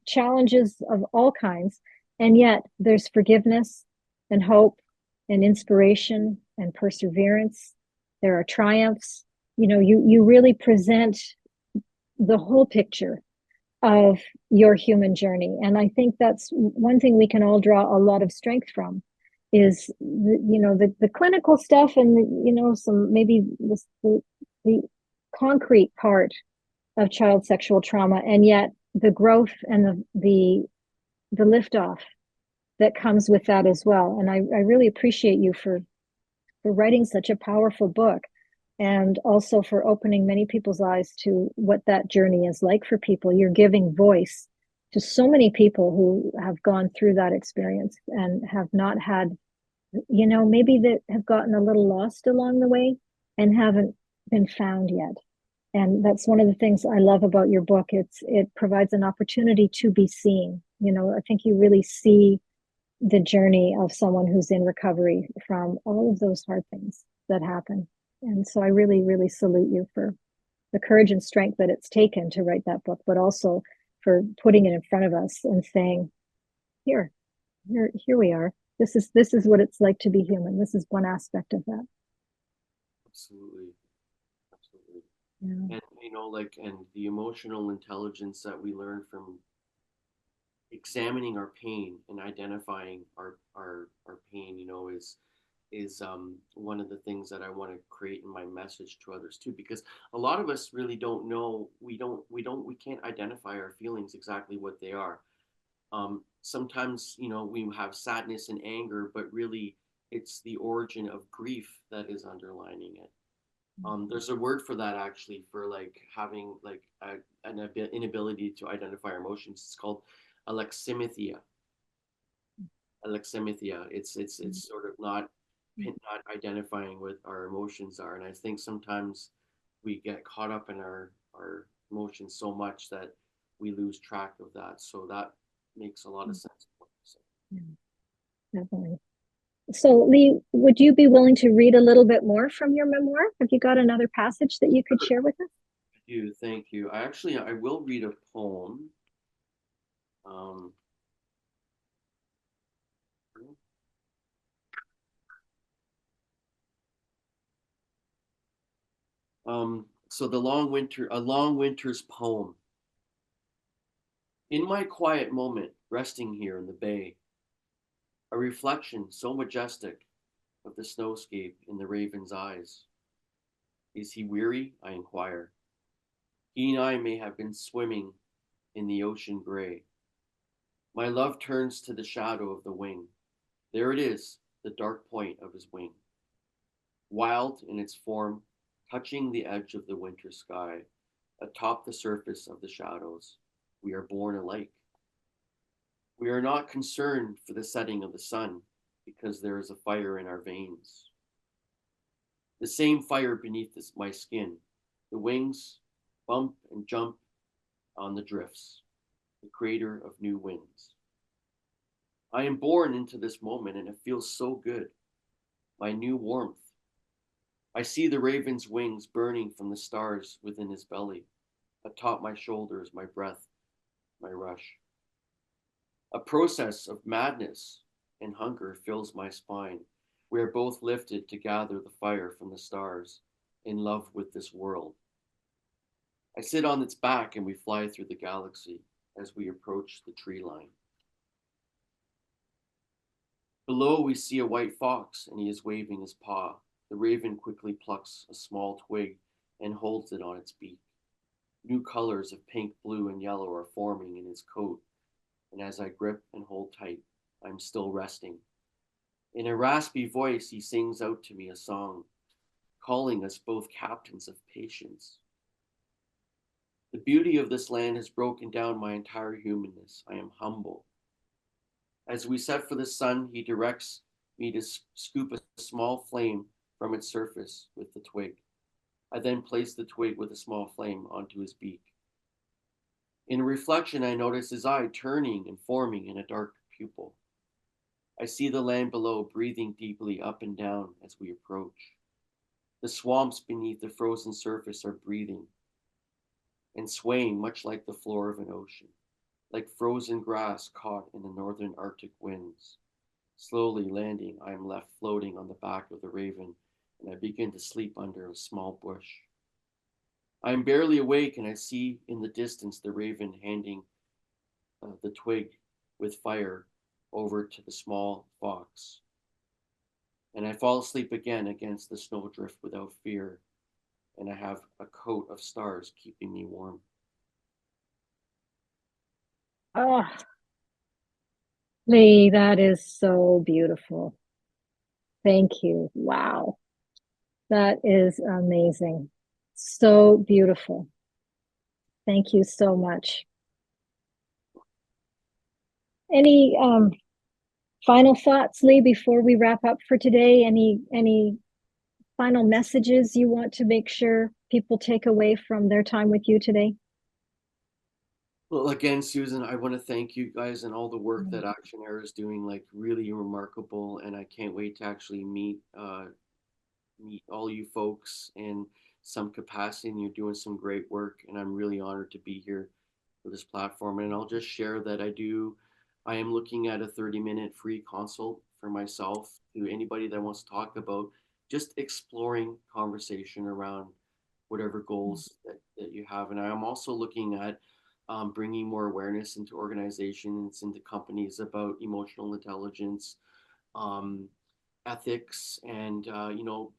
challenges of all kinds, and yet there's forgiveness and hope and inspiration and perseverance. There are triumphs. You know, you really present the whole picture of your human journey. And I think that's one thing we can all draw a lot of strength from, is you know, the clinical stuff and you know, some maybe the concrete part of child sexual trauma, and yet the growth and the liftoff that comes with that as well. And I really appreciate you for writing such a powerful book, and also for opening many people's eyes to what that journey is like for people. You're giving voice to so many people who have gone through that experience and have not had, you know, maybe that have gotten a little lost along the way and haven't been found yet. And that's one of the things I love about your book. It provides an opportunity to be seen. You know, I think you really see the journey of someone who's in recovery from all of those hard things that happen. And so I really, really salute you for the courage and strength that it's taken to write that book, but also for putting it in front of us and saying, here we are. This is what it's like to be human. This is one aspect of that. Absolutely. Absolutely. Yeah. And you know, like, and the emotional intelligence that we learn from examining our pain and identifying our pain, is one of the things that I want to create in my message to others too, because a lot of us really don't know, we can't identify our feelings exactly what they are. Sometimes, we have sadness and anger, but really it's the origin of grief that is underlining it. There's a word for that actually, for like having like an inability to identify our emotions. It's called alexithymia. Alexithymia. It's sort of not identifying what our emotions are, and I think sometimes we get caught up in our emotions so much that we lose track of that. So that makes a lot of sense. Yeah, definitely. So, Lee, would you be willing to read a little bit more from your memoir? Have you got another passage that you could share with us? Thank you. I will read a poem. Um, so a long winter's poem. In my quiet moment, resting here in the bay, a reflection so majestic of the snowscape in the raven's eyes. Is he weary? I inquire. He and I may have been swimming in the ocean gray. My love turns to the shadow of the wing. There it is, the dark point of his wing. Wild in its form, touching the edge of the winter sky, atop the surface of the shadows, we are born alike. We are not concerned for the setting of the sun, because there is a fire in our veins. The same fire beneath my skin. The wings bump and jump on the drifts, the creator of new winds. I am born into this moment and it feels so good. My new warmth. I see the raven's wings burning from the stars within his belly, atop my shoulders, my breath, my rush. A process of madness and hunger fills my spine. We are both lifted to gather the fire from the stars, in love with this world. I sit on its back and we fly through the galaxy as we approach the tree line. Below we see a white fox and he is waving his paw. The raven quickly plucks a small twig and holds it on its beak. New colors of pink, blue, and yellow are forming in his coat, and as I grip and hold tight, I'm still resting. In a raspy voice, he sings out to me a song, calling us both captains of patience. The beauty of this land has broken down my entire humanness. I am humble. As we set for the sun, he directs me to scoop a small flame from its surface with the twig. I then place the twig with a small flame onto his beak. In reflection, I notice his eye turning and forming in a dark pupil. I see the land below breathing deeply up and down as we approach. The swamps beneath the frozen surface are breathing and swaying much like the floor of an ocean, like frozen grass caught in the northern Arctic winds. Slowly landing, I am left floating on the back of the raven, and I begin to sleep under a small bush. I am barely awake, and I see in the distance the raven handing the twig with fire over to the small fox. And I fall asleep again against the snowdrift without fear, and I have a coat of stars keeping me warm. Oh, Lee, that is so beautiful. Thank you. Wow. That is amazing. So beautiful. Thank you so much. Any final thoughts, Lee, before we wrap up for today? Any final messages you want to make sure people take away from their time with you today? Well, again, Susan, I want to thank you guys and all the work that Action Air is doing, like really remarkable. And I can't wait to actually meet all you folks in some capacity. And you're doing some great work, and I'm really honored to be here for this platform. And I'll just share that I am looking at a 30-minute free consult for myself to anybody that wants to talk about just exploring conversation around whatever goals that you have. And I'm also looking at bringing more awareness into organizations, into companies about emotional intelligence, um, ethics, and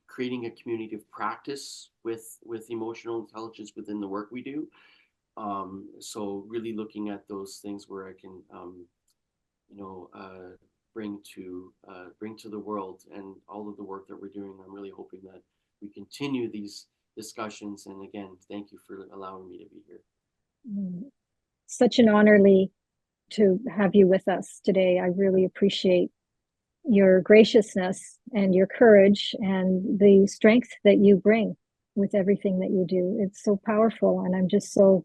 creating a community of practice with emotional intelligence within the work we do. So really looking at those things where I can you know, bring to the world and all of the work that we're doing. I'm really hoping that we continue these discussions. And again, thank you for allowing me to be here. Such an honor, Lee, to have you with us today. I really appreciate your graciousness and your courage and the strength that you bring with everything that you do. It's so powerful, and I'm just so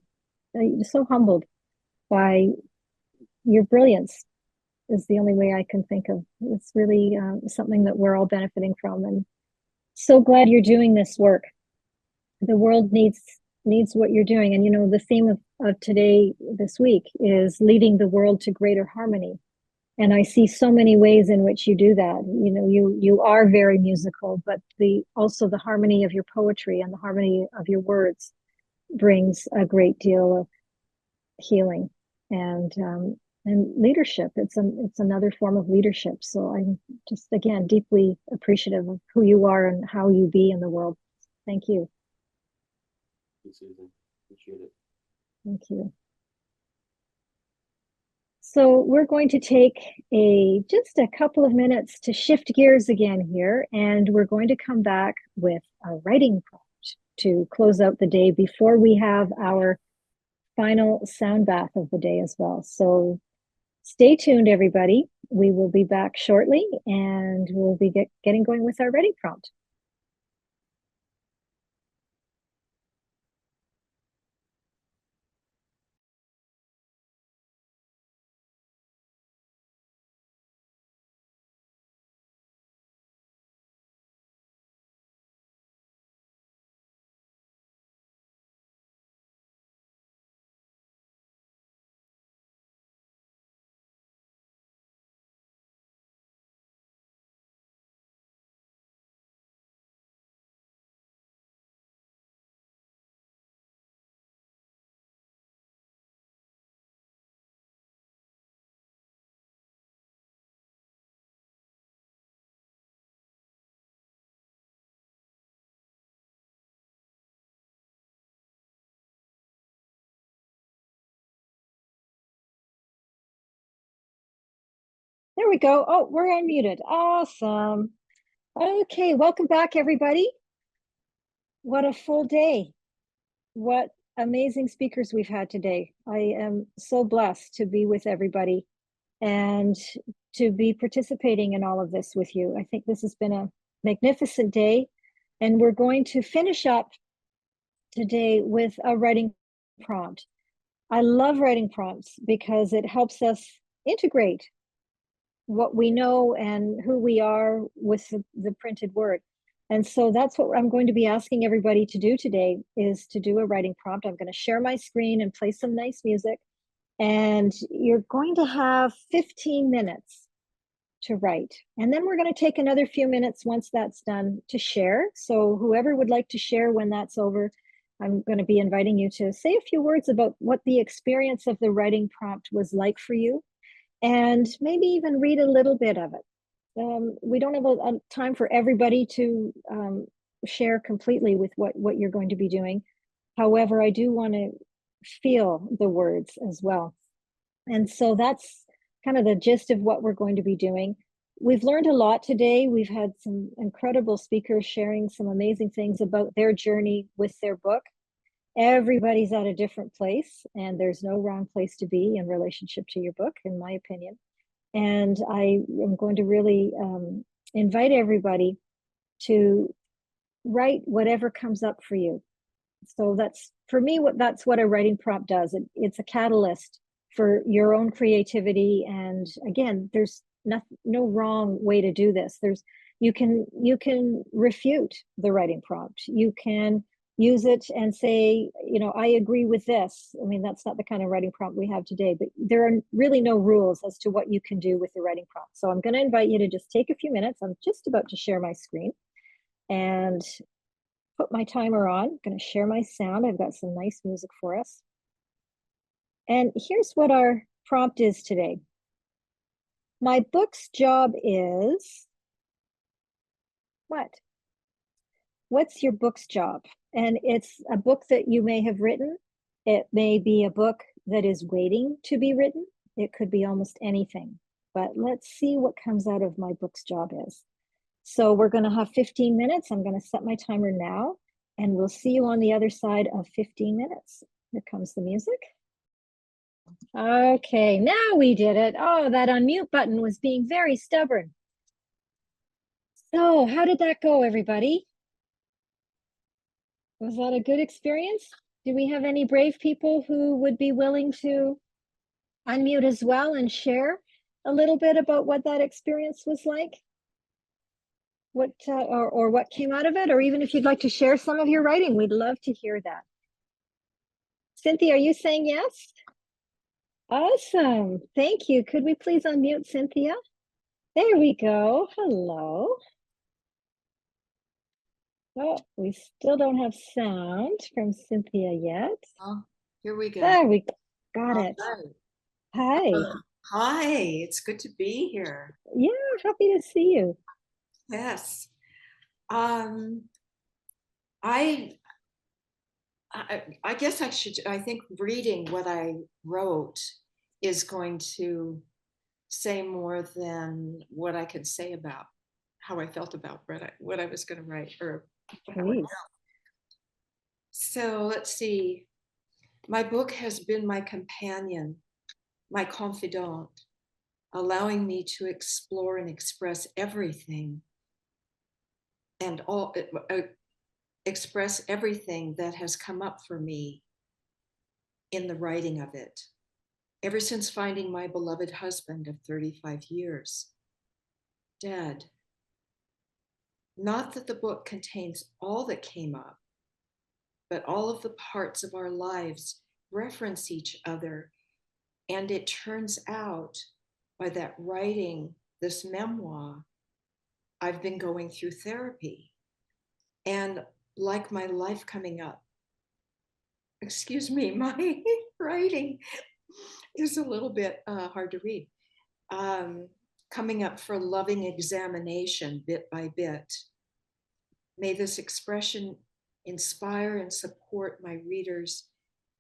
humbled by your brilliance. Is the only way I can think of. It's really something that we're all benefiting from, and so glad you're doing this work. The world needs what you're doing, and the theme of today, this week, is leading the world to greater harmony. And I see so many ways in which you do that. You are very musical, but also the harmony of your poetry and the harmony of your words brings a great deal of healing and leadership. It's another form of leadership. So I'm just, again, deeply appreciative of who you are and how you be in the world. Thank you. Thank you, Susan. Appreciate it. Thank you. So we're going to take just a couple of minutes to shift gears again here, and we're going to come back with a writing prompt to close out the day before we have our final sound bath of the day as well. So stay tuned, everybody. We will be back shortly, and we'll be getting going with our writing prompt. There we go. Oh, we're unmuted. Awesome. Okay, welcome back, everybody. What a full day. What amazing speakers we've had today. I am so blessed to be with everybody and to be participating in all of this with you. I think this has been a magnificent day, and we're going to finish up today with a writing prompt. I love writing prompts because it helps us integrate what we know and who we are with the printed word. And so that's what I'm going to be asking everybody to do today, is to do a writing prompt. I'm going to share my screen and play some nice music. And you're going to have 15 minutes to write. And then we're going to take another few minutes once that's done to share. So whoever would like to share when that's over, I'm going to be inviting you to say a few words about what the experience of the writing prompt was like for you, and maybe even read a little bit of it. We don't have a time for everybody to share completely with what you're going to be doing. However, I do want to feel the words as well. And so that's kind of the gist of what we're going to be doing. We've learned a lot today. We've had some incredible speakers sharing some amazing things about their journey with their book. Everybody's at a different place, and there's no wrong place to be in relationship to your book, in my opinion. And I am going to really invite everybody to write whatever comes up for you. So that's, for me, that's what a writing prompt does. It's a catalyst for your own creativity. And again, there's no wrong way to do this. You can refute the writing prompt. You can use it and say, I agree with this. I mean, that's not the kind of writing prompt we have today, but there are really no rules as to what you can do with the writing prompt. So I'm going to invite you to just take a few minutes. I'm just about to share my screen and put my timer on. I'm going to share my sound. I've got some nice music for us. And here's what our prompt is today. My book's job is what? What's your book's job? And it's a book that you may have written. It may be a book that is waiting to be written. It could be almost anything, but let's see what comes out of my book's job is. So we're going to have 15 minutes. I'm going to set my timer now, and we'll see you on the other side of 15 minutes. Here comes the music. Okay, now we did it. Oh, that unmute button was being very stubborn. So how did that go, everybody? Was that a good experience? Do we have any brave people who would be willing to unmute as well and share a little bit about what that experience was like? What or what came out of it, or even if you'd like to share some of your writing, we'd love to hear that. Cynthia, are you saying yes? Awesome. Thank you. Could we please unmute Cynthia? There we go. Hello. Oh, we still don't have sound from Cynthia yet. Oh, here we go. There we got All it. right. Hi. Hi, it's good to be here. Yeah, happy to see you. Yes. I guess I think reading what I wrote is going to say more than what I could say about how I felt about what I was going to write, or how I Please. felt. So let's see. My book has been my companion, my confidant, allowing me to explore and express everything and express everything that has come up for me in the writing of it, ever since finding my beloved husband of 35 years dead. Not that the book contains all that came up, but all of the parts of our lives reference each other. And it turns out, by that writing this memoir, I've been going through therapy. And like my life coming up, excuse me, my writing is a little bit hard to read. Coming up for loving examination bit by bit. May this expression inspire and support my readers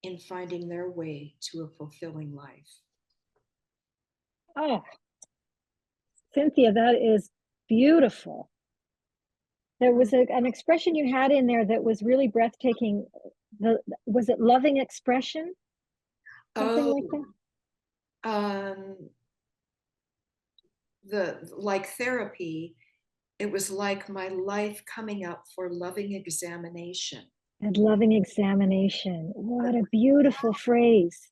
in finding their way to a fulfilling life. Oh, Cynthia, that is beautiful. There was an expression you had in there that was really breathtaking. Was it loving expression? Something like that? Like therapy, it was like my life coming up for loving examination. And loving examination. What a beautiful phrase.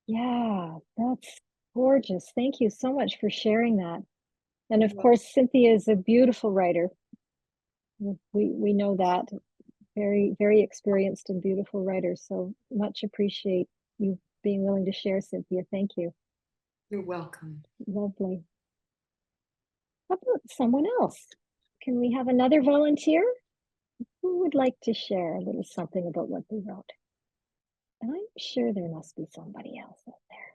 Yeah, that's gorgeous. Thank you so much for sharing that. And of course, Cynthia is a beautiful writer. We know that. Very, very experienced and beautiful writer. So much appreciate you being willing to share, Cynthia. Thank you. You're welcome. Lovely. How about someone else? Can we have another volunteer? Who would like to share a little something about what they wrote? I'm sure there must be somebody else out there.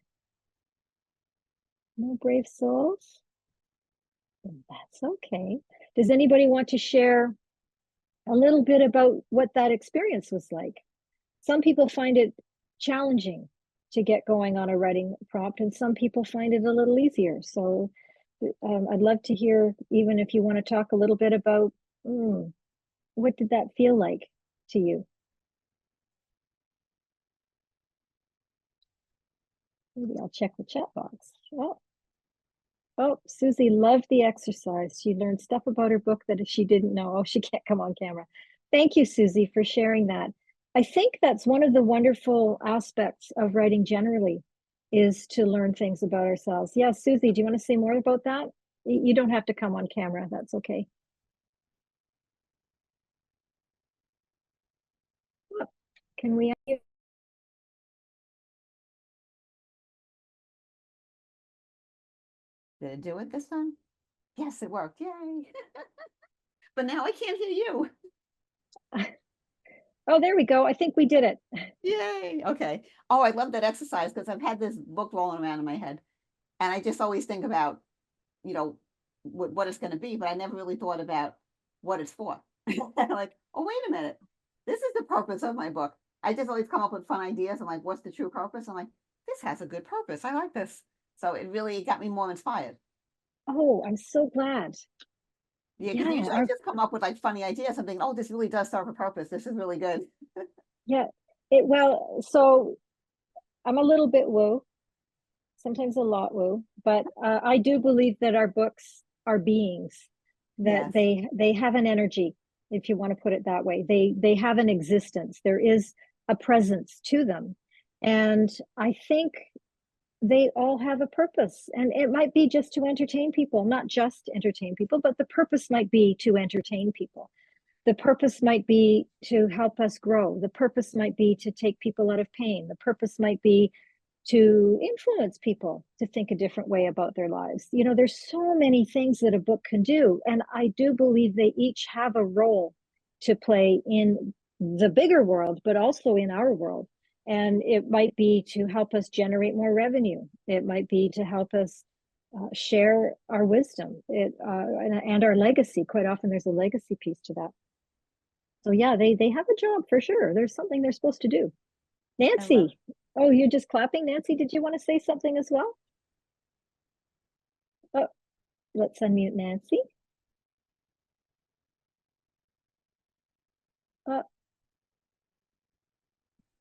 No brave souls? That's okay. Does anybody want to share a little bit about what that experience was like? Some people find it challenging to get going on a writing prompt, and some people find it a little easier. So I'd love to hear, even if you want to talk a little bit about what did that feel like to you? Maybe I'll check the chat box. Oh, Susie loved the exercise. She learned stuff about her book that she didn't know. Oh, she can't come on camera. Thank you, Susie, for sharing that. I think that's one of the wonderful aspects of writing generally, is to learn things about ourselves. Yeah, Susie, do you want to say more about that? You don't have to come on camera. That's okay. Can we? Did it do it this time? Yes, it worked. Yay. But now I can't hear you. Oh, there we go. I think we did it. Yay. Okay. Oh, I love that exercise because I've had this book rolling around in my head. And I just always think about, what it's going to be, but I never really thought about what it's for. Like, oh, wait a minute. This is the purpose of my book. I just always come up with fun ideas. I'm like, what's the true purpose? I'm like, this has a good purpose. I like this. So it really got me more inspired. Oh, I'm so glad. Yeah, because Yeah, usually I just come up with like funny ideas. I'm thinking, oh, this really does serve a purpose. This is really good. yeah. So I'm a little bit woo, sometimes a lot woo, but I do believe that our books are beings, that Yes. they have an energy, if you want to put it that way. They have an existence. There is a presence to them. And I think they all have a purpose, and it might be just to entertain people, not just entertain people, but the purpose might be to entertain people. The purpose might be to help us grow. The purpose might be to take people out of pain. The purpose might be to influence people to think a different way about their lives. There's so many things that a book can do, and I do believe they each have a role to play in the bigger world, but also in our world. And it might be to help us generate more revenue. It might be to help us share our wisdom and our legacy. Quite often there's a legacy piece to that. So yeah, they have a job for sure. There's something they're supposed to do. Nancy, oh, you're just clapping. Nancy, did you want to say something as well? Oh, let's unmute Nancy.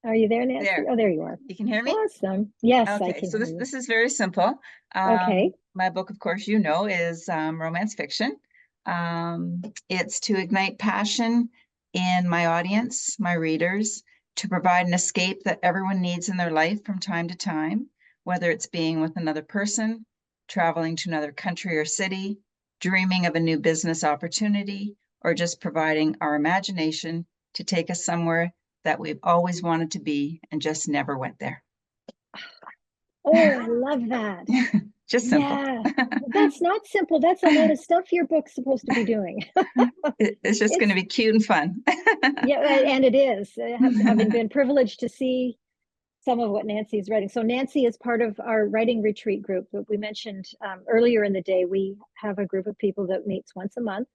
Are you there, Nancy? There. Oh, there you are. You can hear me? Awesome. Yes, I Okay, can so hear this you. this is very simple. Okay. My book, of course, is romance fiction. It's to ignite passion in my audience, my readers, to provide an escape that everyone needs in their life from time to time, whether it's being with another person, traveling to another country or city, dreaming of a new business opportunity, or just providing our imagination to take us somewhere that we've always wanted to be and just never went there. Oh, I love that. Just simple. Yeah, that's not simple. That's a lot of stuff your book's supposed to be doing. It's just going to be cute and fun. Yeah, and it is. Having been privileged to see some of what Nancy's writing. So Nancy is part of our writing retreat group that we mentioned earlier in the day. We have a group of people that meets once a month,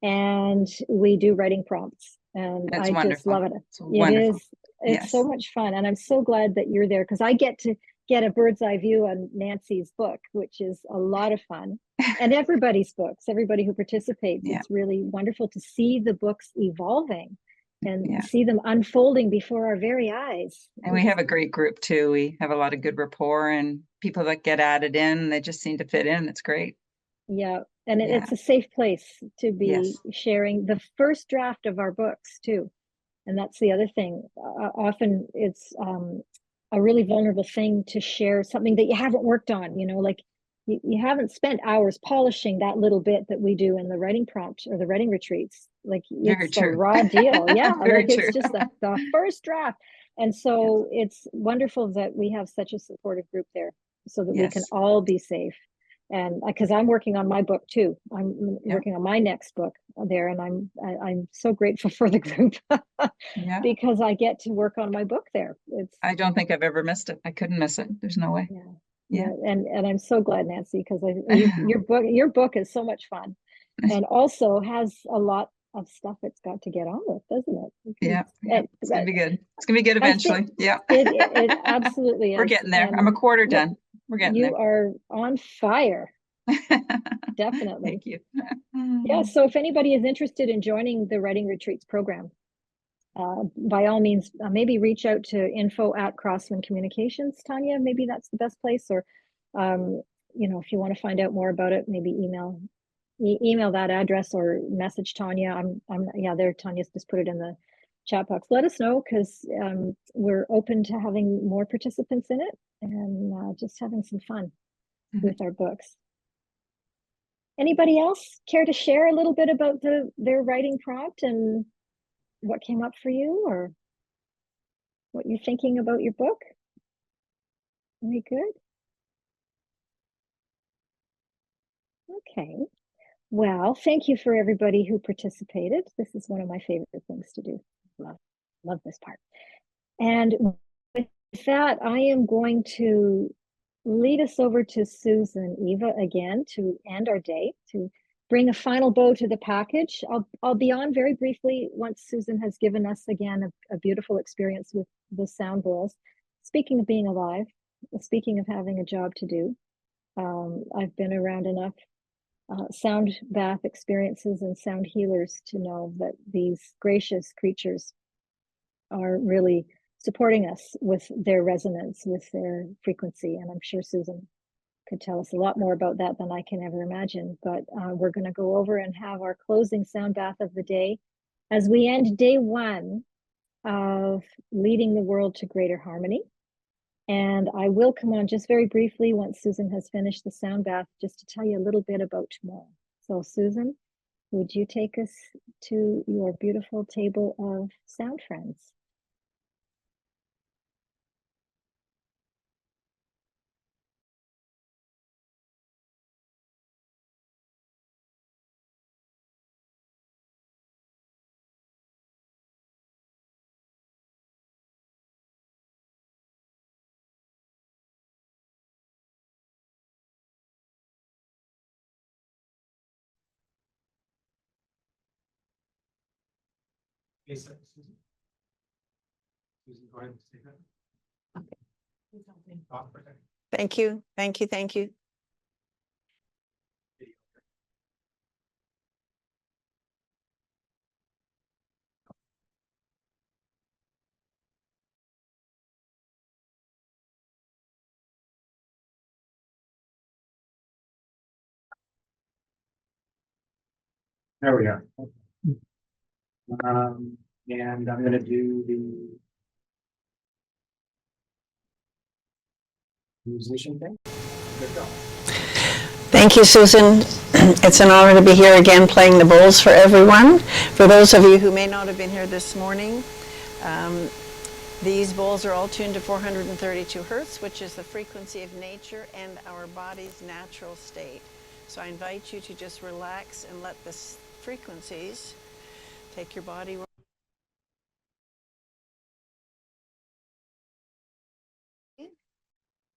and we do writing prompts. And It's I wonderful. just love it. It's wonderful. It's so Yes. much fun. And I'm so glad that you're there, because I get to get a bird's eye view on Nancy's book, which is a lot of fun. And everybody's books, everybody who participates, Yeah. it's really wonderful to see the books evolving and Yeah. see them unfolding before our very eyes. And we have a great group too. We have a lot of good rapport, and people that get added in, they just seem to fit in. It's great. Yeah. And Yeah. it's a safe place to be Yes. sharing the first draft of our books too. And that's the other thing. Often it's a really vulnerable thing to share something that you haven't worked on, like you haven't spent hours polishing that little bit that we do in the writing prompt or the writing retreats. Like Very it's the true. raw deal. Yeah. Very Like it's true. just the first draft. And so it's wonderful that we have such a supportive group there so that we can Yes. all be safe. And because I'm working on my book too, I'm Yeah. working on my next book there, and I'm so grateful for the group Yeah. because I get to work on my book there. It's I don't think I've ever missed it. I couldn't miss it. There's no way. yeah, Yeah. and I'm so glad, Nancy, because your book is so much fun, and also has a lot of stuff it's got to get on with, doesn't it? Yeah. It's gonna be good. It's gonna be good I think eventually. Yeah. it absolutely is. We're getting there. I'm And a quarter yeah, done. We're getting you there. are on fire, definitely. Thank you. Yeah, so if anybody is interested in joining the Writing Retreats program, by all means, maybe reach out to info@Crosswind Communications, Tanya. Maybe that's the best place. Or, if you want to find out more about it, maybe email that address or message Tanya. Yeah, there. Tanya's just put it in the chat box. Let us know, because we're open to having more participants in it and just having some fun with our books. Anybody else care to share a little bit about their writing prompt and what came up for you, or what you're thinking about your book? Very good. Okay. Well, thank you for everybody who participated. This is one of my favorite things to do. Love this part. And with that, I am going to lead us over to Susan Eva again to end our day, to bring a final bow to the package. I'll be on very briefly once Susan has given us again a beautiful experience with the sound bowls. Speaking of being alive, speaking of having a job to do, I've been around enough sound bath experiences and sound healers to know that these gracious creatures are really supporting us with their resonance, with their frequency. And I'm sure Susan could tell us a lot more about that than I can ever imagine. But we're going to go over and have our closing sound bath of the day as we end day one of leading the world to greater harmony. And I will come on just very briefly once Susan has finished the sound bath, just to tell you a little bit about tomorrow. So Susan, would you take us to your beautiful table of sound friends? Susan, go ahead and say that. Talk for a second. Thank you, thank you, thank you. There we are. And I'm gonna do the musician thing. There we go. Thank you, Susan. It's an honor to be here again playing the bowls for everyone. For those of you who may not have been here this morning, these bowls are all tuned to 432 hertz, which is the frequency of nature and our body's natural state. So I invite you to just relax and let the frequencies take your body.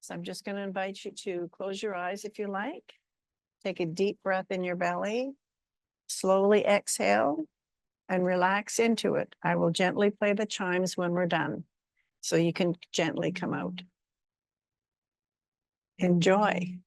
So I'm just going to invite you to close your eyes if you like. Take a deep breath in your belly. Slowly exhale and relax into it. I will gently play the chimes when we're done, so you can gently come out. Enjoy.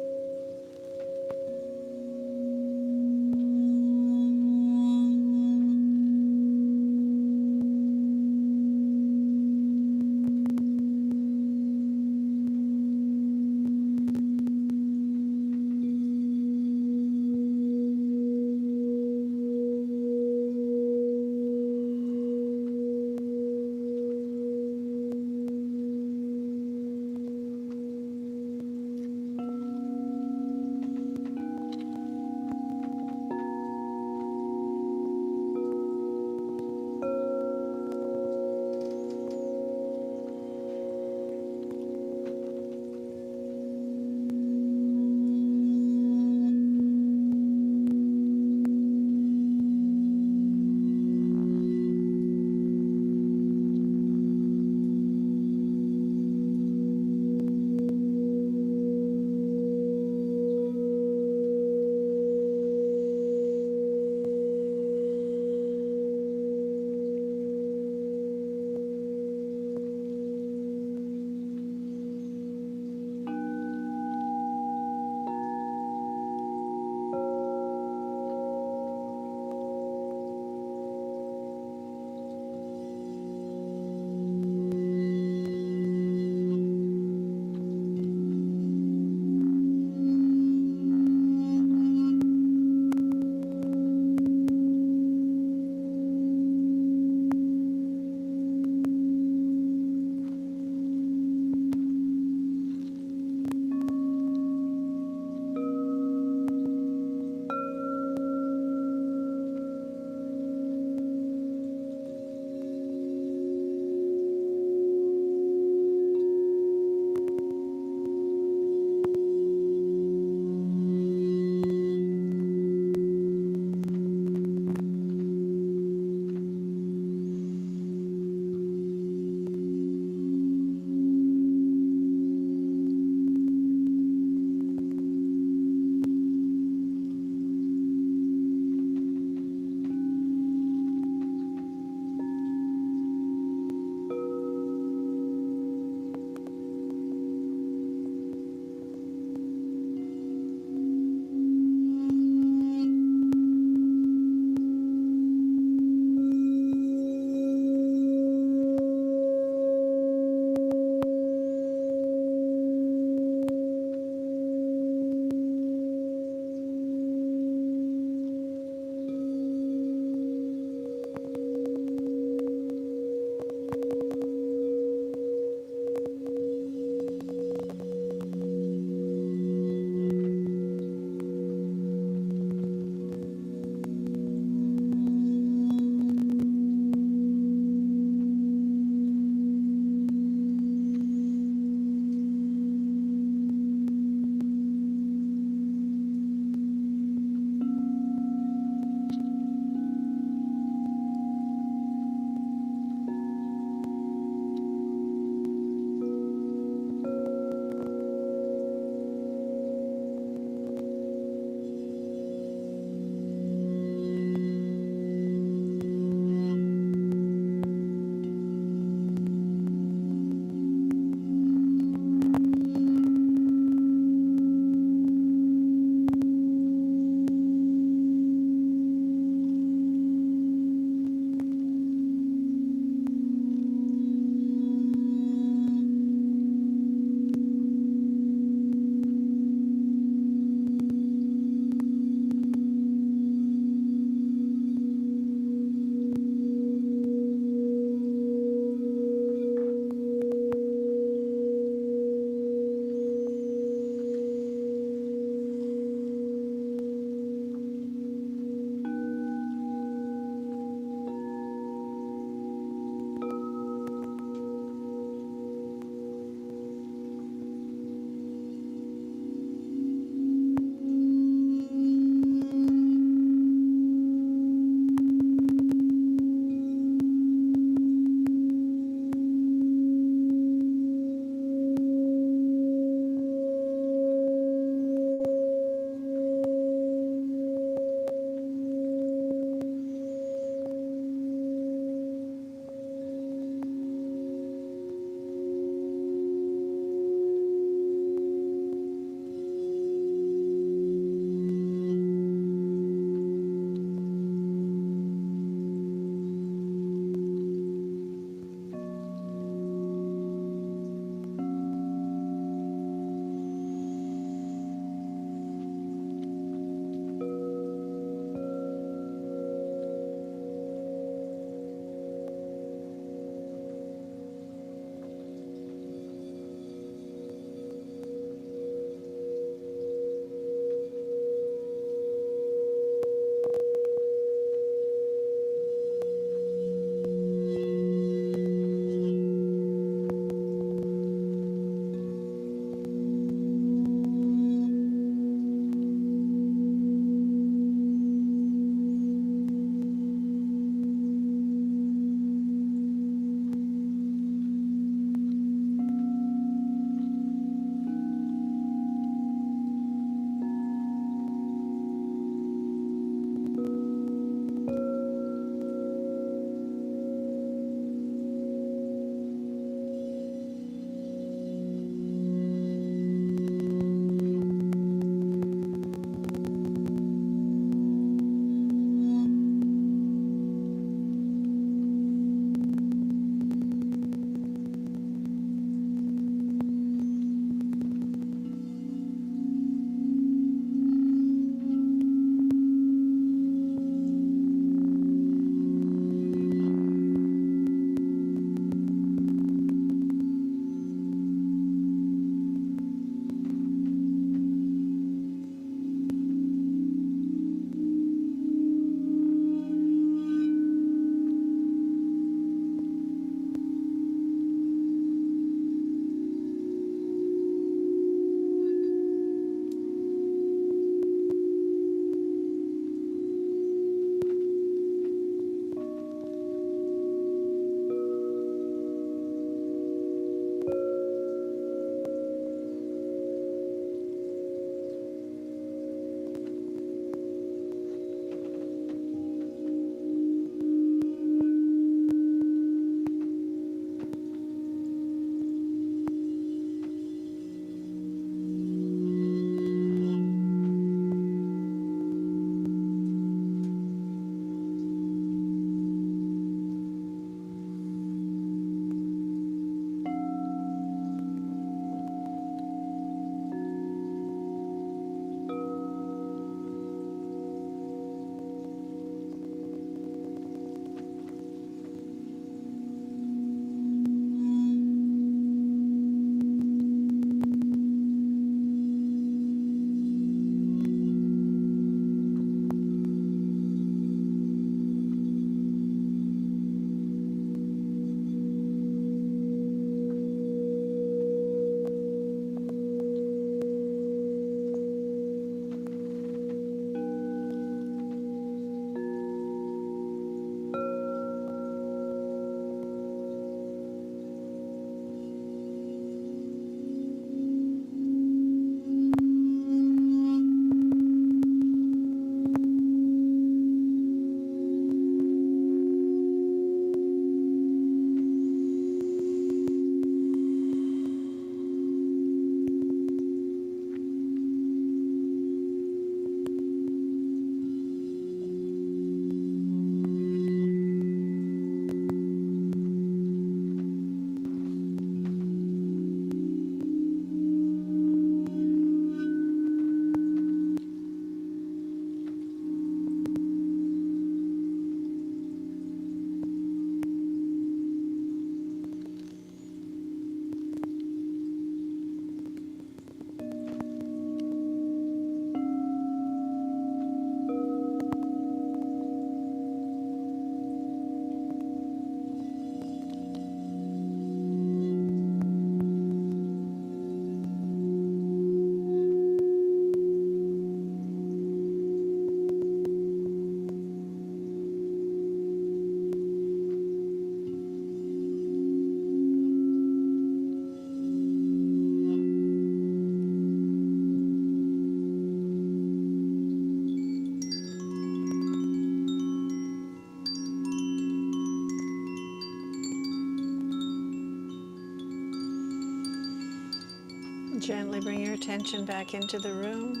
gently bring your attention back into the room.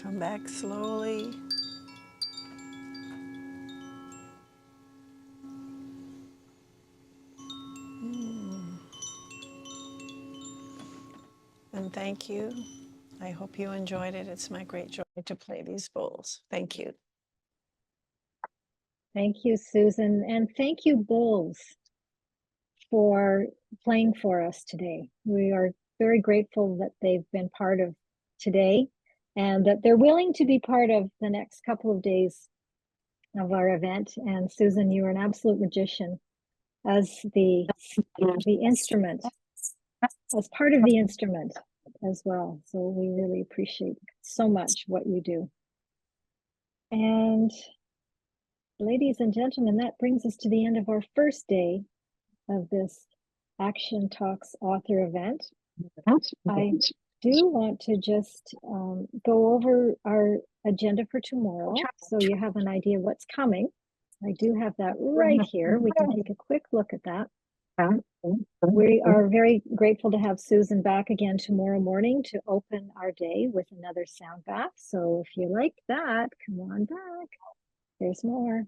Come back slowly. And thank you. I hope you enjoyed it. It's my great joy to play these bowls. Thank you. Thank you, Susan. And thank you, Bowls, for playing for us today. We are very grateful that they've been part of today and that they're willing to be part of the next couple of days of our event. And Susan, you are an absolute magician as the instrument, as part of the instrument as well. So we really appreciate so much what you do. And ladies and gentlemen, that brings us to the end of our first day of this Action Talks author event. I do want to just go over our agenda for tomorrow so you have an idea what's coming. I do have that right here. We can take a quick look at that. We are very grateful to have Susan back again tomorrow morning to open our day with another sound bath. So if you like that, come on back. There's more.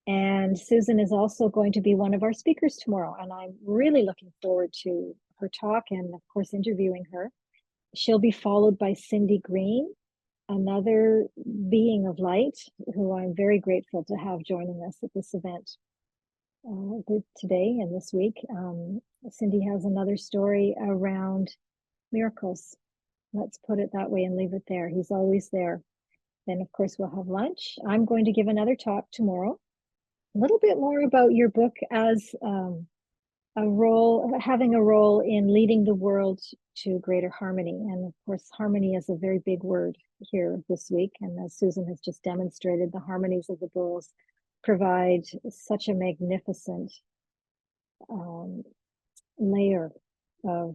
And Susan is also going to be one of our speakers tomorrow. And I'm really looking forward to her talk and, of course, interviewing her. She'll be followed by Cindy Green, another being of light, who I'm very grateful to have joining us at this event today and this week. Cindy has another story around miracles. Let's put it that way and leave it there. He's always there. Then, of course, we'll have lunch. I'm going to give another talk tomorrow. A little bit more about your book as having a role in leading the world to greater harmony. And of course, harmony is a very big word here this week. And as Susan has just demonstrated, the harmonies of the bowls provide such a magnificent layer of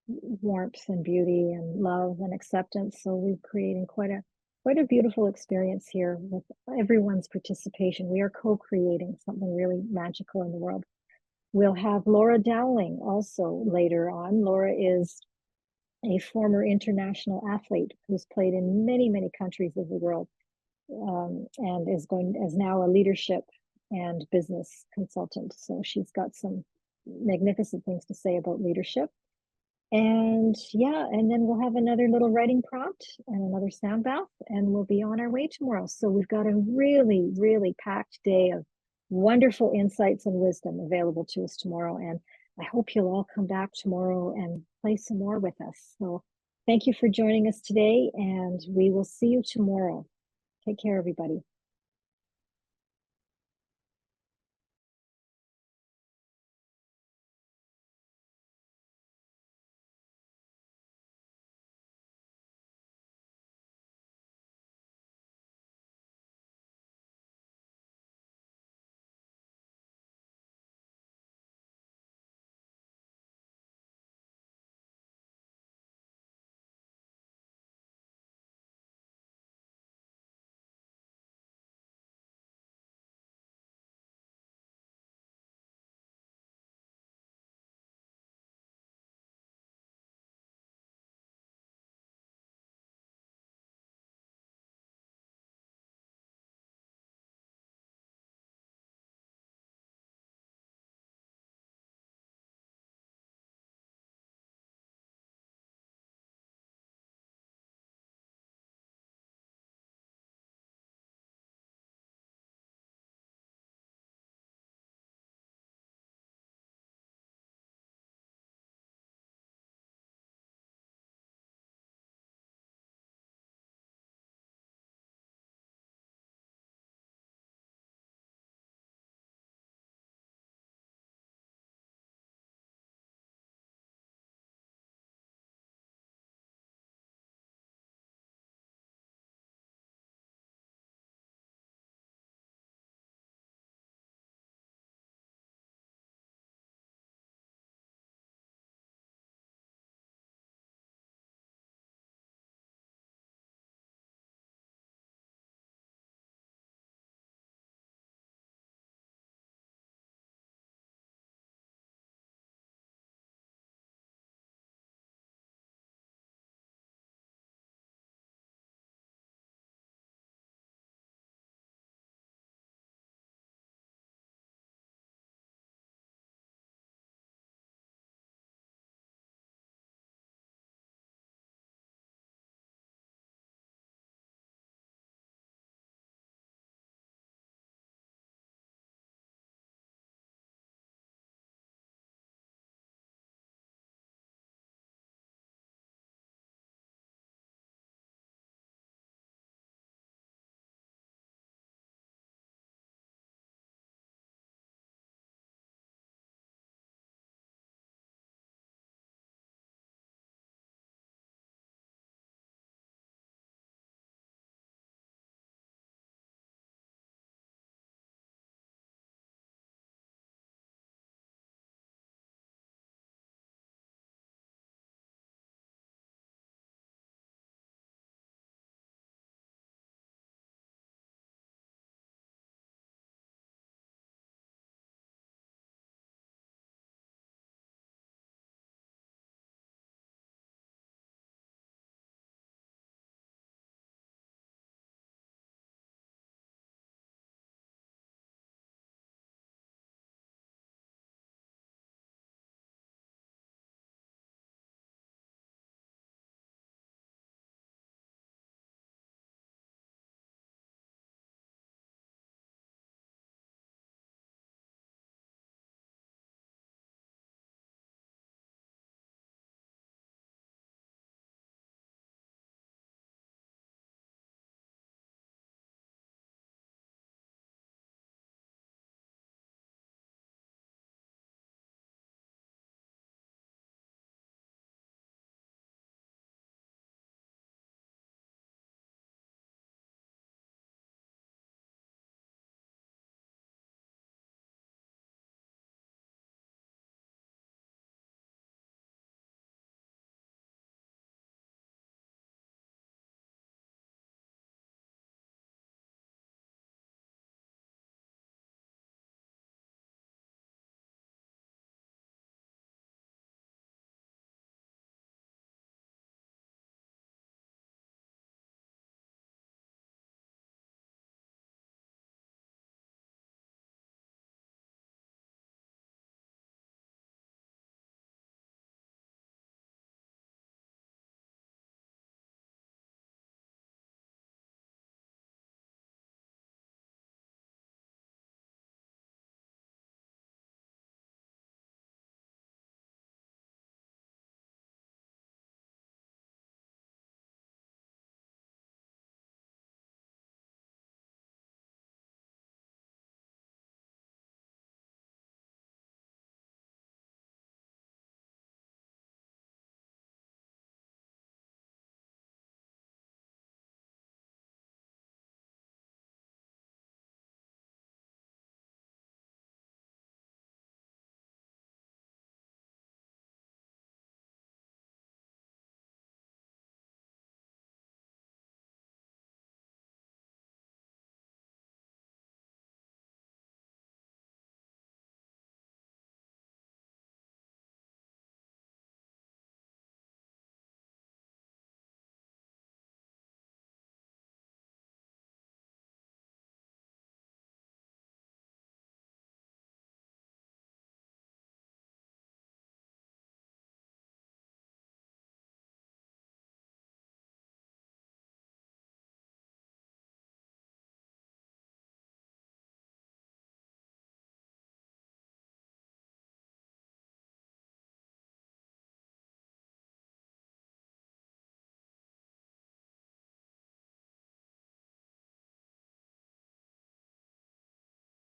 warmth and beauty and love and acceptance. So we're creating quite a beautiful experience here with everyone's participation. We are co-creating something really magical in the world. We'll have Laura Dowling also later on. Laura is a former international athlete who's played in many, many countries of the world and is now a leadership and business consultant. So she's got some magnificent things to say about leadership. And yeah, and then we'll have another little writing prompt and another sound bath, and we'll be on our way tomorrow. So we've got a really, really packed day of wonderful insights and wisdom available to us tomorrow. And I hope you'll all come back tomorrow and play some more with us. So thank you for joining us today, and we will see you tomorrow. Take care, everybody.